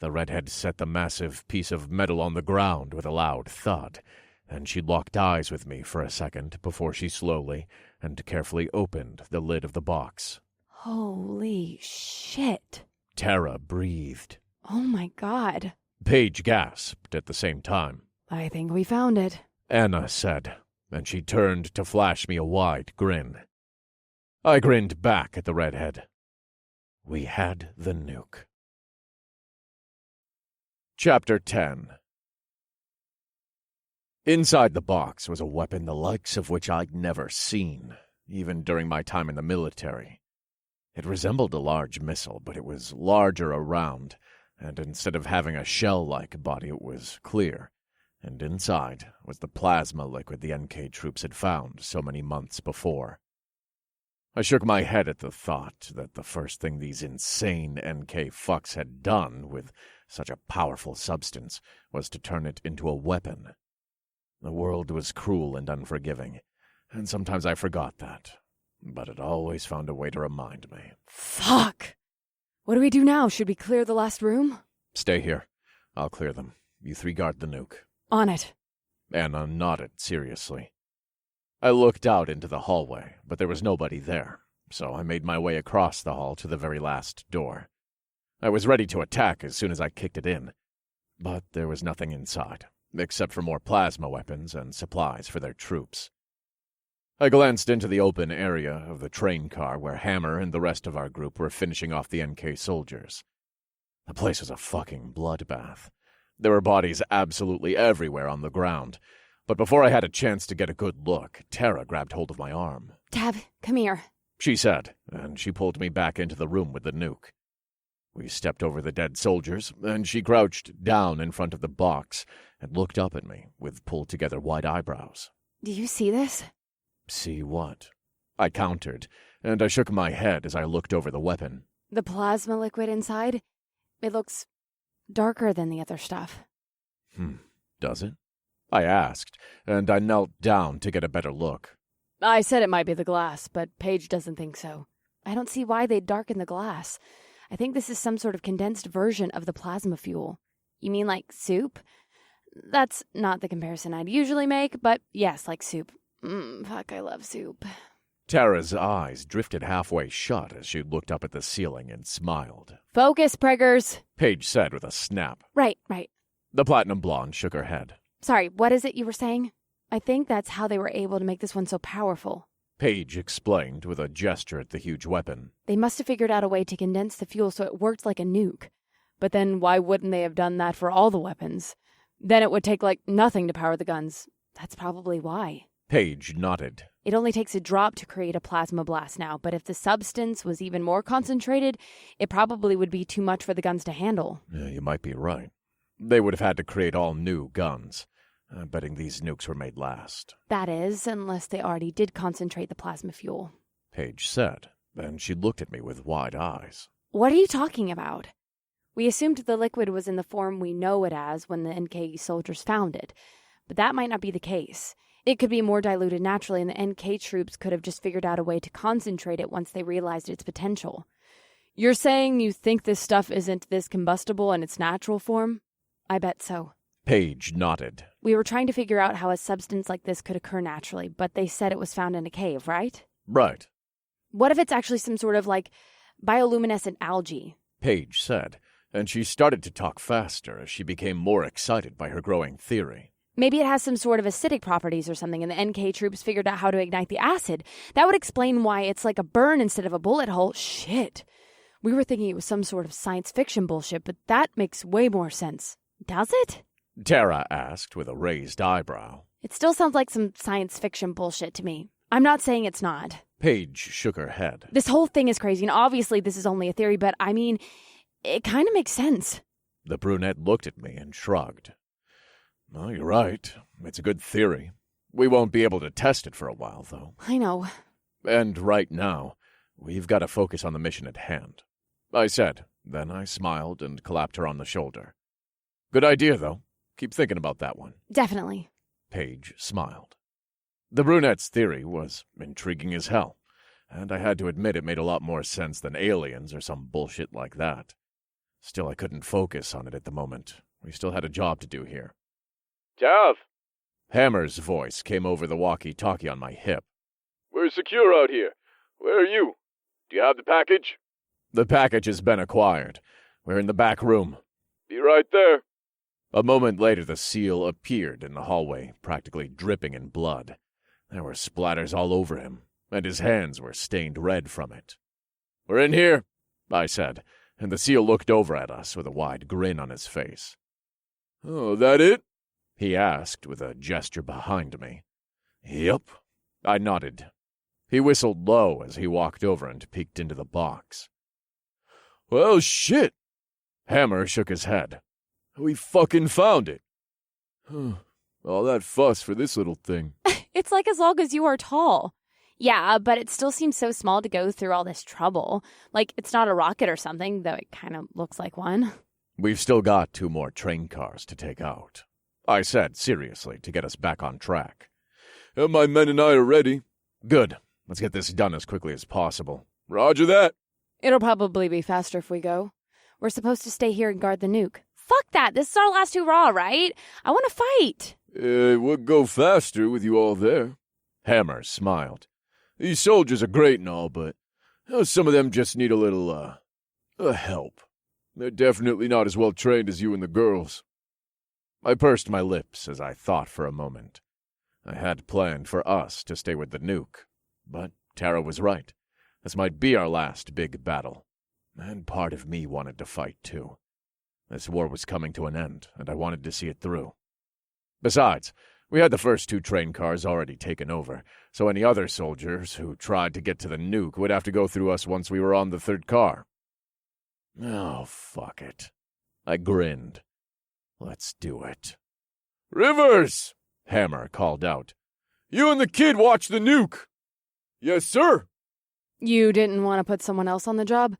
The redhead set the massive piece of metal on the ground with a loud thud, and she locked eyes with me for a second before she slowly and carefully opened the lid of the box. Holy shit. Tara breathed. Oh my god. Paige gasped at the same time. I think we found it, Anna said, and she turned to flash me a wide grin. I grinned back at the redhead. We had the nuke. Chapter 10. Inside the box was a weapon the likes of which I'd never seen, even during my time in the military. It resembled a large missile, but it was larger around, and instead of having a shell-like body, it was clear, and inside was the plasma liquid the NK troops had found so many months before. I shook my head at the thought that the first thing these insane NK fucks had done with such a powerful substance was to turn it into a weapon. The world was cruel and unforgiving, and sometimes I forgot that, but it always found a way to remind me. Fuck! What do we do now? Should we clear the last room? Stay here. I'll clear them. You three guard the nuke. On it. Anna nodded seriously. I looked out into the hallway, but there was nobody there, so I made my way across the hall to the very last door. I was ready to attack as soon as I kicked it in, but there was nothing inside, except for more plasma weapons and supplies for their troops. I glanced into the open area of the train car where Hammer and the rest of our group were finishing off the NK soldiers. The place was a fucking bloodbath. There were bodies absolutely everywhere on the ground, but before I had a chance to get a good look, Tara grabbed hold of my arm. Tab, come here, she said, and she pulled me back into the room with the nuke. We stepped over the dead soldiers, and she crouched down in front of the box and looked up at me with pulled-together white eyebrows. Do you see this? See what? I countered, and I shook my head as I looked over the weapon. The plasma liquid inside? It looks darker than the other stuff. Does it? I asked, and I knelt down to get a better look. I said it might be the glass, but Paige doesn't think so. I don't see why they'd darken the glass. I think this is some sort of condensed version of the plasma fuel. You mean like soup? That's not the comparison I'd usually make, but yes, like soup. Fuck, I love soup. Tara's eyes drifted halfway shut as she looked up at the ceiling and smiled. Focus, preggers, Paige said with a snap. Right. The platinum blonde shook her head. Sorry, what is it you were saying? I think that's how they were able to make this one so powerful. Paige explained with a gesture at the huge weapon. They must have figured out a way to condense the fuel so it worked like a nuke. But then why wouldn't they have done that for all the weapons? Then it would take like nothing to power the guns. That's probably why. Paige nodded. It only takes a drop to create a plasma blast now, but if the substance was even more concentrated, it probably would be too much for the guns to handle. Yeah, you might be right. They would have had to create all new guns. I'm betting these nukes were made last. That is, unless they already did concentrate the plasma fuel. Paige said, and she looked at me with wide eyes. What are you talking about? We assumed the liquid was in the form we know it as when the NK soldiers found it, but that might not be the case. It could be more diluted naturally, and the NK troops could have just figured out a way to concentrate it once they realized its potential. You're saying you think this stuff isn't this combustible in its natural form? I bet so. Paige nodded. We were trying to figure out how a substance like this could occur naturally, but they said it was found in a cave, right? Right. What if it's actually some sort of, bioluminescent algae? Paige said, and she started to talk faster as she became more excited by her growing theory. Maybe it has some sort of acidic properties or something, and the NK troops figured out how to ignite the acid. That would explain why it's like a burn instead of a bullet hole. Shit. We were thinking it was some sort of science fiction bullshit, but that makes way more sense. Does it? Tara asked with a raised eyebrow. It still sounds like some science fiction bullshit to me. I'm not saying it's not. Paige shook her head. This whole thing is crazy, and obviously this is only a theory, but I mean, it kind of makes sense. The brunette looked at me and shrugged. Well, you're right. It's a good theory. We won't be able to test it for a while, though. I know. And right now, we've got to focus on the mission at hand. I said, Then I smiled and clapped her on the shoulder. Good idea, though. Keep thinking about that one. Definitely. Paige smiled. The brunette's theory was intriguing as hell, and I had to admit it made a lot more sense than aliens or some bullshit like that. Still, I couldn't focus on it at the moment. We still had a job to do here. Tav, Hammer's voice came over the walkie-talkie on my hip. we're secure out here. Where are you? Do you have the package? The package has been acquired. We're in the back room. Be right there. A moment later, the seal appeared in the hallway, practically dripping in blood. There were splatters all over him, and his hands were stained red from it. "We're in here," I said, and the seal looked over at us with a wide grin on his face. Oh, that it? He asked with a gesture behind me. "Yep." I nodded. He whistled low as he walked over and peeked into the box. Well, shit. Hammer shook his head. We fucking found it. All that fuss for this little thing. It's like as long as you are tall. Yeah, but it still seems so small to go through all this trouble. Like, it's not a rocket or something, though it kind of looks like one. We've still got 2 more train cars to take out, I said seriously to get us back on track. My men and I are ready. Good. Let's get this done as quickly as possible. Roger that. It'll probably be faster if we go. We're supposed to stay here and guard the nuke. Fuck that. This is our last hurrah, right? I want to fight. It would go faster with you all there. Hammer smiled. These soldiers are great and all, but some of them just need a little, help. They're definitely not as well trained as you and the girls. I pursed my lips as I thought for a moment. I had planned for us to stay with the nuke, but Tara was right. This might be our last big battle, and part of me wanted to fight too. This war was coming to an end, and I wanted to see it through. Besides, we had the first 2 train cars already taken over, so any other soldiers who tried to get to the nuke would have to go through us once we were on the 3rd car. Oh, fuck it. I grinned. Let's do it. Rivers! Hammer called out. You and the kid watch the nuke. Yes, sir. You didn't want to put someone else on the job?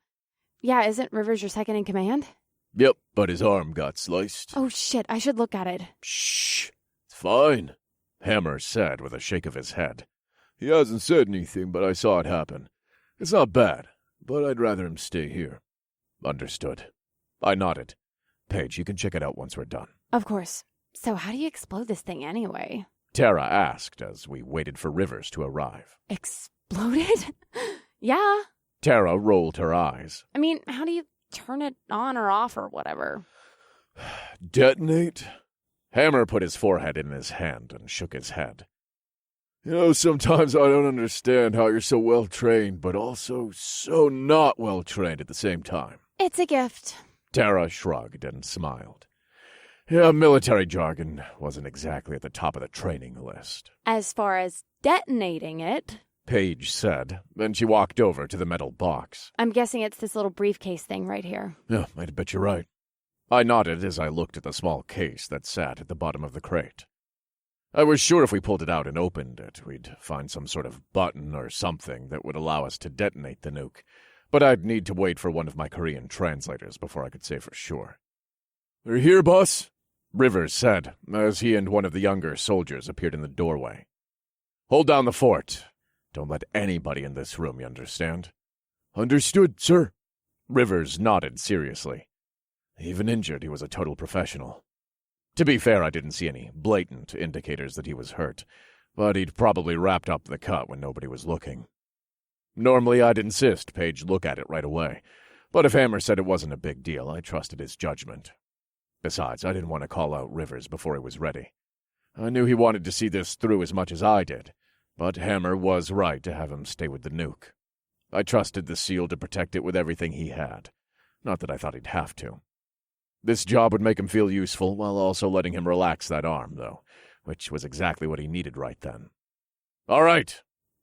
Yeah, isn't Rivers your second in command? Yep, but his arm got sliced. Oh, shit, I should look at it. Shh. It's fine, Hammer said with a shake of his head. He hasn't said anything, but I saw it happen. It's not bad, but I'd rather him stay here. Understood. I nodded. Paige, you can check it out once we're done. Of course. So how do you explode this thing anyway? Tara asked as we waited for Rivers to arrive. Exploded? Yeah. Tara rolled her eyes. I mean, how do you turn it on or off or whatever? Detonate? Hammer put his forehead in his hand and shook his head. Sometimes I don't understand how you're so well-trained, but also so not well-trained at the same time. It's a gift. Tara shrugged and smiled. Yeah, military jargon wasn't exactly at the top of the training list. As far as detonating it, Paige said, and she walked over to the metal box. I'm guessing it's this little briefcase thing right here. Yeah, I'd bet you're right. I nodded as I looked at the small case that sat at the bottom of the crate. I was sure if we pulled it out and opened it, we'd find some sort of button or something that would allow us to detonate the nuke, but I'd need to wait for one of my Korean translators before I could say for sure. We're here, boss, Rivers said, as he and one of the younger soldiers appeared in the doorway. Hold down the fort. Don't let anybody in this room, you understand? Understood, sir. Rivers nodded seriously. Even injured, he was a total professional. To be fair, I didn't see any blatant indicators that he was hurt, but he'd probably wrapped up the cut when nobody was looking. Normally, I'd insist Paige look at it right away, but if Hammer said it wasn't a big deal, I trusted his judgment. Besides, I didn't want to call out Rivers before he was ready. I knew he wanted to see this through as much as I did, but Hammer was right to have him stay with the nuke. I trusted the seal to protect it with everything he had. Not that I thought he'd have to. This job would make him feel useful while also letting him relax that arm, though, which was exactly what he needed right then. All right.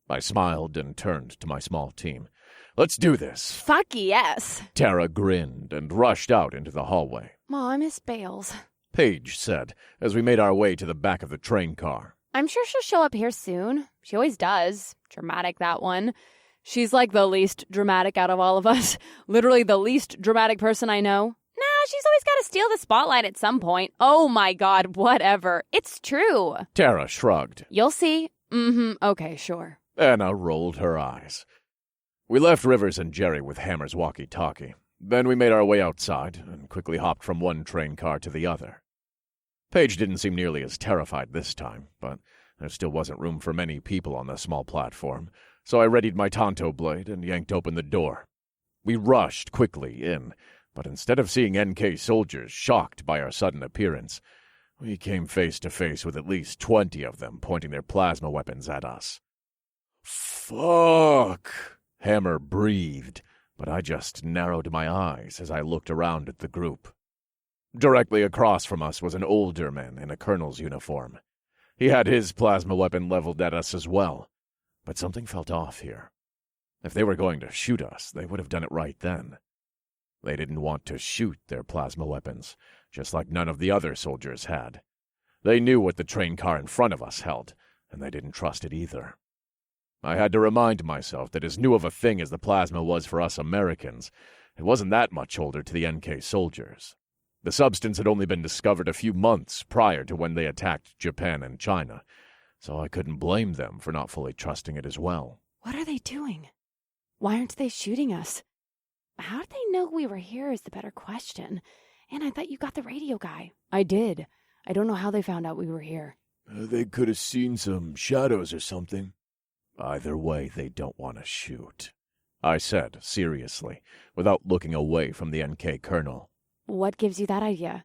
I smiled and turned to my small team. Let's do this. Fuck yes. Tara grinned and rushed out into the hallway. Well, I miss Bales. Paige said, as we made our way to the back of the train car. I'm sure she'll show up here soon. She always does. Dramatic, that one. She's like the least dramatic out of all of us. Literally the least dramatic person I know. Nah, she's always got to steal the spotlight at some point. Oh my God, whatever. It's true. Tara shrugged. You'll see. Okay, sure. Anna rolled her eyes. We left Rivers and Jerry with Hammer's walkie-talkie. Then we made our way outside and quickly hopped from one train car to the other. Paige didn't seem nearly as terrified this time, but there still wasn't room for many people on the small platform, so I readied my Tonto blade and yanked open the door. We rushed quickly in, but instead of seeing NK soldiers shocked by our sudden appearance, we came face to face with at least 20 of them pointing their plasma weapons at us. "Fuck!" Hammer breathed, but I just narrowed my eyes as I looked around at the group. Directly across from us was an older man in a colonel's uniform. He had his plasma weapon leveled at us as well, but something felt off here. If they were going to shoot us, they would have done it right then. They didn't want to shoot their plasma weapons, just like none of the other soldiers had. They knew what the train car in front of us held, and they didn't trust it either. I had to remind myself that as new of a thing as the plasma was for us Americans, it wasn't that much older to the NK soldiers. The substance had only been discovered a few months prior to when they attacked Japan and China, so I couldn't blame them for not fully trusting it as well. What are they doing? Why aren't they shooting us? How did they know we were here is the better question. And I thought you got the radio guy. I did. I don't know how they found out we were here. They could have seen some shadows or something. Either way, they don't want to shoot, I said seriously, without looking away from the NK colonel. What gives you that idea?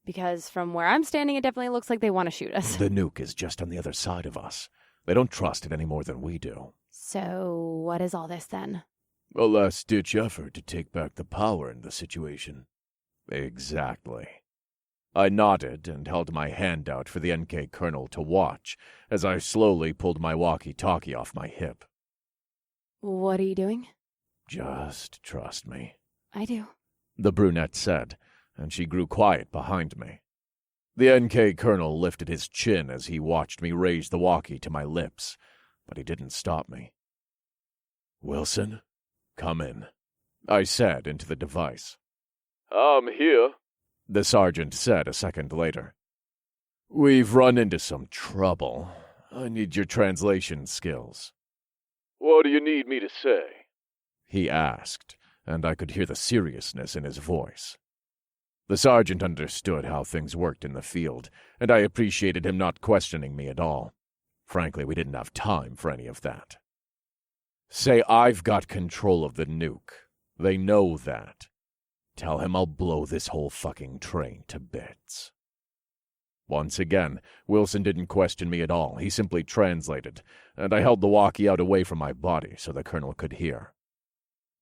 Because from where I'm standing, it definitely looks like they want to shoot us. The nuke is just on the other side of us. They don't trust it any more than we do. So what is all this then? A last-ditch effort to take back the power in the situation. Exactly. I nodded and held my hand out for the NK colonel to watch as I slowly pulled my walkie-talkie off my hip. What are you doing? Just trust me. I do. The brunette said, and she grew quiet behind me. The NK colonel lifted his chin as he watched me raise the walkie to my lips, but he didn't stop me. "Wilson, come in," I said into the device. "I'm here," the sergeant said a second later. "We've run into some trouble. I need your translation skills." "What do you need me to say?" he asked, and I could hear the seriousness in his voice. The sergeant understood how things worked in the field, and I appreciated him not questioning me at all. Frankly, we didn't have time for any of that. "Say I've got control of the nuke. They know that. Tell him I'll blow this whole fucking train to bits." Once again, Wilson didn't question me at all. He simply translated, and I held the walkie out away from my body so the colonel could hear.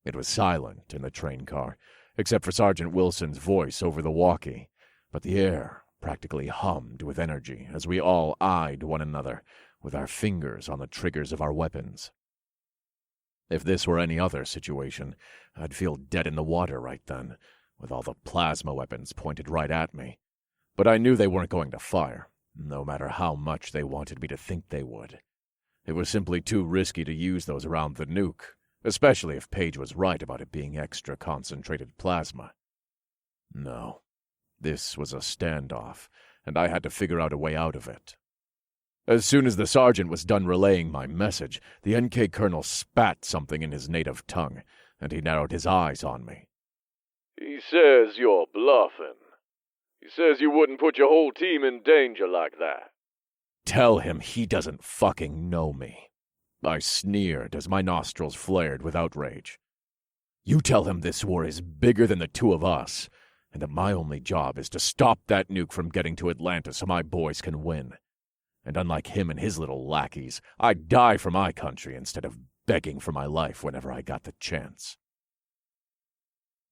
It was silent in the train car, except for Sergeant Wilson's voice over the walkie, but the air practically hummed with energy as we all eyed one another with our fingers on the triggers of our weapons. If this were any other situation, I'd feel dead in the water right then, with all the plasma weapons pointed right at me. But I knew they weren't going to fire, no matter how much they wanted me to think they would. It was simply too risky to use those around the nuke, especially if Paige was right about it being extra concentrated plasma. No, this was a standoff, and I had to figure out a way out of it. As soon as the sergeant was done relaying my message, the NK colonel spat something in his native tongue, and he narrowed his eyes on me. "He says you're bluffing. He says you wouldn't put your whole team in danger like that." "Tell him he doesn't fucking know me," I sneered as my nostrils flared with outrage. "You tell him this war is bigger than the two of us, and that my only job is to stop that nuke from getting to Atlanta so my boys can win. And unlike him and his little lackeys, I'd die for my country instead of begging for my life whenever I got the chance."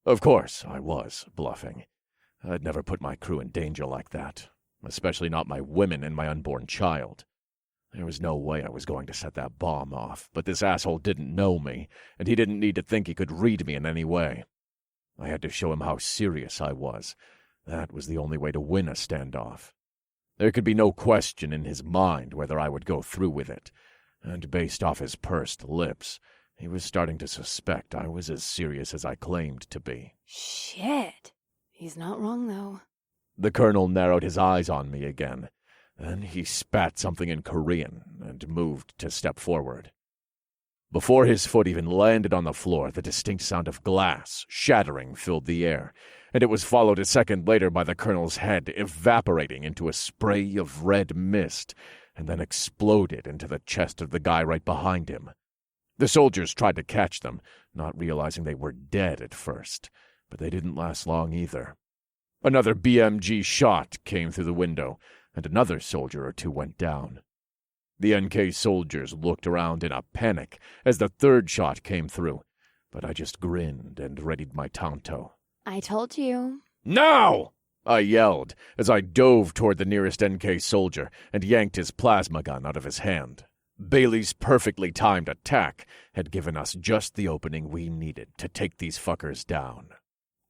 Of course, I was bluffing. I'd never put my crew in danger like that, especially not my women and my unborn child. There was no way I was going to set that bomb off, but this asshole didn't know me, and he didn't need to think he could read me in any way. I had to show him how serious I was. That was the only way to win a standoff. There could be no question in his mind whether I would go through with it, and based off his pursed lips, He was starting to suspect I was as serious as I claimed to be. Shit. He's not wrong, though. The colonel narrowed his eyes on me again. Then he spat something in Korean and moved to step forward. Before his foot even landed on the floor, the distinct sound of glass shattering filled the air, and it was followed a second later by the colonel's head evaporating into a spray of red mist, and then exploded into the chest of the guy right behind him. The soldiers tried to catch them, not realizing they were dead at first, but they didn't last long either. Another BMG shot came through the window, and another soldier or two went down. The NK soldiers looked around in a panic as the third shot came through, but I just grinned and readied my tanto. I told you. Now! I yelled as I dove toward the nearest NK soldier and yanked his plasma gun out of his hand. Bailey's perfectly timed attack had given us just the opening we needed to take these fuckers down.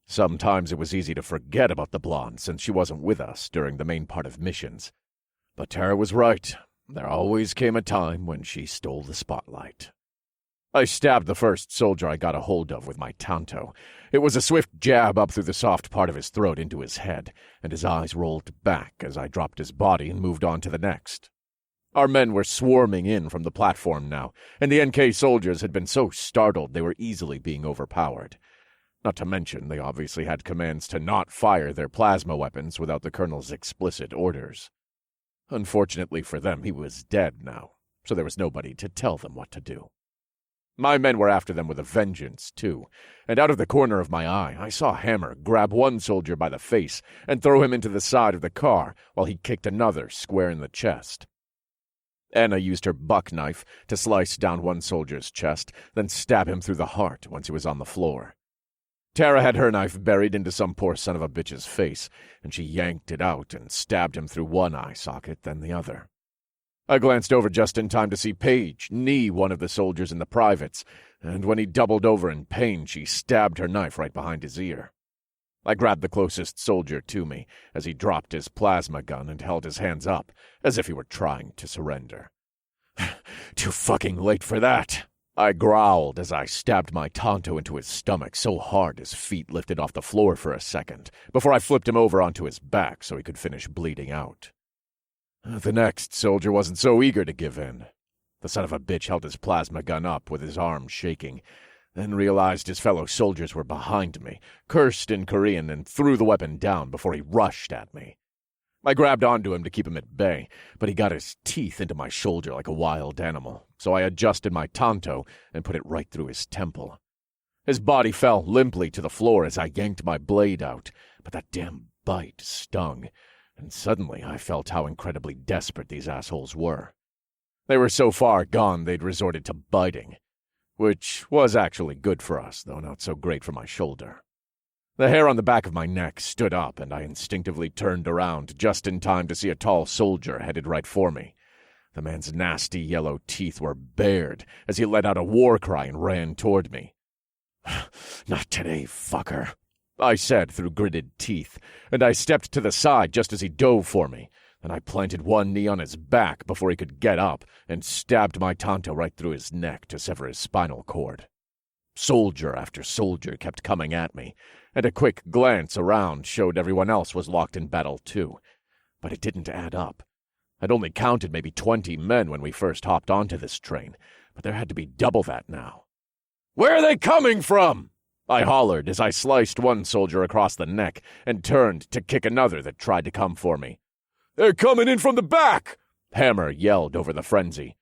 Sometimes it was easy to forget about the blonde since she wasn't with us during the main part of missions. But Tara was right. There always came a time when she stole the spotlight. I stabbed the first soldier I got a hold of with my tanto. It was a swift jab up through the soft part of his throat into his head, and his eyes rolled back as I dropped his body and moved on to the next. Our men were swarming in from the platform now, and the NK soldiers had been so startled they were easily being overpowered. Not to mention, they obviously had commands to not fire their plasma weapons without the colonel's explicit orders. Unfortunately for them, he was dead now, so there was nobody to tell them what to do. My men were after them with a vengeance, too, and out of the corner of my eye, I saw Hammer grab one soldier by the face and throw him into the side of the car while he kicked another square in the chest. Anna used her buck knife to slice down one soldier's chest, then stab him through the heart once he was on the floor. Tara had her knife buried into some poor son of a bitch's face, and she yanked it out and stabbed him through one eye socket, then the other. I glanced over just in time to see Paige knee one of the soldiers in the privates, and when he doubled over in pain, she stabbed her knife right behind his ear. I grabbed the closest soldier to me as he dropped his plasma gun and held his hands up, as if he were trying to surrender. Too fucking late for that, I growled as I stabbed my tanto into his stomach so hard his feet lifted off the floor for a second, before I flipped him over onto his back so he could finish bleeding out. The next soldier wasn't so eager to give in. The son of a bitch held his plasma gun up with his arm shaking, then realized his fellow soldiers were behind me, cursed in Korean, and threw the weapon down before he rushed at me. I grabbed onto him to keep him at bay, but he got his teeth into my shoulder like a wild animal, so I adjusted my tanto and put it right through his temple. His body fell limply to the floor as I yanked my blade out, but that damn bite stung, and suddenly I felt how incredibly desperate these assholes were. They were so far gone they'd resorted to biting, which was actually good for us, though not so great for my shoulder. The hair on the back of my neck stood up, and I instinctively turned around just in time to see a tall soldier headed right for me. The man's nasty yellow teeth were bared as he let out a war cry and ran toward me. "Not today, fucker," I said through gritted teeth, and I stepped to the side just as he dove for me. Then I planted one knee on his back before he could get up and stabbed my tanto right through his neck to sever his spinal cord. Soldier after soldier kept coming at me, and a quick glance around showed everyone else was locked in battle too. But it didn't add up. I'd only counted maybe 20 men when we first hopped onto this train, but there had to be double that now. "Where are they coming from?" I hollered as I sliced one soldier across the neck and turned to kick another that tried to come for me. "They're coming in from the back!" Hammer yelled over the frenzy.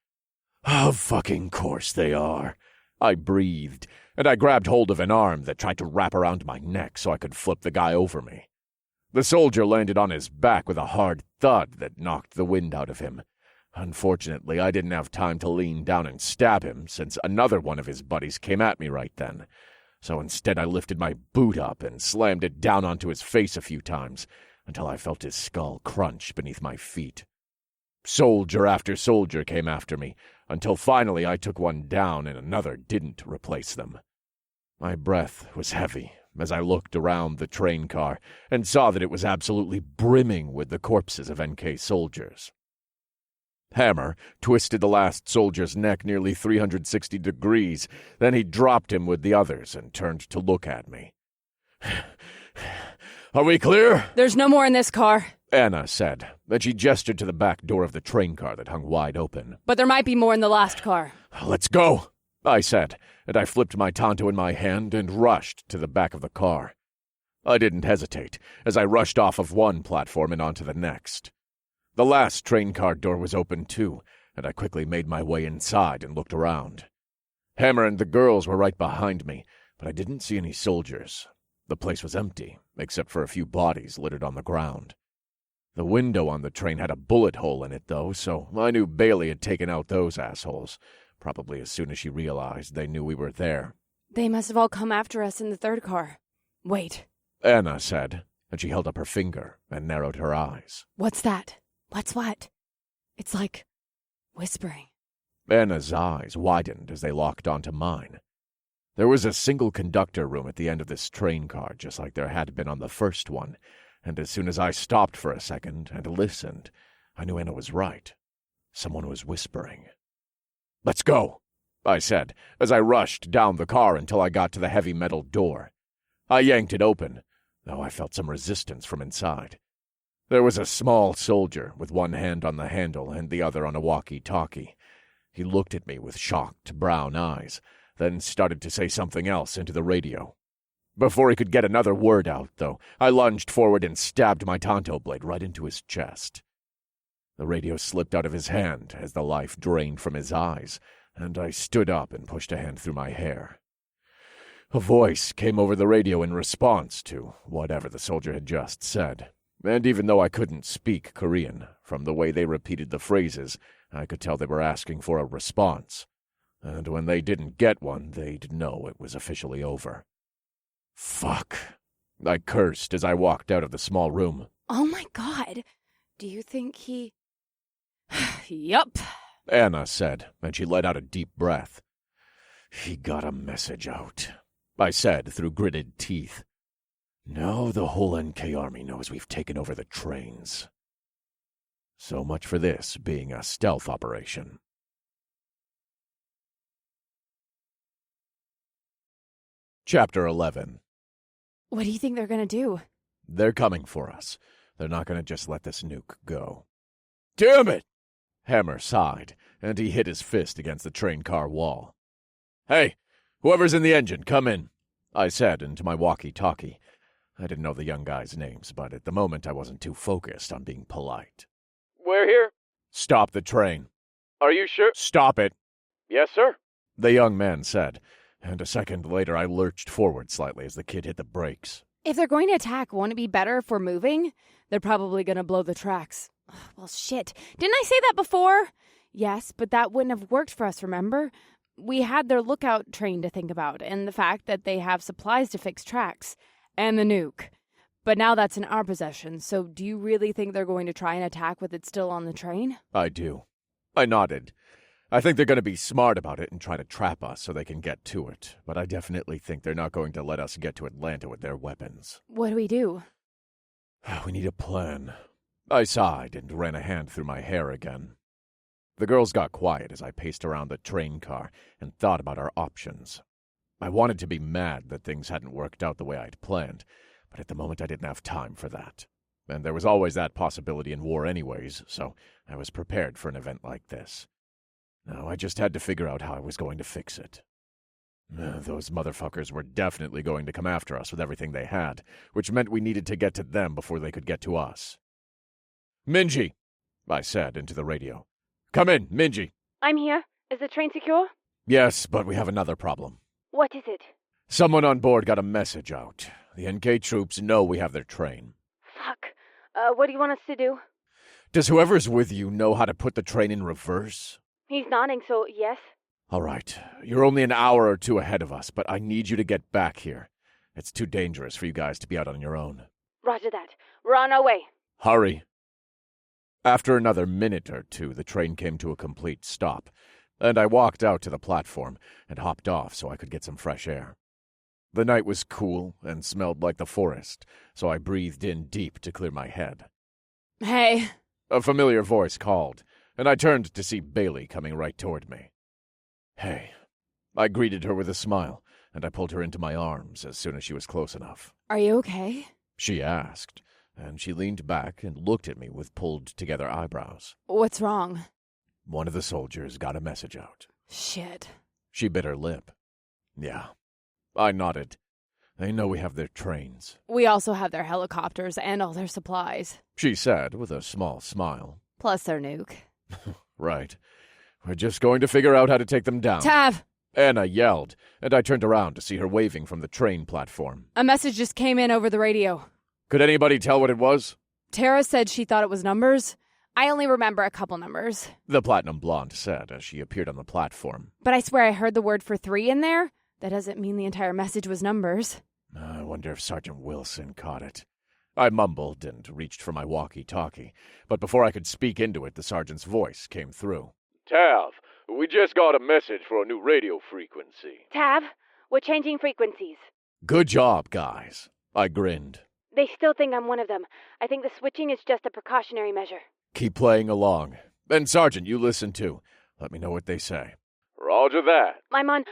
"Of fucking course they are," I breathed, and I grabbed hold of an arm that tried to wrap around my neck so I could flip the guy over me. The soldier landed on his back with a hard thud that knocked the wind out of him. Unfortunately, I didn't have time to lean down and stab him since another one of his buddies came at me right then. So instead I lifted my boot up and slammed it down onto his face a few times until I felt his skull crunch beneath my feet. Soldier after soldier came after me, until finally I took one down and another didn't replace them. My breath was heavy as I looked around the train car and saw that it was absolutely brimming with the corpses of NK soldiers. Hammer twisted the last soldier's neck nearly 360 degrees, then he dropped him with the others and turned to look at me. "Are we clear?" There's no more in this car. Anna said. Then she gestured to the back door of the train car that hung wide open. But there might be more in the last car. "Let's go," I said, and I flipped my Tonto in my hand and rushed to the back of the car. I didn't hesitate, as I rushed off of one platform and onto the next. The last train car door was open too, and I quickly made my way inside and looked around. Hammer and the girls were right behind me, but I didn't see any soldiers. The place was empty, except for a few bodies littered on the ground. The window on the train had a bullet hole in it, though, so I knew Bailey had taken out those assholes, probably as soon as she realized they knew we were there. They must have all come after us in the third car. Wait. Anna said, and she held up her finger and narrowed her eyes. What's that? What's what? It's like whispering. Anna's eyes widened as they locked onto mine. There was a single conductor room at the end of this train car, just like there had been on the first one, and as soon as I stopped for a second and listened, I knew Anna was right. Someone was whispering. "Let's go," I said, as I rushed down the car until I got to the heavy metal door. I yanked it open, though I felt some resistance from inside. There was a small soldier with one hand on the handle and the other on a walkie-talkie. He looked at me with shocked brown eyes, then started to say something else into the radio. Before he could get another word out, though, I lunged forward and stabbed my Tonto blade right into his chest. The radio slipped out of his hand as the life drained from his eyes, and I stood up and pushed a hand through my hair. A voice came over the radio in response to whatever the soldier had just said, and even though I couldn't speak Korean, from the way they repeated the phrases, I could tell they were asking for a response. And when they didn't get one, they'd know it was officially over. "Fuck," I cursed as I walked out of the small room. Oh my God. Do you think he... Yup. Anna said, and she let out a deep breath. "He got a message out," I said through gritted teeth. "Now the whole NK army knows we've taken over the trains." So much for this being a stealth operation. Chapter 11. What do you think they're gonna do? They're coming for us. They're not gonna just let this nuke go. "Damn it!" Hammer sighed, and he hit his fist against the train car wall. "Hey, whoever's in the engine, come in," I said into my walkie-talkie. I didn't know the young guys' names, but at the moment I wasn't too focused on being polite. "We're here." "Stop the train." "Are you sure?" "Stop it," "Yes, sir." the young man said, and a second later I lurched forward slightly as the kid hit the brakes. If they're going to attack, won't it be better if we're moving? They're probably gonna blow the tracks. Well, shit. Didn't I say that before? Yes, but that wouldn't have worked for us, remember? We had their lookout train to think about, and the fact that they have supplies to fix tracks. And the nuke. But now that's in our possession, so do you really think they're going to try and attack with it still on the train? I do. I nodded. I think they're going to be smart about it and try to trap us so they can get to it, but I definitely think they're not going to let us get to Atlanta with their weapons. What do we do? We need a plan. I sighed and ran a hand through my hair again. The girls got quiet as I paced around the train car and thought about our options. I wanted to be mad that things hadn't worked out the way I'd planned, but at the moment I didn't have time for that. And there was always that possibility in war anyways, so I was prepared for an event like this. Now I just had to figure out how I was going to fix it. Those motherfuckers were definitely going to come after us with everything they had, which meant we needed to get to them before they could get to us. "Minji," I said into the radio. "Come in, Minji." I'm here. Is the train secure? "Yes, but we have another problem. What is it? Someone on board got a message out. The NK troops know we have their train." Fuck. What do you want us to do? "Does whoever's with you know how to put the train in reverse?" He's nodding, so yes. "All right. You're only an hour or two ahead of us, but I need you to get back here. It's too dangerous for you guys to be out on your own." Roger that. We're on our way. "Hurry." After another minute or two, the train came to a complete stop, and I walked out to the platform and hopped off so I could get some fresh air. The night was cool and smelled like the forest, so I breathed in deep to clear my head. Hey. A familiar voice called, and I turned to see Bailey coming right toward me. "Hey." I greeted her with a smile, and I pulled her into my arms as soon as she was close enough. Are you okay? She asked, and she leaned back and looked at me with pulled-together eyebrows. What's wrong? One of the soldiers got a message out. Shit. She bit her lip. Yeah. I nodded. They know we have their trains. We also have their helicopters and all their supplies. She said with a small smile. Plus their nuke. Right. We're just going to figure out how to take them down. Tav! Anna yelled, and I turned around to see her waving from the train platform. A message just came in over the radio. Could anybody tell what it was? Tara said she thought it was numbers. I only remember a couple numbers. The platinum blonde said as she appeared on the platform. But I swear I heard the word for 3 in there. That doesn't mean the entire message was numbers. I wonder if Sergeant Wilson caught it. I mumbled and reached for my walkie-talkie, but before I could speak into it, the sergeant's voice came through. Tav, we just got a message for a new radio frequency. Tav, we're changing frequencies. Good job, guys. I grinned. They still think I'm one of them. I think the switching is just a precautionary measure. Keep playing along. And Sergeant, you listen too. Let me know what they say. Roger that. I'm on.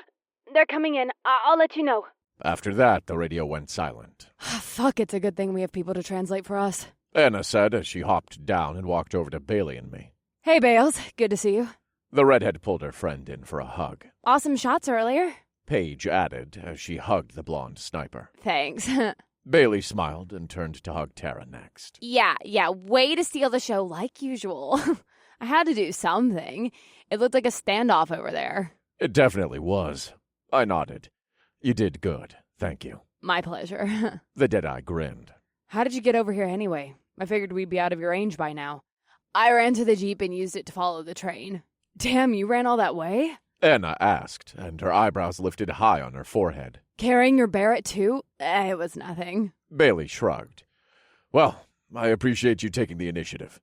They're coming in. I'll let you know. After that, the radio went silent. Fuck, it's a good thing we have people to translate for us. Anna said as she hopped down and walked over to Bailey and me. Hey, Bales. Good to see you. The redhead pulled her friend in for a hug. Awesome shots earlier. Paige added as she hugged the blonde sniper. Thanks. Bailey smiled and turned to hug Tara next. Yeah, way to steal the show like usual. I had to do something. It looked like a standoff over there. It definitely was. I nodded. You did good. Thank you. My pleasure. The Deadeye grinned. How did you get over here anyway? I figured we'd be out of your range by now. I ran to the Jeep and used it to follow the train. Damn, you ran all that way? Anna asked, and her eyebrows lifted high on her forehead. Carrying your Barrett too? It was nothing. Bailey shrugged. Well, I appreciate you taking the initiative.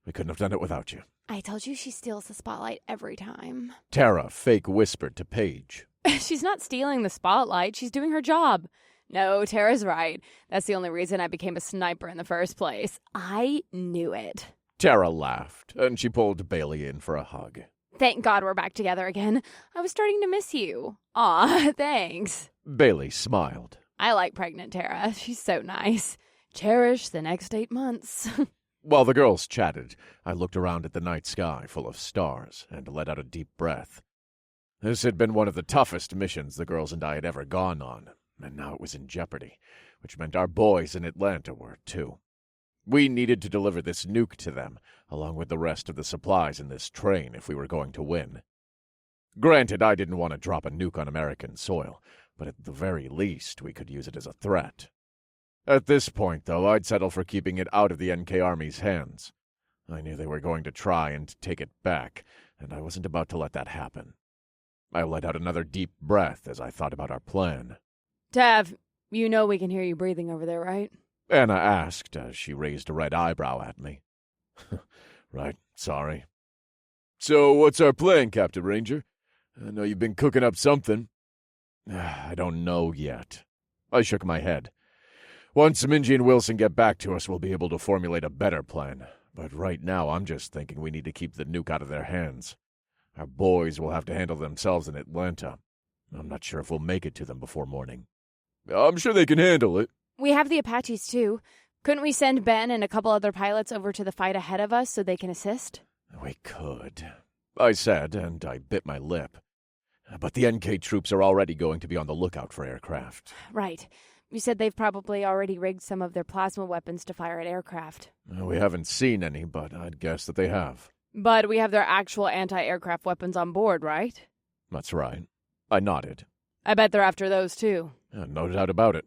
We couldn't have done it without you. I told you she steals the spotlight every time. Tara fake whispered to Paige. She's not stealing the spotlight. She's doing her job. No, Tara's right. That's the only reason I became a sniper in the first place. I knew it. Tara laughed, and she pulled Bailey in for a hug. Thank God we're back together again. I was starting to miss you. Aw, thanks. Bailey smiled. I like pregnant Tara. She's so nice. Cherish the next 8 months. While the girls chatted, I looked around at the night sky full of stars and let out a deep breath. This had been one of the toughest missions the girls and I had ever gone on, and now it was in jeopardy, which meant our boys in Atlanta were too. We needed to deliver this nuke to them, along with the rest of the supplies in this train if we were going to win. Granted, I didn't want to drop a nuke on American soil, but at the very least we could use it as a threat. At this point, though, I'd settle for keeping it out of the NK Army's hands. I knew they were going to try and take it back, and I wasn't about to let that happen. I let out another deep breath as I thought about our plan. Tav, you know we can hear you breathing over there, right? Anna asked as she raised a red eyebrow at me. Right, sorry. So what's our plan, Captain Ranger? I know you've been cooking up something. I don't know yet. I shook my head. Once Minji and Wilson get back to us, we'll be able to formulate a better plan. But right now, I'm just thinking we need to keep the nuke out of their hands. Our boys will have to handle themselves in Atlanta. I'm not sure if we'll make it to them before morning. I'm sure they can handle it. We have the Apaches, too. Couldn't we send Ben and a couple other pilots over to the fight ahead of us so they can assist? We could, I said, and I bit my lip. But the NK troops are already going to be on the lookout for aircraft. Right. You said they've probably already rigged some of their plasma weapons to fire at aircraft. We haven't seen any, but I'd guess that they have. But we have their actual anti-aircraft weapons on board, right? That's right. I nodded. I bet they're after those, too. No doubt about it.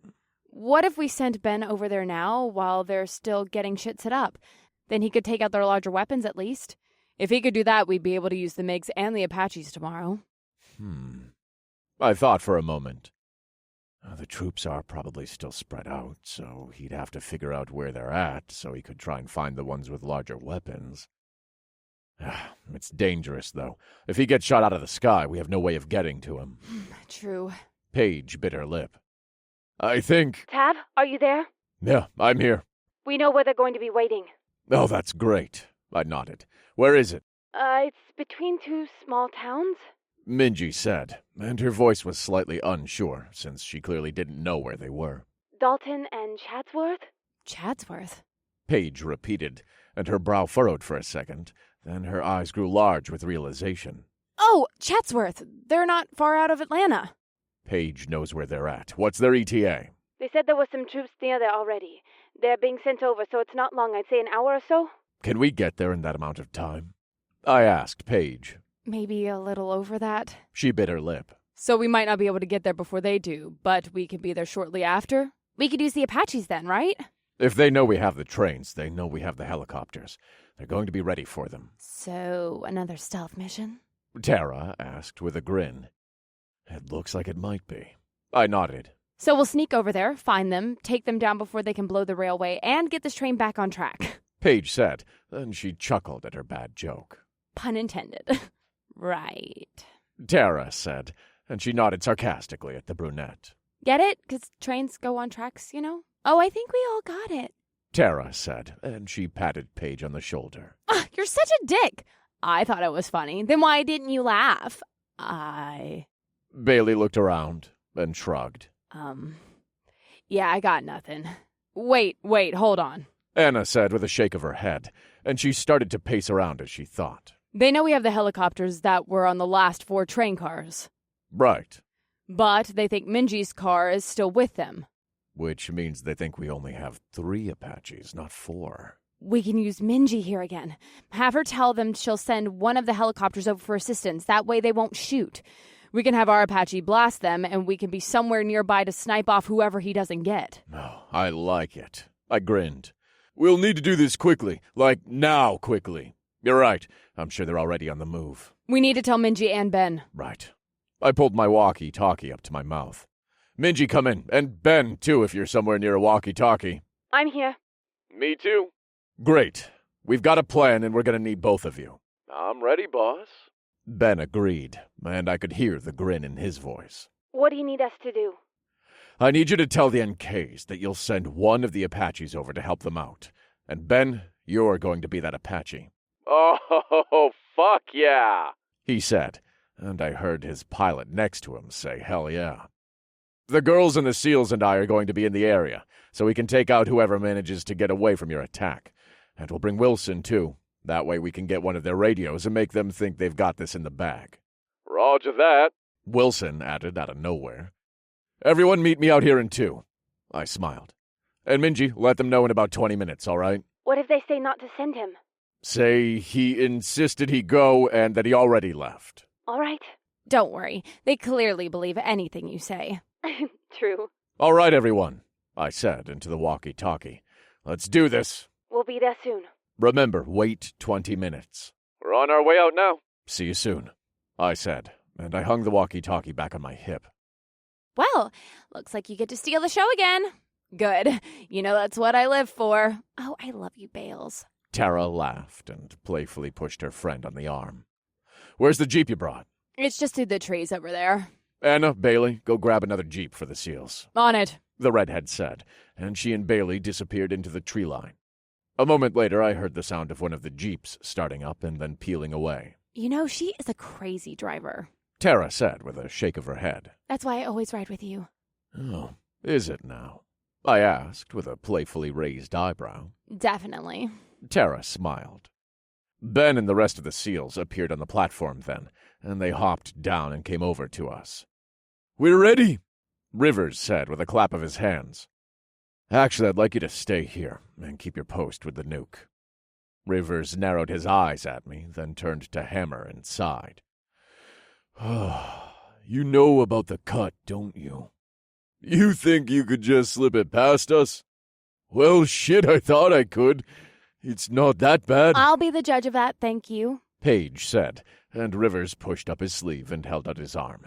What if we sent Ben over there now while they're still getting shit set up? Then he could take out their larger weapons at least. If he could do that, we'd be able to use the MiGs and the Apaches tomorrow. I thought for a moment. The troops are probably still spread out, so he'd have to figure out where they're at so he could try and find the ones with larger weapons. It's dangerous, though. If he gets shot out of the sky, we have no way of getting to him. True. Paige bit her lip. I think... Tav, are you there? Yeah, I'm here. We know where they're going to be waiting. Oh, that's great. I nodded. Where is it? It's between two small towns. Minji said, and her voice was slightly unsure, since she clearly didn't know where they were. Dalton and Chatsworth? Chatsworth. Paige repeated, and her brow furrowed for a second. Then her eyes grew large with realization. Oh, Chatsworth. They're not far out of Atlanta. Paige knows where they're at. What's their ETA? They said there were some troops near there already. They're being sent over, so it's not long. I'd say an hour or so. Can we get there in that amount of time? I asked Paige. Maybe a little over that. She bit her lip. So we might not be able to get there before they do, but we can be there shortly after? We could use the Apaches then, right? If they know we have the trains, they know we have the helicopters. They're going to be ready for them. So, another stealth mission? Tara asked with a grin. It looks like it might be. I nodded. So we'll sneak over there, find them, take them down before they can blow the railway, and get this train back on track. Paige said, and she chuckled at her bad joke. Pun intended. Right. Tara said, and she nodded sarcastically at the brunette. Get it? 'Cause trains go on tracks, you know? Oh, I think we all got it. Tara said, and she patted Paige on the shoulder. You're such a dick. I thought it was funny. Then why didn't you laugh? Bailey looked around and shrugged. Yeah, I got nothing. Wait, hold on. Anna said with a shake of her head, and she started to pace around as she thought. They know we have the helicopters that were on the last 4 train cars. Right. But they think Minji's car is still with them. Which means they think we only have 3 Apaches, not 4. We can use Minji here again. Have her tell them she'll send one of the helicopters over for assistance. That way they won't shoot. We can have our Apache blast them, and we can be somewhere nearby to snipe off whoever he doesn't get. Oh, I like it. I grinned. We'll need to do this quickly. Like, now quickly. You're right. I'm sure they're already on the move. We need to tell Minji and Ben. Right. I pulled my walkie-talkie up to my mouth. Minji, come in. And Ben, too, if you're somewhere near a walkie-talkie. I'm here. Me too. Great. We've got a plan, and we're going to need both of you. I'm ready, boss. Ben agreed, and I could hear the grin in his voice. What do you need us to do? I need you to tell the NKs that you'll send one of the Apaches over to help them out. And Ben, you're going to be that Apache. Oh, fuck yeah, He said, and I heard his pilot next to him say, hell yeah. The girls and the SEALs and I are going to be in the area, so we can take out whoever manages to get away from your attack. And we'll bring Wilson, too. That way we can get one of their radios and make them think they've got this in the bag. Roger that. Wilson added out of nowhere. Everyone meet me out here in 2. I smiled. And Minji, let them know in about 20 minutes, all right? What if they say not to send him? Say he insisted he go and that he already left. All right. Don't worry. They clearly believe anything you say. True. All right, everyone, I said into the walkie-talkie. Let's do this. We'll be there soon. Remember, wait 20 minutes. We're on our way out now. See you soon, I said, and I hung the walkie-talkie back on my hip. Well, looks like you get to steal the show again. Good. You know that's what I live for. Oh, I love you, Bales. Tara laughed and playfully pushed her friend on the arm. Where's the Jeep you brought? It's just through the trees over there. Anna, Bailey, go grab another Jeep for the SEALs. On it. The redhead said, and she and Bailey disappeared into the tree line. A moment later, I heard the sound of one of the Jeeps starting up and then peeling away. You know, she is a crazy driver. Tara said with a shake of her head. That's why I always ride with you. Oh, is it now? I asked with a playfully raised eyebrow. Definitely. Tara smiled. Ben and the rest of the SEALs appeared on the platform then, and they hopped down and came over to us. We're ready, Rivers said with a clap of his hands. Actually, I'd like you to stay here and keep your post with the nuke. Rivers narrowed his eyes at me, then turned to Hammer and sighed. You know about the cut, don't you? You think you could just slip it past us? Well, shit, I thought I could. It's not that bad. I'll be the judge of that, thank you. Paige said, and Rivers pushed up his sleeve and held out his arm.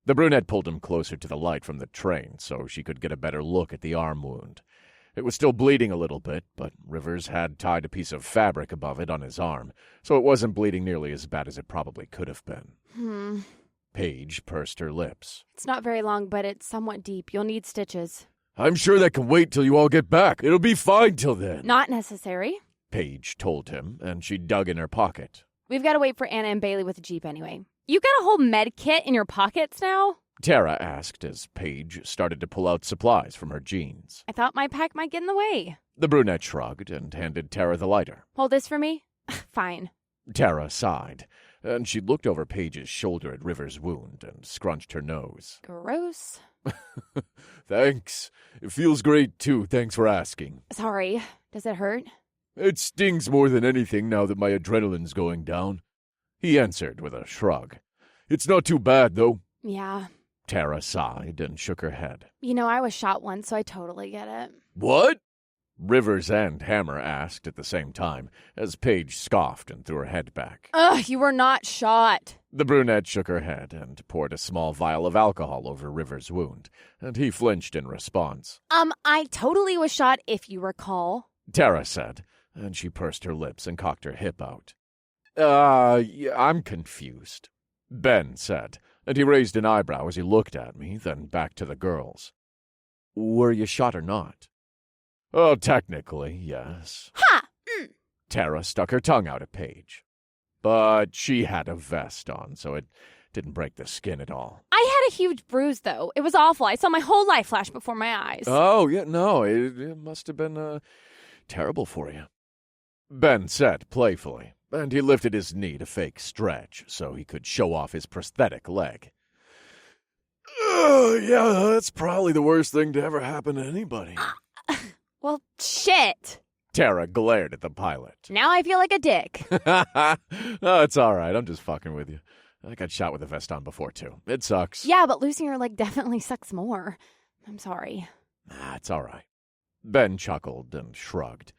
The brunette pulled him closer to the light from the train so she could get a better look at the arm wound. It was still bleeding a little bit, but Rivers had tied a piece of fabric above it on his arm, so it wasn't bleeding nearly as bad as it probably could have been. Paige pursed her lips. It's not very long, but it's somewhat deep. You'll need stitches. I'm sure that can wait till you all get back. It'll be fine till then. Not necessary. Paige told him, and she dug in her pocket. We've got to wait for Anna and Bailey with the Jeep anyway. You got a whole med kit in your pockets now? Tara asked as Paige started to pull out supplies from her jeans. I thought my pack might get in the way. The brunette shrugged and handed Tara the lighter. Hold this for me? Fine. Tara sighed, and she looked over Paige's shoulder at River's wound and scrunched her nose. Gross. Thanks. It feels great, too. Thanks for asking. Sorry. Does it hurt? It stings more than anything now that my adrenaline's going down. He answered with a shrug. It's not too bad, though. Yeah. Tara sighed and shook her head. You know, I was shot once, so I totally get it. What? Rivers and Hammer asked at the same time, as Paige scoffed and threw her head back. Ugh, you were not shot. The brunette shook her head and poured a small vial of alcohol over Rivers' wound, and he flinched in response. I totally was shot, if you recall. Tara said, and she pursed her lips and cocked her hip out. Yeah, I'm confused, Ben said, and he raised an eyebrow as he looked at me, then back to the girls. Were you shot or not? Oh, technically, yes. Ha! Tara stuck her tongue out at Paige. But she had a vest on, so it didn't break the skin at all. I had a huge bruise, though. It was awful. I saw my whole life flash before my eyes. Oh, yeah, no, it must have been terrible for you. Ben said playfully, and he lifted his knee to fake stretch so he could show off his prosthetic leg. Yeah, that's probably the worst thing to ever happen to anybody. Well, shit. Tara glared at the pilot. Now I feel like a dick. Oh, it's all right. I'm just fucking with you. I got shot with a vest on before, too. It sucks. Yeah, but losing your leg definitely sucks more. I'm sorry. It's all right. Ben chuckled and shrugged.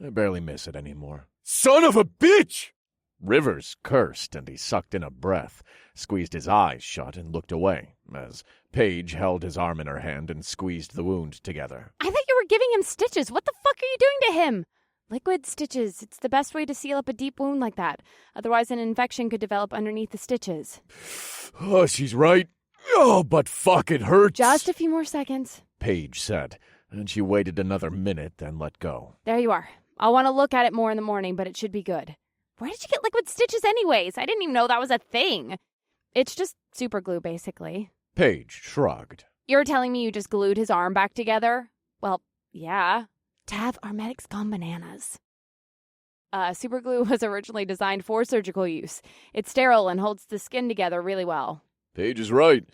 I barely miss it anymore. Son of a bitch! Rivers cursed, and he sucked in a breath, squeezed his eyes shut, and looked away, as Paige held his arm in her hand and squeezed the wound together. I thought you were giving him stitches. What the fuck are you doing to him? Liquid stitches. It's the best way to seal up a deep wound like that. Otherwise, an infection could develop underneath the stitches. Oh, she's right. Oh, but fuck, it hurts. Just a few more seconds. Paige said, and she waited another minute, then let go. There you are. I'll want to look at it more in the morning, but it should be good. Where did you get liquid stitches anyways? I didn't even know that was a thing. It's just super glue, basically. Paige shrugged. You're telling me you just glued his arm back together? Well, yeah. Tav, our medic's gone bananas. Super glue was originally designed for surgical use. It's sterile and holds the skin together really well. Paige is right.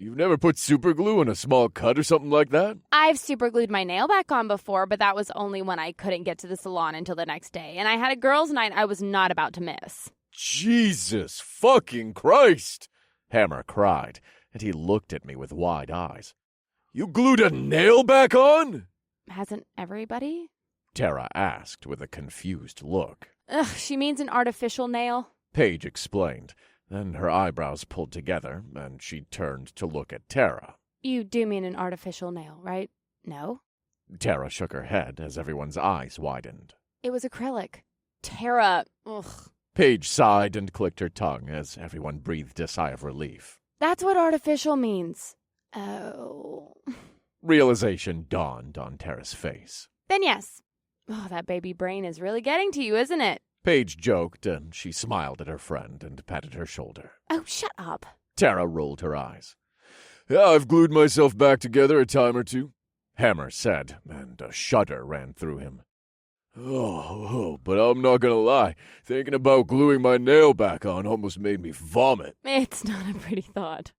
You've never put super glue in a small cut or something like that? I've super glued my nail back on before, but that was only when I couldn't get to the salon until the next day, and I had a girls' night I was not about to miss. Jesus fucking Christ! Hammer cried, and he looked at me with wide eyes. You glued a nail back on? Hasn't everybody? Tara asked with a confused look. Ugh, she means an artificial nail. Paige explained. Then her eyebrows pulled together, and she turned to look at Tara. You do mean an artificial nail, right? No? Tara shook her head as everyone's eyes widened. It was acrylic. Tara, ugh. Paige sighed and clicked her tongue as everyone breathed a sigh of relief. That's what artificial means. Oh. Realization dawned on Tara's face. Then yes. Oh, that baby brain is really getting to you, isn't it? Paige joked, and she smiled at her friend and patted her shoulder. Oh, shut up. Tara rolled her eyes. Yeah, I've glued myself back together a time or two. Hammer said, and a shudder ran through him. But I'm not gonna lie. Thinking about gluing my nail back on almost made me vomit. It's not a pretty thought.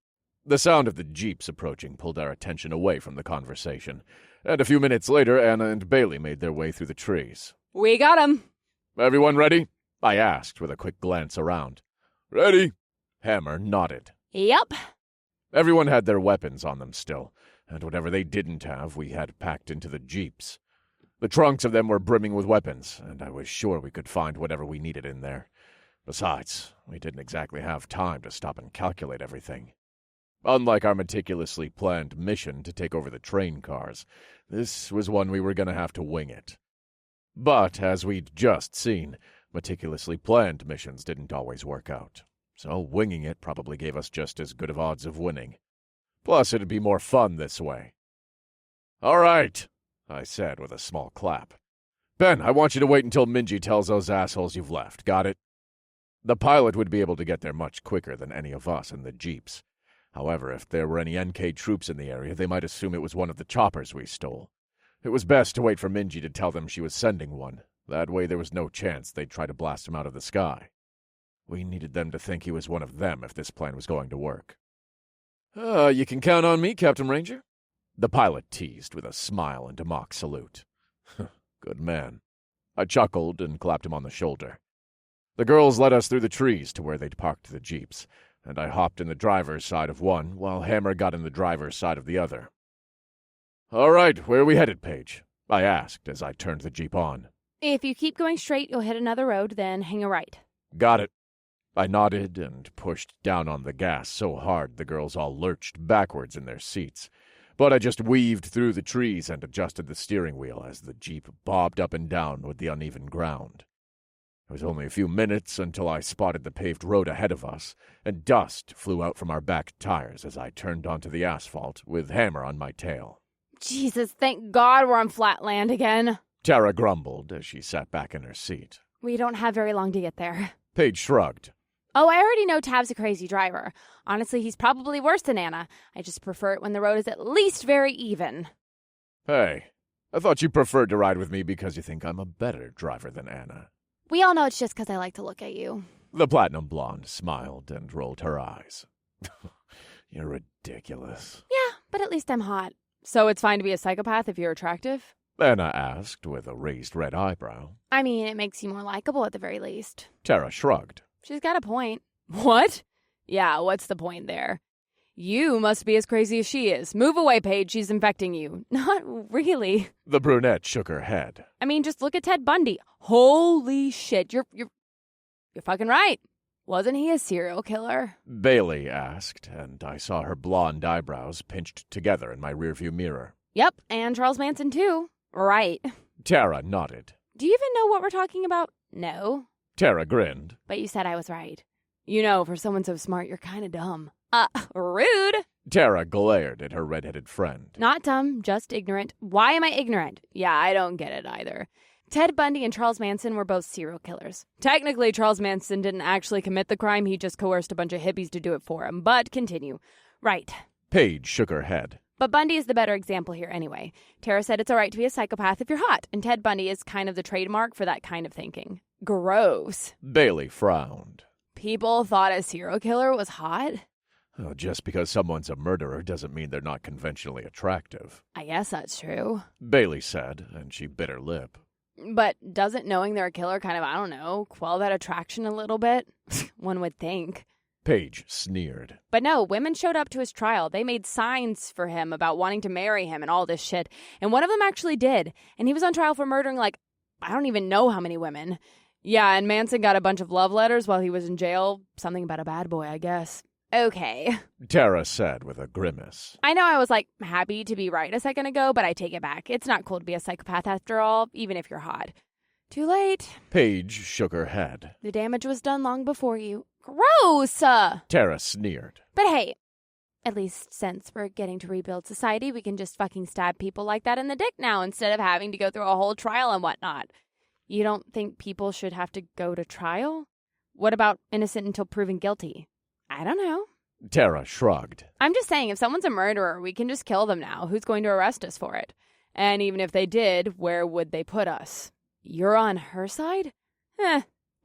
The sound of the jeeps approaching pulled our attention away from the conversation, and a few minutes later Anna and Bailey made their way through the trees. We got him. Everyone ready? I asked with a quick glance around. Ready? Hammer nodded. Yep. Everyone had their weapons on them still, and whatever they didn't have we had packed into the jeeps. The trunks of them were brimming with weapons, and I was sure we could find whatever we needed in there. Besides, we didn't exactly have time to stop and calculate everything. Unlike our meticulously planned mission to take over the train cars, this was one we were going to have to wing it. But, as we'd just seen, meticulously planned missions didn't always work out, so winging it probably gave us just as good of odds of winning. Plus, it'd be more fun this way. All right, I said with a small clap. Ben, I want you to wait until Minji tells those assholes you've left. Got it? The pilot would be able to get there much quicker than any of us in the jeeps. However, if there were any NK troops in the area, they might assume it was one of the choppers we stole. It was best to wait for Minji to tell them she was sending one. That way there was no chance they'd try to blast him out of the sky. We needed them to think he was one of them if this plan was going to work. You can count on me, Captain Ranger. The pilot teased with a smile and a mock salute. Good man. I chuckled and clapped him on the shoulder. The girls led us through the trees to where they'd parked the jeeps, and I hopped in the driver's side of one while Hammer got in the driver's side of the other. All right, where are we headed, Paige? I asked as I turned the jeep on. If you keep going straight, you'll hit another road, then hang a right. Got it. I nodded and pushed down on the gas so hard the girls all lurched backwards in their seats. But I just weaved through the trees and adjusted the steering wheel as the jeep bobbed up and down with the uneven ground. It was only a few minutes until I spotted the paved road ahead of us, and dust flew out from our back tires as I turned onto the asphalt with Hammer on my tail. Jesus, thank God we're on flat land again. Tara grumbled as she sat back in her seat. We don't have very long to get there. Paige shrugged. Oh, I already know Tav's a crazy driver. Honestly, he's probably worse than Anna. I just prefer it when the road is at least very even. Hey, I thought you preferred to ride with me because you think I'm a better driver than Anna. We all know it's just because I like to look at you. The platinum blonde smiled and rolled her eyes. You're ridiculous. Yeah, but at least I'm hot. So it's fine to be a psychopath if you're attractive? Anna asked with a raised red eyebrow. I mean, it makes you more likable at the very least. Tara shrugged. She's got a point. What? Yeah, what's the point there? You must be as crazy as she is. Move away, Paige. She's infecting you. Not really. The brunette shook her head. I mean, just look at Ted Bundy. Holy shit, you're fucking right. Wasn't he a serial killer? Bailey asked, and I saw her blonde eyebrows pinched together in my rearview mirror. Yep, and Charles Manson too. Right. Tara nodded. Do you even know what we're talking about? No. Tara grinned. But you said I was right. You know, for someone so smart, you're kind of dumb. Rude. Tara glared at her red-headed friend. Not dumb, just ignorant. Why am I ignorant? Yeah, I don't get it either. Ted Bundy and Charles Manson were both serial killers. Technically, Charles Manson didn't actually commit the crime. He just coerced a bunch of hippies to do it for him. But continue. Right. Paige shook her head. But Bundy is the better example here anyway. Tara said it's all right to be a psychopath if you're hot, and Ted Bundy is kind of the trademark for that kind of thinking. Gross. Bailey frowned. People thought a serial killer was hot? Oh, just because someone's a murderer doesn't mean they're not conventionally attractive. I guess that's true. Bailey said, and she bit her lip. But doesn't knowing they're a killer kind of, I don't know, quell that attraction a little bit? One would think. Paige sneered. But no, women showed up to his trial. They made signs for him about wanting to marry him and all this shit. And one of them actually did. And he was on trial for murdering, I don't even know how many women. Yeah, and Manson got a bunch of love letters while he was in jail. Something about a bad boy, I guess. Okay. Tara said with a grimace. I know I was, happy to be right a second ago, but I take it back. It's not cool to be a psychopath after all, even if you're hot. Too late. Paige shook her head. The damage was done long before you. Gross! Tara sneered. But hey, at least since we're getting to rebuild society, we can just fucking stab people like that in the dick now instead of having to go through a whole trial and whatnot. You don't think people should have to go to trial? What about innocent until proven guilty? I don't know. Tara shrugged. I'm just saying, if someone's a murderer, we can just kill them now. Who's going to arrest us for it? And even if they did, where would they put us? You're on her side?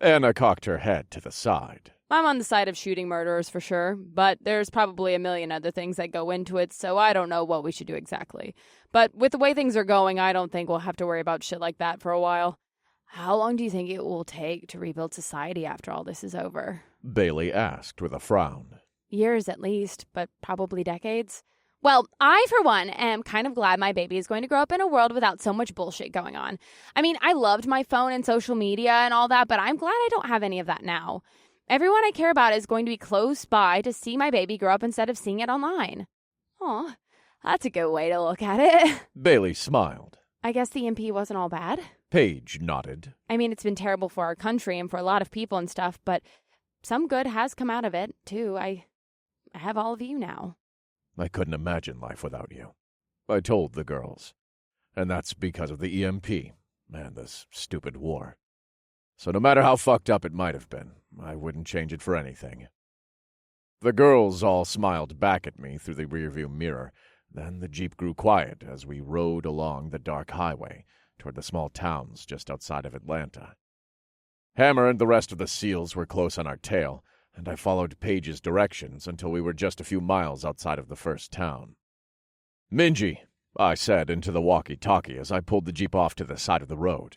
Anna cocked her head to the side. I'm on the side of shooting murderers for sure, but there's probably a million other things that go into it, so I don't know what we should do exactly. But with the way things are going, I don't think we'll have to worry about shit like that for a while. How long do you think it will take to rebuild society after all this is over? Bailey asked with a frown. Years at least, but probably decades. Well, I, for one, am kind of glad my baby is going to grow up in a world without so much bullshit going on. I mean, I loved my phone and social media and all that, but I'm glad I don't have any of that now. Everyone I care about is going to be close by to see my baby grow up instead of seeing it online. Aw, that's a good way to look at it. Bailey smiled. I guess the MP wasn't all bad. Paige nodded. I mean, it's been terrible for our country and for a lot of people and stuff, but some good has come out of it, too. I have all of you now. I couldn't imagine life without you. I told the girls. And that's because of the EMP and this stupid war. So no matter how fucked up it might have been, I wouldn't change it for anything. The girls all smiled back at me through the rearview mirror. Then the Jeep grew quiet as we rode along the dark highway toward the small towns just outside of Atlanta. Hammer and the rest of the SEALs were close on our tail, and I followed Paige's directions until we were just a few miles outside of the first town. "Minji," I said into the walkie-talkie as I pulled the Jeep off to the side of the road.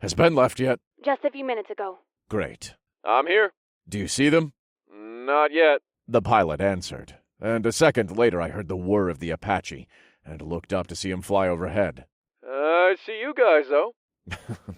"Has Ben left yet?" Just a few minutes ago. "Great. I'm here. Do you see them?" Not yet. The pilot answered, and a second later I heard the whir of the Apache and looked up to see him fly overhead. I see you guys, though.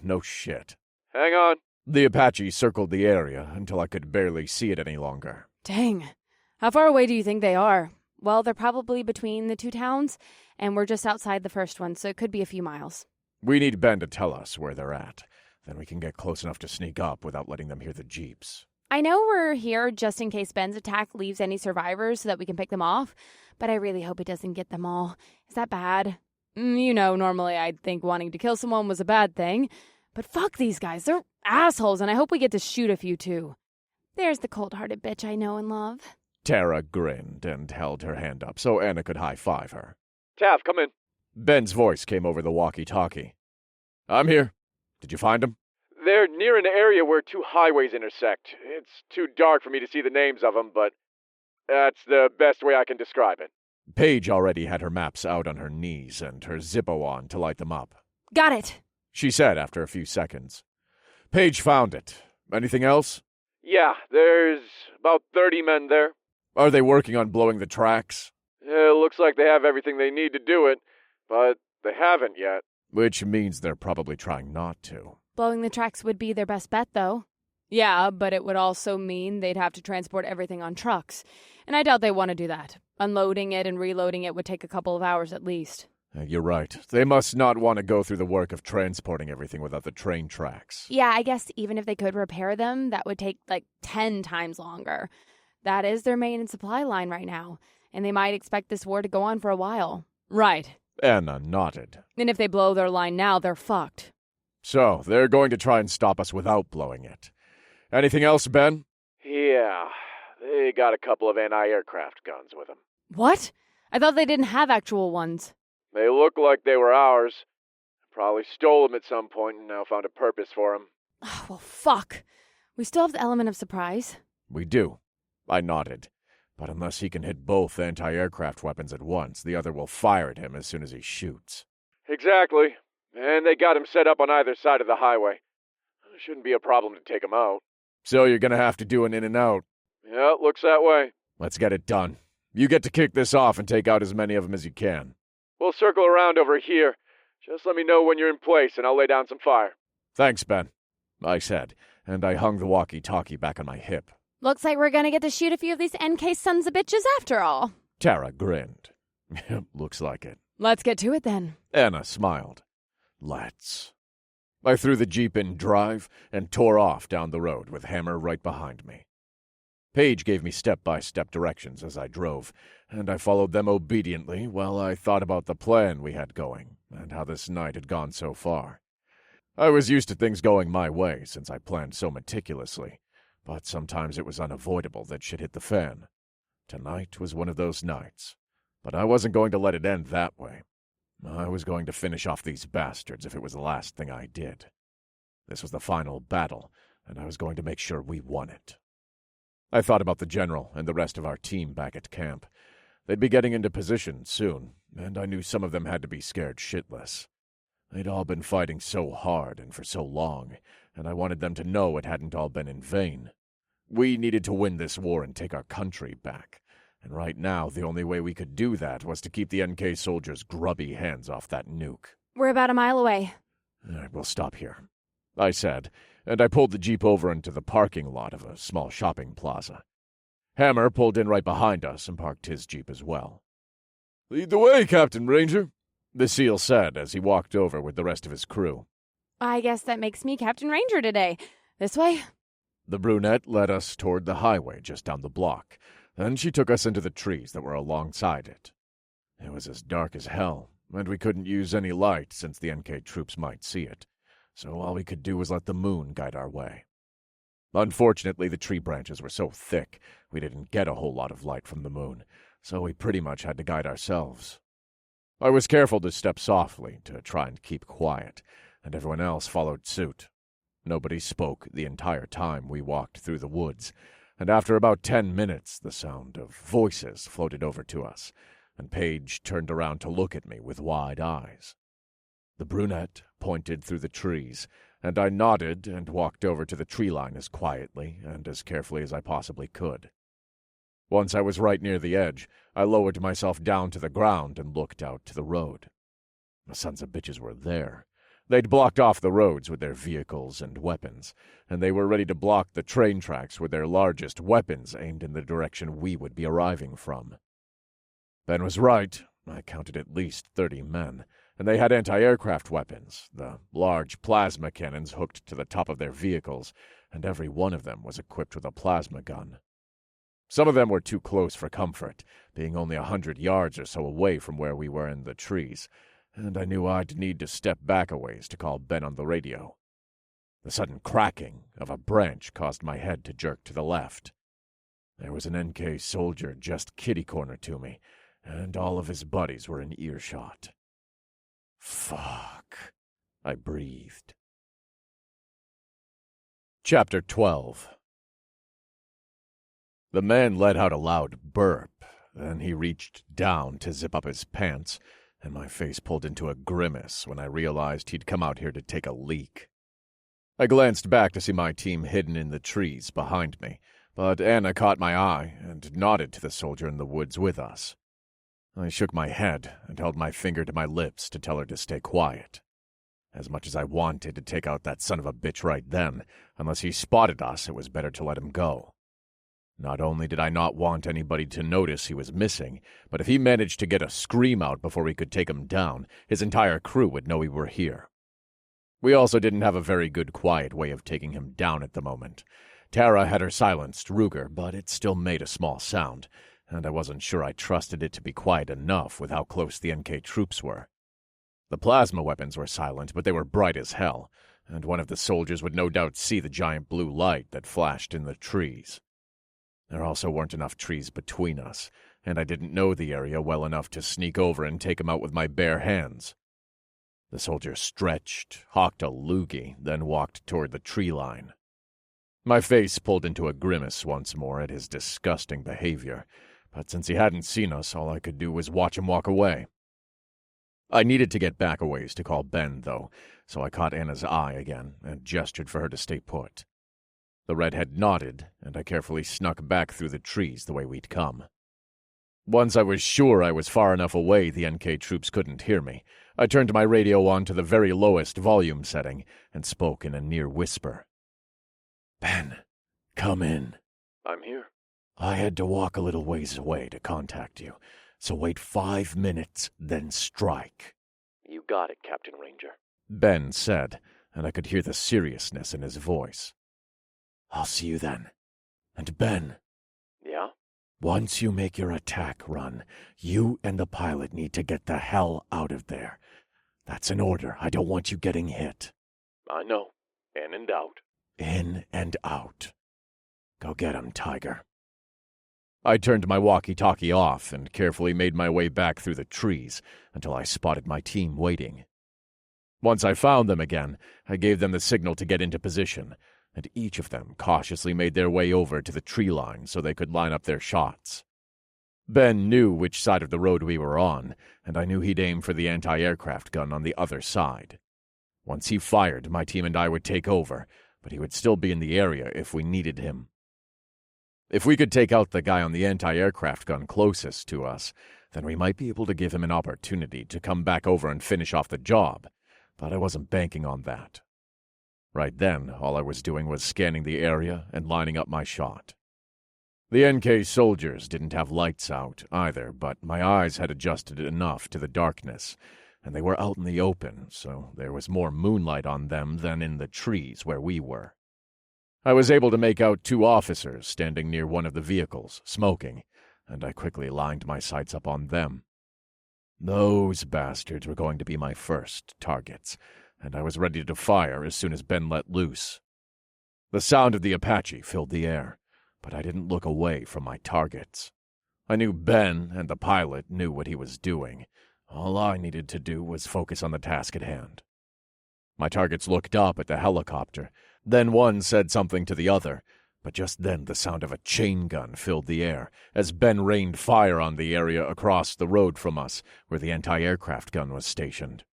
No shit. Hang on. The Apache circled the area until I could barely see it any longer. Dang. How far away do you think they are? Well, they're probably between the two towns, and we're just outside the first one, so it could be a few miles. We need Ben to tell us where they're at. Then we can get close enough to sneak up without letting them hear the Jeeps. I know we're here just in case Ben's attack leaves any survivors so that we can pick them off, but I really hope it doesn't get them all. Is that bad? You know, normally I'd think wanting to kill someone was a bad thing, but fuck these guys. They're assholes, and I hope we get to shoot a few too. There's the cold-hearted bitch I know and love. Tara grinned and held her hand up so Anna could high-five her. Taff, come in. Ben's voice came over the walkie-talkie. "I'm here. Did you find them?" They're near an area where two highways intersect. It's too dark for me to see the names of them, but that's the best way I can describe it. Paige already had her maps out on her knees and her Zippo on to light them up. Got it, she said after a few seconds. Paige found it. Anything else? Yeah, there's about 30 men there. Are they working on blowing the tracks? It looks like they have everything they need to do it, but they haven't yet. Which means they're probably trying not to. Blowing the tracks would be their best bet, though. Yeah, but it would also mean they'd have to transport everything on trucks. And I doubt they want to do that. Unloading it and reloading it would take a couple of hours at least. You're right. They must not want to go through the work of transporting everything without the train tracks. Yeah, I guess even if they could repair them, that would take like 10 times longer. That is their main supply line right now, and they might expect this war to go on for a while. Right. Anna nodded. And if they blow their line now, they're fucked. So, they're going to try and stop us without blowing it. Anything else, Ben? Yeah, they got a couple of anti-aircraft guns with them. What? I thought they didn't have actual ones. They look like they were ours. Probably stole them at some point and now found a purpose for them. Well, fuck. We still have the element of surprise. We do. I nodded. But unless he can hit both anti-aircraft weapons at once, the other will fire at him as soon as he shoots. Exactly. And they got him set up on either side of the highway. Shouldn't be a problem to take him out. So you're going to have to do an in and out. Yeah, looks that way. Let's get it done. You get to kick this off and take out as many of them as you can. We'll circle around over here. Just let me know when you're in place and I'll lay down some fire. Thanks, Ben, I said, and I hung the walkie-talkie back on my hip. Looks like we're gonna get to shoot a few of these NK sons of bitches after all. Tara grinned. Looks like it. Let's get to it then. Anna smiled. Let's. I threw the Jeep in drive and tore off down the road with Hammer right behind me. Paige gave me step-by-step directions as I drove, and I followed them obediently while I thought about the plan we had going and how this night had gone so far. I was used to things going my way since I planned so meticulously, but sometimes it was unavoidable that shit hit the fan. Tonight was one of those nights, but I wasn't going to let it end that way. I was going to finish off these bastards if it was the last thing I did. This was the final battle, and I was going to make sure we won it. I thought about the general and the rest of our team back at camp. They'd be getting into position soon, and I knew some of them had to be scared shitless. They'd all been fighting so hard and for so long, and I wanted them to know it hadn't all been in vain. We needed to win this war and take our country back, and right now the only way we could do that was to keep the NK soldiers' grubby hands off that nuke. We're about a mile away. All right, we'll stop here, I said, and I pulled the Jeep over into the parking lot of a small shopping plaza. Hammer pulled in right behind us and parked his Jeep as well. "Lead the way, Captain Ranger," the SEAL said as he walked over with the rest of his crew. I guess that makes me Captain Ranger today. This way? The brunette led us toward the highway just down the block. Then she took us into the trees that were alongside it. It was as dark as hell, and we couldn't use any light since the NK troops might see it. so all we could do was let the moon guide our way. Unfortunately, the tree branches were so thick, we didn't get a whole lot of light from the moon, so we pretty much had to guide ourselves. I was careful to step softly to try and keep quiet, and everyone else followed suit. Nobody spoke the entire time we walked through the woods, and after about 10 minutes, the sound of voices floated over to us, and Paige turned around to look at me with wide eyes. The brunette pointed through the trees, and I nodded and walked over to the tree line as quietly and as carefully as I possibly could. Once I was right near the edge, I lowered myself down to the ground and looked out to the road. The sons of bitches were there. They'd blocked off the roads with their vehicles and weapons, and they were ready to block the train tracks with their largest weapons aimed in the direction we would be arriving from. Ben was right. I counted at least 30 men, and they had anti-aircraft weapons, the large plasma cannons hooked to the top of their vehicles, and every one of them was equipped with a plasma gun. Some of them were too close for comfort, being only 100 yards or so away from where we were in the trees, and I knew I'd need to step back a ways to call Ben on the radio. The sudden cracking of a branch caused my head to jerk to the left. There was an NK soldier just kitty-corner to me, and all of his buddies were in earshot. Fuck, I breathed. Chapter 12. The man let out a loud burp, then he reached down to zip up his pants, and my face pulled into a grimace when I realized he'd come out here to take a leak. I glanced back to see my team hidden in the trees behind me, but Anna caught my eye and nodded to the soldier in the woods with us. I shook my head and held my finger to my lips to tell her to stay quiet. As much as I wanted to take out that son of a bitch right then, unless he spotted us, it was better to let him go. Not only did I not want anybody to notice he was missing, but if he managed to get a scream out before we could take him down, his entire crew would know we were here. We also didn't have a very good quiet way of taking him down at the moment. Tara had her silenced Ruger, but it still made a small sound, and I wasn't sure I trusted it to be quiet enough with how close the NK troops were. The plasma weapons were silent, but they were bright as hell, and one of the soldiers would no doubt see the giant blue light that flashed in the trees. There also weren't enough trees between us, and I didn't know the area well enough to sneak over and take him out with my bare hands. The soldier stretched, hawked a loogie, then walked toward the tree line. My face pulled into a grimace once more at his disgusting behavior, but since he hadn't seen us, all I could do was watch him walk away. I needed to get back a ways to call Ben, though, so I caught Anna's eye again and gestured for her to stay put. The redhead nodded, and I carefully snuck back through the trees the way we'd come. Once I was sure I was far enough away the NK troops couldn't hear me, I turned my radio on to the very lowest volume setting and spoke in a near whisper. Ben, come in. I'm here. I had to walk a little ways away to contact you, so wait 5 minutes, then strike. You got it, Captain Ranger. Ben said, and I could hear the seriousness in his voice. I'll see you then. And Ben. Yeah? Once you make your attack run, you and the pilot need to get the hell out of there. That's an order. I don't want you getting hit. I know. In and out. In and out. Go get him, Tiger. I turned my walkie-talkie off and carefully made my way back through the trees until I spotted my team waiting. Once I found them again, I gave them the signal to get into position, and each of them cautiously made their way over to the tree line so they could line up their shots. Ben knew which side of the road we were on, and I knew he'd aim for the anti-aircraft gun on the other side. Once he fired, my team and I would take over, but he would still be in the area if we needed him. If we could take out the guy on the anti-aircraft gun closest to us, then we might be able to give him an opportunity to come back over and finish off the job, but I wasn't banking on that. Right then, all I was doing was scanning the area and lining up my shot. The NK soldiers didn't have lights out either, but my eyes had adjusted enough to the darkness, and they were out in the open, so there was more moonlight on them than in the trees where we were. I was able to make out 2 officers standing near one of the vehicles, smoking, and I quickly lined my sights up on them. Those bastards were going to be my first targets, and I was ready to fire as soon as Ben let loose. The sound of the Apache filled the air, but I didn't look away from my targets. I knew Ben and the pilot knew what he was doing. All I needed to do was focus on the task at hand. My targets looked up at the helicopter. Then one said something to the other, but just then the sound of a chain gun filled the air as Ben rained fire on the area across the road from us where the anti-aircraft gun was stationed.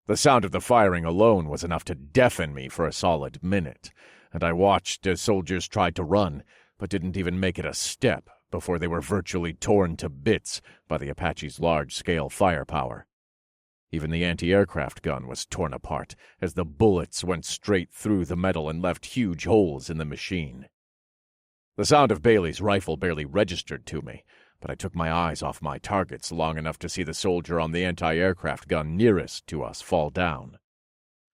The sound of the firing alone was enough to deafen me for a solid minute, and I watched as soldiers tried to run, but didn't even make it a step before they were virtually torn to bits by the Apache's large-scale firepower. Even the anti-aircraft gun was torn apart as the bullets went straight through the metal and left huge holes in the machine. The sound of Bailey's rifle barely registered to me, but I took my eyes off my targets long enough to see the soldier on the anti-aircraft gun nearest to us fall down.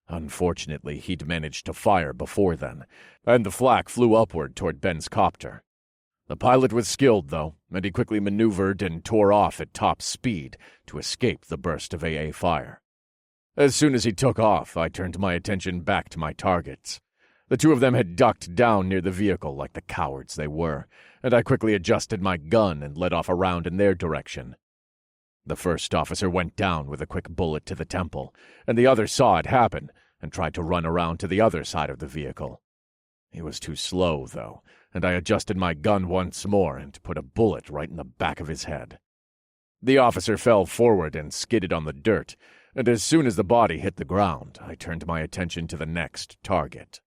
Unfortunately, he'd managed to fire before then, and the flak flew upward toward Ben's copter. The pilot was skilled, though, and he quickly maneuvered and tore off at top speed to escape the burst of AA fire. As soon as he took off, I turned my attention back to my targets. The two of them had ducked down near the vehicle like the cowards they were, and I quickly adjusted my gun and let off a round in their direction. The first officer went down with a quick bullet to the temple, and the other saw it happen and tried to run around to the other side of the vehicle. He was too slow, though, and I adjusted my gun once more and put a bullet right in the back of his head. The officer fell forward and skidded on the dirt, and as soon as the body hit the ground, I turned my attention to the next target.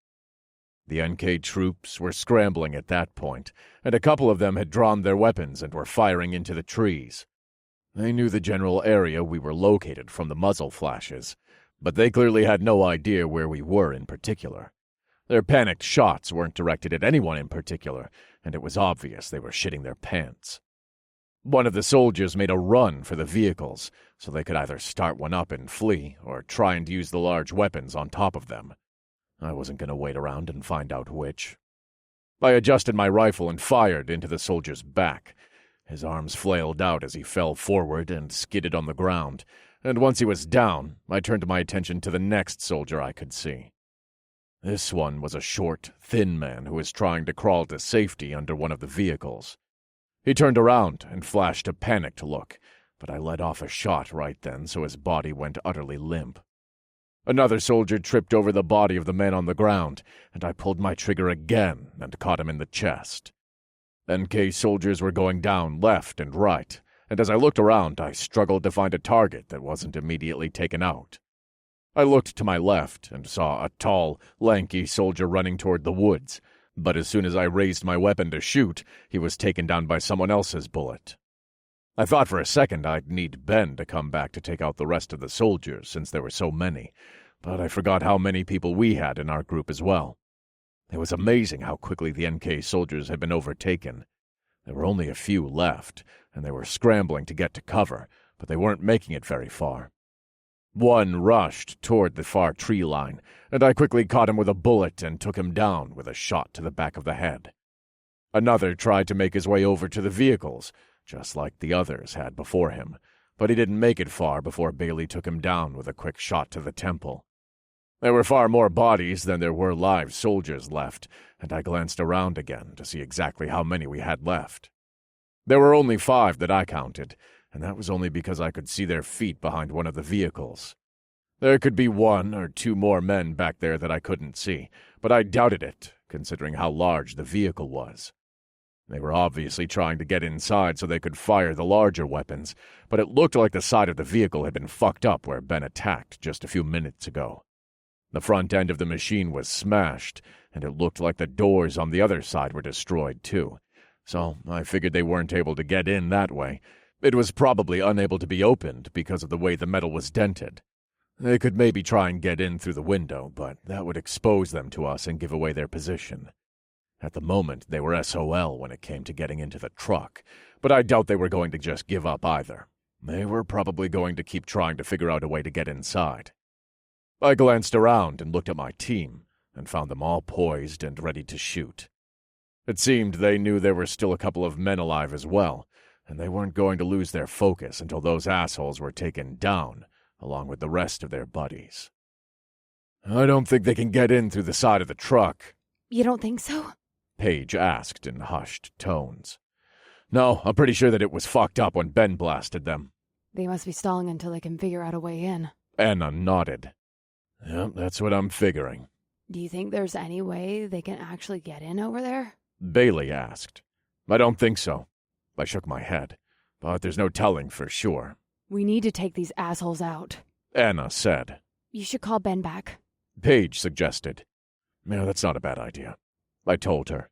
The NK troops were scrambling at that point, and a couple of them had drawn their weapons and were firing into the trees. They knew the general area we were located from the muzzle flashes, but they clearly had no idea where we were in particular. Their panicked shots weren't directed at anyone in particular, and it was obvious they were shitting their pants. One of the soldiers made a run for the vehicles, so they could either start one up and flee, or try and use the large weapons on top of them. I wasn't going to wait around and find out which. I adjusted my rifle and fired into the soldier's back. His arms flailed out as he fell forward and skidded on the ground, and once he was down, I turned my attention to the next soldier I could see. This one was a short, thin man who was trying to crawl to safety under one of the vehicles. He turned around and flashed a panicked look, but I let off a shot right then so his body went utterly limp. Another soldier tripped over the body of the man on the ground, and I pulled my trigger again and caught him in the chest. NK soldiers were going down left and right, and as I looked around, I struggled to find a target that wasn't immediately taken out. I looked to my left and saw a tall, lanky soldier running toward the woods, but as soon as I raised my weapon to shoot, he was taken down by someone else's bullet. I thought for a second I'd need Ben to come back to take out the rest of the soldiers since there were so many, but I forgot how many people we had in our group as well. It was amazing how quickly the NK soldiers had been overtaken. There were only a few left, and they were scrambling to get to cover, but they weren't making it very far. One rushed toward the far tree line, and I quickly caught him with a bullet and took him down with a shot to the back of the head. Another tried to make his way over to the vehicles, just like the others had before him, but he didn't make it far before Bailey took him down with a quick shot to the temple. There were far more bodies than there were live soldiers left, and I glanced around again to see exactly how many we had left. There were only 5 that I counted, and that was only because I could see their feet behind one of the vehicles. There could be 1 or 2 more men back there that I couldn't see, but I doubted it, considering how large the vehicle was. They were obviously trying to get inside so they could fire the larger weapons, but it looked like the side of the vehicle had been fucked up where Ben attacked just a few minutes ago. The front end of the machine was smashed, and it looked like the doors on the other side were destroyed too, so I figured they weren't able to get in that way. It was probably unable to be opened because of the way the metal was dented. They could maybe try and get in through the window, but that would expose them to us and give away their position. At the moment, they were SOL when it came to getting into the truck, but I doubt they were going to just give up either. They were probably going to keep trying to figure out a way to get inside. I glanced around and looked at my team, and found them all poised and ready to shoot. It seemed they knew there were still a couple of men alive as well, and they weren't going to lose their focus until those assholes were taken down, along with the rest of their buddies. I don't think they can get in through the side of the truck, You don't think so? Paige asked in hushed tones. No, I'm pretty sure that it was fucked up when Ben blasted them. They must be stalling until they can figure out a way in. Anna nodded. Yep, that's what I'm figuring. Do you think there's any way they can actually get in over there? Bailey asked. I don't think so. I shook my head. But there's no telling for sure. We need to take these assholes out. Anna said. You should call Ben back. Paige suggested. Yeah, that's not a bad idea. I told her.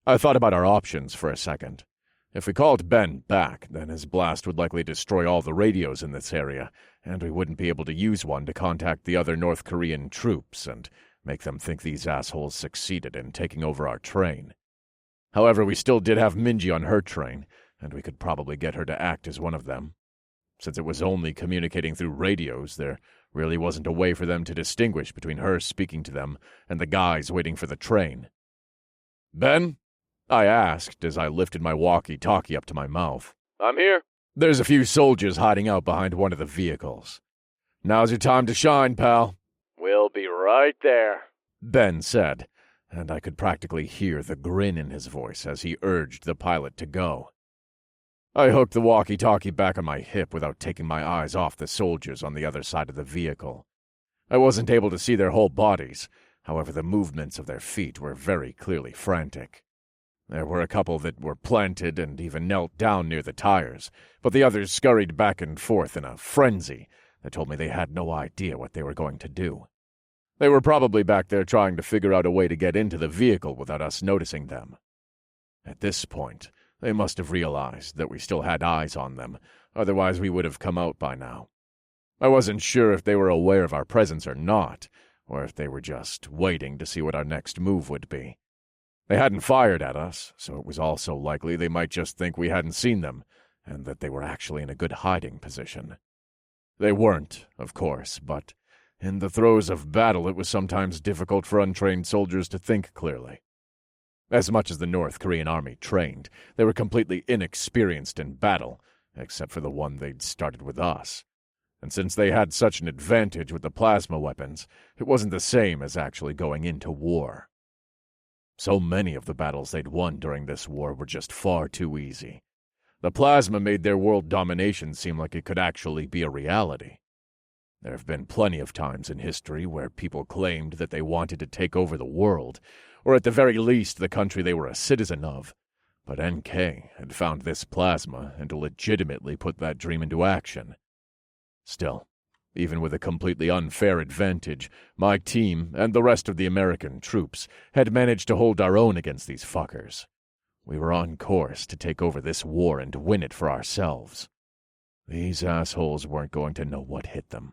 I thought about our options for a second. If we called Ben back, then his blast would likely destroy all the radios in this area, and we wouldn't be able to use one to contact the other North Korean troops and make them think these assholes succeeded in taking over our train. However, we still did have Minji on her train, and we could probably get her to act as one of them. Since it was only communicating through radios, there really wasn't a way for them to distinguish between her speaking to them and the guys waiting for the train. Ben? I asked as I lifted my walkie-talkie up to my mouth. I'm here. There's a few soldiers hiding out behind one of the vehicles. Now's your time to shine, pal. We'll be right there. Ben said, and I could practically hear the grin in his voice as he urged the pilot to go. I hooked the walkie-talkie back on my hip without taking my eyes off the soldiers on the other side of the vehicle. I wasn't able to see their whole bodies, however the movements of their feet were very clearly frantic. There were a couple that were planted and even knelt down near the tires, but the others scurried back and forth in a frenzy that told me they had no idea what they were going to do. They were probably back there trying to figure out a way to get into the vehicle without us noticing them. At this point, they must have realized that we still had eyes on them, otherwise we would have come out by now. I wasn't sure if they were aware of our presence or not, or if they were just waiting to see what our next move would be. They hadn't fired at us, so it was also likely they might just think we hadn't seen them, and that they were actually in a good hiding position. They weren't, of course, but in the throes of battle it was sometimes difficult for untrained soldiers to think clearly. As much as the North Korean army trained, they were completely inexperienced in battle, except for the one they'd started with us. And since they had such an advantage with the plasma weapons, it wasn't the same as actually going into war. So many of the battles they'd won during this war were just far too easy. The plasma made their world domination seem like it could actually be a reality. There have been plenty of times in history where people claimed that they wanted to take over the world, or at the very least the country they were a citizen of, but NK had found this plasma and legitimately put that dream into action. Still, even with a completely unfair advantage, my team and the rest of the American troops had managed to hold our own against these fuckers. We were on course to take over this war and win it for ourselves. These assholes weren't going to know what hit them.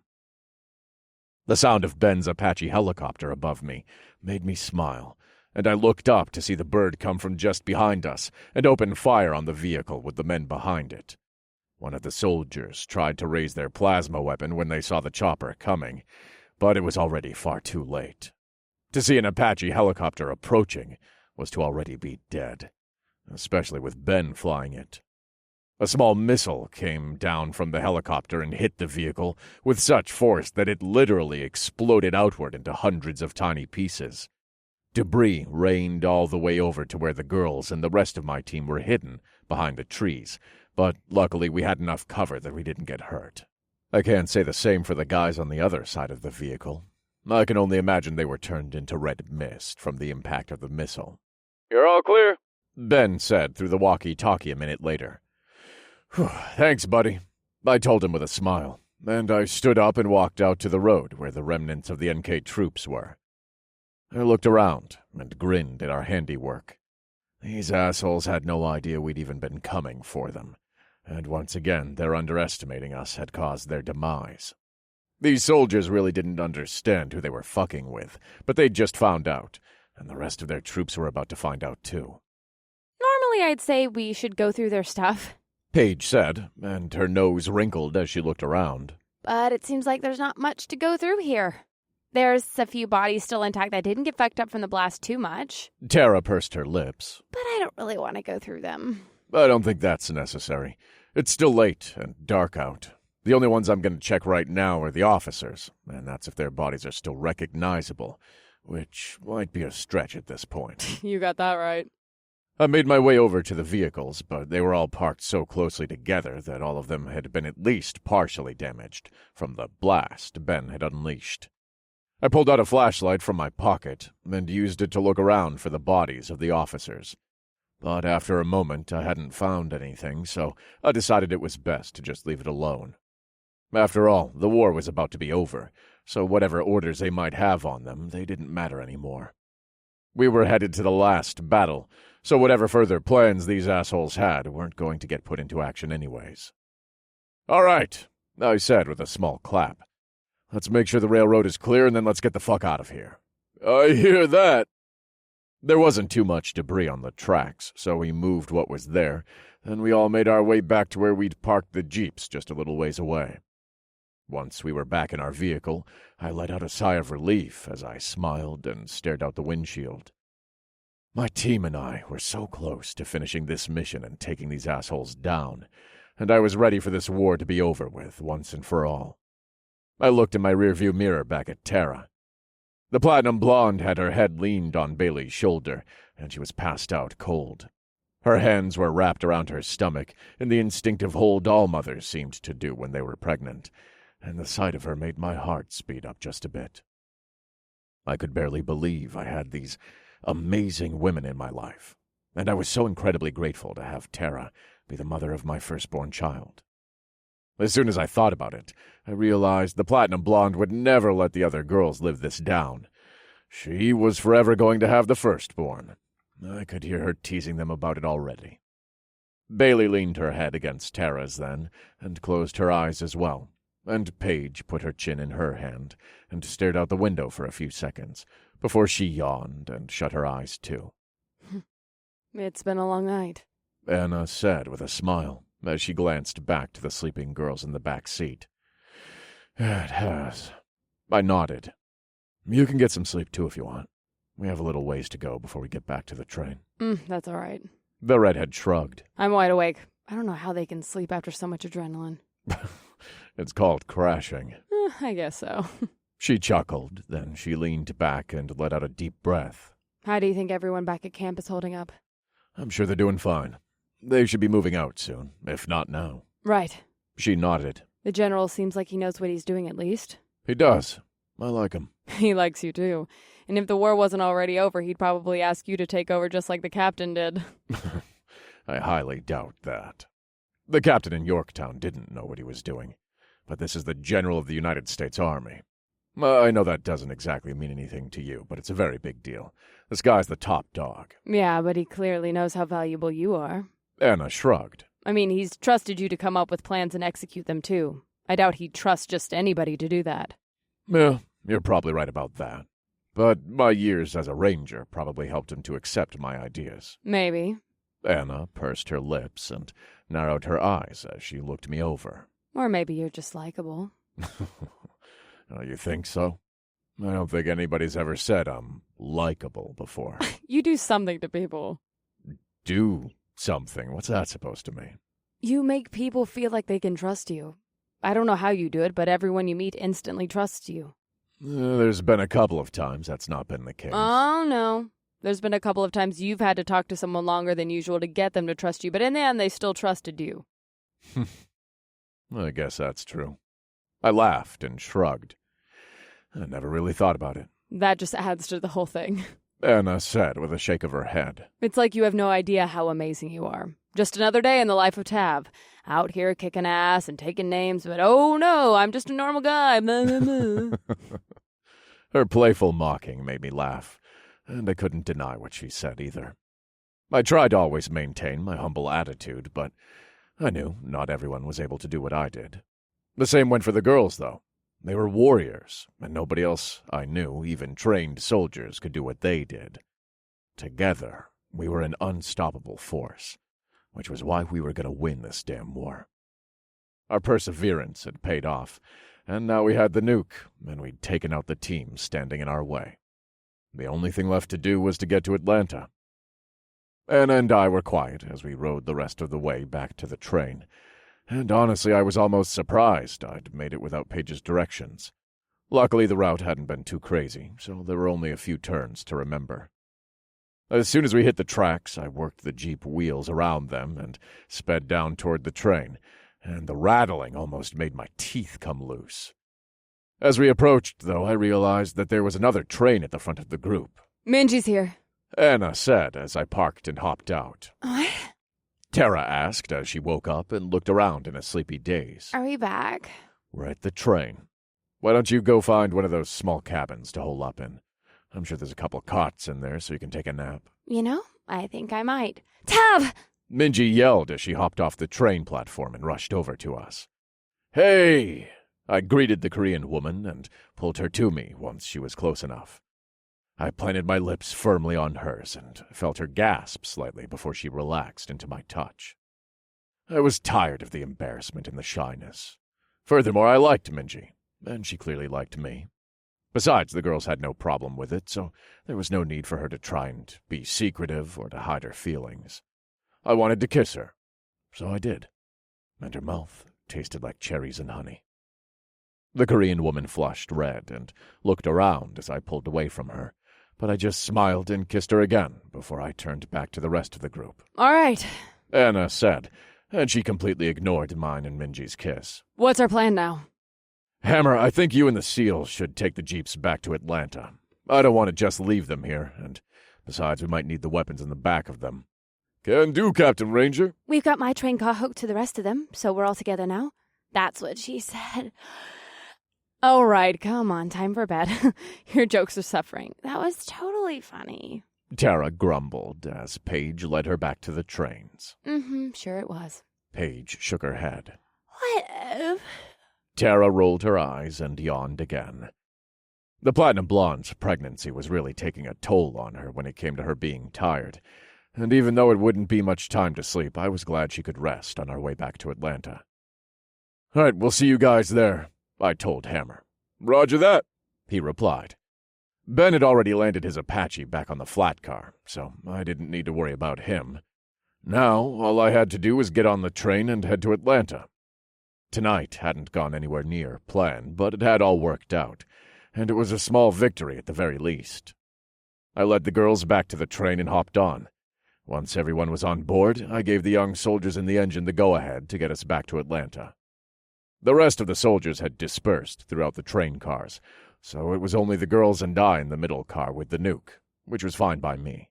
The sound of Ben's Apache helicopter above me made me smile, and I looked up to see the bird come from just behind us and open fire on the vehicle with the men behind it. One of the soldiers tried to raise their plasma weapon when they saw the chopper coming, but it was already far too late. To see an Apache helicopter approaching was to already be dead, especially with Ben flying it. A small missile came down from the helicopter and hit the vehicle with such force that it literally exploded outward into hundreds of tiny pieces. Debris rained all the way over to where the girls and the rest of my team were hidden behind the trees, but luckily we had enough cover that we didn't get hurt. I can't say the same for the guys on the other side of the vehicle. I can only imagine they were turned into red mist from the impact of the missile. You're all clear? Ben said through the walkie-talkie a minute later. Thanks, buddy, I told him with a smile, and I stood up and walked out to the road where the remnants of the NK troops were. I looked around and grinned at our handiwork. These assholes had no idea we'd even been coming for them, and once again their underestimating us had caused their demise. These soldiers really didn't understand who they were fucking with, but they'd just found out, and the rest of their troops were about to find out too. Normally I'd say we should go through their stuff. Paige said, and her nose wrinkled as she looked around. But it seems like there's not much to go through here. There's a few bodies still intact that didn't get fucked up from the blast too much. Tara pursed her lips. But I don't really want to go through them. I don't think that's necessary. It's still late and dark out. The only ones I'm going to check right now are the officers, and that's if their bodies are still recognizable, which might be a stretch at this point. You got that right. I made my way over to the vehicles, but they were all parked so closely together that all of them had been at least partially damaged from the blast Ben had unleashed. I pulled out a flashlight from my pocket and used it to look around for the bodies of the officers. But after a moment, I hadn't found anything, so I decided it was best to just leave it alone. After all, the war was about to be over, so whatever orders they might have on them, they didn't matter anymore. We were headed to the last battle, so whatever further plans these assholes had weren't going to get put into action anyways. "All right," I said with a small clap. "Let's make sure the railroad is clear, and then let's get the fuck out of here." I hear that. There wasn't too much debris on the tracks, so we moved what was there, and we all made our way back to where we'd parked the jeeps just a little ways away. Once we were back in our vehicle, I let out a sigh of relief as I smiled and stared out the windshield. My team and I were so close to finishing this mission and taking these assholes down, and I was ready for this war to be over with once and for all. I looked in my rearview mirror back at Tara. The platinum blonde had her head leaned on Bailey's shoulder, and she was passed out cold. Her hands were wrapped around her stomach in the instinctive hold all mothers seemed to do when they were pregnant, and the sight of her made my heart speed up just a bit. I could barely believe I had these amazing women in my life, and I was so incredibly grateful to have Tara be the mother of my firstborn child. As soon as I thought about it, I realized the platinum blonde would never let the other girls live this down. She was forever going to have the firstborn. I could hear her teasing them about it already. Bailey leaned her head against Tara's then, and closed her eyes as well, and Paige put her chin in her hand and stared out the window for a few seconds, before she yawned and shut her eyes too. It's been a long night, Anna said with a smile, as she glanced back to the sleeping girls in the back seat. "It has." I nodded. "You can get some sleep too if you want. We have a little ways to go before we get back to the train." That's all right. The redhead shrugged. I'm wide awake. I don't know how they can sleep after so much adrenaline. It's called crashing. I guess so. She chuckled, then she leaned back and let out a deep breath. How do you think everyone back at camp is holding up? "I'm sure they're doing fine. They should be moving out soon, if not now." Right. She nodded. The general seems like he knows what he's doing at least. "He does. I like him." He likes you too. And if the war wasn't already over, he'd probably ask you to take over just like the captain did. I highly doubt that. The captain in Yorktown didn't know what he was doing, but this is the General of the United States Army. I know that doesn't exactly mean anything to you, but it's a very big deal. This guy's the top dog. Yeah, but he clearly knows how valuable you are. Anna shrugged. I mean, he's trusted you to come up with plans and execute them too. I doubt he'd trust just anybody to do that. Yeah, you're probably right about that. But my years as a ranger probably helped him to accept my ideas. Maybe. Anna pursed her lips and narrowed her eyes as she looked me over. Or maybe you're just likable. You think so? I don't think anybody's ever said I'm likable before. You do something to people. Do something? What's that supposed to mean? You make people feel like they can trust you. I don't know how you do it, but everyone you meet instantly trusts you. There's been a couple of times that's not been the case. Oh, no. There's been a couple of times you've had to talk to someone longer than usual to get them to trust you, but in the end, they still trusted you. I guess that's true. I laughed and shrugged. I never really thought about it. That just adds to the whole thing. Anna said with a shake of her head. It's like you have no idea how amazing you are. Just another day in the life of Tav. Out here kicking ass and taking names, but oh no, I'm just a normal guy. Her playful mocking made me laugh, and I couldn't deny what she said either. I tried to always maintain my humble attitude, but I knew not everyone was able to do what I did. The same went for the girls, though. They were warriors, and nobody else I knew, even trained soldiers, could do what they did. Together, we were an unstoppable force, which was why we were going to win this damn war. Our perseverance had paid off, and now we had the nuke, and we'd taken out the team standing in our way. The only thing left to do was to get to Atlanta. Anna and I were quiet as we rode the rest of the way back to the train, and honestly I was almost surprised I'd made it without Paige's directions. Luckily the route hadn't been too crazy, so there were only a few turns to remember. As soon as we hit the tracks, I worked the Jeep wheels around them and sped down toward the train, and the rattling almost made my teeth come loose. As we approached, though, I realized that there was another train at the front of the group. Minji's here. Anna said as I parked and hopped out. What? Tara asked as she woke up and looked around in a sleepy daze. Are we back? We're at the train. Why don't you go find one of those small cabins to hole up in? I'm sure there's a couple cots in there so you can take a nap. You know, I think I might. Tav! Minji yelled as she hopped off the train platform and rushed over to us. Hey! I greeted the Korean woman and pulled her to me once she was close enough. I planted my lips firmly on hers and felt her gasp slightly before she relaxed into my touch. I was tired of the embarrassment and the shyness. Furthermore, I liked Minji, and she clearly liked me. Besides, the girls had no problem with it, so there was no need for her to try and be secretive or to hide her feelings. I wanted to kiss her, so I did, and her mouth tasted like cherries and honey. The Korean woman flushed red and looked around as I pulled away from her, but I just smiled and kissed her again before I turned back to the rest of the group. All right. Anna said, and she completely ignored mine and Minji's kiss. What's our plan now? Hammer, I think you and the SEALs should take the Jeeps back to Atlanta. I don't want to just leave them here, and besides, we might need the weapons in the back of them. Can do, Captain Ranger. We've got my train car hooked to the rest of them, so we're all together now. That's what she said. All right, come on, time for bed. Your jokes are suffering. That was totally funny. Tara grumbled as Paige led her back to the trains. Sure it was. Paige shook her head. What? Tara rolled her eyes and yawned again. The Platinum Blonde's pregnancy was really taking a toll on her when it came to her being tired, and even though it wouldn't be much time to sleep, I was glad she could rest on our way back to Atlanta. All right, we'll see you guys there, I told Hammer. Roger that, he replied. Ben had already landed his Apache back on the flat car, so I didn't need to worry about him. Now, all I had to do was get on the train and head to Atlanta. Tonight hadn't gone anywhere near plan, but it had all worked out, and it was a small victory at the very least. I led the girls back to the train and hopped on. Once everyone was on board, I gave the young soldiers in the engine the go-ahead to get us back to Atlanta. The rest of the soldiers had dispersed throughout the train cars, so it was only the girls and I in the middle car with the nuke, which was fine by me.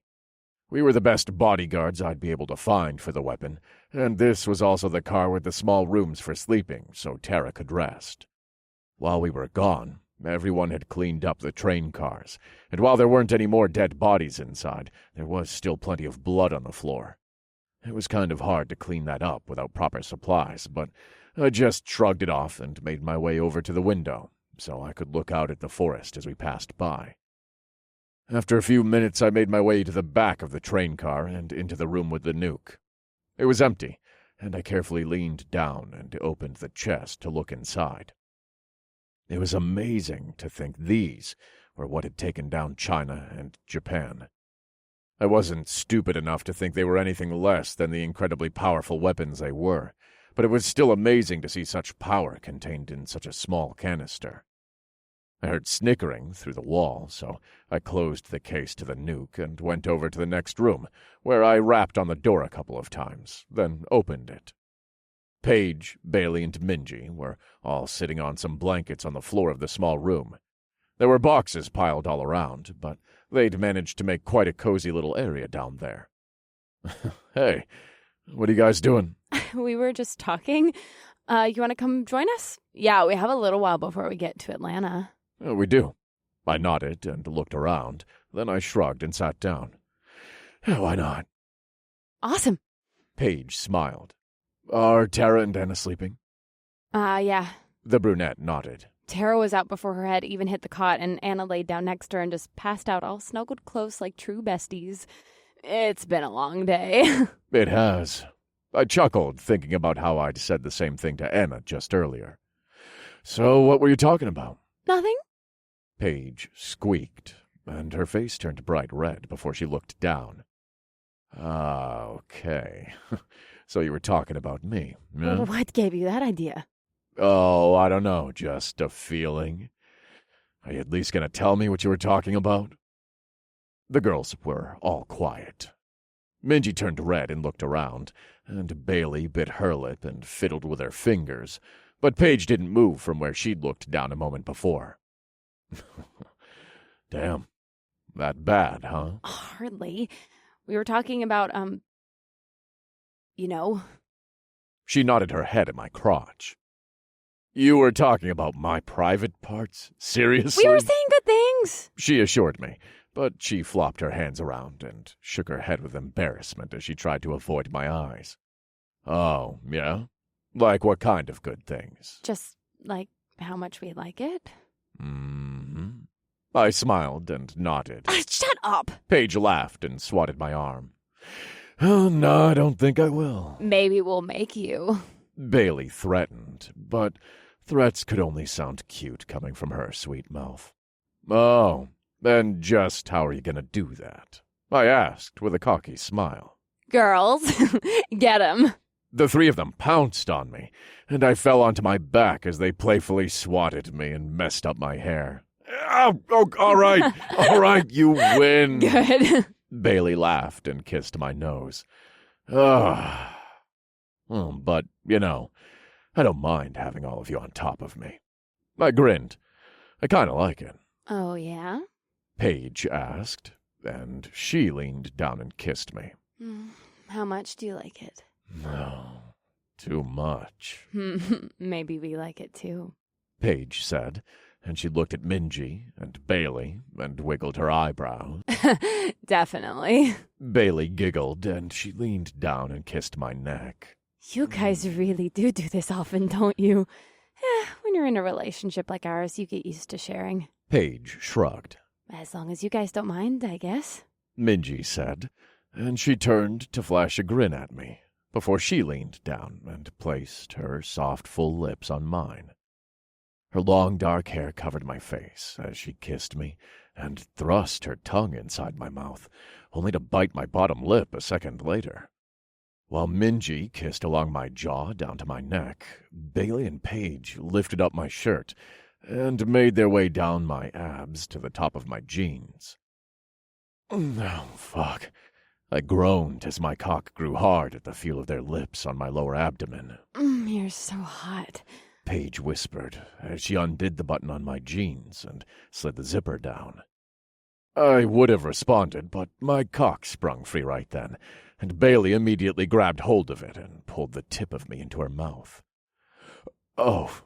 We were the best bodyguards I'd be able to find for the weapon, and this was also the car with the small rooms for sleeping, so Tara could rest. While we were gone, everyone had cleaned up the train cars, and while there weren't any more dead bodies inside, there was still plenty of blood on the floor. It was kind of hard to clean that up without proper supplies, but I just shrugged it off and made my way over to the window, so I could look out at the forest as we passed by. After a few minutes, I made my way to the back of the train car and into the room with the nuke. It was empty, and I carefully leaned down and opened the chest to look inside. It was amazing to think these were what had taken down China and Japan. I wasn't stupid enough to think they were anything less than the incredibly powerful weapons they were, but it was still amazing to see such power contained in such a small canister. I heard snickering through the wall, so I closed the case to the nuke and went over to the next room, where I rapped on the door a couple of times, then opened it. Paige, Bailey, and Minji were all sitting on some blankets on the floor of the small room. There were boxes piled all around, but they'd managed to make quite a cozy little area down there. Hey, what are you guys doing? We were just talking. You want to come join us? Yeah, we have a little while before we get to Atlanta. We do. I nodded and looked around. Then I shrugged and sat down. Why not? Awesome. Paige smiled. Are Tara and Anna sleeping? Yeah. The brunette nodded. Tara was out before her head even hit the cot, and Anna laid down next to her and just passed out all snuggled close like true besties. It's been a long day. It has. I chuckled, thinking about how I'd said the same thing to Anna just earlier. So what were you talking about? Nothing. Paige squeaked, and her face turned bright red before she looked down. Okay. So you were talking about me, yeah? What gave you that idea? Oh, I don't know, just a feeling. Are you at least going to tell me what you were talking about? The girls were all quiet. Minji turned red and looked around, and Bailey bit her lip and fiddled with her fingers, but Paige didn't move from where she'd looked down a moment before. Damn. That bad, huh? Hardly. We were talking about, you know. She nodded her head at my crotch. You were talking about my private parts? Seriously? We were saying good things. She assured me, but she flopped her hands around and shook her head with embarrassment as she tried to avoid my eyes. Oh, yeah? Like what kind of good things? Just, like, how much we like it. Mm-hmm. I smiled and nodded. Shut up! Paige laughed and swatted my arm. Oh, no, I don't think I will. Maybe we'll make you. Bailey threatened, but threats could only sound cute coming from her sweet mouth. Oh, and just how are you going to do that? I asked with a cocky smile. Girls, get 'em. The three of them pounced on me, and I fell onto my back as they playfully swatted me and messed up my hair. Oh, all right, you win. Good. Bailey laughed and kissed my nose. But, you know, I don't mind having all of you on top of me. I grinned. I kind of like it. Oh, yeah? Paige asked, and she leaned down and kissed me. How much do you like it? No, too much. Maybe we like it too. Paige said, and she looked at Minji and Bailey and wiggled her eyebrows. Definitely. Bailey giggled, and she leaned down and kissed my neck. You guys really do this often, don't you? When you're in a relationship like ours, you get used to sharing. Paige shrugged. As long as you guys don't mind, I guess. Minji said, and she turned to flash a grin at me before she leaned down and placed her soft, full lips on mine. Her long, dark hair covered my face as she kissed me and thrust her tongue inside my mouth, only to bite my bottom lip a second later. While Minji kissed along my jaw down to my neck, Bailey and Paige lifted up my shirt and made their way down my abs to the top of my jeans. Oh, fuck. I groaned as my cock grew hard at the feel of their lips on my lower abdomen. You're so hot. Paige whispered as she undid the button on my jeans and slid the zipper down. I would have responded, but my cock sprung free right then, and Bailey immediately grabbed hold of it and pulled the tip of me into her mouth. Oh,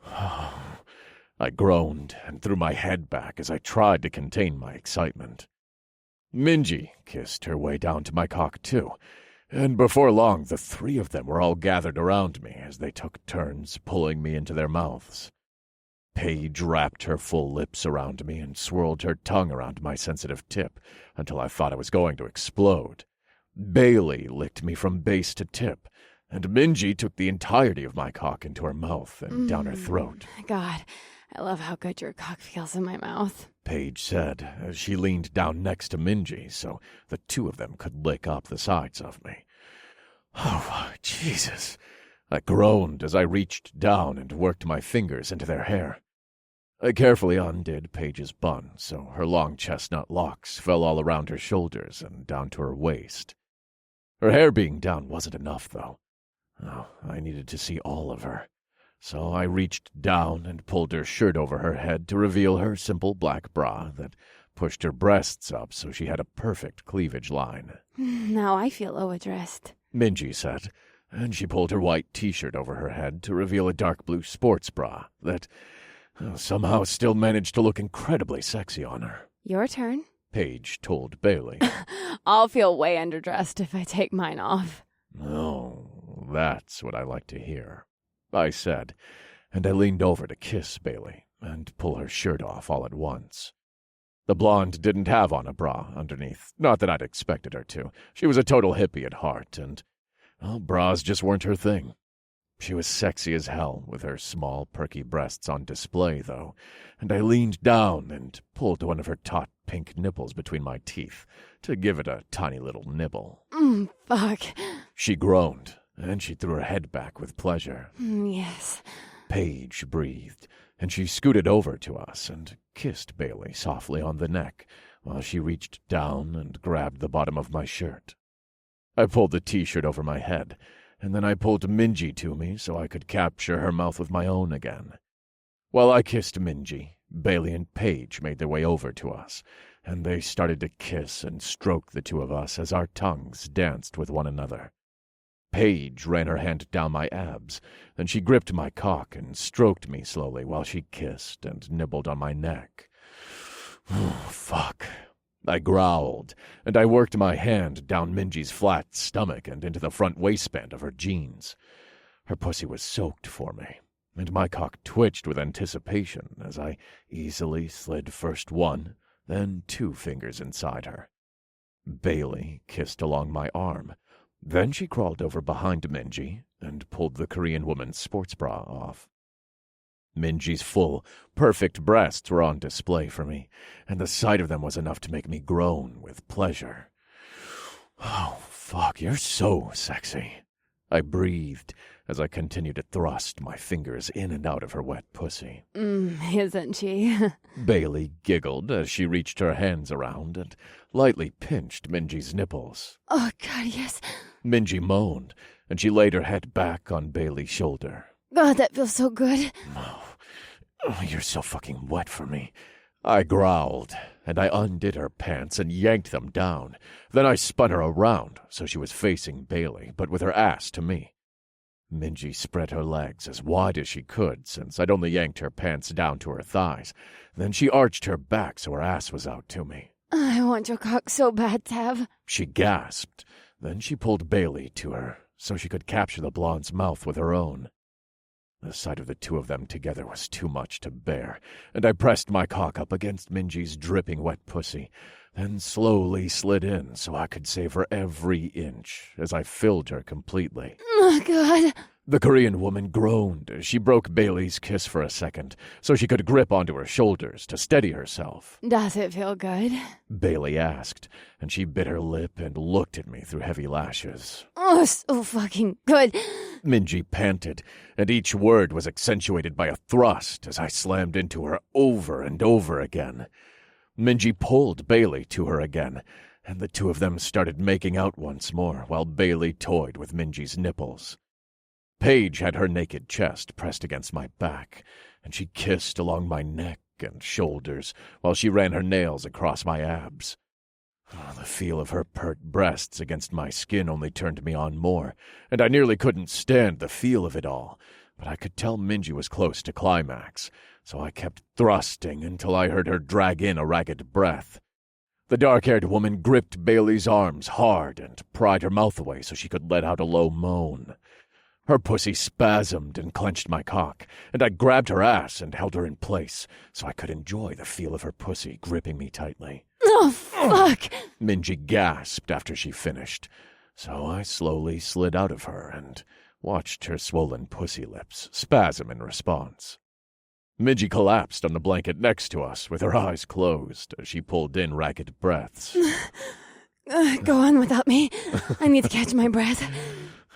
I groaned and threw my head back as I tried to contain my excitement. Minji kissed her way down to my cock too, and before long the three of them were all gathered around me as they took turns pulling me into their mouths. Paige wrapped her full lips around me and swirled her tongue around my sensitive tip until I thought I was going to explode. Bailey licked me from base to tip, and Minji took the entirety of my cock into her mouth and down her throat. God, I love how good your cock feels in my mouth. Paige said as she leaned down next to Minji so the two of them could lick up the sides of me. Oh, Jesus. I groaned as I reached down and worked my fingers into their hair. I carefully undid Paige's bun so her long chestnut locks fell all around her shoulders and down to her waist. Her hair being down wasn't enough, though. Oh, I needed to see all of her. So I reached down and pulled her shirt over her head to reveal her simple black bra that pushed her breasts up so she had a perfect cleavage line. Now I feel overdressed. Minji said, and she pulled her white t-shirt over her head to reveal a dark blue sports bra that somehow still managed to look incredibly sexy on her. Your turn. Paige told Bailey. I'll feel way underdressed if I take mine off. Oh, that's what I like to hear, I said, and I leaned over to kiss Bailey and pull her shirt off all at once. The blonde didn't have on a bra underneath, not that I'd expected her to. She was a total hippie at heart, and, well, bras just weren't her thing. She was sexy as hell, with her small, perky breasts on display, though, and I leaned down and pulled one of her taut pink nipples between my teeth to give it a tiny little nibble. Fuck. She groaned, and she threw her head back with pleasure. Yes. Paige breathed, and she scooted over to us and kissed Bailey softly on the neck while she reached down and grabbed the bottom of my shirt. I pulled the t-shirt over my head, and then I pulled Minji to me so I could capture her mouth with my own again. While I kissed Minji, Bailey and Paige made their way over to us, and they started to kiss and stroke the two of us as our tongues danced with one another. Paige ran her hand down my abs, then she gripped my cock and stroked me slowly while she kissed and nibbled on my neck. Fuck. I growled, and I worked my hand down Minji's flat stomach and into the front waistband of her jeans. Her pussy was soaked for me, and my cock twitched with anticipation as I easily slid first one, then 2 fingers inside her. Bailey kissed along my arm. Then she crawled over behind Minji and pulled the Korean woman's sports bra off. Minji's full, perfect breasts were on display for me, and the sight of them was enough to make me groan with pleasure. Oh, fuck, you're so sexy. I breathed as I continued to thrust my fingers in and out of her wet pussy. Isn't she? Bailey giggled as she reached her hands around and lightly pinched Minji's nipples. Oh, God, yes. Minji moaned, and she laid her head back on Bailey's shoulder. God, that feels so good. Oh, you're so fucking wet for me. I growled, and I undid her pants and yanked them down. Then I spun her around, so she was facing Bailey, but with her ass to me. Minji spread her legs as wide as she could, since I'd only yanked her pants down to her thighs. Then she arched her back so her ass was out to me. I want your cock so bad, Tav. She gasped. Then she pulled Bailey to her, so she could capture the blonde's mouth with her own. The sight of the two of them together was too much to bear, and I pressed my cock up against Minji's dripping wet pussy, then slowly slid in so I could savor every inch as I filled her completely. Oh, God. The Korean woman groaned as she broke Bailey's kiss for a second so she could grip onto her shoulders to steady herself. Does it feel good? Bailey asked, and she bit her lip and looked at me through heavy lashes. Oh, so fucking good. Minji panted, and each word was accentuated by a thrust as I slammed into her over and over again. Minji pulled Bailey to her again, and the two of them started making out once more while Bailey toyed with Minji's nipples. Paige had her naked chest pressed against my back, and she kissed along my neck and shoulders while she ran her nails across my abs. The feel of her pert breasts against my skin only turned me on more, and I nearly couldn't stand the feel of it all, but I could tell Minji was close to climax, so I kept thrusting until I heard her drag in a ragged breath. The dark-haired woman gripped Bailey's arms hard and pried her mouth away so she could let out a low moan. Her pussy spasmed and clenched my cock, and I grabbed her ass and held her in place so I could enjoy the feel of her pussy gripping me tightly. Oh, fuck! Minji gasped after she finished, so I slowly slid out of her and watched her swollen pussy lips spasm in response. Minji collapsed on the blanket next to us with her eyes closed as she pulled in ragged breaths. Go on without me. I need to catch my breath.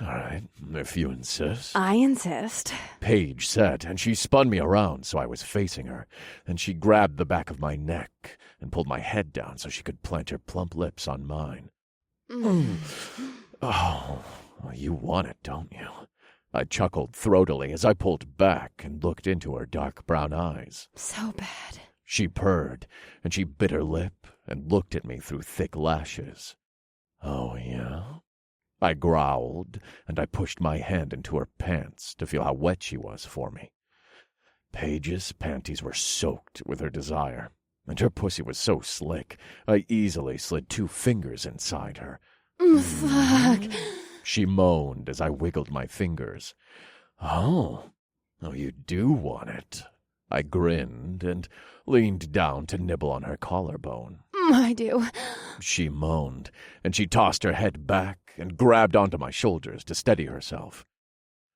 All right, if you insist. I insist. Paige said, and she spun me around so I was facing her. Then she grabbed the back of my neck and pulled my head down so she could plant her plump lips on mine. Oh, you want it, don't you? I chuckled throatily as I pulled back and looked into her dark brown eyes. So bad. She purred, and she bit her lip and looked at me through thick lashes. Oh, yeah? I growled, and I pushed my hand into her pants to feel how wet she was for me. Paige's panties were soaked with her desire, and her pussy was so slick, I easily slid 2 fingers inside her. Fuck. She moaned as I wiggled my fingers. Oh, you do want it. I grinned and leaned down to nibble on her collarbone. I do. She moaned, and she tossed her head back and grabbed onto my shoulders to steady herself.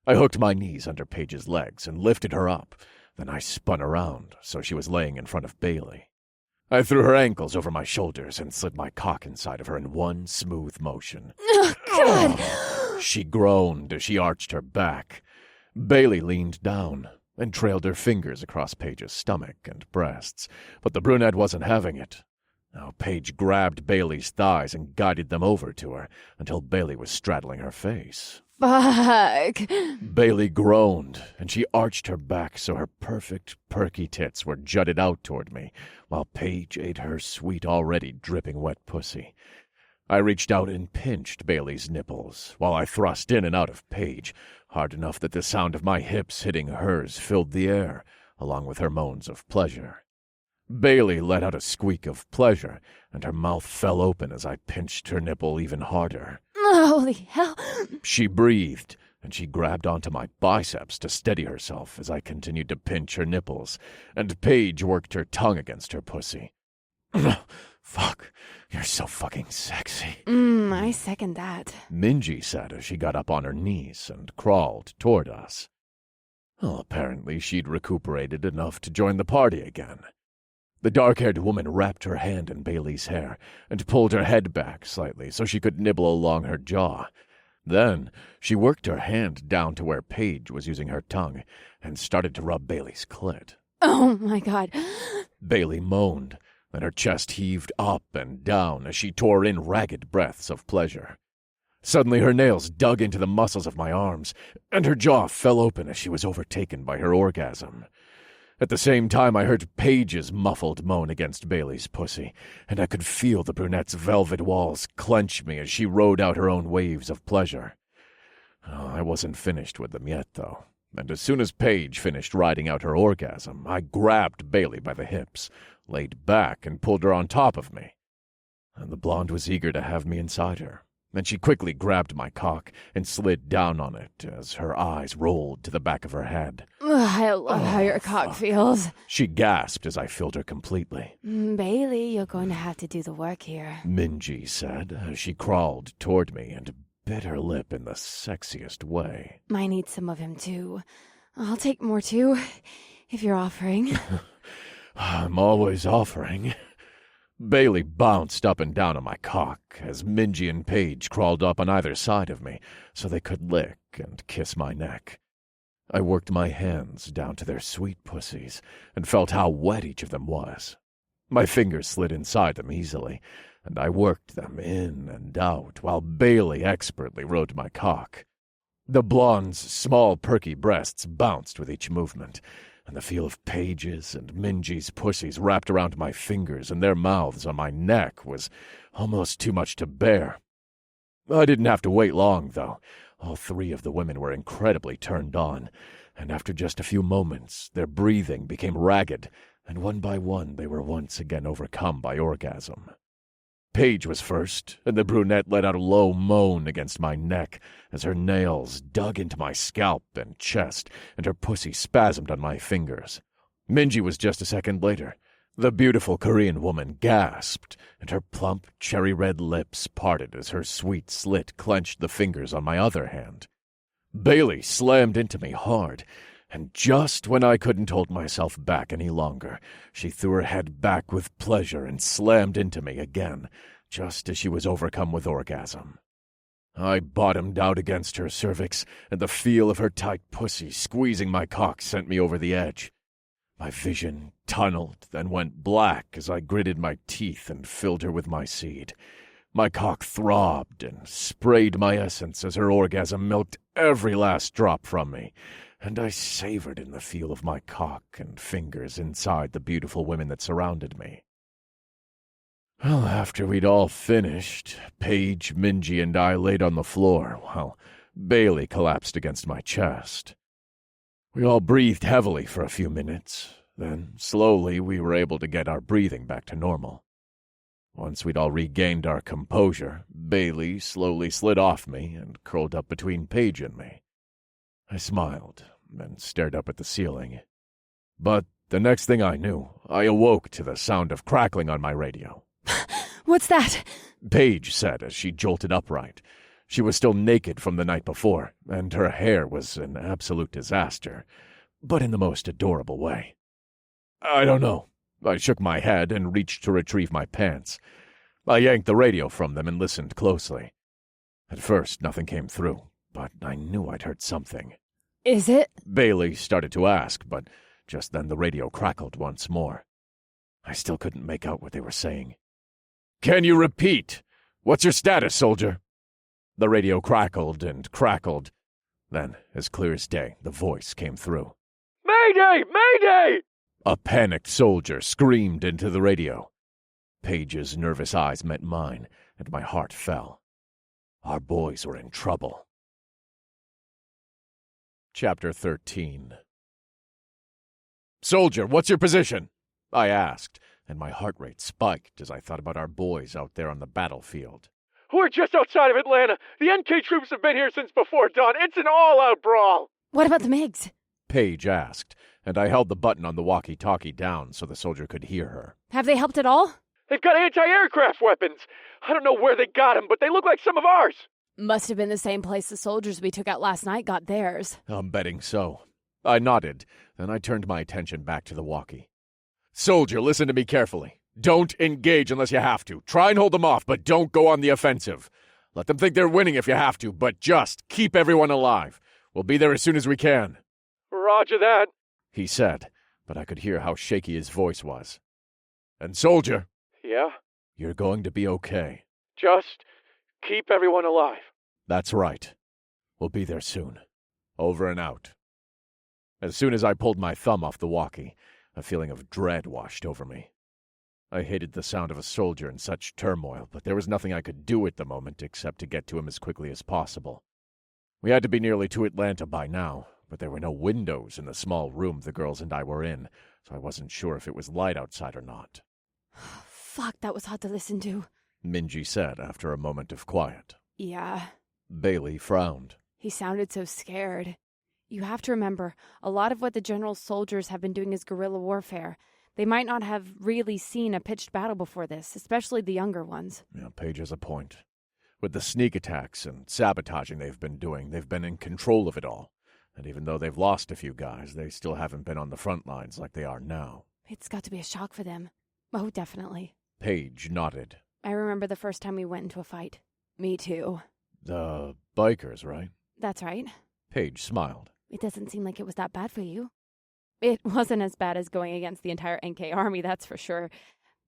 I hooked my knees under Paige's legs and lifted her up. Then I spun around so she was laying in front of Bailey. I threw her ankles over my shoulders and slid my cock inside of her in one smooth motion. Oh, God! She groaned as she arched her back. Bailey leaned down and trailed her fingers across Paige's stomach and breasts, but the brunette wasn't having it. Now Paige grabbed Bailey's thighs and guided them over to her until Bailey was straddling her face. Fuck. Bailey groaned, and she arched her back so her perfect, perky tits were jutted out toward me, while Paige ate her sweet, already dripping wet pussy. I reached out and pinched Bailey's nipples, while I thrust in and out of Paige, hard enough that the sound of my hips hitting hers filled the air, along with her moans of pleasure. Bailey let out a squeak of pleasure, and her mouth fell open as I pinched her nipple even harder. Holy hell. She breathed, and she grabbed onto my biceps to steady herself as I continued to pinch her nipples, and Paige worked her tongue against her pussy. Fuck, you're so fucking sexy. I second that. Minji said as she got up on her knees and crawled toward us. Well, apparently she'd recuperated enough to join the party again. The dark-haired woman wrapped her hand in Bailey's hair and pulled her head back slightly so she could nibble along her jaw. Then she worked her hand down to where Paige was using her tongue and started to rub Bailey's clit. Oh, my God. Bailey moaned, and her chest heaved up and down as she tore in ragged breaths of pleasure. Suddenly her nails dug into the muscles of my arms, and her jaw fell open as she was overtaken by her orgasm. At the same time, I heard Paige's muffled moan against Bailey's pussy, and I could feel the brunette's velvet walls clench me as she rode out her own waves of pleasure. Oh, I wasn't finished with them yet, though, and as soon as Paige finished riding out her orgasm, I grabbed Bailey by the hips, laid back, and pulled her on top of me. And the blonde was eager to have me inside her, and she quickly grabbed my cock and slid down on it as her eyes rolled to the back of her head. I love how your cock feels. She gasped as I filled her completely. Bailey, you're going to have to do the work here. Minji said as she crawled toward me and bit her lip in the sexiest way. I need some of him, too. I'll take more, too, if you're offering. I'm always offering. Bailey bounced up and down on my cock as Minji and Paige crawled up on either side of me so they could lick and kiss my neck. I worked my hands down to their sweet pussies and felt how wet each of them was. My fingers slid inside them easily, and I worked them in and out while Bailey expertly rode my cock. The blonde's small, perky breasts bounced with each movement, and the feel of Paige's and Minji's pussies wrapped around my fingers and their mouths on my neck was almost too much to bear. I didn't have to wait long, though. All three of the women were incredibly turned on, and after just a few moments, their breathing became ragged, and one by one they were once again overcome by orgasm. Paige was first, and the brunette let out a low moan against my neck as her nails dug into my scalp and chest, and her pussy spasmed on my fingers. Minji was just a second later. The beautiful Korean woman gasped, and her plump, cherry-red lips parted as her sweet slit clenched the fingers on my other hand. Bailey slammed into me hard, and just when I couldn't hold myself back any longer, she threw her head back with pleasure and slammed into me again, just as she was overcome with orgasm. I bottomed out against her cervix, and the feel of her tight pussy squeezing my cock sent me over the edge. My vision tunneled, then went black as I gritted my teeth and filled her with my seed. My cock throbbed and sprayed my essence as her orgasm milked every last drop from me, and I savored in the feel of my cock and fingers inside the beautiful women that surrounded me. Well, after we'd all finished, Paige, Minji, and I laid on the floor while Bailey collapsed against my chest. We all breathed heavily for a few minutes. Then, slowly, we were able to get our breathing back to normal. Once we'd all regained our composure, Bailey slowly slid off me and curled up between Paige and me. I smiled and stared up at the ceiling. But the next thing I knew, I awoke to the sound of crackling on my radio. What's that? Paige said as she jolted upright. She was still naked from the night before, and her hair was an absolute disaster, but in the most adorable way. I don't know. I shook my head and reached to retrieve my pants. I yanked the radio from them and listened closely. At first, nothing came through, but I knew I'd heard something. Is it? Bailey started to ask, but just then the radio crackled once more. I still couldn't make out what they were saying. "Can you repeat? What's your status, soldier?" The radio crackled and crackled. Then, as clear as day, the voice came through. "Mayday! Mayday!" A panicked soldier screamed into the radio. Paige's nervous eyes met mine, and my heart fell. Our boys were in trouble. Chapter 13. "Soldier, what's your position?" I asked, and my heart rate spiked as I thought about our boys out there on the battlefield. "We're just outside of Atlanta. The NK troops have been here since before dawn. It's an all-out brawl." What about the MiGs? Paige asked, and I held the button on the walkie-talkie down so the soldier could hear her. Have they helped at all? They've got anti-aircraft weapons. I don't know where they got them, but they look like some of ours. Must have been the same place the soldiers we took out last night got theirs. I'm betting so. I nodded, then I turned my attention back to the walkie. "Soldier, listen to me carefully. Don't engage unless you have to. Try and hold them off, but don't go on the offensive. Let them think they're winning if you have to, but just keep everyone alive. We'll be there as soon as we can." "Roger that," he said, but I could hear how shaky his voice was. "And soldier, "Yeah? you're going to be okay." Just keep everyone alive." "That's right. We'll be there soon. Over and out." As soon as I pulled my thumb off the walkie, a feeling of dread washed over me. I hated the sound of a soldier in such turmoil, but there was nothing I could do at the moment except to get to him as quickly as possible. We had to be nearly to Atlanta by now, but there were no windows in the small room the girls and I were in, so I wasn't sure if it was light outside or not. Fuck, that was hard to listen to. Minji said after a moment of quiet. Yeah. Bailey frowned. He sounded so scared. You have to remember, a lot of what the general's soldiers have been doing is guerrilla warfare. They might not have really seen a pitched battle before this, especially the younger ones. Yeah, Paige has a point. With the sneak attacks and sabotaging they've been doing, they've been in control of it all. And even though they've lost a few guys, they still haven't been on the front lines like they are now. It's got to be a shock for them. Oh, definitely. Paige nodded. I remember the first time we went into a fight. Me too. The bikers, right? That's right. Paige smiled. It doesn't seem like it was that bad for you. It wasn't as bad as going against the entire NK army, that's for sure.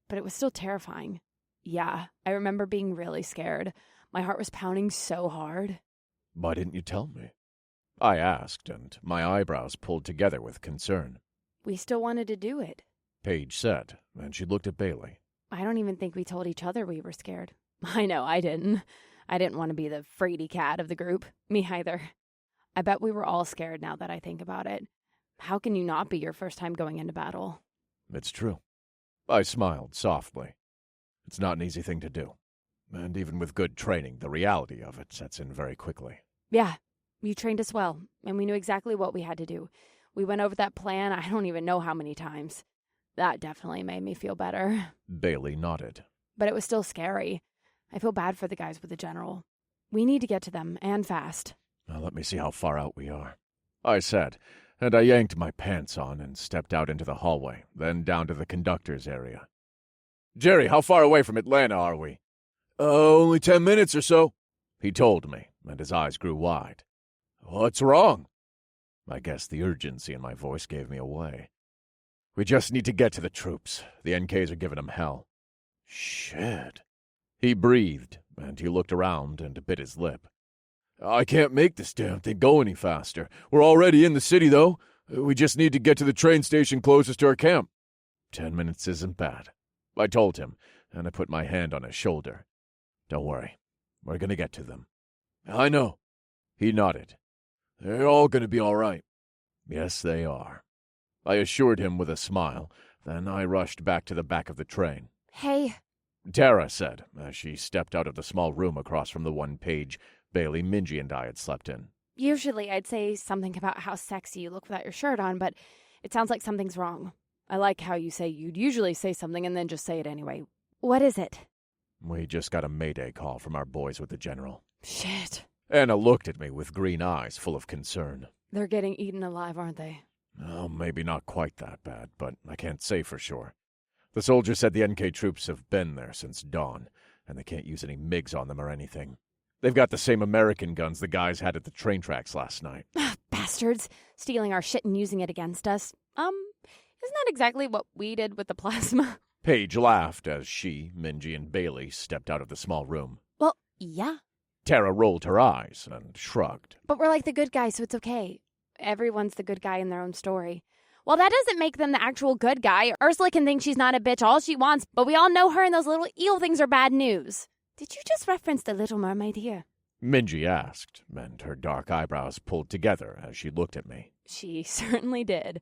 But it was still terrifying. Yeah, I remember being really scared. My heart was pounding so hard. Why didn't you tell me? I asked, and my eyebrows pulled together with concern. We still wanted to do it. Paige said, and she looked at Bailey. I don't even think we told each other we were scared. I know I didn't. I didn't want to be the fraidy cat of the group. Me either. I bet we were all scared now that I think about it. How can you not be your first time going into battle? It's true. I smiled softly. It's not an easy thing to do. And even with good training, the reality of it sets in very quickly. Yeah, you trained us well, and we knew exactly what we had to do. We went over that plan I don't even know how many times. That definitely made me feel better. Bailey nodded. But it was still scary. I feel bad for the guys with the general. We need to get to them, and fast. Now let me see how far out we are, I said, and I yanked my pants on and stepped out into the hallway, then down to the conductor's area. "Jerry, how far away from Atlanta are we?" Only 10 minutes or so," he told me, and his eyes grew wide. "What's wrong?" I guess the urgency in my voice gave me away. "We just need to get to the troops. The NKs are giving them hell." "Shit." He breathed, and he looked around and bit his lip. "I can't make this damn thing go any faster. We're already in the city, though. We just need to get to the train station closest to our camp." 10 minutes isn't bad, I told him, and I put my hand on his shoulder. "Don't worry. We're going to get to them." "I know." He nodded. "They're all going to be all right." "Yes, they are." I assured him with a smile, then I rushed back to the back of the train. Hey. Tara said, as she stepped out of the small room across from the one Paige, Bailey, Minji, and I had slept in. Usually I'd say something about how sexy you look without your shirt on, but it sounds like something's wrong. I like how you say you'd usually say something and then just say it anyway. What is it? We just got a mayday call from our boys with the general. Shit. Anna looked at me with green eyes full of concern. They're getting eaten alive, aren't they? Oh, maybe not quite that bad, but I can't say for sure. The soldiers said the NK troops have been there since dawn, and they can't use any MiGs on them or anything. They've got the same American guns the guys had at the train tracks last night. Bastards, stealing our shit and using it against us. Isn't that exactly what we did with the plasma? Paige laughed as she, Minji, and Bailey stepped out of the small room. Well, yeah. Tara rolled her eyes and shrugged. But we're like the good guys, so it's okay. Everyone's the good guy in their own story. Well, that doesn't make them the actual good guy. Ursula can think she's not a bitch all she wants, but we all know her and those little eel things are bad news. Did you just reference The Little Mermaid here? Minji asked, and her dark eyebrows pulled together as she looked at me. She certainly did.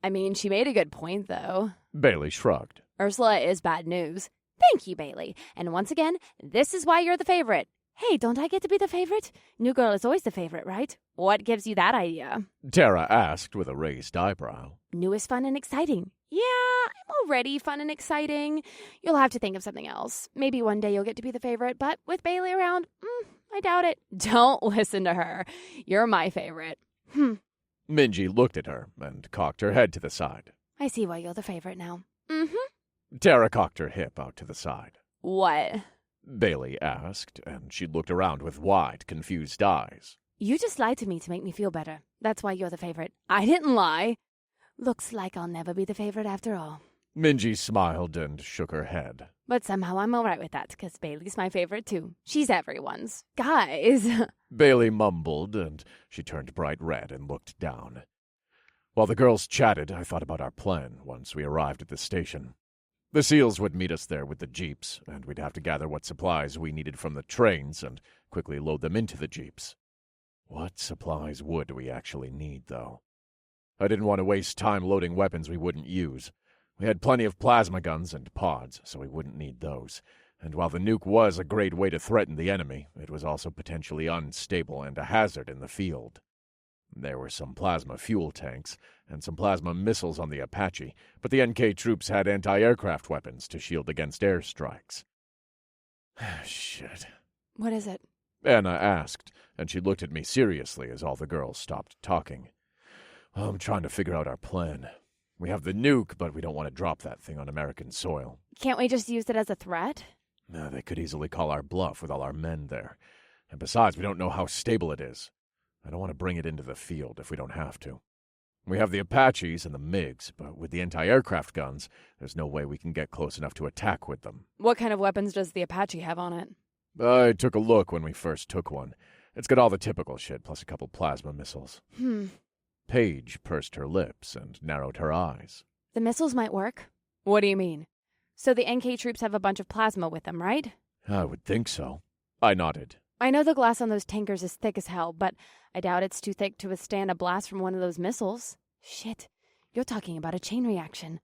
I mean, she made a good point, though. Bailey shrugged. Ursula is bad news. Thank you, Bailey. And once again, this is why you're the favorite. Hey, don't I get to be the favorite? New girl is always the favorite, right? What gives you that idea? Tara asked with a raised eyebrow. New is fun and exciting. Yeah, I'm already fun and exciting. You'll have to think of something else. Maybe one day you'll get to be the favorite, but with Bailey around, I doubt it. Don't listen to her. You're my favorite. Minji looked at her and cocked her head to the side. I see why you're the favorite now. Tara cocked her hip out to the side. What? Bailey asked, and she looked around with wide, confused eyes. You just lied to me to make me feel better. That's why you're the favorite. I didn't lie. Looks like I'll never be the favorite after all. Minji smiled and shook her head. But somehow I'm all right with that, because Bailey's my favorite too. She's everyone's. Guys. Bailey mumbled, and she turned bright red and looked down. While the girls chatted, I thought about our plan once we arrived at the station. The SEALs would meet us there with the jeeps, and we'd have to gather what supplies we needed from the trains and quickly load them into the jeeps. What supplies would we actually need, though? I didn't want to waste time loading weapons we wouldn't use. We had plenty of plasma guns and pods, so we wouldn't need those. And while the nuke was a great way to threaten the enemy, it was also potentially unstable and a hazard in the field. There were some plasma fuel tanks and some plasma missiles on the Apache, but the NK troops had anti-aircraft weapons to shield against airstrikes. Shit. What is it? Anna asked, and she looked at me seriously as all the girls stopped talking. I'm trying to figure out our plan. We have the nuke, but we don't want to drop that thing on American soil. Can't we just use it as a threat? They could easily call our bluff with all our men there. And besides, we don't know how stable it is. I don't want to bring it into the field if we don't have to. We have the Apaches and the MiGs, but with the anti-aircraft guns, there's no way we can get close enough to attack with them. What kind of weapons does the Apache have on it? I took a look when we first took one. It's got all the typical shit, plus a couple plasma missiles. Paige pursed her lips and narrowed her eyes. The missiles might work. What do you mean? So the NK troops have a bunch of plasma with them, right? I would think so. I nodded. I know the glass on those tankers is thick as hell, but I doubt it's too thick to withstand a blast from one of those missiles. Shit, you're talking about a chain reaction.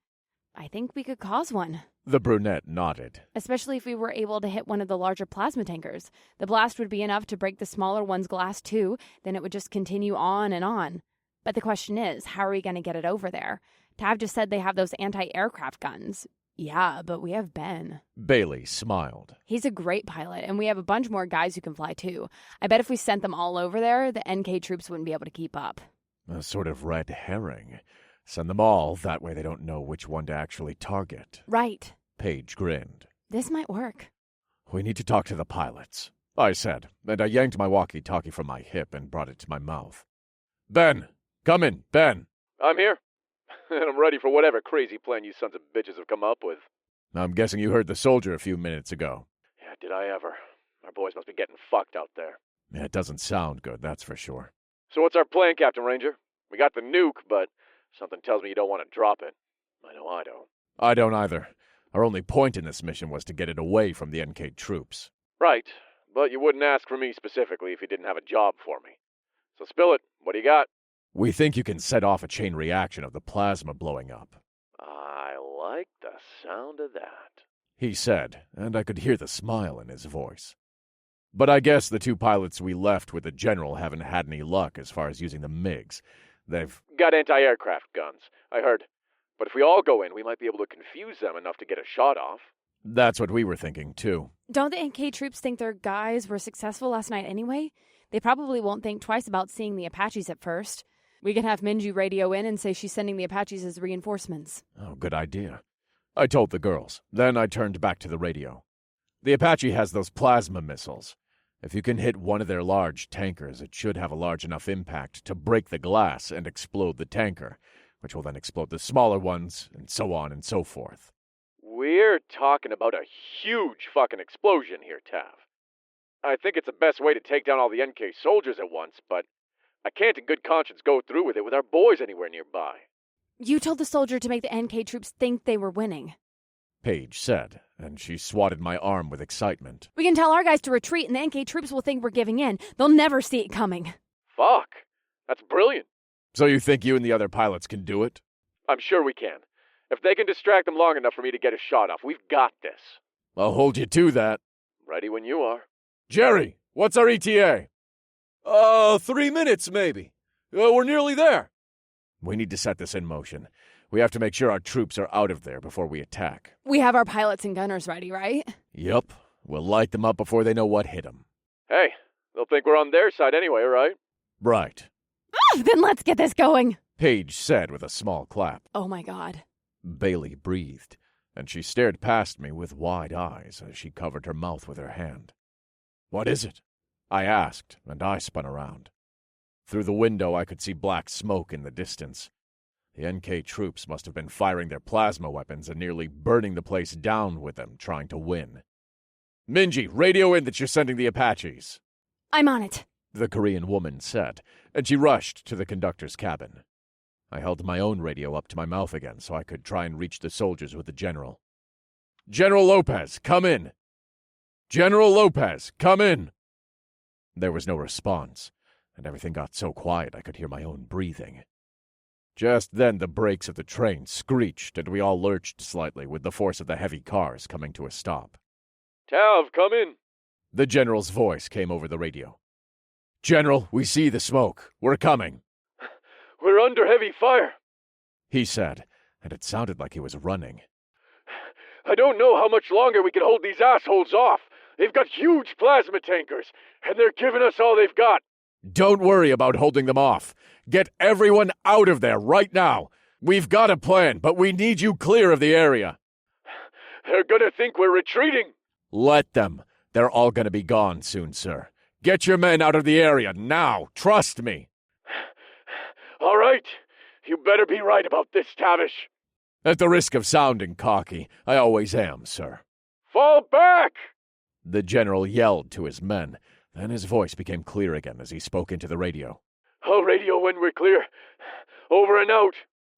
I think we could cause one. The brunette nodded. Especially if we were able to hit one of the larger plasma tankers. The blast would be enough to break the smaller one's glass too, then it would just continue on and on. But the question is, how are we going to get it over there? Tav just said they have those anti-aircraft guns. Yeah, but we have Ben. Bailey smiled. He's a great pilot, and we have a bunch more guys who can fly too. I bet if we sent them all over there, the NK troops wouldn't be able to keep up. A sort of red herring. Send them all, that way they don't know which one to actually target. Right. Paige grinned. This might work. We need to talk to the pilots, I said, and I yanked my walkie-talkie from my hip and brought it to my mouth. Ben! Come in, Ben! I'm here. And I'm ready for whatever crazy plan you sons of bitches have come up with. I'm guessing you heard the soldier a few minutes ago. Yeah, did I ever. Our boys must be getting fucked out there. It doesn't sound good, that's for sure. So what's our plan, Captain Ranger? We got the nuke, but something tells me you don't want to drop it. I know I don't. I don't either. Our only point in this mission was to get it away from the NK troops. Right, but you wouldn't ask for me specifically if you didn't have a job for me. So spill it. What do you got? We think you can set off a chain reaction of the plasma blowing up. I like the sound of that, he said, and I could hear the smile in his voice. But I guess the two pilots we left with the general haven't had any luck as far as using the MiGs. They've got anti-aircraft guns, I heard. But if we all go in, we might be able to confuse them enough to get a shot off. That's what we were thinking, too. Don't the NK troops think their guys were successful last night anyway? They probably won't think twice about seeing the Apaches at first. We can have Minju radio in and say she's sending the Apaches as reinforcements. Oh, good idea. I told the girls. Then I turned back to the radio. The Apache has those plasma missiles. If you can hit one of their large tankers, it should have a large enough impact to break the glass and explode the tanker, which will then explode the smaller ones, and so on and so forth. We're talking about a huge fucking explosion here, Tav. I think it's the best way to take down all the NK soldiers at once, but I can't in good conscience go through with it with our boys anywhere nearby. You told the soldier to make the NK troops think they were winning. Paige said, and she swatted my arm with excitement. We can tell our guys to retreat and the NK troops will think we're giving in. They'll never see it coming. Fuck. That's brilliant. So you think you and the other pilots can do it? I'm sure we can. If they can distract them long enough for me to get a shot off, we've got this. I'll hold you to that. Ready when you are. Jerry, what's our ETA? 3 minutes, maybe. We're nearly there. We need to set this in motion. We have to make sure our troops are out of there before we attack. We have our pilots and gunners ready, right? Yup. We'll light them up before they know what hit them. Hey, they'll think we're on their side anyway, right? Right. Then let's get this going. Paige said with a small clap. Oh my God. Bailey breathed, and she stared past me with wide eyes as she covered her mouth with her hand. What is it? I asked, and I spun around. Through the window, I could see black smoke in the distance. The NK troops must have been firing their plasma weapons and nearly burning the place down with them, trying to win. Minji, radio in that you're sending the Apaches. I'm on it. The Korean woman said, and she rushed to the conductor's cabin. I held my own radio up to my mouth again so I could try and reach the soldiers with the general. General Lopez, come in! General Lopez, come in! There was no response, and everything got so quiet I could hear my own breathing. Just then the brakes of the train screeched, and we all lurched slightly with the force of the heavy cars coming to a stop. Tav, come in! The general's voice came over the radio. General, we see the smoke. We're coming. We're under heavy fire, he said, and it sounded like he was running. I don't know how much longer we can hold these assholes off. They've got huge plasma tankers, and they're giving us all they've got. Don't worry about holding them off. Get everyone out of there right now. We've got a plan, but we need you clear of the area. They're gonna think we're retreating. Let them. They're all gonna be gone soon, sir. Get your men out of the area now. Trust me. All right. You better be right about this, Tavish. At the risk of sounding cocky, I always am, sir. Fall back! The general yelled to his men. Then his voice became clear again as he spoke into the radio. I'll radio when we're clear. Over and out.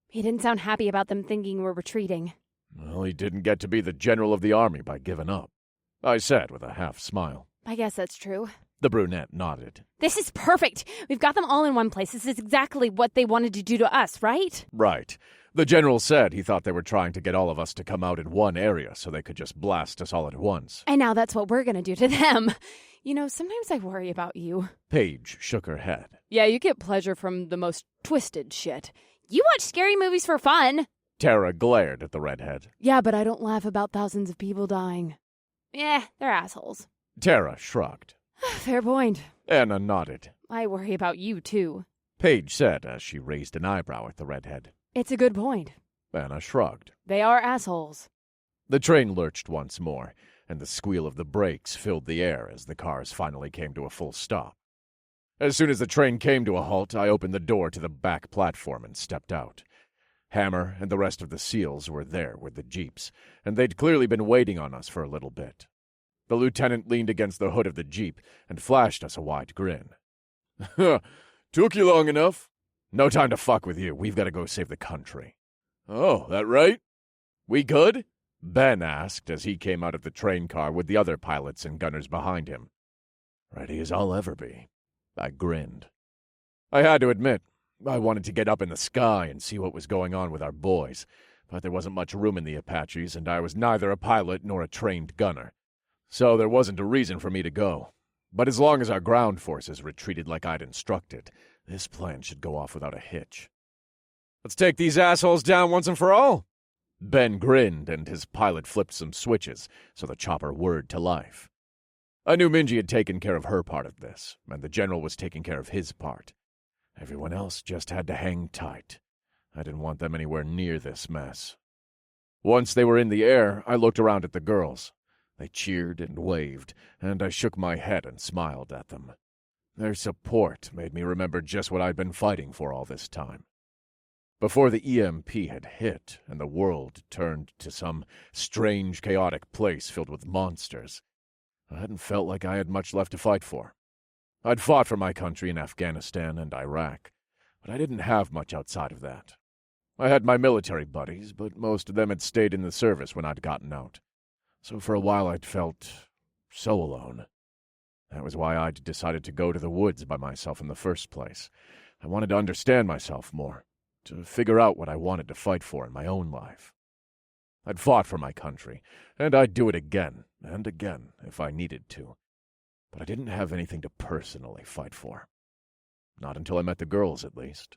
He didn't sound happy about them thinking we're retreating. Well, he didn't get to be the general of the army by giving up, I said with a half smile. I guess that's true. The brunette nodded. This is perfect. We've got them all in one place. This is exactly what they wanted to do to us, right? Right. The general said he thought they were trying to get all of us to come out in one area so they could just blast us all at once. And now that's what we're going to do to them. You know, sometimes I worry about you. Paige shook her head. Yeah, you get pleasure from the most twisted shit. You watch scary movies for fun. Tara glared at the redhead. Yeah, but I don't laugh about thousands of people dying. Yeah, they're assholes. Tara shrugged. Fair point. Anna nodded. I worry about you, too. Paige said as she raised an eyebrow at the redhead. It's a good point. Anna shrugged. They are assholes. The train lurched once more, and the squeal of the brakes filled the air as the cars finally came to a full stop. As soon as the train came to a halt, I opened the door to the back platform and stepped out. Hammer and the rest of the SEALs were there with the jeeps, and they'd clearly been waiting on us for a little bit. The lieutenant leaned against the hood of the jeep and flashed us a wide grin. Took you long enough. No time to fuck with you. We've got to go save the country. Oh, that right? We good? Ben asked as he came out of the train car with the other pilots and gunners behind him. Ready as I'll ever be. I grinned. I had to admit, I wanted to get up in the sky and see what was going on with our boys, but there wasn't much room in the Apaches, and I was neither a pilot nor a trained gunner. So there wasn't a reason for me to go. But as long as our ground forces retreated like I'd instructed, this plan should go off without a hitch. Let's take these assholes down once and for all. Ben grinned, and his pilot flipped some switches, so the chopper whirred to life. I knew Minji had taken care of her part of this, and the general was taking care of his part. Everyone else just had to hang tight. I didn't want them anywhere near this mess. Once they were in the air, I looked around at the girls. They cheered and waved, and I shook my head and smiled at them. Their support made me remember just what I'd been fighting for all this time. Before the EMP had hit and the world turned to some strange, chaotic place filled with monsters, I hadn't felt like I had much left to fight for. I'd fought for my country in Afghanistan and Iraq, but I didn't have much outside of that. I had my military buddies, but most of them had stayed in the service when I'd gotten out. So for a while I'd felt so alone. That was why I'd decided to go to the woods by myself in the first place. I wanted to understand myself more, to figure out what I wanted to fight for in my own life. I'd fought for my country, and I'd do it again and again if I needed to. But I didn't have anything to personally fight for. Not until I met the girls, at least.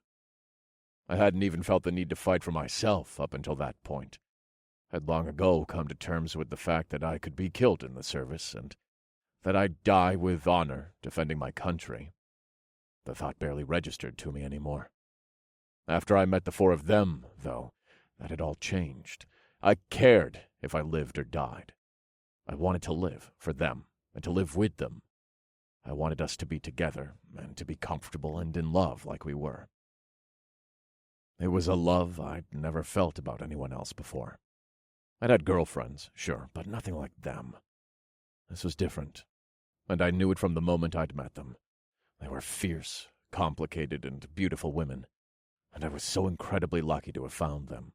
I hadn't even felt the need to fight for myself up until that point. I'd long ago come to terms with the fact that I could be killed in the service, and that I'd die with honor defending my country. The thought barely registered to me anymore. After I met the four of them, though, that had all changed. I cared if I lived or died. I wanted to live for them and to live with them. I wanted us to be together and to be comfortable and in love like we were. It was a love I'd never felt about anyone else before. I'd had girlfriends, sure, but nothing like them. This was different, and I knew it from the moment I'd met them. They were fierce, complicated, and beautiful women, and I was so incredibly lucky to have found them.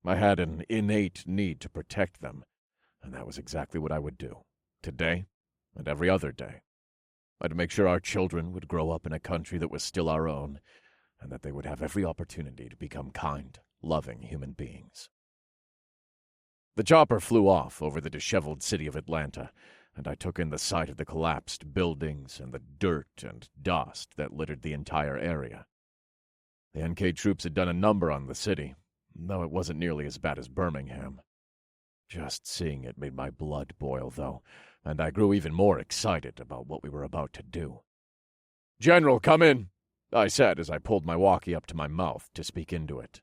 I had an innate need to protect them, and that was exactly what I would do, today and every other day. I'd make sure our children would grow up in a country that was still our own, and that they would have every opportunity to become kind, loving human beings. The chopper flew off over the disheveled city of Atlanta, and I took in the sight of the collapsed buildings and the dirt and dust that littered the entire area. The NK troops had done a number on the city, though it wasn't nearly as bad as Birmingham. Just seeing it made my blood boil, though, and I grew even more excited about what we were about to do. "General, come in," I said as I pulled my walkie up to my mouth to speak into it.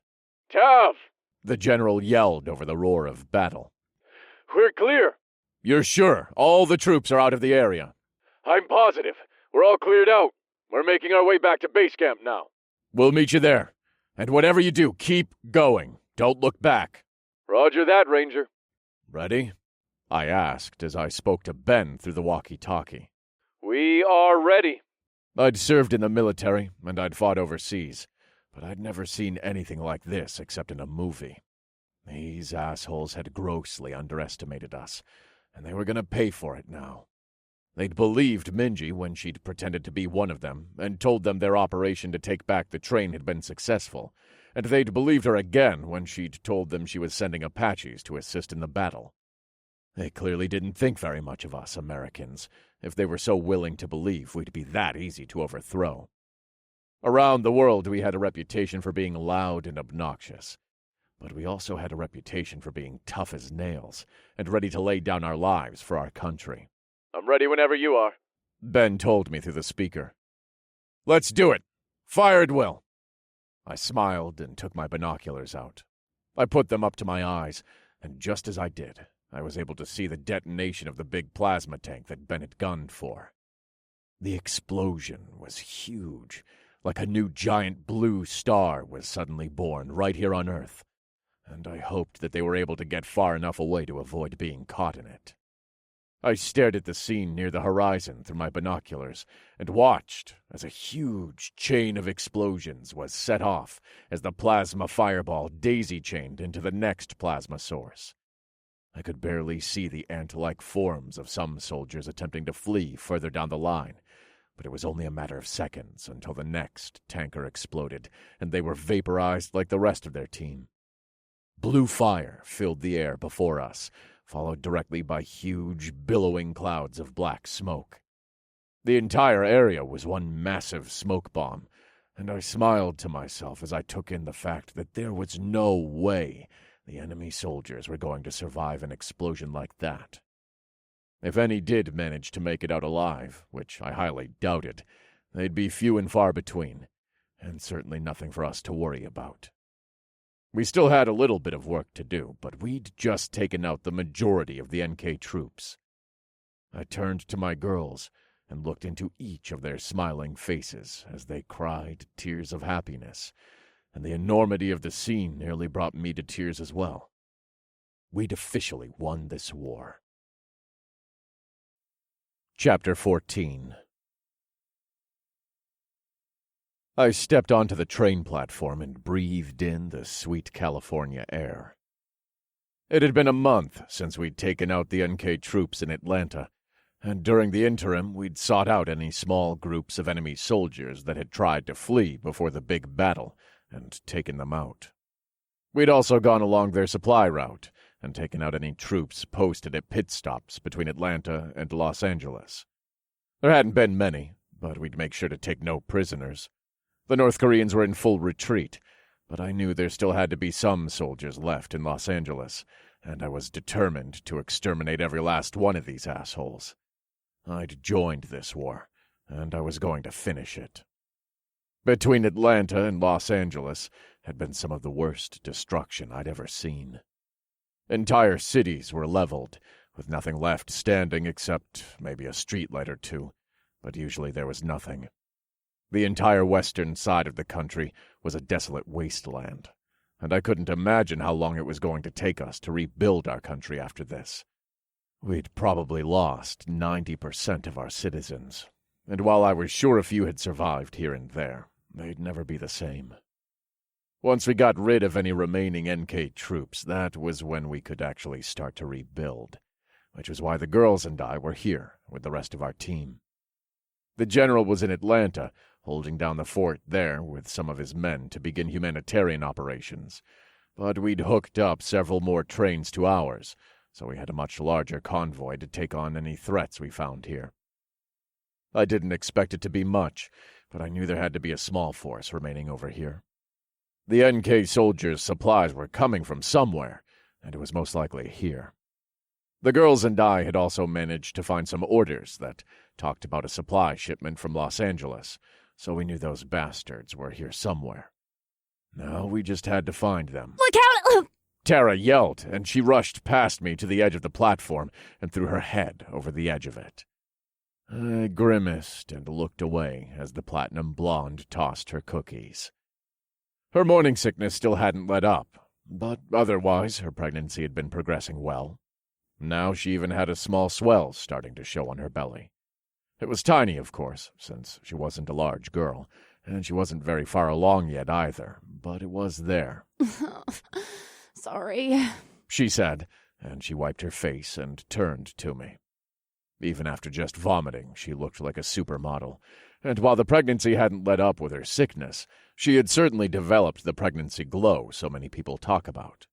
Tav! The general yelled over the roar of battle. We're clear. "You're sure? All the troops are out of the area?" I'm positive. We're all cleared out. We're making our way back to base camp now. "We'll meet you there. And whatever you do, keep going. Don't look back." Roger that, Ranger. "Ready?" I asked as I spoke to Ben through the walkie-talkie. We are ready. I'd served in the military, and I'd fought overseas, but I'd never seen anything like this except in a movie. These assholes had grossly underestimated us, and they were going to pay for it now. They'd believed Minji when she'd pretended to be one of them, and told them their operation to take back the train had been successful, and they'd believed her again when she'd told them she was sending Apaches to assist in the battle. They clearly didn't think very much of us Americans, if they were so willing to believe we'd be that easy to overthrow. Around the world we had a reputation for being loud and obnoxious, but we also had a reputation for being tough as nails and ready to lay down our lives for our country. I'm ready whenever you are. Ben told me through the speaker. "Let's do it. Fire at will." I smiled and took my binoculars out. I put them up to my eyes, and just as I did, I was able to see the detonation of the big plasma tank that Ben had gunned for. The explosion was huge, like a new giant blue star was suddenly born right here on Earth, and I hoped that they were able to get far enough away to avoid being caught in it. I stared at the scene near the horizon through my binoculars and watched as a huge chain of explosions was set off as the plasma fireball daisy-chained into the next plasma source. I could barely see the ant-like forms of some soldiers attempting to flee further down the line, but it was only a matter of seconds until the next tanker exploded, and they were vaporized like the rest of their team. Blue fire filled the air before us, followed directly by huge, billowing clouds of black smoke. The entire area was one massive smoke bomb, and I smiled to myself as I took in the fact that there was no way the enemy soldiers were going to survive an explosion like that. If any did manage to make it out alive, which I highly doubted, they'd be few and far between, and certainly nothing for us to worry about. We still had a little bit of work to do, but we'd just taken out the majority of the NK troops. I turned to my girls and looked into each of their smiling faces as they cried tears of happiness, and the enormity of the scene nearly brought me to tears as well. We'd officially won this war. Chapter 14. I stepped onto the train platform and breathed in the sweet California air. It had been a month since we'd taken out the NK troops in Atlanta, and during the interim we'd sought out any small groups of enemy soldiers that had tried to flee before the big battle and taken them out. We'd also gone along their supply route and taken out any troops posted at pit stops between Atlanta and Los Angeles. There hadn't been many, but we'd make sure to take no prisoners. The North Koreans were in full retreat, but I knew there still had to be some soldiers left in Los Angeles, and I was determined to exterminate every last one of these assholes. I'd joined this war, and I was going to finish it. Between Atlanta and Los Angeles had been some of the worst destruction I'd ever seen. Entire cities were leveled, with nothing left standing except maybe a streetlight or two, but usually there was nothing. The entire western side of the country was a desolate wasteland, and I couldn't imagine how long it was going to take us to rebuild our country after this. We'd probably lost 90% of our citizens, and while I was sure a few had survived here and there, they'd never be the same. Once we got rid of any remaining NK troops, that was when we could actually start to rebuild, which was why the girls and I were here with the rest of our team. The general was in Atlanta, holding down the fort there with some of his men to begin humanitarian operations, but we'd hooked up several more trains to ours, so we had a much larger convoy to take on any threats we found here. I didn't expect it to be much, but I knew there had to be a small force remaining over here. The NK soldiers' supplies were coming from somewhere, and it was most likely here. The girls and I had also managed to find some orders that talked about a supply shipment from Los Angeles, so we knew those bastards were here somewhere. Now we just had to find them. Look out! Tara yelled, and she rushed past me to the edge of the platform and threw her head over the edge of it. I grimaced and looked away as the platinum blonde tossed her cookies. Her morning sickness still hadn't let up, but otherwise her pregnancy had been progressing well. Now she even had a small swell starting to show on her belly. It was tiny, of course, since she wasn't a large girl, and she wasn't very far along yet either, but it was there. Sorry, she said, and she wiped her face and turned to me. Even after just vomiting, she looked like a supermodel, and while the pregnancy hadn't let up with her sickness, she had certainly developed the pregnancy glow so many people talk about.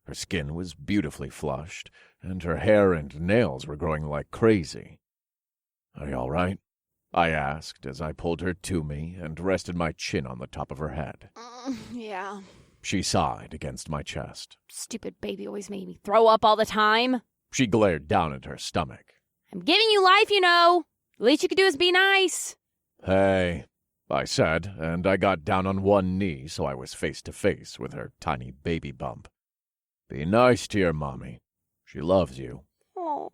Her skin was beautifully flushed, and her hair and nails were growing like crazy. "Are you all right?" I asked as I pulled her to me and rested my chin on the top of her head. Yeah. She sighed against my chest. Stupid baby always made me throw up all the time. She glared down at her stomach. I'm giving you life, you know. The least you could do is be nice. "Hey," I said, and I got down on one knee so I was face to face with her tiny baby bump. "Be nice to your mommy. She loves you." Oh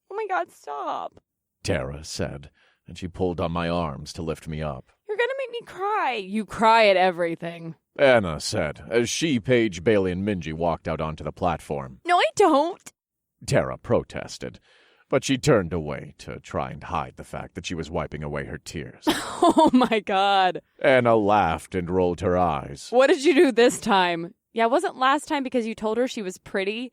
my God, stop. Tara said, and she pulled on my arms to lift me up. You're gonna make me cry. You cry at everything. Anna said, as she, Paige, Bailey, and Minji walked out onto the platform. No, I don't. Tara protested, but she turned away to try and hide the fact that she was wiping away her tears. Oh my God. Anna laughed and rolled her eyes. What did you do this time? Yeah, it wasn't last time because you told her she was pretty.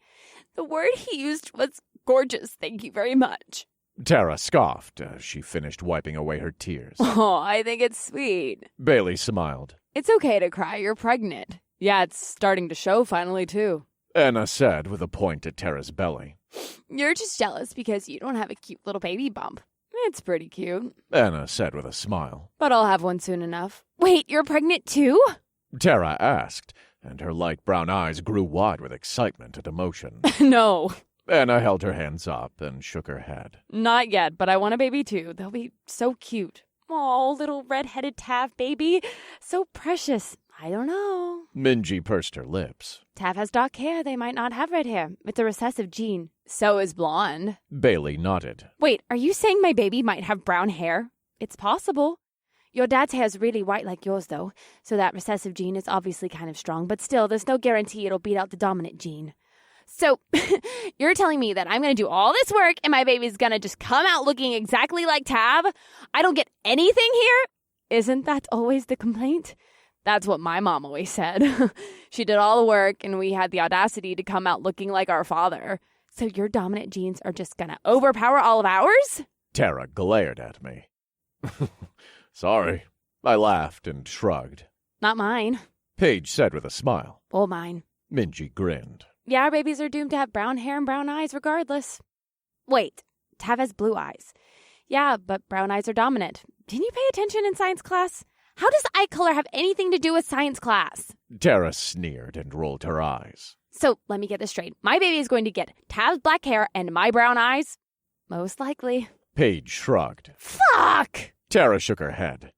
The word he used was gorgeous, thank you very much. Tara scoffed as she finished wiping away her tears. Oh, I think it's sweet. Bailey smiled. It's okay to cry, you're pregnant. Yeah, it's starting to show finally, too. Anna said with a point at Tara's belly. You're just jealous because you don't have a cute little baby bump. It's pretty cute. Anna said with a smile. But I'll have one soon enough. Wait, you're pregnant too? Tara asked, and her light brown eyes grew wide with excitement and emotion. No. Anna held her hands up and shook her head. Not yet, but I want a baby too. They'll be so cute. Oh, little red-headed Tav baby. So precious. I don't know. Minji pursed her lips. Tav has dark hair. They might not have red hair. It's a recessive gene. So is blonde. Bailey nodded. Wait, are you saying my baby might have brown hair? It's possible. Your dad's hair is really white like yours, though, so that recessive gene is obviously kind of strong, but still, there's no guarantee it'll beat out the dominant gene. So, you're telling me that I'm going to do all this work and my baby's going to just come out looking exactly like Tav? I don't get anything here? Isn't that always the complaint? That's what my mom always said. She did all the work and we had the audacity to come out looking like our father. So your dominant genes are just going to overpower all of ours? Tara glared at me. Sorry. I laughed and shrugged. Not mine. Paige said with a smile. Or mine. Minji grinned. Yeah, our babies are doomed to have brown hair and brown eyes regardless. Wait, Tav has blue eyes. Yeah, but brown eyes are dominant. Didn't you pay attention in science class? How does eye color have anything to do with science class? Tara sneered and rolled her eyes. So, let me get this straight. My baby is going to get Tav's black hair and my brown eyes? Most likely. Paige shrugged. Fuck! Tara shook her head.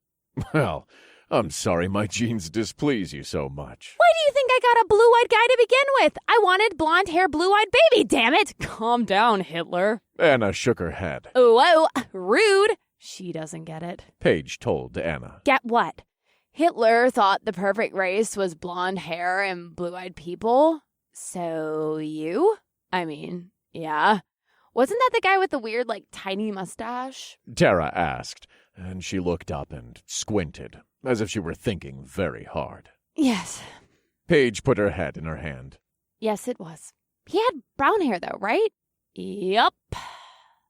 Well, I'm sorry my genes displease you so much. Why do you think I got a blue-eyed guy to begin with? I wanted blonde-hair, blue-eyed baby, damn it! Calm down, Hitler. Anna shook her head. Whoa, rude. She doesn't get it. Paige told Anna. Get what? Hitler thought the perfect race was blonde hair and blue-eyed people. So you? I mean, yeah. Wasn't that the guy with the weird, tiny mustache? Tara asked, and she looked up and squinted, as if she were thinking very hard. Yes. Paige put her head in her hand. Yes, it was. He had brown hair, though, right? Yup.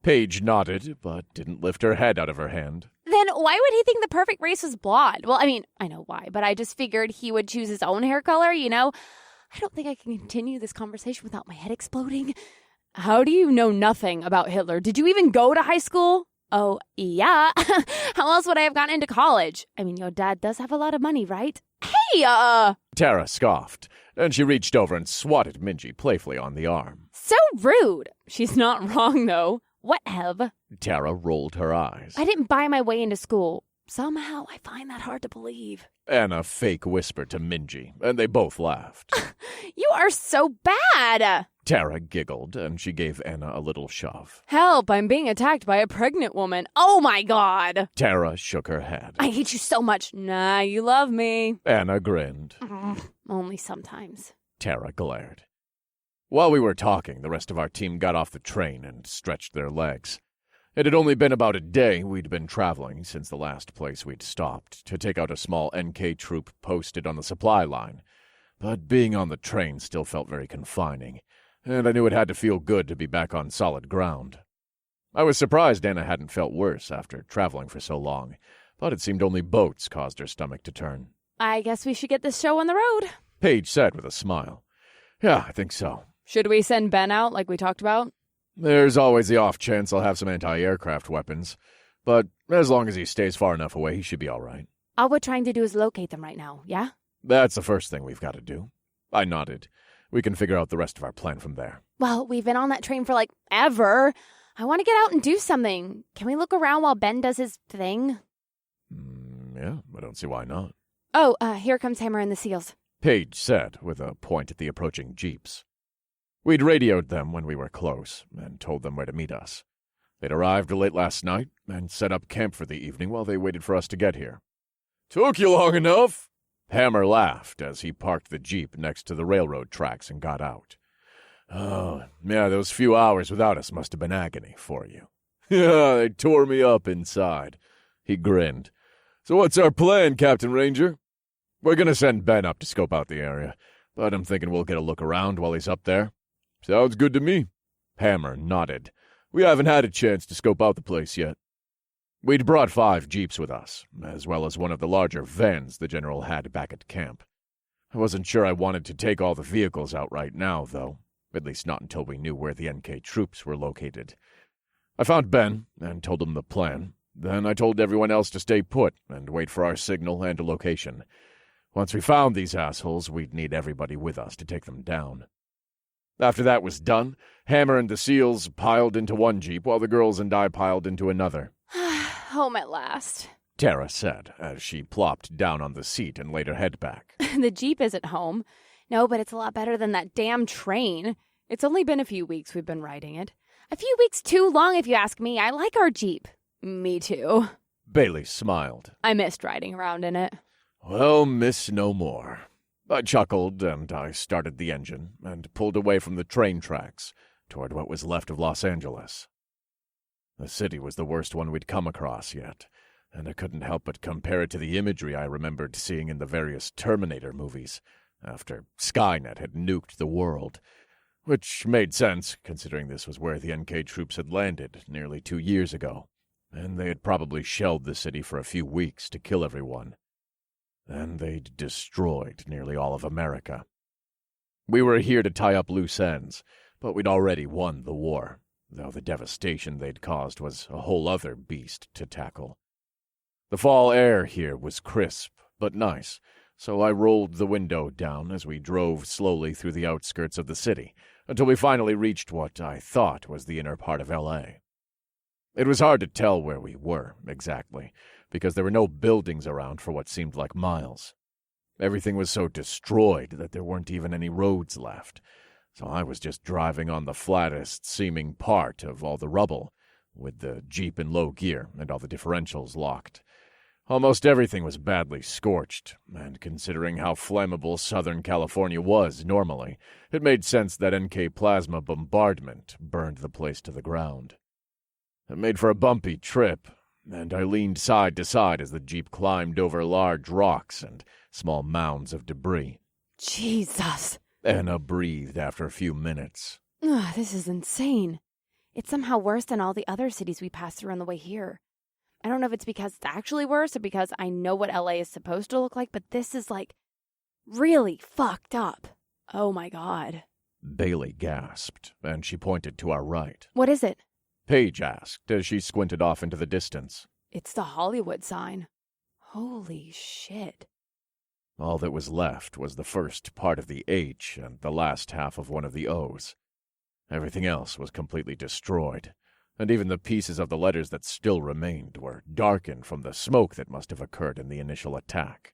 Paige nodded, but didn't lift her head out of her hand. Then why would he think the perfect race was blonde? Well, I mean, I know why, but I just figured he would choose his own hair color, you know? I don't think I can continue this conversation without my head exploding. How do you know nothing about Hitler? Did you even go to high school? Oh, yeah. How else would I have gotten into college? I mean, your dad does have a lot of money, right? Hey, Tara scoffed, and she reached over and swatted Minji playfully on the arm. So rude. She's not wrong, though. What have? Tara rolled her eyes. I didn't buy my way into school. Somehow, I find that hard to believe. Anna fake whispered to Minji, and they both laughed. You are so bad! Tara giggled, and she gave Anna a little shove. Help, I'm being attacked by a pregnant woman. Oh my god! Tara shook her head. I hate you so much. Nah, you love me. Anna grinned. Only sometimes. Tara glared. While we were talking, the rest of our team got off the train and stretched their legs. It had only been about a day we'd been traveling since the last place we'd stopped to take out a small NK troop posted on the supply line. But being on the train still felt very confining, and I knew it had to feel good to be back on solid ground. I was surprised Anna hadn't felt worse after traveling for so long, but it seemed only boats caused her stomach to turn. I guess we should get this show on the road. Paige said with a smile. Yeah, I think so. Should we send Ben out like we talked about? There's always the off chance I'll have some anti-aircraft weapons, but as long as he stays far enough away, he should be all right. All we're trying to do is locate them right now, yeah? That's the first thing we've got to do. I nodded. We can figure out the rest of our plan from there. Well, we've been on that train for ever. I want to get out and do something. Can we look around while Ben does his thing? Yeah, I don't see why not. Oh, here comes Hammer and the Seals. Paige said, with a point at the approaching jeeps. We'd radioed them when we were close and told them where to meet us. They'd arrived late last night and set up camp for the evening while they waited for us to get here. Took you long enough? Hammer laughed as he parked the jeep next to the railroad tracks and got out. Oh, yeah, those few hours without us must have been agony for you. Yeah, they tore me up inside. He grinned. So what's our plan, Captain Ranger? We're going to send Ben up to scope out the area, but I'm thinking we'll get a look around while he's up there. Sounds good to me. Hammer nodded. We haven't had a chance to scope out the place yet. We'd brought 5 jeeps with us, as well as one of the larger vans the General had back at camp. I wasn't sure I wanted to take all the vehicles out right now, though, at least not until we knew where the NK troops were located. I found Ben and told him the plan. Then I told everyone else to stay put and wait for our signal and a location. Once we found these assholes, we'd need everybody with us to take them down. After that was done, Hammer and the SEALs piled into one jeep while the girls and I piled into another. Home at last. Tara said, as she plopped down on the seat and laid her head back. The Jeep isn't home. No, but it's a lot better than that damn train. It's only been a few weeks we've been riding it. A few weeks too long, if you ask me. I like our Jeep. Me too. Bailey smiled. I missed riding around in it. Well, miss no more. I chuckled, and I started the engine, and pulled away from the train tracks, toward what was left of Los Angeles. The city was the worst one we'd come across yet, and I couldn't help but compare it to the imagery I remembered seeing in the various Terminator movies, after Skynet had nuked the world, which made sense, considering this was where the NK troops had landed nearly 2 years ago, and they had probably shelled the city for a few weeks to kill everyone. Then they'd destroyed nearly all of America. We were here to tie up loose ends, but we'd already won the war, though the devastation they'd caused was a whole other beast to tackle. The fall air here was crisp, but nice, so I rolled the window down as we drove slowly through the outskirts of the city, until we finally reached what I thought was the inner part of L.A. It was hard to tell where we were, exactly, because there were no buildings around for what seemed like miles. Everything was so destroyed that there weren't even any roads left, so I was just driving on the flattest-seeming part of all the rubble, with the Jeep in low gear and all the differentials locked. Almost everything was badly scorched, and considering how flammable Southern California was normally, it made sense that NK plasma bombardment burned the place to the ground. It made for a bumpy trip, and I leaned side to side as the Jeep climbed over large rocks and small mounds of debris. Jesus! Anna breathed after a few minutes. Ugh, this is insane. It's somehow worse than all the other cities we passed through on the way here. I don't know if it's because it's actually worse or because I know what LA is supposed to look like, but this is, like, really fucked up. Oh my God. Bailey gasped, and she pointed to our right. What is it? Paige asked as she squinted off into the distance. It's the Hollywood sign. Holy shit. All that was left was the first part of the H and the last half of one of the O's. Everything else was completely destroyed, and even the pieces of the letters that still remained were darkened from the smoke that must have occurred in the initial attack.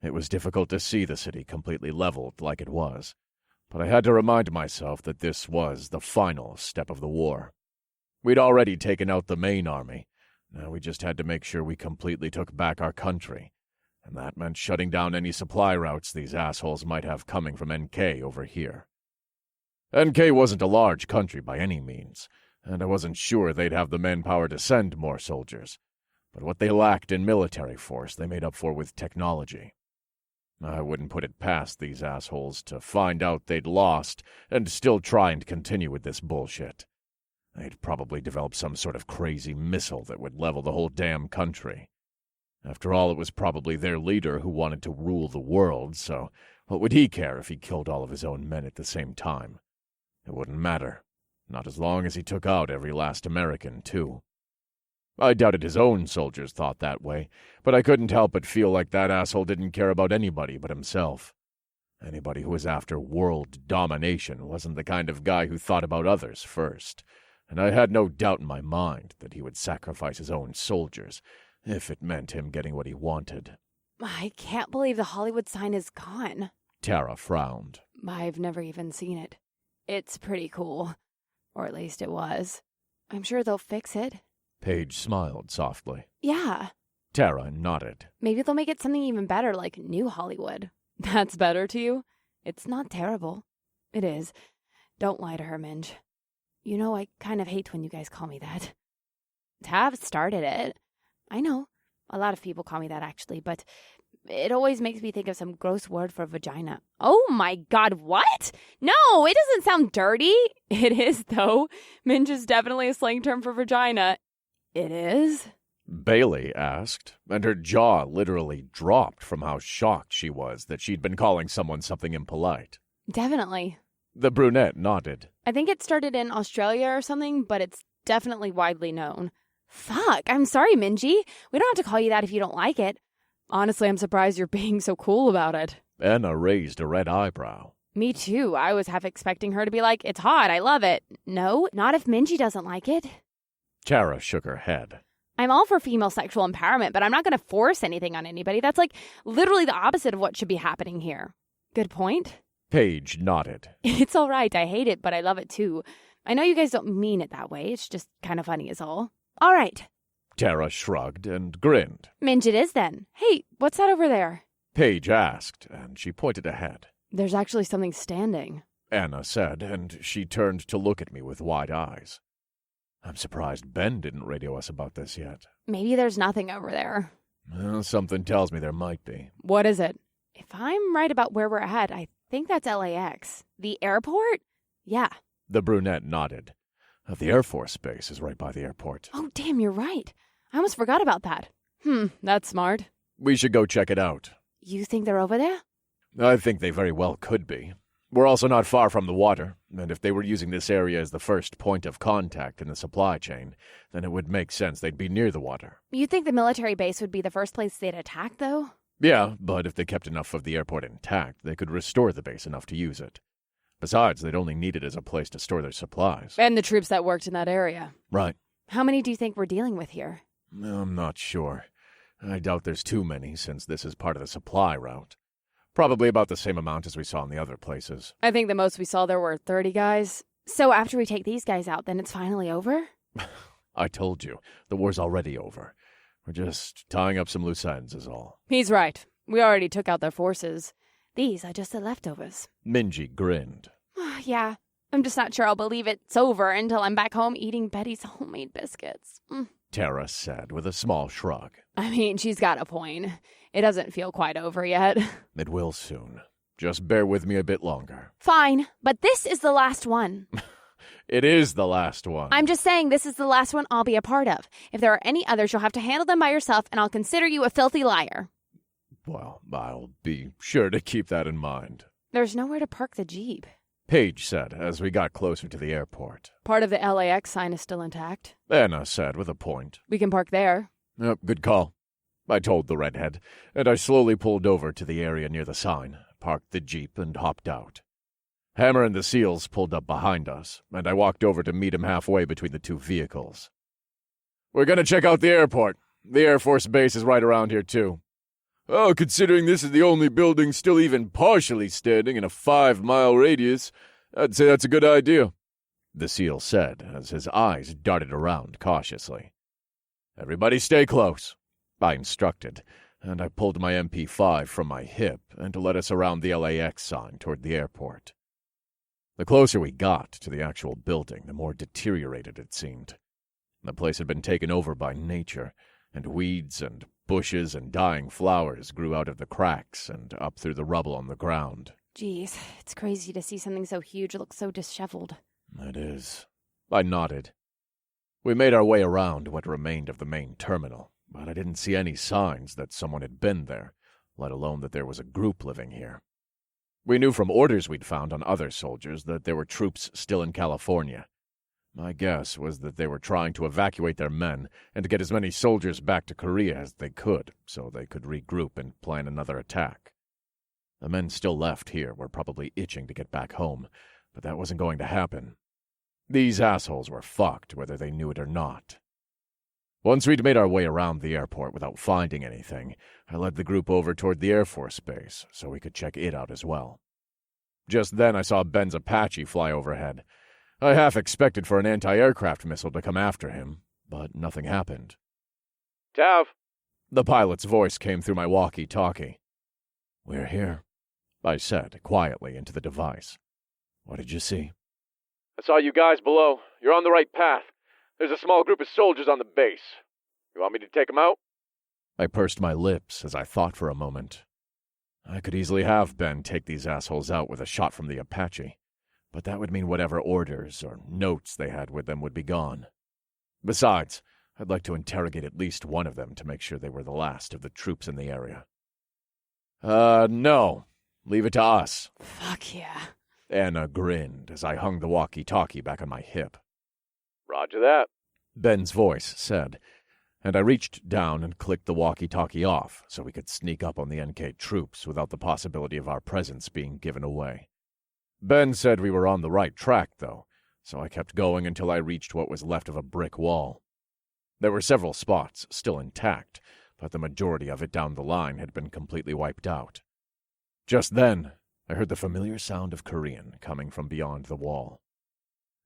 It was difficult to see the city completely leveled like it was, but I had to remind myself that this was the final step of the war. We'd already taken out the main army. Now we just had to make sure we completely took back our country, and that meant shutting down any supply routes these assholes might have coming from NK over here. NK wasn't a large country by any means, and I wasn't sure they'd have the manpower to send more soldiers, but what they lacked in military force they made up for with technology. I wouldn't put it past these assholes to find out they'd lost and still try and continue with this bullshit. They'd probably develop some sort of crazy missile that would level the whole damn country. After all, it was probably their leader who wanted to rule the world, so what would he care if he killed all of his own men at the same time? It wouldn't matter. Not as long as he took out every last American, too. I doubted his own soldiers thought that way, but I couldn't help but feel like that asshole didn't care about anybody but himself. Anybody who was after world domination wasn't the kind of guy who thought about others first, and I had no doubt in my mind that he would sacrifice his own soldiers if it meant him getting what he wanted. I can't believe the Hollywood sign is gone. Tara frowned. I've never even seen it. It's pretty cool. Or at least it was. I'm sure they'll fix it. Paige smiled softly. Yeah. Tara nodded. Maybe they'll make it something even better, like New Hollywood. That's better to you? It's not terrible. It is. Don't lie to her, Minge. You know, I kind of hate when you guys call me that. Tav started it. I know. A lot of people call me that, actually, but it always makes me think of some gross word for vagina. Oh my God, what? No, it doesn't sound dirty. It is, though. Minge is definitely a slang term for vagina. It is? Bailey asked, and her jaw literally dropped from how shocked she was that she'd been calling someone something impolite. Definitely. The brunette nodded. I think it started in Australia or something, but it's definitely widely known. Fuck, I'm sorry, Minji. We don't have to call you that if you don't like it. Honestly, I'm surprised you're being so cool about it. Anna raised a red eyebrow. Me too. I was half expecting her to be like, it's hot, I love it. No, not if Minji doesn't like it. Tara shook her head. I'm all for female sexual empowerment, but I'm not going to force anything on anybody. That's like literally the opposite of what should be happening here. Good point. Paige nodded. It's all right. I hate it, but I love it too. I know you guys don't mean it that way. It's just kind of funny is all. All right. Tara shrugged and grinned. Minge it is then. Hey, what's that over there? Paige asked, and she pointed ahead. There's actually something standing. Anna said, and she turned to look at me with wide eyes. I'm surprised Ben didn't radio us about this yet. Maybe there's nothing over there. Well, something tells me there might be. What is it? If I'm right about where we're at, I think that's LAX. The airport? Yeah. The brunette nodded. The Air Force base is right by the airport. Oh, damn, you're right. I almost forgot about that. That's smart. We should go check it out. You think they're over there? I think they very well could be. We're also not far from the water, and if they were using this area as the first point of contact in the supply chain, then it would make sense they'd be near the water. You think the military base would be the first place they'd attack, though? Yeah, but if they kept enough of the airport intact, they could restore the base enough to use it. Besides, they'd only need it as a place to store their supplies. And the troops that worked in that area. Right. How many do you think we're dealing with here? I'm not sure. I doubt there's too many, since this is part of the supply route. Probably about the same amount as we saw in the other places. I think the most we saw there were 30 guys. So after we take these guys out, then it's finally over? I told you, the war's already over. We're just tying up some loose ends is all. He's right. We already took out their forces. These are just the leftovers. Minji grinned. Yeah, I'm just not sure I'll believe it's over until I'm back home eating Betty's homemade biscuits. Tara said with a small shrug. I mean, she's got a point. It doesn't feel quite over yet. It will soon. Just bear with me a bit longer. Fine, but this is the last one. It is the last one. I'm just saying this is the last one I'll be a part of. If there are any others, you'll have to handle them by yourself, and I'll consider you a filthy liar. Well, I'll be sure to keep that in mind. There's nowhere to park the Jeep. Paige said as we got closer to the airport. Part of the LAX sign is still intact. Anna said with a point. We can park there. Yep, good call. I told the redhead, and I slowly pulled over to the area near the sign, parked the Jeep, and hopped out. Hammer and the SEALs pulled up behind us, and I walked over to meet him halfway between the two vehicles. We're going to check out the airport. The Air Force base is right around here, too. Oh, considering this is the only building still even partially standing in a 5-mile radius, I'd say that's a good idea, the SEAL said as his eyes darted around cautiously. Everybody stay close, I instructed, and I pulled my MP5 from my hip and led us around the LAX sign toward the airport. The closer we got to the actual building, the more deteriorated it seemed. The place had been taken over by nature, and weeds and bushes and dying flowers grew out of the cracks and up through the rubble on the ground. Geez, it's crazy to see something so huge look so disheveled. It is. I nodded. We made our way around what remained of the main terminal, but I didn't see any signs that someone had been there, let alone that there was a group living here. We knew from orders we'd found on other soldiers that there were troops still in California. My guess was that they were trying to evacuate their men and get as many soldiers back to Korea as they could, so they could regroup and plan another attack. The men still left here were probably itching to get back home, but that wasn't going to happen. These assholes were fucked, whether they knew it or not. Once we'd made our way around the airport without finding anything, I led the group over toward the Air Force base so we could check it out as well. Just then I saw Ben's Apache fly overhead. I half expected for an anti-aircraft missile to come after him, but nothing happened. Tav! The pilot's voice came through my walkie-talkie. We're here, I said quietly into the device. What did you see? I saw you guys below. You're on the right path. There's a small group of soldiers on the base. You want me to take them out? I pursed my lips as I thought for a moment. I could easily have Ben take these assholes out with a shot from the Apache, but that would mean whatever orders or notes they had with them would be gone. Besides, I'd like to interrogate at least one of them to make sure they were the last of the troops in the area. No. Leave it to us. Fuck yeah. Anna grinned as I hung the walkie-talkie back on my hip. Roger that, Ben's voice said, and I reached down and clicked the walkie-talkie off so we could sneak up on the NK troops without the possibility of our presence being given away. Ben said we were on the right track, though, so I kept going until I reached what was left of a brick wall. There were several spots still intact, but the majority of it down the line had been completely wiped out. Just then, I heard the familiar sound of Korean coming from beyond the wall.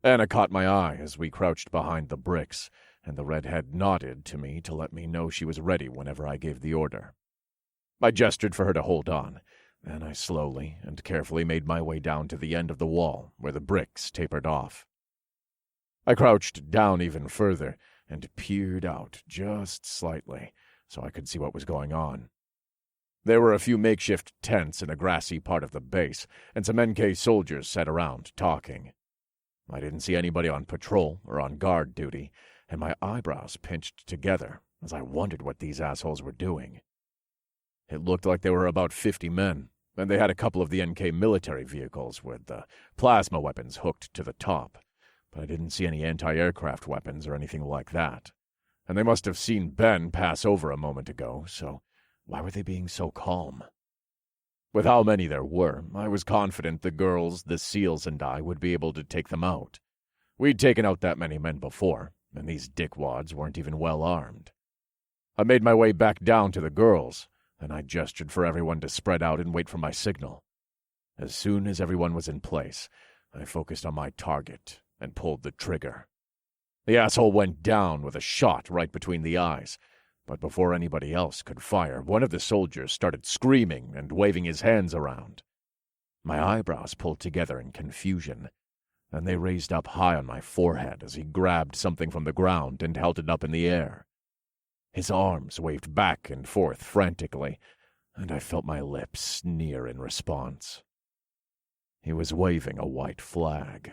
Anna caught my eye as we crouched behind the bricks, and the redhead nodded to me to let me know she was ready whenever I gave the order. I gestured for her to hold on, then I slowly and carefully made my way down to the end of the wall where the bricks tapered off. I crouched down even further and peered out just slightly so I could see what was going on. There were a few makeshift tents in a grassy part of the base, and some NK soldiers sat around talking. I didn't see anybody on patrol or on guard duty, and my eyebrows pinched together as I wondered what these assholes were doing. It looked like there were about 50 men, and they had a couple of the NK military vehicles with the plasma weapons hooked to the top, but I didn't see any anti-aircraft weapons or anything like that. And they must have seen Ben pass over a moment ago, so why were they being so calm? With how many there were, I was confident the girls, the SEALs, and I would be able to take them out. We'd taken out that many men before, and these dickwads weren't even well armed. I made my way back down to the girls, and I gestured for everyone to spread out and wait for my signal. As soon as everyone was in place, I focused on my target and pulled the trigger. The asshole went down with a shot right between the eyes, but before anybody else could fire, one of the soldiers started screaming and waving his hands around. My eyebrows pulled together in confusion, and they raised up high on my forehead as he grabbed something from the ground and held it up in the air. His arms waved back and forth frantically, and I felt my lips sneer in response. He was waving a white flag.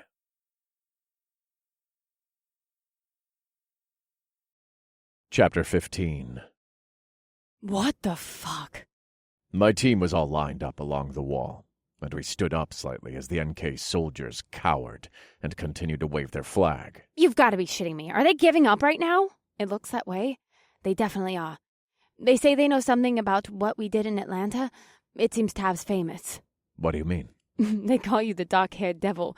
Chapter 15. What the fuck? My team was all lined up along the wall, and we stood up slightly as the NK soldiers cowered and continued to wave their flag. You've got to be shitting me. Are they giving up right now? It looks that way. They definitely are. They say they know something about what we did in Atlanta. It seems Tav's famous. What do you mean? They call you the dark-haired devil.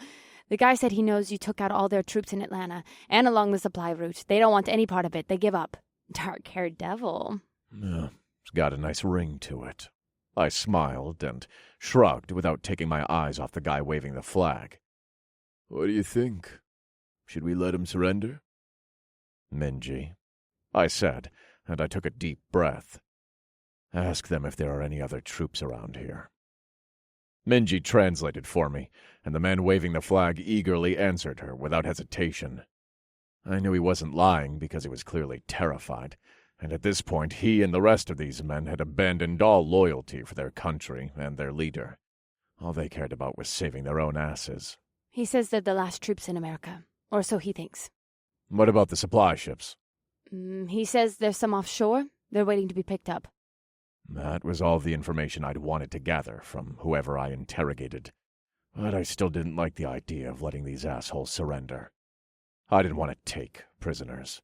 The guy said he knows you took out all their troops in Atlanta and along the supply route. They don't want any part of it. They give up. Dark-haired devil. It's got a nice ring to it. I smiled and shrugged without taking my eyes off the guy waving the flag. What do you think? Should we let him surrender? Minji, I said, and I took a deep breath. Ask them if there are any other troops around here. Minji translated for me, and the man waving the flag eagerly answered her without hesitation. I knew he wasn't lying because he was clearly terrified, and at this point he and the rest of these men had abandoned all loyalty for their country and their leader. All they cared about was saving their own asses. He says they're the last troops in America, or so he thinks. What about the supply ships? He says there's some offshore. They're waiting to be picked up. That was all the information I'd wanted to gather from whoever I interrogated, but I still didn't like the idea of letting these assholes surrender. I didn't want to take prisoners.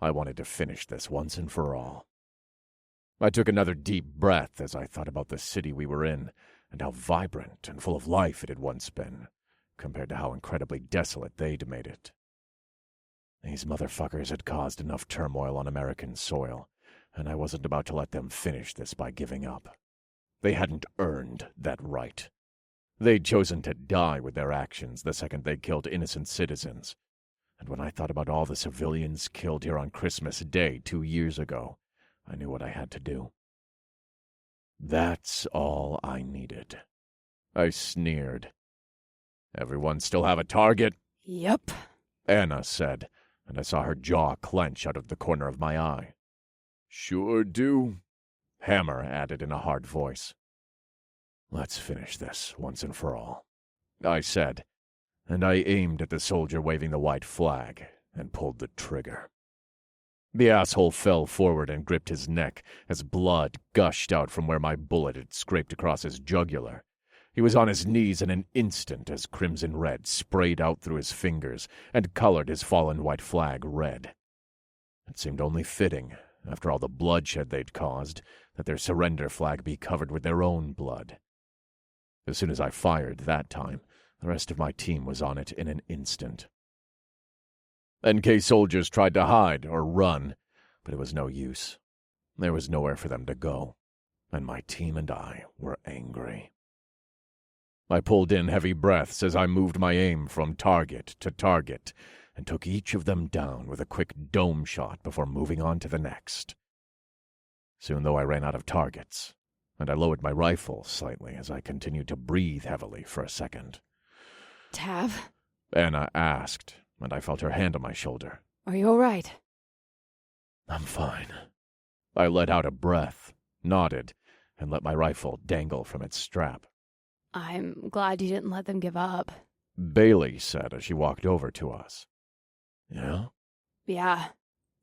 I wanted to finish this once and for all. I took another deep breath as I thought about the city we were in and how vibrant and full of life it had once been, compared to how incredibly desolate they'd made it. These motherfuckers had caused enough turmoil on American soil, and I wasn't about to let them finish this by giving up. They hadn't earned that right. They'd chosen to die with their actions the second they killed innocent citizens. And when I thought about all the civilians killed here on Christmas Day 2 years ago, I knew what I had to do. That's all I needed. I sneered. Everyone still have a target? Yep, Anna said, and I saw her jaw clench out of the corner of my eye. Sure do, Hammer added in a hard voice. Let's finish this once and for all, I said, and I aimed at the soldier waving the white flag and pulled the trigger. The asshole fell forward and gripped his neck as blood gushed out from where my bullet had scraped across his jugular. He was on his knees in an instant as crimson red sprayed out through his fingers and colored his fallen white flag red. It seemed only fitting, after all the bloodshed they'd caused, that their surrender flag be covered with their own blood. As soon as I fired that time, the rest of my team was on it in an instant. NK soldiers tried to hide or run, but it was no use. There was nowhere for them to go, and my team and I were angry. I pulled in heavy breaths as I moved my aim from target to target and took each of them down with a quick dome shot before moving on to the next. Soon, though, I ran out of targets, and I lowered my rifle slightly as I continued to breathe heavily for a second. Tav? Anna asked, and I felt her hand on my shoulder. Are you all right? I'm fine. I let out a breath, nodded, and let my rifle dangle from its strap. I'm glad you didn't let them give up. Bailey said as she walked over to us. Yeah? Yeah.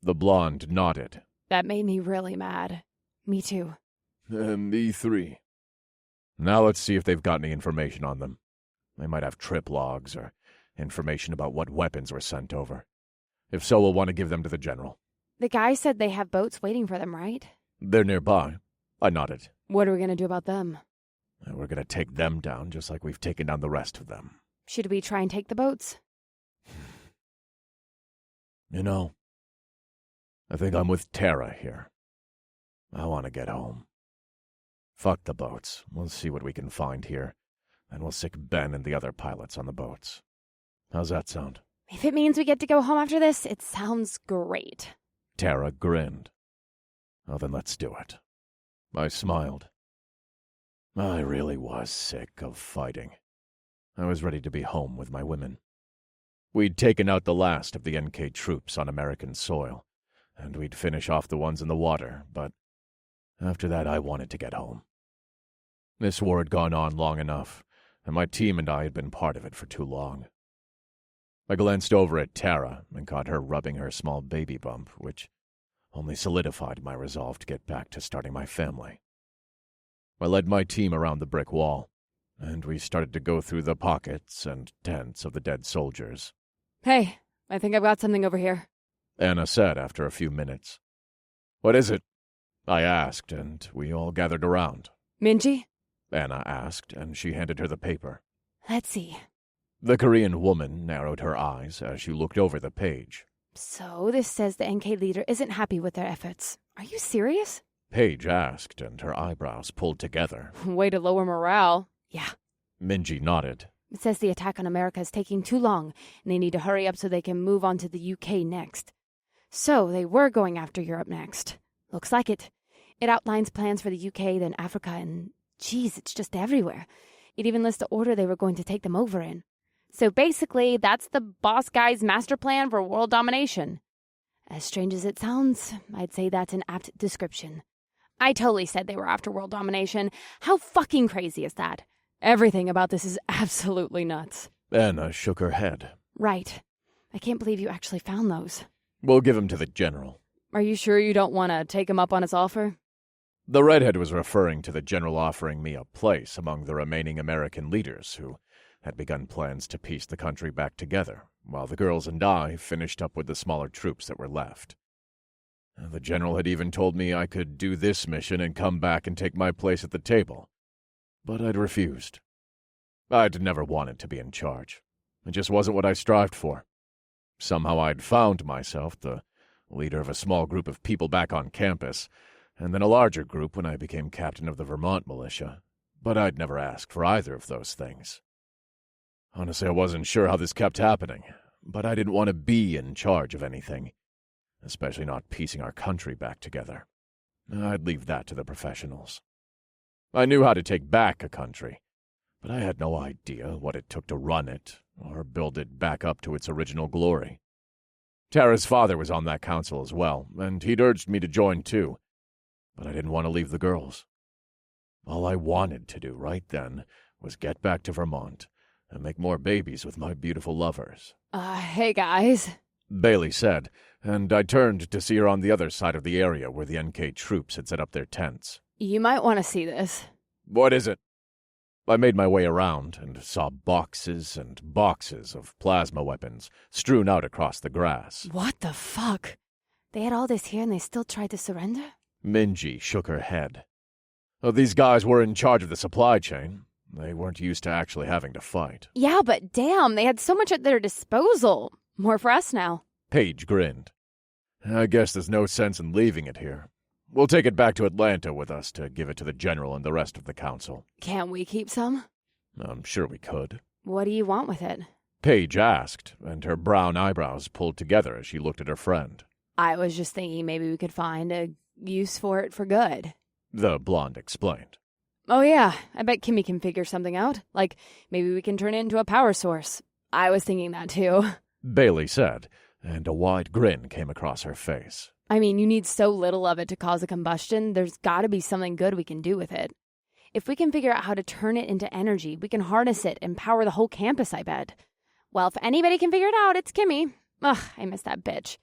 The blonde nodded. That made me really mad. Me too. Me 3. Now let's see if they've got any information on them. They might have trip logs or information about what weapons were sent over. If so, we'll want to give them to the general. The guy said they have boats waiting for them, right? They're nearby. I nodded. What are we going to do about them? We're going to take them down just like we've taken down the rest of them. Should we try and take the boats? You know, I think I'm with Tara here. I want to get home. Fuck the boats. We'll see what we can find here. And we'll sick Ben and the other pilots on the boats. How's that sound? If it means we get to go home after this, it sounds great. Tara grinned. Well, then let's do it. I smiled. I really was sick of fighting. I was ready to be home with my women. We'd taken out the last of the NK troops on American soil, and we'd finish off the ones in the water, but after that I wanted to get home. This war had gone on long enough, and my team and I had been part of it for too long. I glanced over at Tara and caught her rubbing her small baby bump, which only solidified my resolve to get back to starting my family. I led my team around the brick wall, and we started to go through the pockets and tents of the dead soldiers. Hey, I think I've got something over here. Anna said after a few minutes. What is it? I asked, and we all gathered around. Minji? Anna asked, and she handed her the paper. Let's see. The Korean woman narrowed her eyes as she looked over the page. So this says the NK leader isn't happy with their efforts. Are you serious? Paige asked, and her eyebrows pulled together. Way to lower morale. Yeah. Minji nodded. It says the attack on America is taking too long, and they need to hurry up so they can move on to the UK next. So they were going after Europe next. Looks like it. It outlines plans for the UK, then Africa, and geez, it's just everywhere. It even lists the order they were going to take them over in. So basically, that's the boss guy's master plan for world domination. As strange as it sounds, I'd say that's an apt description. I totally said they were after world domination. How fucking crazy is that? Everything about this is absolutely nuts. Anna shook her head. Right. I can't believe you actually found those. We'll give him to the general. Are you sure you don't want to take him up on his offer? The redhead was referring to the general offering me a place among the remaining American leaders who had begun plans to piece the country back together, while the girls and I finished up with the smaller troops that were left. The general had even told me I could do this mission and come back and take my place at the table. But I'd refused. I'd never wanted to be in charge. It just wasn't what I strived for. Somehow I'd found myself the leader of a small group of people back on campus, and then a larger group when I became captain of the Vermont militia. But I'd never asked for either of those things. Honestly, I wasn't sure how this kept happening, but I didn't want to be in charge of anything, especially not piecing our country back together. I'd leave that to the professionals. I knew how to take back a country, but I had no idea what it took to run it or build it back up to its original glory. Tara's father was on that council as well, and he'd urged me to join too, but I didn't want to leave the girls. All I wanted to do right then was get back to Vermont and make more babies with my beautiful lovers. Hey guys. Bailey said, and I turned to see her on the other side of the area where the NK troops had set up their tents. You might want to see this. What is it? I made my way around and saw boxes and boxes of plasma weapons strewn out across the grass. What the fuck? They had all this here and they still tried to surrender? Minji shook her head. Oh, these guys were in charge of the supply chain. They weren't used to actually having to fight. Yeah, but damn, they had so much at their disposal. More for us now. Paige grinned. I guess there's no sense in leaving it here. We'll take it back to Atlanta with us to give it to the General and the rest of the Council. Can't we keep some? I'm sure we could. What do you want with it? Paige asked, and her brown eyebrows pulled together as she looked at her friend. I was just thinking maybe we could find a use for it for good. The blonde explained. Oh yeah, I bet Kimmy can figure something out. Like, maybe we can turn it into a power source. I was thinking that too. Bailey said, and a wide grin came across her face. I mean, you need so little of it to cause a combustion, there's gotta be something good we can do with it. If we can figure out how to turn it into energy, we can harness it and power the whole campus, I bet. Well, if anybody can figure it out, it's Kimmy. Ugh, I miss that bitch.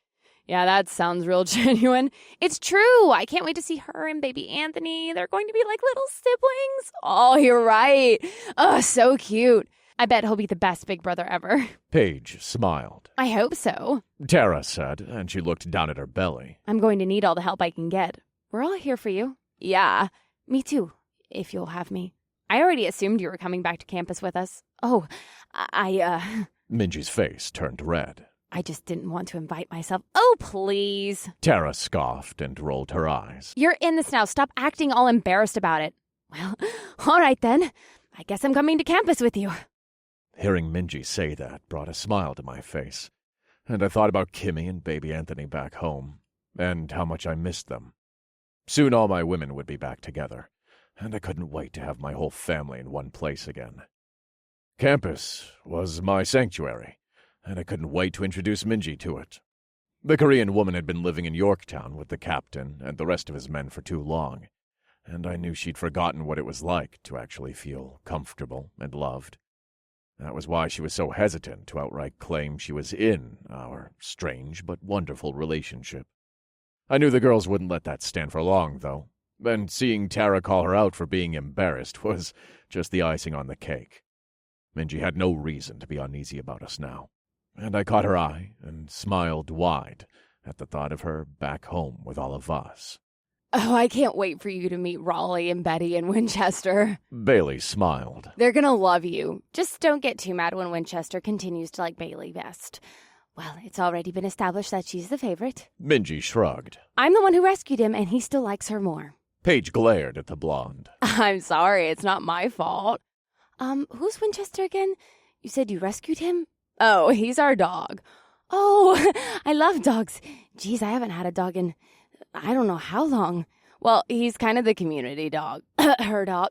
Yeah, that sounds real genuine. It's true. I can't wait to see her and baby Anthony. They're going to be like little siblings. Oh, you're right. Oh, so cute. I bet he'll be the best big brother ever. Paige smiled. I hope so. Tara said, and she looked down at her belly. I'm going to need all the help I can get. We're all here for you. Yeah, me too, if you'll have me. I already assumed you were coming back to campus with us. Oh, Minji's face turned red. I just didn't want to invite myself. Oh, please. Tara scoffed and rolled her eyes. You're in this now. Stop acting all embarrassed about it. Well, all right then. I guess I'm coming to campus with you. Hearing Minji say that brought a smile to my face, and I thought about Kimmy and baby Anthony back home, and how much I missed them. Soon all my women would be back together, and I couldn't wait to have my whole family in one place again. Campus was my sanctuary, and I couldn't wait to introduce Minji to it. The Korean woman had been living in Yorktown with the captain and the rest of his men for too long, and I knew she'd forgotten what it was like to actually feel comfortable and loved. That was why she was so hesitant to outright claim she was in our strange but wonderful relationship. I knew the girls wouldn't let that stand for long, though, and seeing Tara call her out for being embarrassed was just the icing on the cake. Minji had no reason to be uneasy about us now, and I caught her eye and smiled wide at the thought of her back home with all of us. Oh, I can't wait for you to meet Raleigh and Betty in Winchester. Bailey smiled. They're gonna love you. Just don't get too mad when Winchester continues to like Bailey best. Well, it's already been established that she's the favorite. Minji shrugged. I'm the one who rescued him, and he still likes her more. Paige glared at the blonde. I'm sorry, it's not my fault. Who's Winchester again? You said you rescued him? Oh, he's our dog. Oh, I love dogs. Geez, I haven't had a dog in I don't know how long. Well, he's kind of the community dog. Her dog.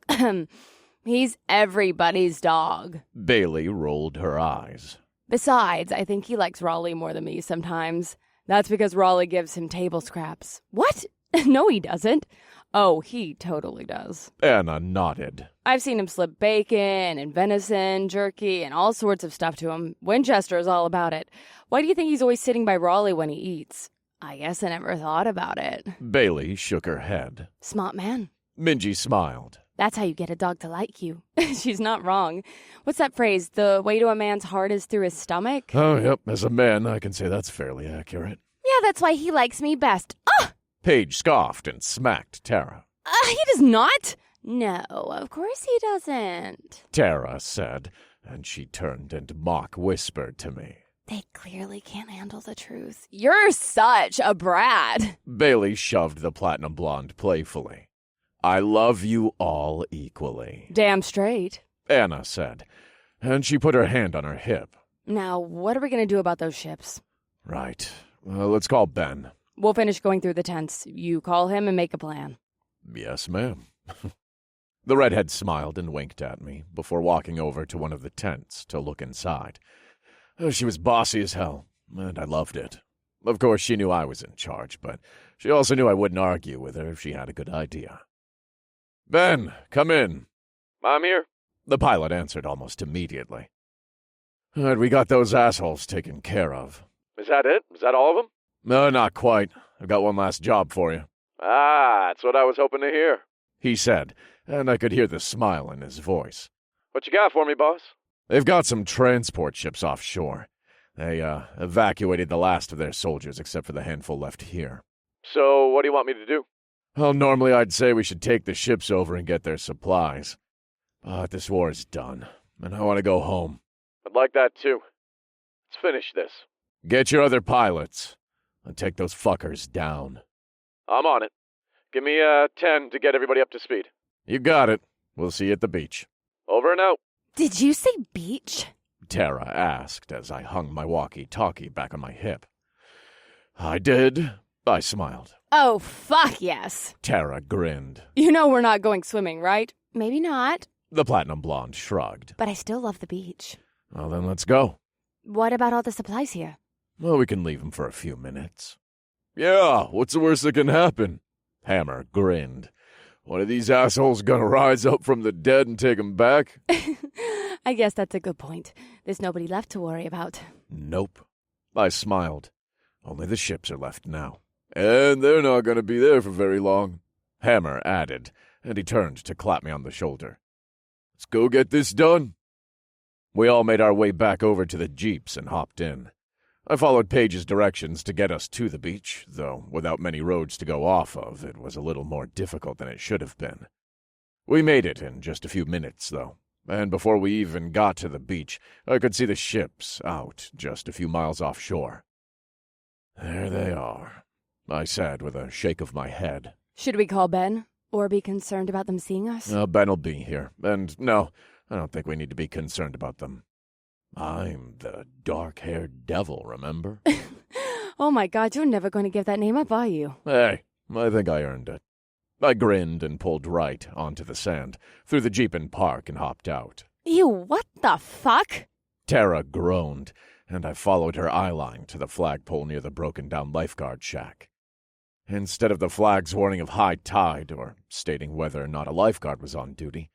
He's everybody's dog. Bailey rolled her eyes. Besides, I think he likes Raleigh more than me sometimes. That's because Raleigh gives him table scraps. What? No, he doesn't. Oh, he totally does. Anna nodded. I've seen him slip bacon and venison, jerky, and all sorts of stuff to him. Winchester is all about it. Why do you think he's always sitting by Raleigh when he eats? I guess I never thought about it. Bailey shook her head. Smart man. Minji smiled. That's how you get a dog to like you. She's not wrong. What's that phrase? The way to a man's heart is through his stomach? Oh, yep. As a man, I can say that's fairly accurate. Yeah, that's why he likes me best. Ah! Paige scoffed and smacked Tara. He does not. No, of course he doesn't. Tara said, and she turned and mock whispered to me. They clearly can't handle the truth. You're such a brat. Bailey shoved the platinum blonde playfully. I love you all equally. Damn straight. Anna said, and she put her hand on her hip. Now, what are we going to do about those ships? Right. Let's call Ben. We'll finish going through the tents. You call him and make a plan. Yes, ma'am. The redhead smiled and winked at me before walking over to one of the tents to look inside. She was bossy as hell, and I loved it. Of course, she knew I was in charge, but she also knew I wouldn't argue with her if she had a good idea. Ben, come in. I'm here. The pilot answered almost immediately. All right, we got those assholes taken care of. Is that it? Is that all of them? No, not quite. I've got one last job for you. Ah, that's what I was hoping to hear. He said, and I could hear the smile in his voice. What you got for me, boss? They've got some transport ships offshore. They, evacuated the last of their soldiers except for the handful left here. So, what do you want me to do? Well, normally I'd say we should take the ships over and get their supplies. But this war is done, and I want to go home. I'd like that too. Let's finish this. Get your other pilots and take those fuckers down. I'm on it. Give me 10 to get everybody up to speed. You got it. We'll see you at the beach. Over and out. Did you say beach? Tara asked as I hung my walkie-talkie back on my hip. I did. I smiled. Oh, fuck yes. Tara grinned. You know we're not going swimming, right? Maybe not. The platinum blonde shrugged. But I still love the beach. Well, then let's go. What about all the supplies here? Well, we can leave them for a few minutes. Yeah, what's the worst that can happen? Hammer grinned. One of these assholes gonna rise up from the dead and take 'em back? I guess that's a good point. There's nobody left to worry about. Nope. I smiled. Only the ships are left now. And they're not gonna be there for very long. Hammer added, and he turned to clap me on the shoulder. Let's go get this done. We all made our way back over to the jeeps and hopped in. I followed Paige's directions to get us to the beach, though without many roads to go off of, it was a little more difficult than it should have been. We made it in just a few minutes, though, and before we even got to the beach, I could see the ships out just a few miles offshore. There they are, I said with a shake of my head. Should we call Ben? Or be concerned about them seeing us? Ben'll be here, and no, I don't think we need to be concerned about them. I'm the dark-haired devil, remember? Oh my God, you're never going to give that name up, are you? Hey, I think I earned it. I grinned and pulled right onto the sand, through the jeep and park, and hopped out. Ew, what the fuck? Tara groaned, and I followed her eyeline to the flagpole near the broken-down lifeguard shack. Instead of the flag's warning of high tide, or stating whether or not a lifeguard was on duty,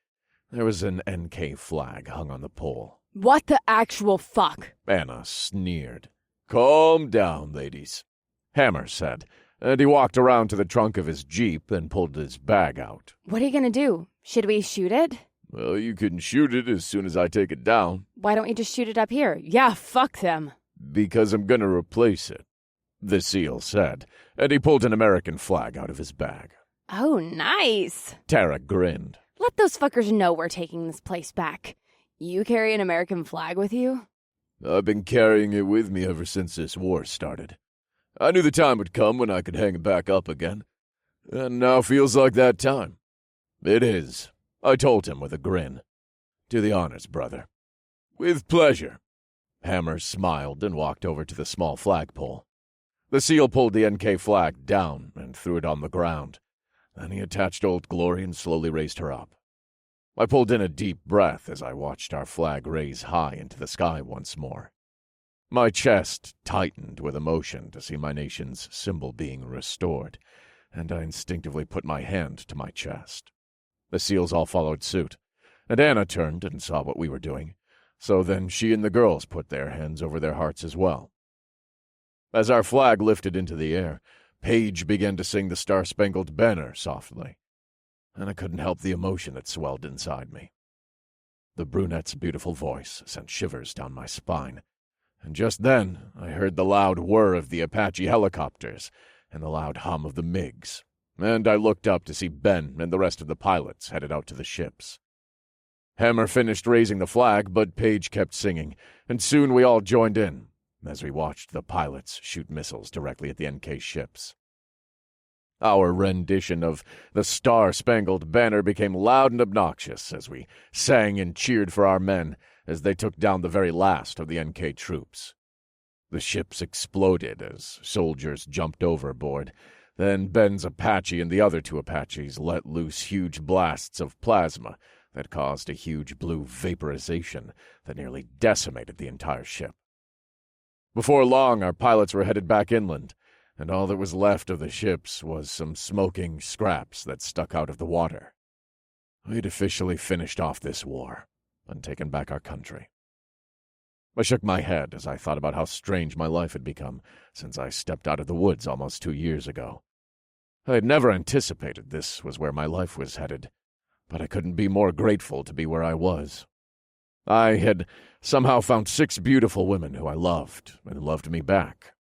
there was an NK flag hung on the pole. What the actual fuck? Anna sneered. Calm down, ladies, Hammer said, and he walked around to the trunk of his jeep and pulled his bag out. What are you gonna do? Should we shoot it? Well, you can shoot it as soon as I take it down. Why don't you just shoot it up here? Yeah, fuck them. Because I'm gonna replace it, the SEAL said, and he pulled an American flag out of his bag. Oh, nice. Tara grinned. Let those fuckers know we're taking this place back. You carry an American flag with you? I've been carrying it with me ever since this war started. I knew the time would come when I could hang it back up again. And now feels like that time. It is, I told him with a grin. Do the honors, brother. With pleasure. Hammer smiled and walked over to the small flagpole. The SEAL pulled the NK flag down and threw it on the ground. Then he attached Old Glory and slowly raised her up. I pulled in a deep breath as I watched our flag raise high into the sky once more. My chest tightened with emotion to see my nation's symbol being restored, and I instinctively put my hand to my chest. The SEALs all followed suit, and Anna turned and saw what we were doing, so then she and the girls put their hands over their hearts as well. As our flag lifted into the air, Paige began to sing the Star-Spangled Banner softly, and I couldn't help the emotion that swelled inside me. The brunette's beautiful voice sent shivers down my spine, and just then I heard the loud whir of the Apache helicopters and the loud hum of the MiGs, and I looked up to see Ben and the rest of the pilots headed out to the ships. Hammer finished raising the flag, but Paige kept singing, and soon we all joined in as we watched the pilots shoot missiles directly at the NK ships. Our rendition of the Star-Spangled Banner became loud and obnoxious as we sang and cheered for our men as they took down the very last of the NK troops. The ships exploded as soldiers jumped overboard. Then Ben's Apache and the other two Apaches let loose huge blasts of plasma that caused a huge blue vaporization that nearly decimated the entire ship. Before long, our pilots were headed back inland, and all that was left of the ships was some smoking scraps that stuck out of the water. We'd officially finished off this war and taken back our country. I shook my head as I thought about how strange my life had become since I stepped out of the woods almost 2 years ago. I had never anticipated this was where my life was headed, but I couldn't be more grateful to be where I was. I had somehow found 6 beautiful women who I loved and loved me back.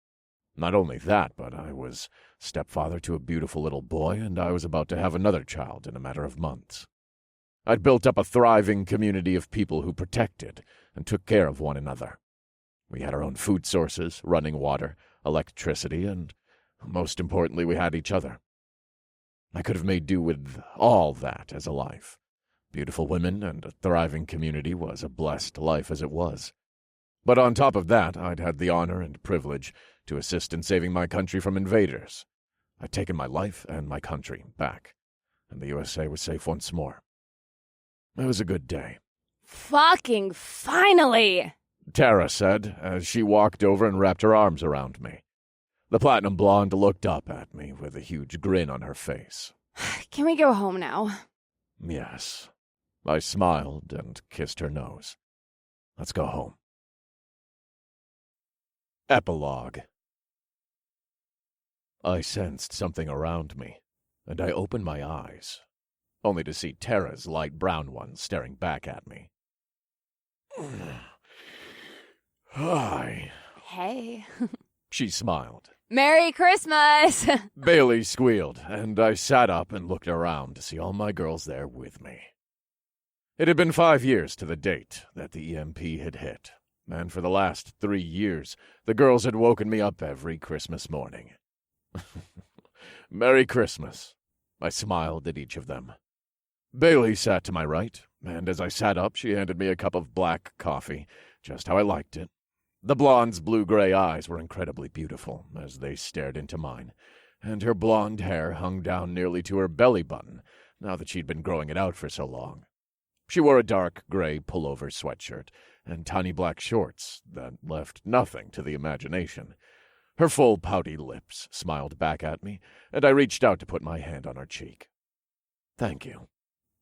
Not only that, but I was stepfather to a beautiful little boy, and I was about to have another child in a matter of months. I'd built up a thriving community of people who protected and took care of one another. We had our own food sources, running water, electricity, and, most importantly, we had each other. I could have made do with all that as a life. Beautiful women and a thriving community was a blessed life as it was. But on top of that, I'd had the honor and privilege to assist in saving my country from invaders. I'd taken my life and my country back, and the USA was safe once more. It was a good day. Fucking finally! Tara said, as she walked over and wrapped her arms around me. The platinum blonde looked up at me with a huge grin on her face. Can we go home now? Yes. I smiled and kissed her nose. Let's go home. Epilogue. I sensed something around me, and I opened my eyes, only to see Tara's light brown ones staring back at me. Hi. Hey. She smiled. Merry Christmas! Bailey squealed, and I sat up and looked around to see all my girls there with me. It had been 5 years to the date that the EMP had hit, and for the last 3 years, the girls had woken me up every Christmas morning. Merry Christmas. I smiled at each of them. Bailey sat to my right, and as I sat up, she handed me a cup of black coffee, just how I liked it. The blonde's blue-gray eyes were incredibly beautiful as they stared into mine, and her blonde hair hung down nearly to her belly button, now that she'd been growing it out for so long. She wore a dark gray pullover sweatshirt and tiny black shorts that left nothing to the imagination. Her full, pouty lips smiled back at me, and I reached out to put my hand on her cheek. Thank you,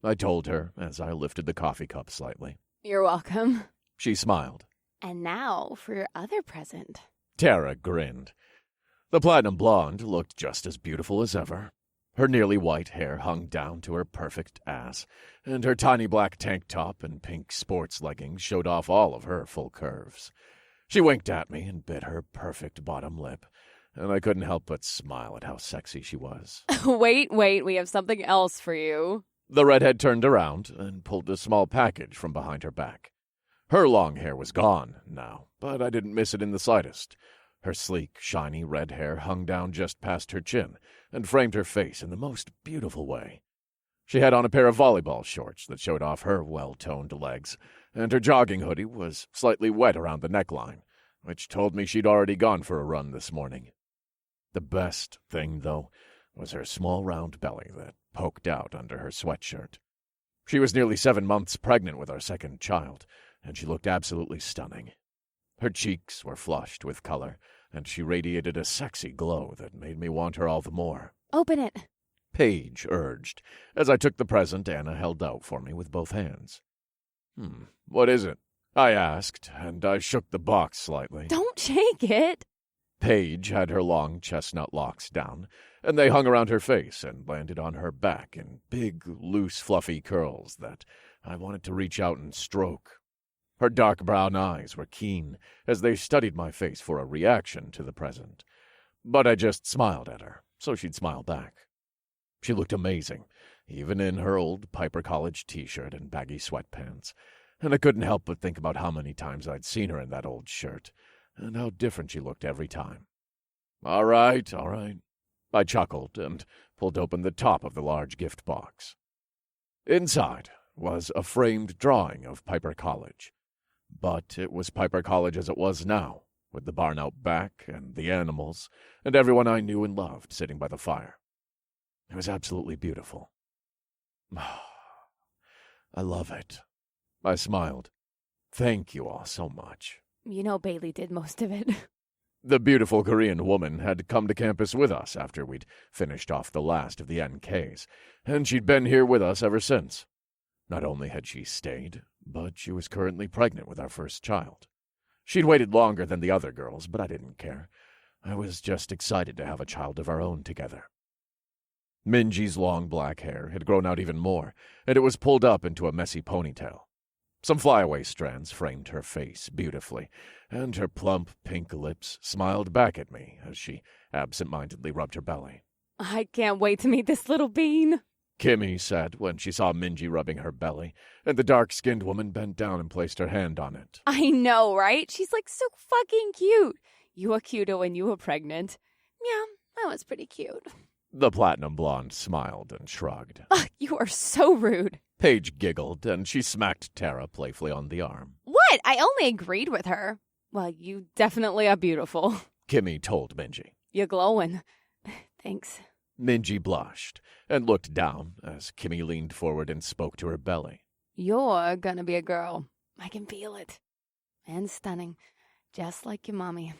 I told her as I lifted the coffee cup slightly. You're welcome. She smiled. And now for your other present. Tara grinned. The platinum blonde looked just as beautiful as ever. Her nearly white hair hung down to her perfect ass, and her tiny black tank top and pink sports leggings showed off all of her full curves. She winked at me and bit her perfect bottom lip, and I couldn't help but smile at how sexy she was. Wait, we have something else for you. The redhead turned around and pulled a small package from behind her back. Her long hair was gone now, but I didn't miss it in the slightest. Her sleek, shiny red hair hung down just past her chin and framed her face in the most beautiful way. She had on a pair of volleyball shorts that showed off her well-toned legs, and her jogging hoodie was slightly wet around the neckline, which told me she'd already gone for a run this morning. The best thing, though, was her small round belly that poked out under her sweatshirt. She was nearly 7 months pregnant with our second child, and she looked absolutely stunning. Her cheeks were flushed with color, and she radiated a sexy glow that made me want her all the more. Open it. Paige urged, as I took the present Anna held out for me with both hands. What is it? I asked, and I shook the box slightly. Don't shake it. Paige had her long chestnut locks down, and they hung around her face and landed on her back in big, loose, fluffy curls that I wanted to reach out and stroke. Her dark brown eyes were keen as they studied my face for a reaction to the present. But I just smiled at her, so she'd smile back. She looked amazing, even in her old Piper College t-shirt and baggy sweatpants, and I couldn't help but think about how many times I'd seen her in that old shirt, and how different she looked every time. All right. I chuckled and pulled open the top of the large gift box. Inside was a framed drawing of Piper College. But it was Piper College as it was now, with the barn out back and the animals and everyone I knew and loved sitting by the fire. It was absolutely beautiful. I love it. I smiled. Thank you all so much. You know Bailey did most of it. The beautiful Korean woman had come to campus with us after we'd finished off the last of the NKs, and she'd been here with us ever since. Not only had she stayed, but she was currently pregnant with our first child. She'd waited longer than the other girls, but I didn't care. I was just excited to have a child of our own together. Minji's long black hair had grown out even more, and it was pulled up into a messy ponytail. Some flyaway strands framed her face beautifully, and her plump pink lips smiled back at me as she absent-mindedly rubbed her belly. I can't wait to meet this little bean. Kimmy said when she saw Minji rubbing her belly, and the dark-skinned woman bent down and placed her hand on it. I know, right? She's like so fucking cute. You were cuter when you were pregnant. Yeah, that was pretty cute. The platinum blonde smiled and shrugged. Ugh, you are so rude. Paige giggled, and she smacked Tara playfully on the arm. What? I only agreed with her. Well, you definitely are beautiful. Kimmy told Minji. You're glowing. Thanks. Minji blushed and looked down as Kimmy leaned forward and spoke to her belly. You're gonna be a girl. I can feel it. And stunning. Just like your mommy.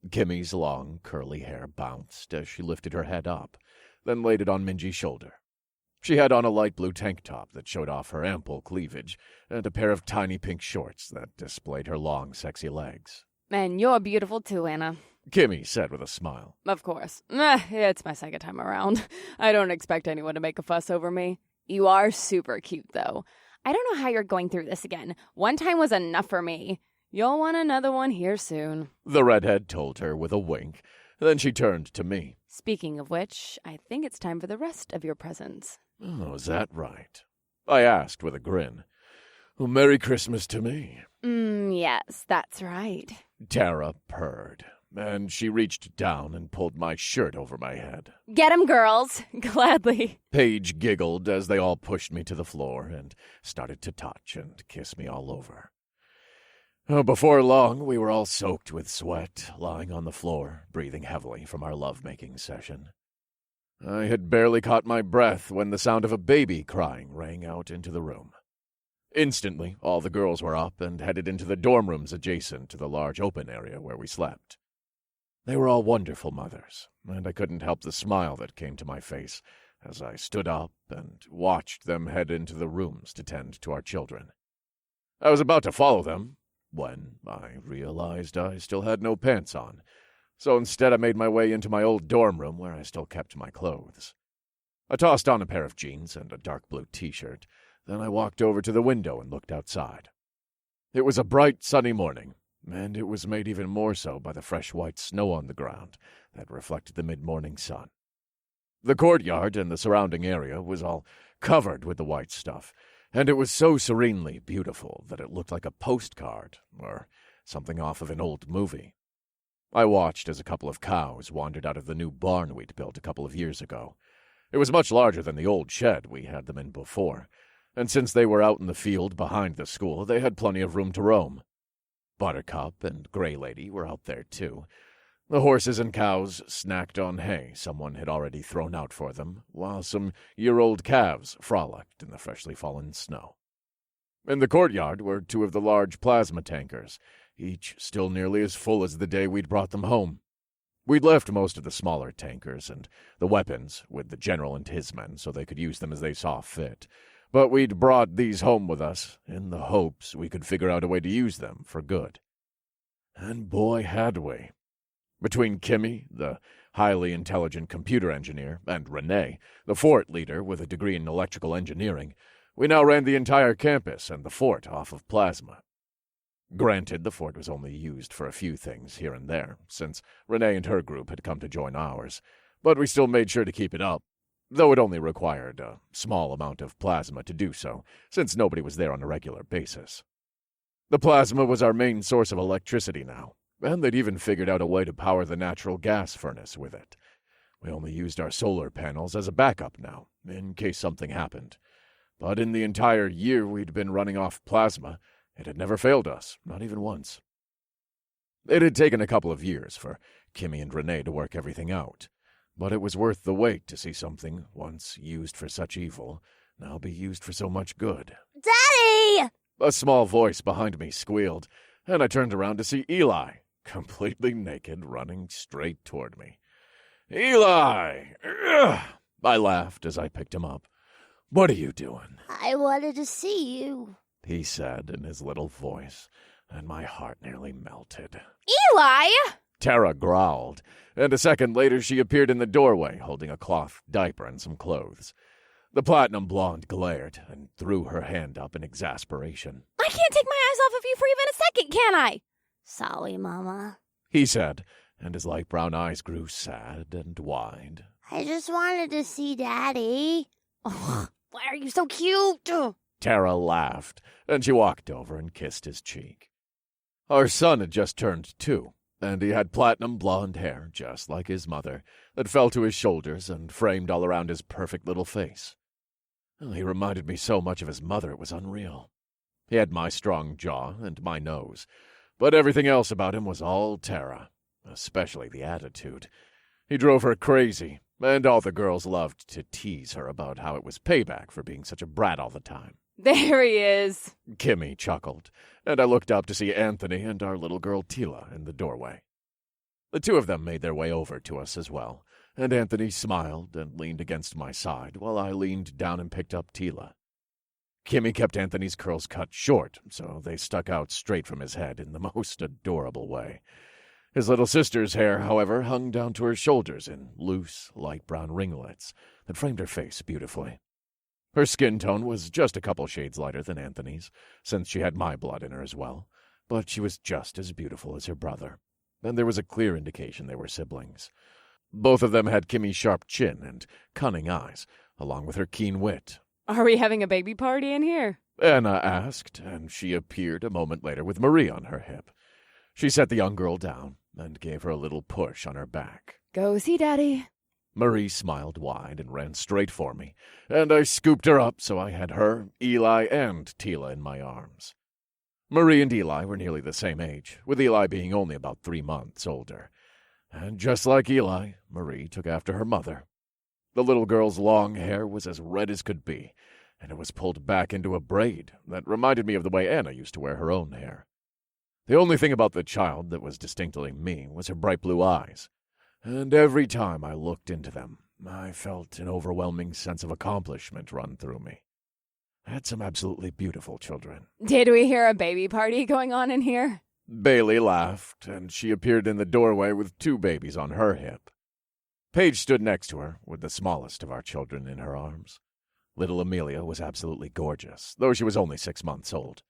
Kimmy's long, curly hair bounced as she lifted her head up, then laid it on Minji's shoulder. She had on a light blue tank top that showed off her ample cleavage, and a pair of tiny pink shorts that displayed her long, sexy legs. And you're beautiful too, Anna. Kimmy said with a smile. Of course. It's my second time around. I don't expect anyone to make a fuss over me. You are super cute, though. I don't know how you're going through this again. One time was enough for me. You'll want another one here soon. The redhead told her with a wink. Then she turned to me. Speaking of which, I think it's time for the rest of your presents. Oh, is that right? I asked with a grin. Well, Merry Christmas to me. Yes, that's right. Tara purred, and she reached down and pulled my shirt over my head. Get 'em, girls. Gladly. Paige giggled as they all pushed me to the floor and started to touch and kiss me all over. Before long, we were all soaked with sweat, lying on the floor, breathing heavily from our lovemaking session. I had barely caught my breath when the sound of a baby crying rang out into the room. Instantly, all the girls were up and headed into the dorm rooms adjacent to the large open area where we slept. They were all wonderful mothers, and I couldn't help the smile that came to my face as I stood up and watched them head into the rooms to tend to our children. I was about to follow them when I realized I still had no pants on, so instead I made my way into my old dorm room where I still kept my clothes. I tossed on a pair of jeans and a dark blue t-shirt. Then I walked over to the window and looked outside. It was a bright, sunny morning, and it was made even more so by the fresh white snow on the ground that reflected the mid-morning sun. The courtyard and the surrounding area was all covered with the white stuff, and it was so serenely beautiful that it looked like a postcard or something off of an old movie. I watched as a couple of cows wandered out of the new barn we'd built a couple of years ago. It was much larger than the old shed we had them in before, and since they were out in the field behind the school, they had plenty of room to roam. Buttercup and Gray Lady were out there, too. The horses and cows snacked on hay someone had already thrown out for them, while some year-old calves frolicked in the freshly fallen snow. In the courtyard were two of the large plasma tankers, each still nearly as full as the day we'd brought them home. We'd left most of the smaller tankers and the weapons with the general and his men so they could use them as they saw fit, but we'd brought these home with us in the hopes we could figure out a way to use them for good. And boy, had we. Between Kimmy, the highly intelligent computer engineer, and Renee, the fort leader with a degree in electrical engineering, we now ran the entire campus and the fort off of plasma. Granted, the fort was only used for a few things here and there, since Renee and her group had come to join ours, but we still made sure to keep it up, though it only required a small amount of plasma to do so, since nobody was there on a regular basis. The plasma was our main source of electricity now, and they'd even figured out a way to power the natural gas furnace with it. We only used our solar panels as a backup now, in case something happened. But in the entire year we'd been running off plasma, it had never failed us, not even once. It had taken a couple of years for Kimmy and Renee to work everything out, but it was worth the wait to see something, once used for such evil, now be used for so much good. Daddy! A small voice behind me squealed, and I turned around to see Eli, completely naked, running straight toward me. Eli! Ugh! I laughed as I picked him up. What are you doing? I wanted to see you, he said in his little voice, and my heart nearly melted. Eli! Tara growled, and a second later she appeared in the doorway holding a cloth diaper and some clothes. The platinum blonde glared and threw her hand up in exasperation. I can't take my eyes off of you for even a second, can I? Sorry, Mama. He said, and his light brown eyes grew sad and wide. I just wanted to see Daddy. Oh, why are you so cute? Tara laughed, and she walked over and kissed his cheek. Our son had just turned 2, and he had platinum blonde hair, just like his mother, that fell to his shoulders and framed all around his perfect little face. He reminded me so much of his mother, it was unreal. He had my strong jaw and my nose, but everything else about him was all Tara, especially the attitude. He drove her crazy, and all the girls loved to tease her about how it was payback for being such a brat all the time. There he is. Kimmy chuckled, and I looked up to see Anthony and our little girl Tila in the doorway. The two of them made their way over to us as well, and Anthony smiled and leaned against my side while I leaned down and picked up Tila. Kimmy kept Anthony's curls cut short, so they stuck out straight from his head in the most adorable way. His little sister's hair, however, hung down to her shoulders in loose, light brown ringlets that framed her face beautifully. Her skin tone was just a couple shades lighter than Anthony's, since she had my blood in her as well, but she was just as beautiful as her brother, and there was a clear indication they were siblings. Both of them had Kimmy's sharp chin and cunning eyes, along with her keen wit. Are we having a baby party in here? Anna asked, and she appeared a moment later with Marie on her hip. She set the young girl down and gave her a little push on her back. Go see Daddy. Marie smiled wide and ran straight for me, and I scooped her up so I had her, Eli, and Tila in my arms. Marie and Eli were nearly the same age, with Eli being only about 3 months older. And just like Eli, Marie took after her mother. The little girl's long hair was as red as could be, and it was pulled back into a braid that reminded me of the way Anna used to wear her own hair. The only thing about the child that was distinctly me was her bright blue eyes, and every time I looked into them, I felt an overwhelming sense of accomplishment run through me. I had some absolutely beautiful children. Did we hear a baby party going on in here? Bailey laughed, and she appeared in the doorway with 2 babies on her hip. Paige stood next to her, with the smallest of our children in her arms. Little Amelia was absolutely gorgeous, though she was only 6 months old.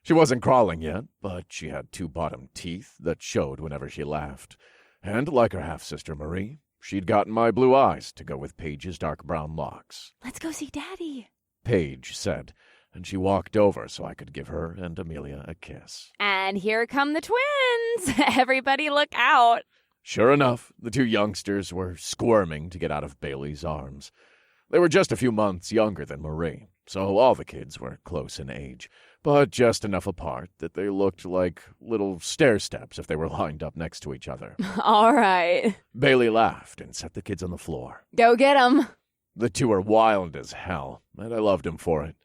She wasn't crawling yet, but she had 2 bottom teeth that showed whenever she laughed. And like her half-sister Marie, she'd gotten my blue eyes to go with Paige's dark brown locks. Let's go see Daddy. Paige said, and she walked over so I could give her and Amelia a kiss. And here come the twins. Everybody look out. Sure enough, the 2 youngsters were squirming to get out of Bailey's arms. They were just a few months younger than Marie, so all the kids were close in age, but just enough apart that they looked like little stair-steps if they were lined up next to each other. All right. Bailey laughed and set the kids on the floor. Go get 'em. The 2 were wild as hell, and I loved them for it.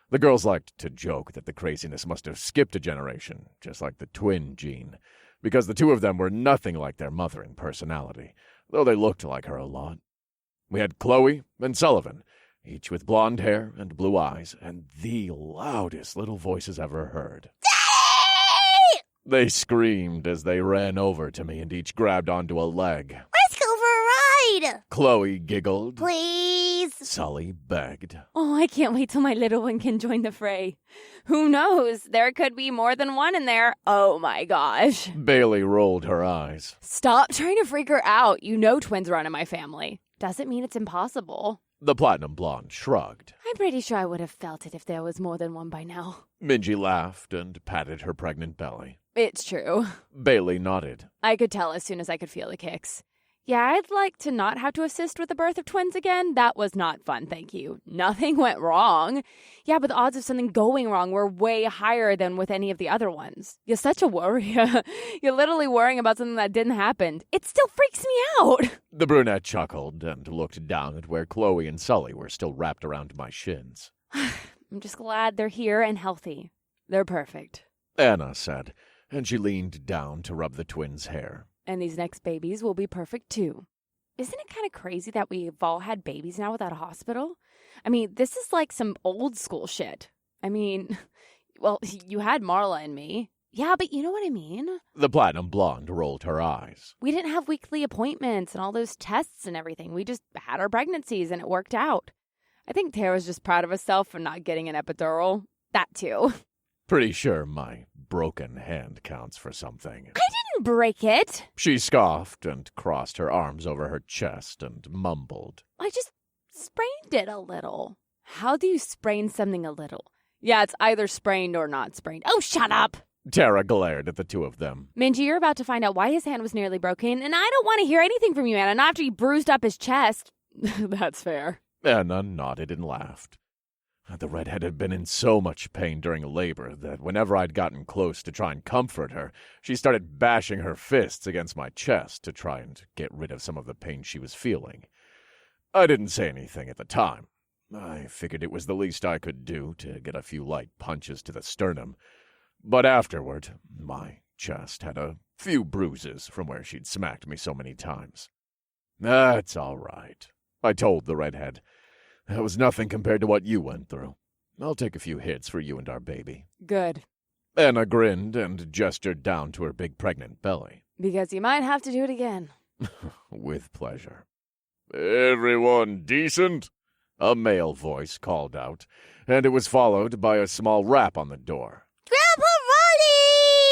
The girls liked to joke that the craziness must have skipped a generation, just like the twin gene, because the 2 of them were nothing like their mother in personality, though they looked like her a lot. We had Chloe and Sullivan, each with blonde hair and blue eyes, and the loudest little voices ever heard. Daddy! They screamed as they ran over to me and each grabbed onto a leg. Let's go for a ride! Chloe giggled. Please! Sully begged. Oh, I can't wait till my little one can join the fray. Who knows? There could be more than one in there. Oh my gosh. Bailey rolled her eyes. Stop trying to freak her out. You know twins run in my family. Doesn't mean it's impossible. The platinum blonde shrugged. I'm pretty sure I would have felt it if there was more than one by now. Minji laughed and patted her pregnant belly. It's true. Bailey nodded. I could tell as soon as I could feel the kicks. Yeah, I'd like to not have to assist with the birth of twins again. That was not fun, thank you. Nothing went wrong. Yeah, but the odds of something going wrong were way higher than with any of the other ones. You're such a worrier. You're literally worrying about something that didn't happen. It still freaks me out. The brunette chuckled and looked down at where Chloe and Sully were still wrapped around my shins. I'm just glad they're here and healthy. They're perfect. Anna said, and she leaned down to rub the twins' hair. And these next babies will be perfect too. Isn't it kind of crazy that we've all had babies now without a hospital? I mean, this is like some old school shit. I mean, well, you had Marla and me. Yeah, but you know what I mean? The platinum blonde rolled her eyes. We didn't have weekly appointments and all those tests and everything. We just had our pregnancies and it worked out. I think Tara's just proud of herself for not getting an epidural. That too. Pretty sure my broken hand counts for something. I didn't break it. She scoffed and crossed her arms over her chest and mumbled. I just sprained it a little. How do you sprain something a little? Yeah, it's either sprained or not sprained. Oh, shut up! Tara glared at the two of them. Minji, you're about to find out why his hand was nearly broken, and I don't want to hear anything from you, Anna, not after you bruised up his chest. That's fair. Anna nodded and laughed. The redhead had been in so much pain during labor that whenever I'd gotten close to try and comfort her, she started bashing her fists against my chest to try and get rid of some of the pain she was feeling. I didn't say anything at the time. I figured it was the least I could do to get a few light punches to the sternum. But afterward, my chest had a few bruises from where she'd smacked me so many times. That's all right, I told the redhead. That was nothing compared to what you went through. I'll take a few hits for you and our baby. Good. Anna grinned and gestured down to her big pregnant belly. Because you might have to do it again. With pleasure. Everyone decent? A male voice called out, and it was followed by a small rap on the door. Grandpa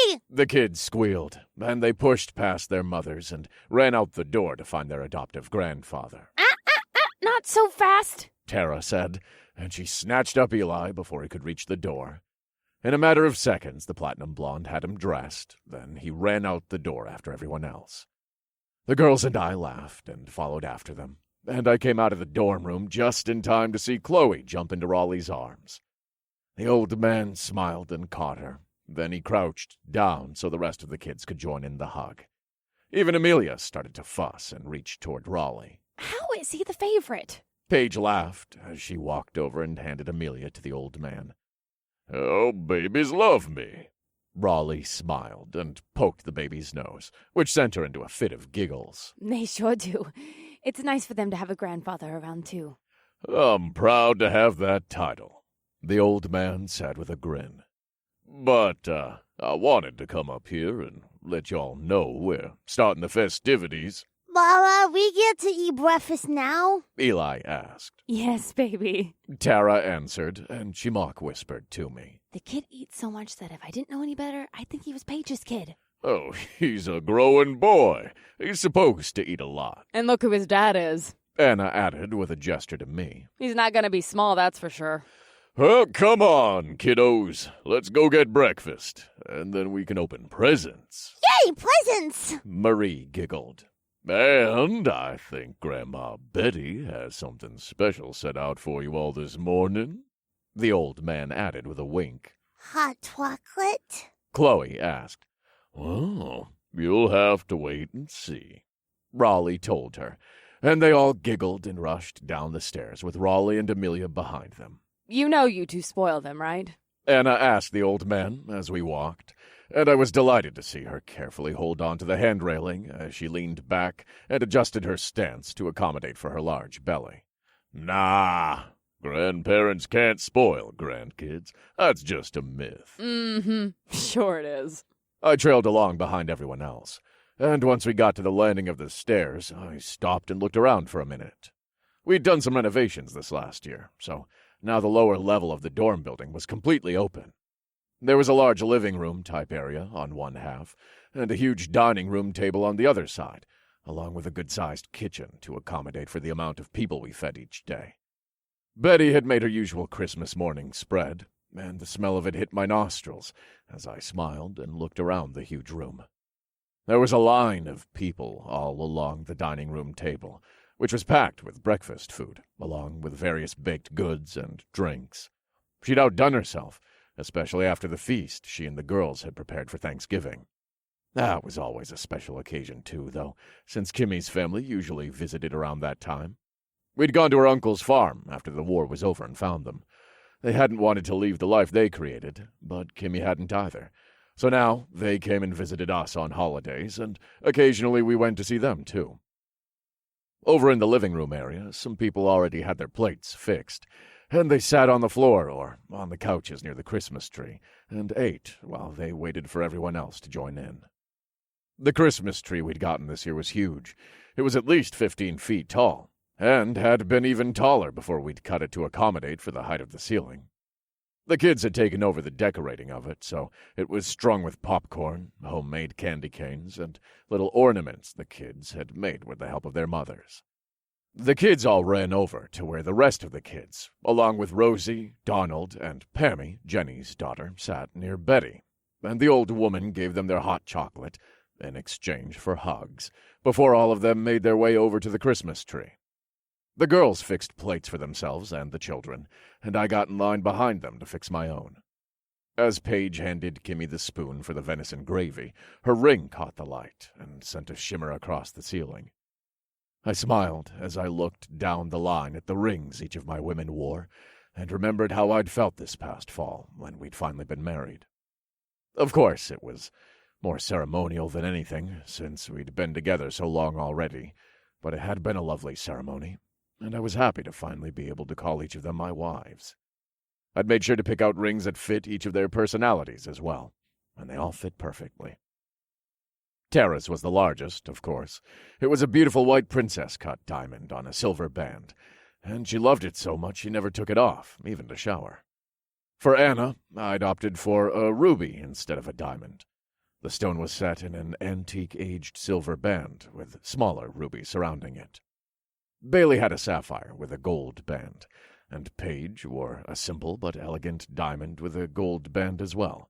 Ronnie! The kids squealed, and they pushed past their mothers and ran out the door to find their adoptive grandfather. Not so fast! Tara said, and she snatched up Eli before he could reach the door. In a matter of seconds, the platinum blonde had him dressed. Then he ran out the door after everyone else. The girls and I laughed and followed after them, and I came out of the dorm room just in time to see Chloe jump into Raleigh's arms. The old man smiled and caught her. Then he crouched down so the rest of the kids could join in the hug. Even Amelia started to fuss and reached toward Raleigh. How is he the favorite? Paige laughed as she walked over and handed Amelia to the old man. Oh, babies love me. Raleigh smiled and poked the baby's nose, which sent her into a fit of giggles. They sure do. It's nice for them to have a grandfather around, too. I'm proud to have that title, the old man said with a grin. But, I wanted to come up here and let y'all know we're starting the festivities. Mama, we get to eat breakfast now? Eli asked. Yes, baby. Tara answered, and she mock whispered to me. The kid eats so much that if I didn't know any better, I'd think he was Paige's kid. Oh, he's a growing boy. He's supposed to eat a lot. And look who his dad is. Anna added with a gesture to me. He's not going to be small, that's for sure. Well, come on, kiddos. Let's go get breakfast, and then we can open presents. Yay, presents! Marie giggled. And I think Grandma Betty has something special set out for you all this morning, the old man added with a wink. Hot chocolate? Chloe asked. Well, you'll have to wait and see, Raleigh told her, and they all giggled and rushed down the stairs with Raleigh and Amelia behind them. You know you two spoil them, right? Anna asked the old man as we walked, and I was delighted to see her carefully hold on to the hand railing as she leaned back and adjusted her stance to accommodate for her large belly. Nah, grandparents can't spoil grandkids. That's just a myth. Mm-hmm. Sure it is. I trailed along behind everyone else, and once we got to the landing of the stairs, I stopped and looked around for a minute. We'd done some renovations this last year, so now the lower level of the dorm building was completely open. There was a large living room type area on one half, and a huge dining room table on the other side, along with a good-sized kitchen to accommodate for the amount of people we fed each day. Betty had made her usual Christmas morning spread, and the smell of it hit my nostrils as I smiled and looked around the huge room. There was a line of people all along the dining room table, which was packed with breakfast food, along with various baked goods and drinks. She'd outdone herself, especially after the feast she and the girls had prepared for Thanksgiving. That was always a special occasion, too, though, since Kimmy's family usually visited around that time. We'd gone to her uncle's farm after the war was over and found them. They hadn't wanted to leave the life they created, but Kimmy hadn't either. So now they came and visited us on holidays, and occasionally we went to see them, too. Over in the living room area, some people already had their plates fixed, and they sat on the floor or on the couches near the Christmas tree and ate while they waited for everyone else to join in. The Christmas tree we'd gotten this year was huge. It was at least 15 feet tall, and had been even taller before we'd cut it to accommodate for the height of the ceiling. The kids had taken over the decorating of it, so it was strung with popcorn, homemade candy canes, and little ornaments the kids had made with the help of their mothers. The kids all ran over to where the rest of the kids, along with Rosie, Donald, and Pammy, Jenny's daughter, sat near Betty, and the old woman gave them their hot chocolate in exchange for hugs, before all of them made their way over to the Christmas tree. The girls fixed plates for themselves and the children, and I got in line behind them to fix my own. As Paige handed Kimmy the spoon for the venison gravy, her ring caught the light and sent a shimmer across the ceiling. I smiled as I looked down the line at the rings each of my women wore, and remembered how I'd felt this past fall when we'd finally been married. Of course, it was more ceremonial than anything, since we'd been together so long already, but it had been a lovely ceremony, and I was happy to finally be able to call each of them my wives. I'd made sure to pick out rings that fit each of their personalities as well, and they all fit perfectly. Tara's was the largest, of course. It was a beautiful white princess-cut diamond on a silver band, and she loved it so much she never took it off, even to shower. For Anna, I'd opted for a ruby instead of a diamond. The stone was set in an antique-aged silver band with smaller rubies surrounding it. Bailey had a sapphire with a gold band, and Paige wore a simple but elegant diamond with a gold band as well.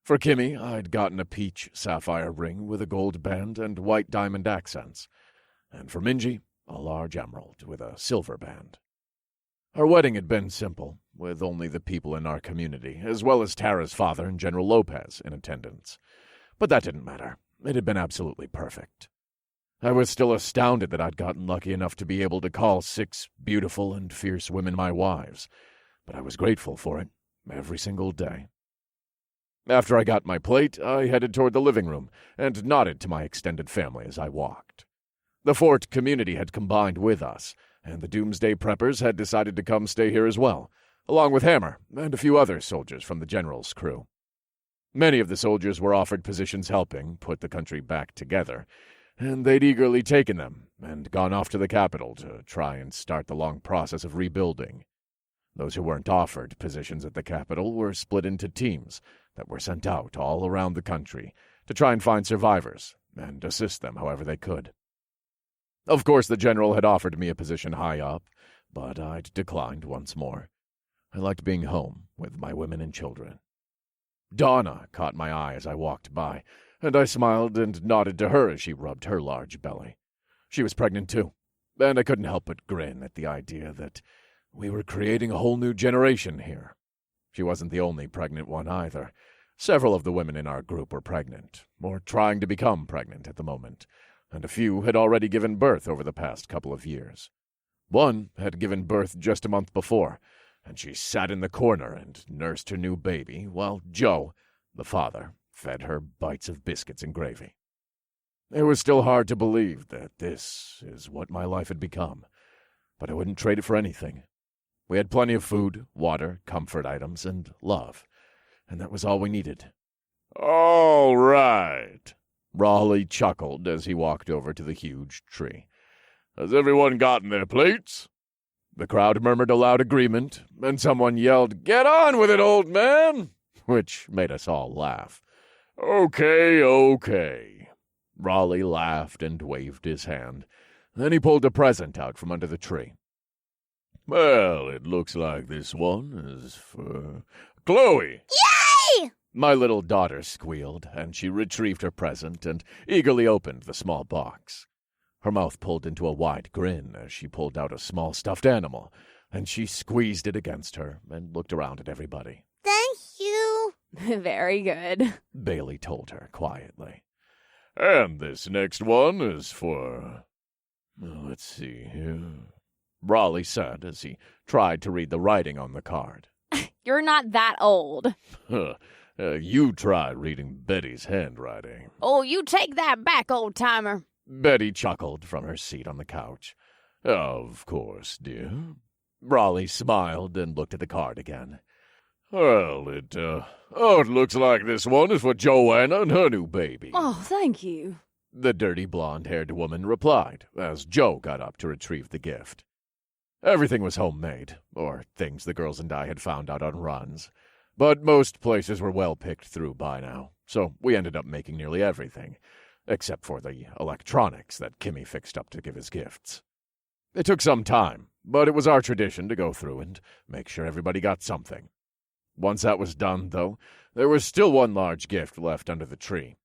For Kimmy, I'd gotten a peach sapphire ring with a gold band and white diamond accents, and for Minji, a large emerald with a silver band. Our wedding had been simple, with only the people in our community, as well as Tara's father and General Lopez, in attendance. But that didn't matter. It had been absolutely perfect. I was still astounded that I'd gotten lucky enough to be able to call 6 beautiful and fierce women my wives, but I was grateful for it every single day. After I got my plate, I headed toward the living room and nodded to my extended family as I walked. The Fort community had combined with us, and the Doomsday Preppers had decided to come stay here as well, along with Hammer and a few other soldiers from the General's crew. Many of the soldiers were offered positions helping put the country back together, and they'd eagerly taken them and gone off to the capital to try and start the long process of rebuilding. Those who weren't offered positions at the capital were split into teams that were sent out all around the country to try and find survivors and assist them however they could. Of course, the general had offered me a position high up, but I'd declined once more. I liked being home with my women and children. Donna caught my eye as I walked by, and I smiled and nodded to her as she rubbed her large belly. She was pregnant too, and I couldn't help but grin at the idea that we were creating a whole new generation here. She wasn't the only pregnant one either. Several of the women in our group were pregnant, or trying to become pregnant at the moment, and a few had already given birth over the past couple of years. One had given birth just a month before, and she sat in the corner and nursed her new baby, while Joe, the father, fed her bites of biscuits and gravy. It was still hard to believe that this is what my life had become, but I wouldn't trade it for anything. We had plenty of food, water, comfort items, and love, and that was all we needed. "All right," Raleigh chuckled as he walked over to the huge tree. "Has everyone gotten their plates?" The crowd murmured a loud agreement, and someone yelled, "Get on with it, old man!" which made us all laugh. Okay. Raleigh laughed and waved his hand. Then he pulled a present out from under the tree. "Well, it looks like this one is for Chloe." Yay! My little daughter squealed, and she retrieved her present and eagerly opened the small box. Her mouth pulled into a wide grin as she pulled out a small stuffed animal, and she squeezed it against her and looked around at everybody. Thank you. Very good. Bailey told her quietly. "And this next one is for... let's see here," Raleigh said as he tried to read the writing on the card. You're not that old. You try reading Betty's handwriting. Oh, you take that back, old-timer. Betty chuckled from her seat on the couch. "Of course, dear." Raleigh smiled and looked at the card again. "Well, it looks like this one is for Joanna and her new baby." Oh, thank you. The dirty blonde-haired woman replied as Joe got up to retrieve the gift. Everything was homemade, or things the girls and I had found out on runs. But most places were well picked through by now, so we ended up making nearly everything, except for the electronics that Kimmy fixed up to give as gifts. It took some time, but it was our tradition to go through and make sure everybody got something. Once that was done, though, there was still one large gift left under the tree.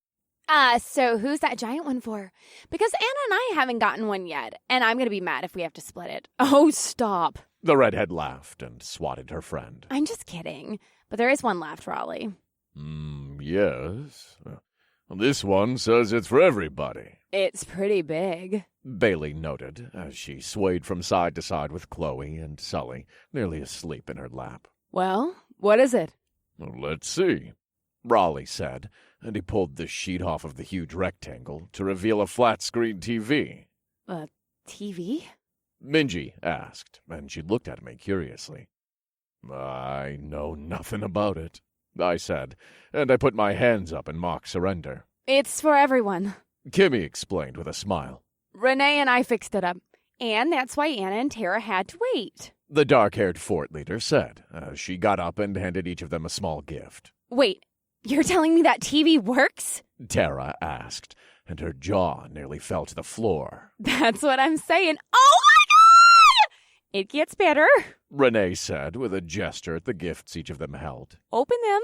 So who's that giant one for? Because Anna and I haven't gotten one yet, and I'm going to be mad if we have to split it. Oh, stop. The redhead laughed and swatted her friend. I'm just kidding, but there is one left, Raleigh. Yes. This one says it's for everybody. It's pretty big. Bailey noted as she swayed from side to side with Chloe and Sully, nearly asleep in her lap. Well, what is it? Let's see, Raleigh said, and he pulled the sheet off of the huge rectangle to reveal a flat-screen TV. A TV? Minji asked, and she looked at me curiously. I know nothing about it, I said, and I put my hands up in mock surrender. It's for everyone, Kimmy explained with a smile. Renee and I fixed it up, and that's why Anna and Tara had to wait. The dark-haired fort leader said, as she got up and handed each of them a small gift. Wait, you're telling me that TV works? Tara asked, and her jaw nearly fell to the floor. That's what I'm saying. Oh my God! It gets better. Renee said with a gesture at the gifts each of them held. Open them.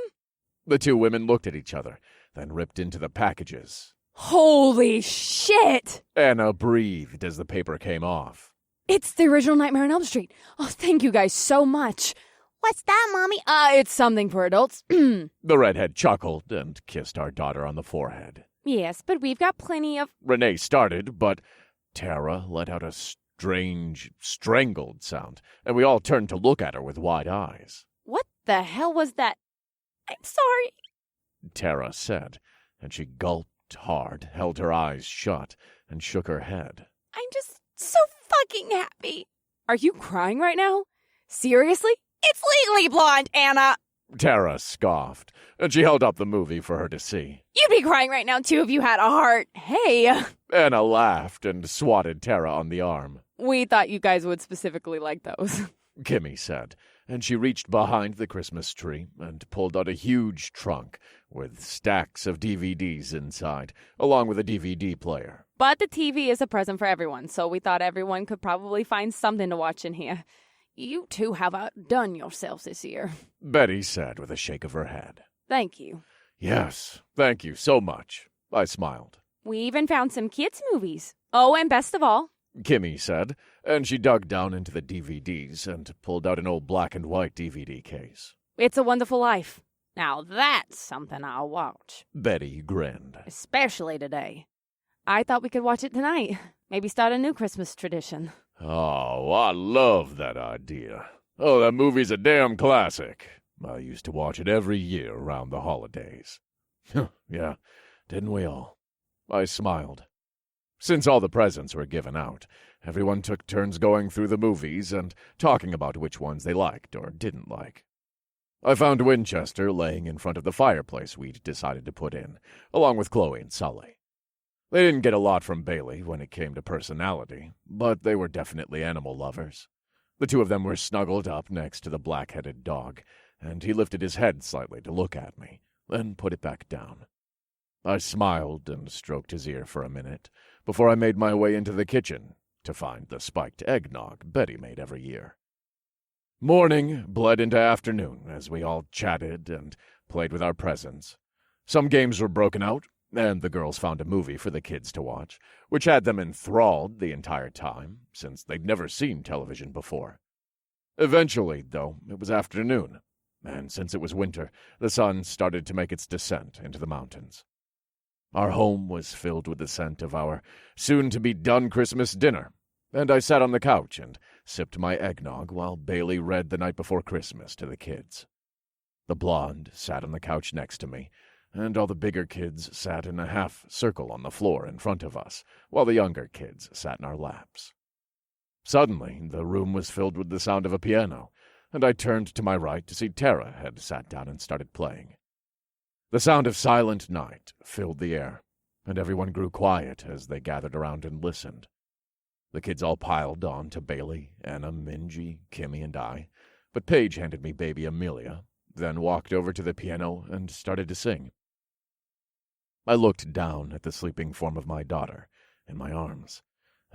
The two women looked at each other, then ripped into the packages. Holy shit! Anna breathed as the paper came off. It's the original Nightmare on Elm Street. Oh, thank you guys so much. What's that, Mommy? It's something for adults. The redhead chuckled and kissed our daughter on the forehead. Yes, but we've got plenty of... Renee started, but Tara let out a strange, strangled sound, and we all turned to look at her with wide eyes. What the hell was that? I'm sorry, Tara said, and she gulped hard, held her eyes shut, and shook her head. I'm just so fucking happy. Are you crying right now? Seriously? It's Legally Blonde, Anna! Tara scoffed, and she held up the movie for her to see. You'd be crying right now, too, if you had a heart. Hey! Anna laughed and swatted Tara on the arm. We thought you guys would specifically like those. Kimmy said, and she reached behind the Christmas tree and pulled out a huge trunk with stacks of DVDs inside, along with a DVD player. But the TV is a present for everyone, so we thought everyone could probably find something to watch in here. You two have outdone yourselves this year, Betty said with a shake of her head. Thank you. Yes, thank you so much, I smiled. We even found some kids' movies. Oh, and best of all, Kimmy said, and she dug down into the DVDs and pulled out an old black and white DVD case. It's a Wonderful Life. Now that's something I'll watch. Betty grinned. Especially today. I thought we could watch it tonight. Maybe start a new Christmas tradition. Oh, I love that idea. Oh, that movie's a damn classic. I used to watch it every year around the holidays. Yeah, didn't we all? I smiled. Since all the presents were given out, everyone took turns going through the movies and talking about which ones they liked or didn't like. I found Winchester laying in front of the fireplace we'd decided to put in, along with Chloe and Sully. They didn't get a lot from Bailey when it came to personality, but they were definitely animal lovers. The two of them were snuggled up next to the black-headed dog, and he lifted his head slightly to look at me, then put it back down. I smiled and stroked his ear for a minute before I made my way into the kitchen to find the spiked eggnog Betty made every year. Morning bled into afternoon as we all chatted and played with our presents. Some games were broken out, and the girls found a movie for the kids to watch, which had them enthralled the entire time, since they'd never seen television before. Eventually, though, it was afternoon, and since it was winter, the sun started to make its descent into the mountains. Our home was filled with the scent of our soon-to-be-done Christmas dinner, and I sat on the couch and sipped my eggnog while Bailey read The Night Before Christmas to the kids. The blonde sat on the couch next to me, and all the bigger kids sat in a half-circle on the floor in front of us, while the younger kids sat in our laps. Suddenly, the room was filled with the sound of a piano, and I turned to my right to see Tara had sat down and started playing. The sound of Silent Night filled the air, and everyone grew quiet as they gathered around and listened. The kids all piled on to Bailey, Anna, Minji, Kimmy, and I, but Paige handed me baby Amelia, then walked over to the piano and started to sing. I looked down at the sleeping form of my daughter in my arms,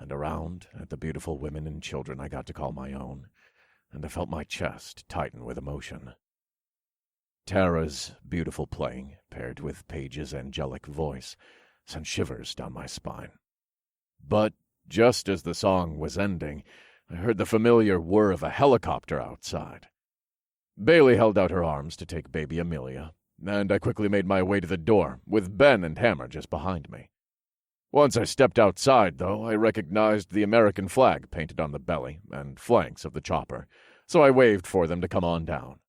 and around at the beautiful women and children I got to call my own, and I felt my chest tighten with emotion. Tara's beautiful playing, paired with Paige's angelic voice, sent shivers down my spine. But just as the song was ending, I heard the familiar whir of a helicopter outside. Bailey held out her arms to take baby Amelia, and I quickly made my way to the door, with Ben and Hammer just behind me. Once I stepped outside, though, I recognized the American flag painted on the belly and flanks of the chopper, so I waved for them to come on down.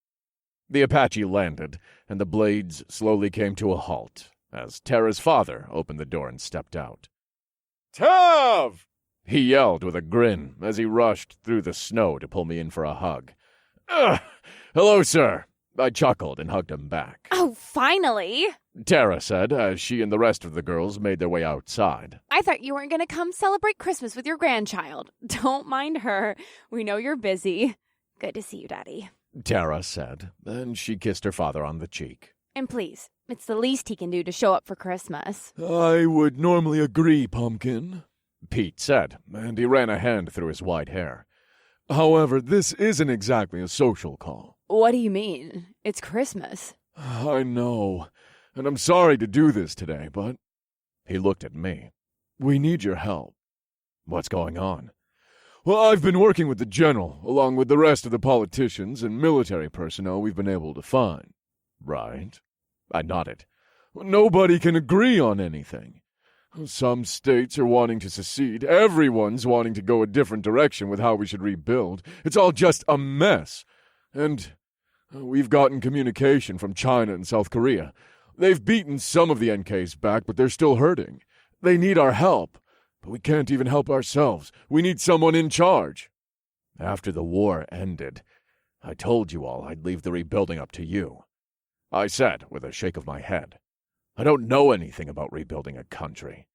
The Apache landed, and the blades slowly came to a halt, as Tara's father opened the door and stepped out. Tav! He yelled with a grin as he rushed through the snow to pull me in for a hug. Hello, sir. I chuckled and hugged him back. Oh, finally! Tara said, as she and the rest of the girls made their way outside. I thought you weren't going to come celebrate Christmas with your grandchild. Don't mind her. We know you're busy. Good to see you, Daddy. Tara said, and she kissed her father on the cheek. And please, it's the least he can do to show up for Christmas. I would normally agree, Pumpkin, Pete said, and he ran a hand through his white hair. However, this isn't exactly a social call. What do you mean? It's Christmas. I know, and I'm sorry to do this today, but he looked at me. We need your help. What's going on? Well, I've been working with the general, along with the rest of the politicians and military personnel we've been able to find. Right. I nodded. Nobody can agree on anything. Some states are wanting to secede. Everyone's wanting to go a different direction with how we should rebuild. It's all just a mess. And we've gotten communication from China and South Korea. They've beaten some of the NKs back, but they're still hurting. They need our help, but we can't even help ourselves. We need someone in charge. After the war ended, I told you all I'd leave the rebuilding up to you. I said with a shake of my head. I don't know anything about rebuilding a country.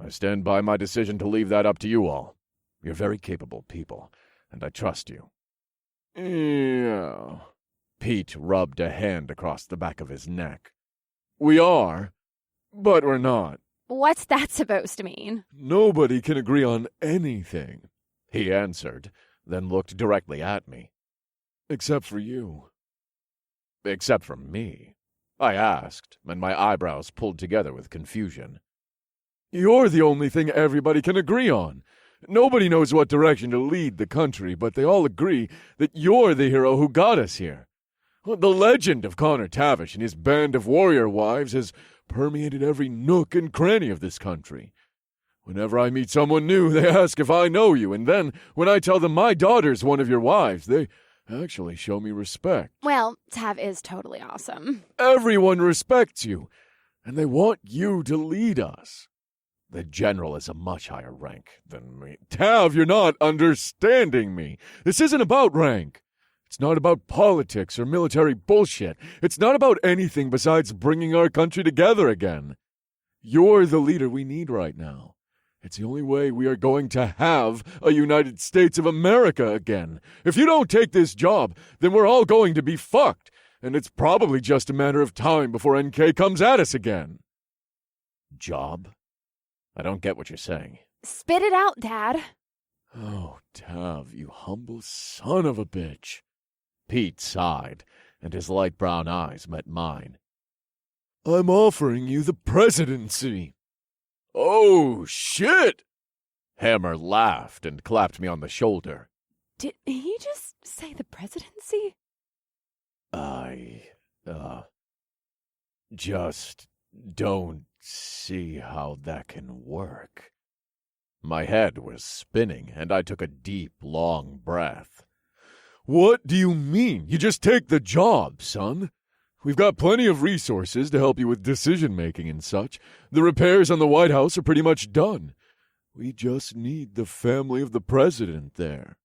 I stand by my decision to leave that up to you all. You're very capable people, and I trust you. Yeah. Pete rubbed a hand across the back of his neck. We are, but we're not. What's that supposed to mean? Nobody can agree on anything, he answered, then looked directly at me. Except for you. Except for me? I asked, and my eyebrows pulled together with confusion. You're the only thing everybody can agree on. Nobody knows what direction to lead the country, but they all agree that you're the hero who got us here. The legend of Connor Tavish and his band of warrior wives has permeated every nook and cranny of this country. Whenever I meet someone new, they ask if I know you, and then, when I tell them my daughter's one of your wives, they actually show me respect. Well, Tav is totally awesome. Everyone respects you, and they want you to lead us. The general is a much higher rank than me. Tav, you're not understanding me. This isn't about rank. It's not about politics or military bullshit. It's not about anything besides bringing our country together again. You're the leader we need right now. It's the only way we are going to have a United States of America again. If you don't take this job, then we're all going to be fucked, and it's probably just a matter of time before NK comes at us again. Job? I don't get what you're saying. Spit it out, Dad. Oh, Tav, you humble son of a bitch. Pete sighed, and his light brown eyes met mine. I'm offering you the presidency. Oh, shit! Hammer laughed and clapped me on the shoulder. Did he just say the presidency? I, just don't see how that can work. My head was spinning, and I took a deep, long breath. What do you mean? You just take the job, son. We've got plenty of resources to help you with decision-making and such. The repairs on the White House are pretty much done. We just need the family of the president there.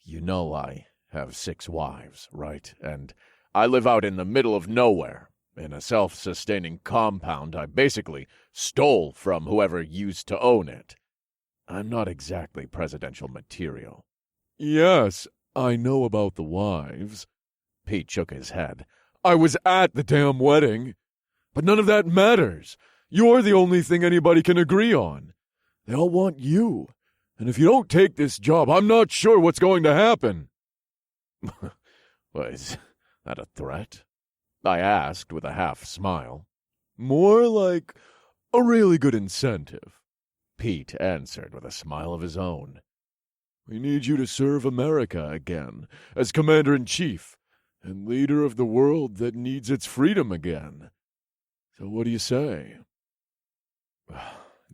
You know I have 6 wives, right? And I live out in the middle of nowhere, in a self-sustaining compound I basically stole from whoever used to own it. I'm not exactly presidential material. Yes, I know about the wives. Pete shook his head. I was at the damn wedding. But none of that matters. You're the only thing anybody can agree on. They all want you. And if you don't take this job, I'm not sure what's going to happen." Was that a threat? I asked with a half smile. "More like a really good incentive," Pete answered with a smile of his own. "We need you to serve America again, as Commander-in-Chief, and leader of the world that needs its freedom again. So what do you say?"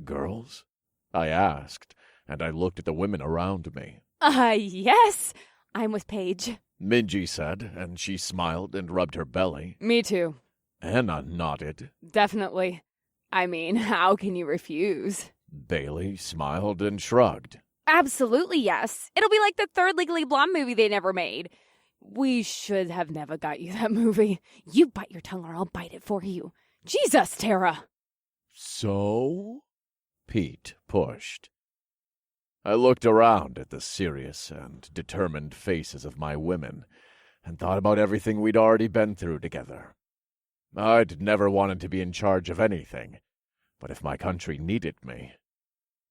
"Girls?" I asked, and I looked at the women around me. Yes. I'm with Paige. Minji said, and she smiled and rubbed her belly. Me too. Anna nodded. Definitely. I mean, how can you refuse? Bailey smiled and shrugged. Absolutely yes. It'll be like the third Legally Blonde movie they never made. We should have never got you that movie. You bite your tongue or I'll bite it for you. Jesus, Tara. "So?" Pete pushed. I looked around at the serious and determined faces of my women and thought about everything we'd already been through together. I'd never wanted to be in charge of anything, but if my country needed me,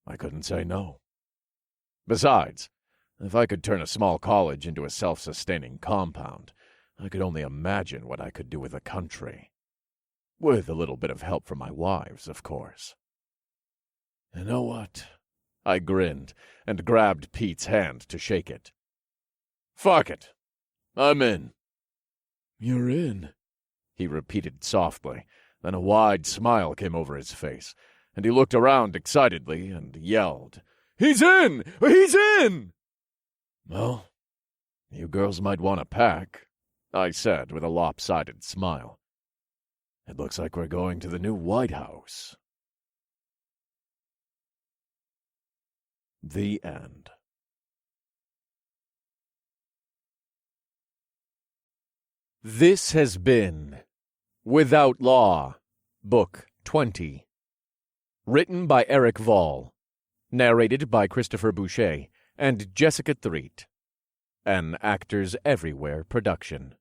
I couldn't say no. Besides, if I could turn a small college into a self-sustaining compound, I could only imagine what I could do with a country. With a little bit of help from my wives, of course. You know what? I grinned and grabbed Pete's hand to shake it. "Fuck it. I'm in." "You're in," he repeated softly. Then a wide smile came over his face, and he looked around excitedly and yelled, "He's in! He's in!" "Well, you girls might want to pack," I said with a lopsided smile. "It looks like we're going to the new White House." The end. This has been Without Law, Book 20. Written by Eric Vall. Narrated by Christopher Boucher and Jessica Threet. An Actors Everywhere production.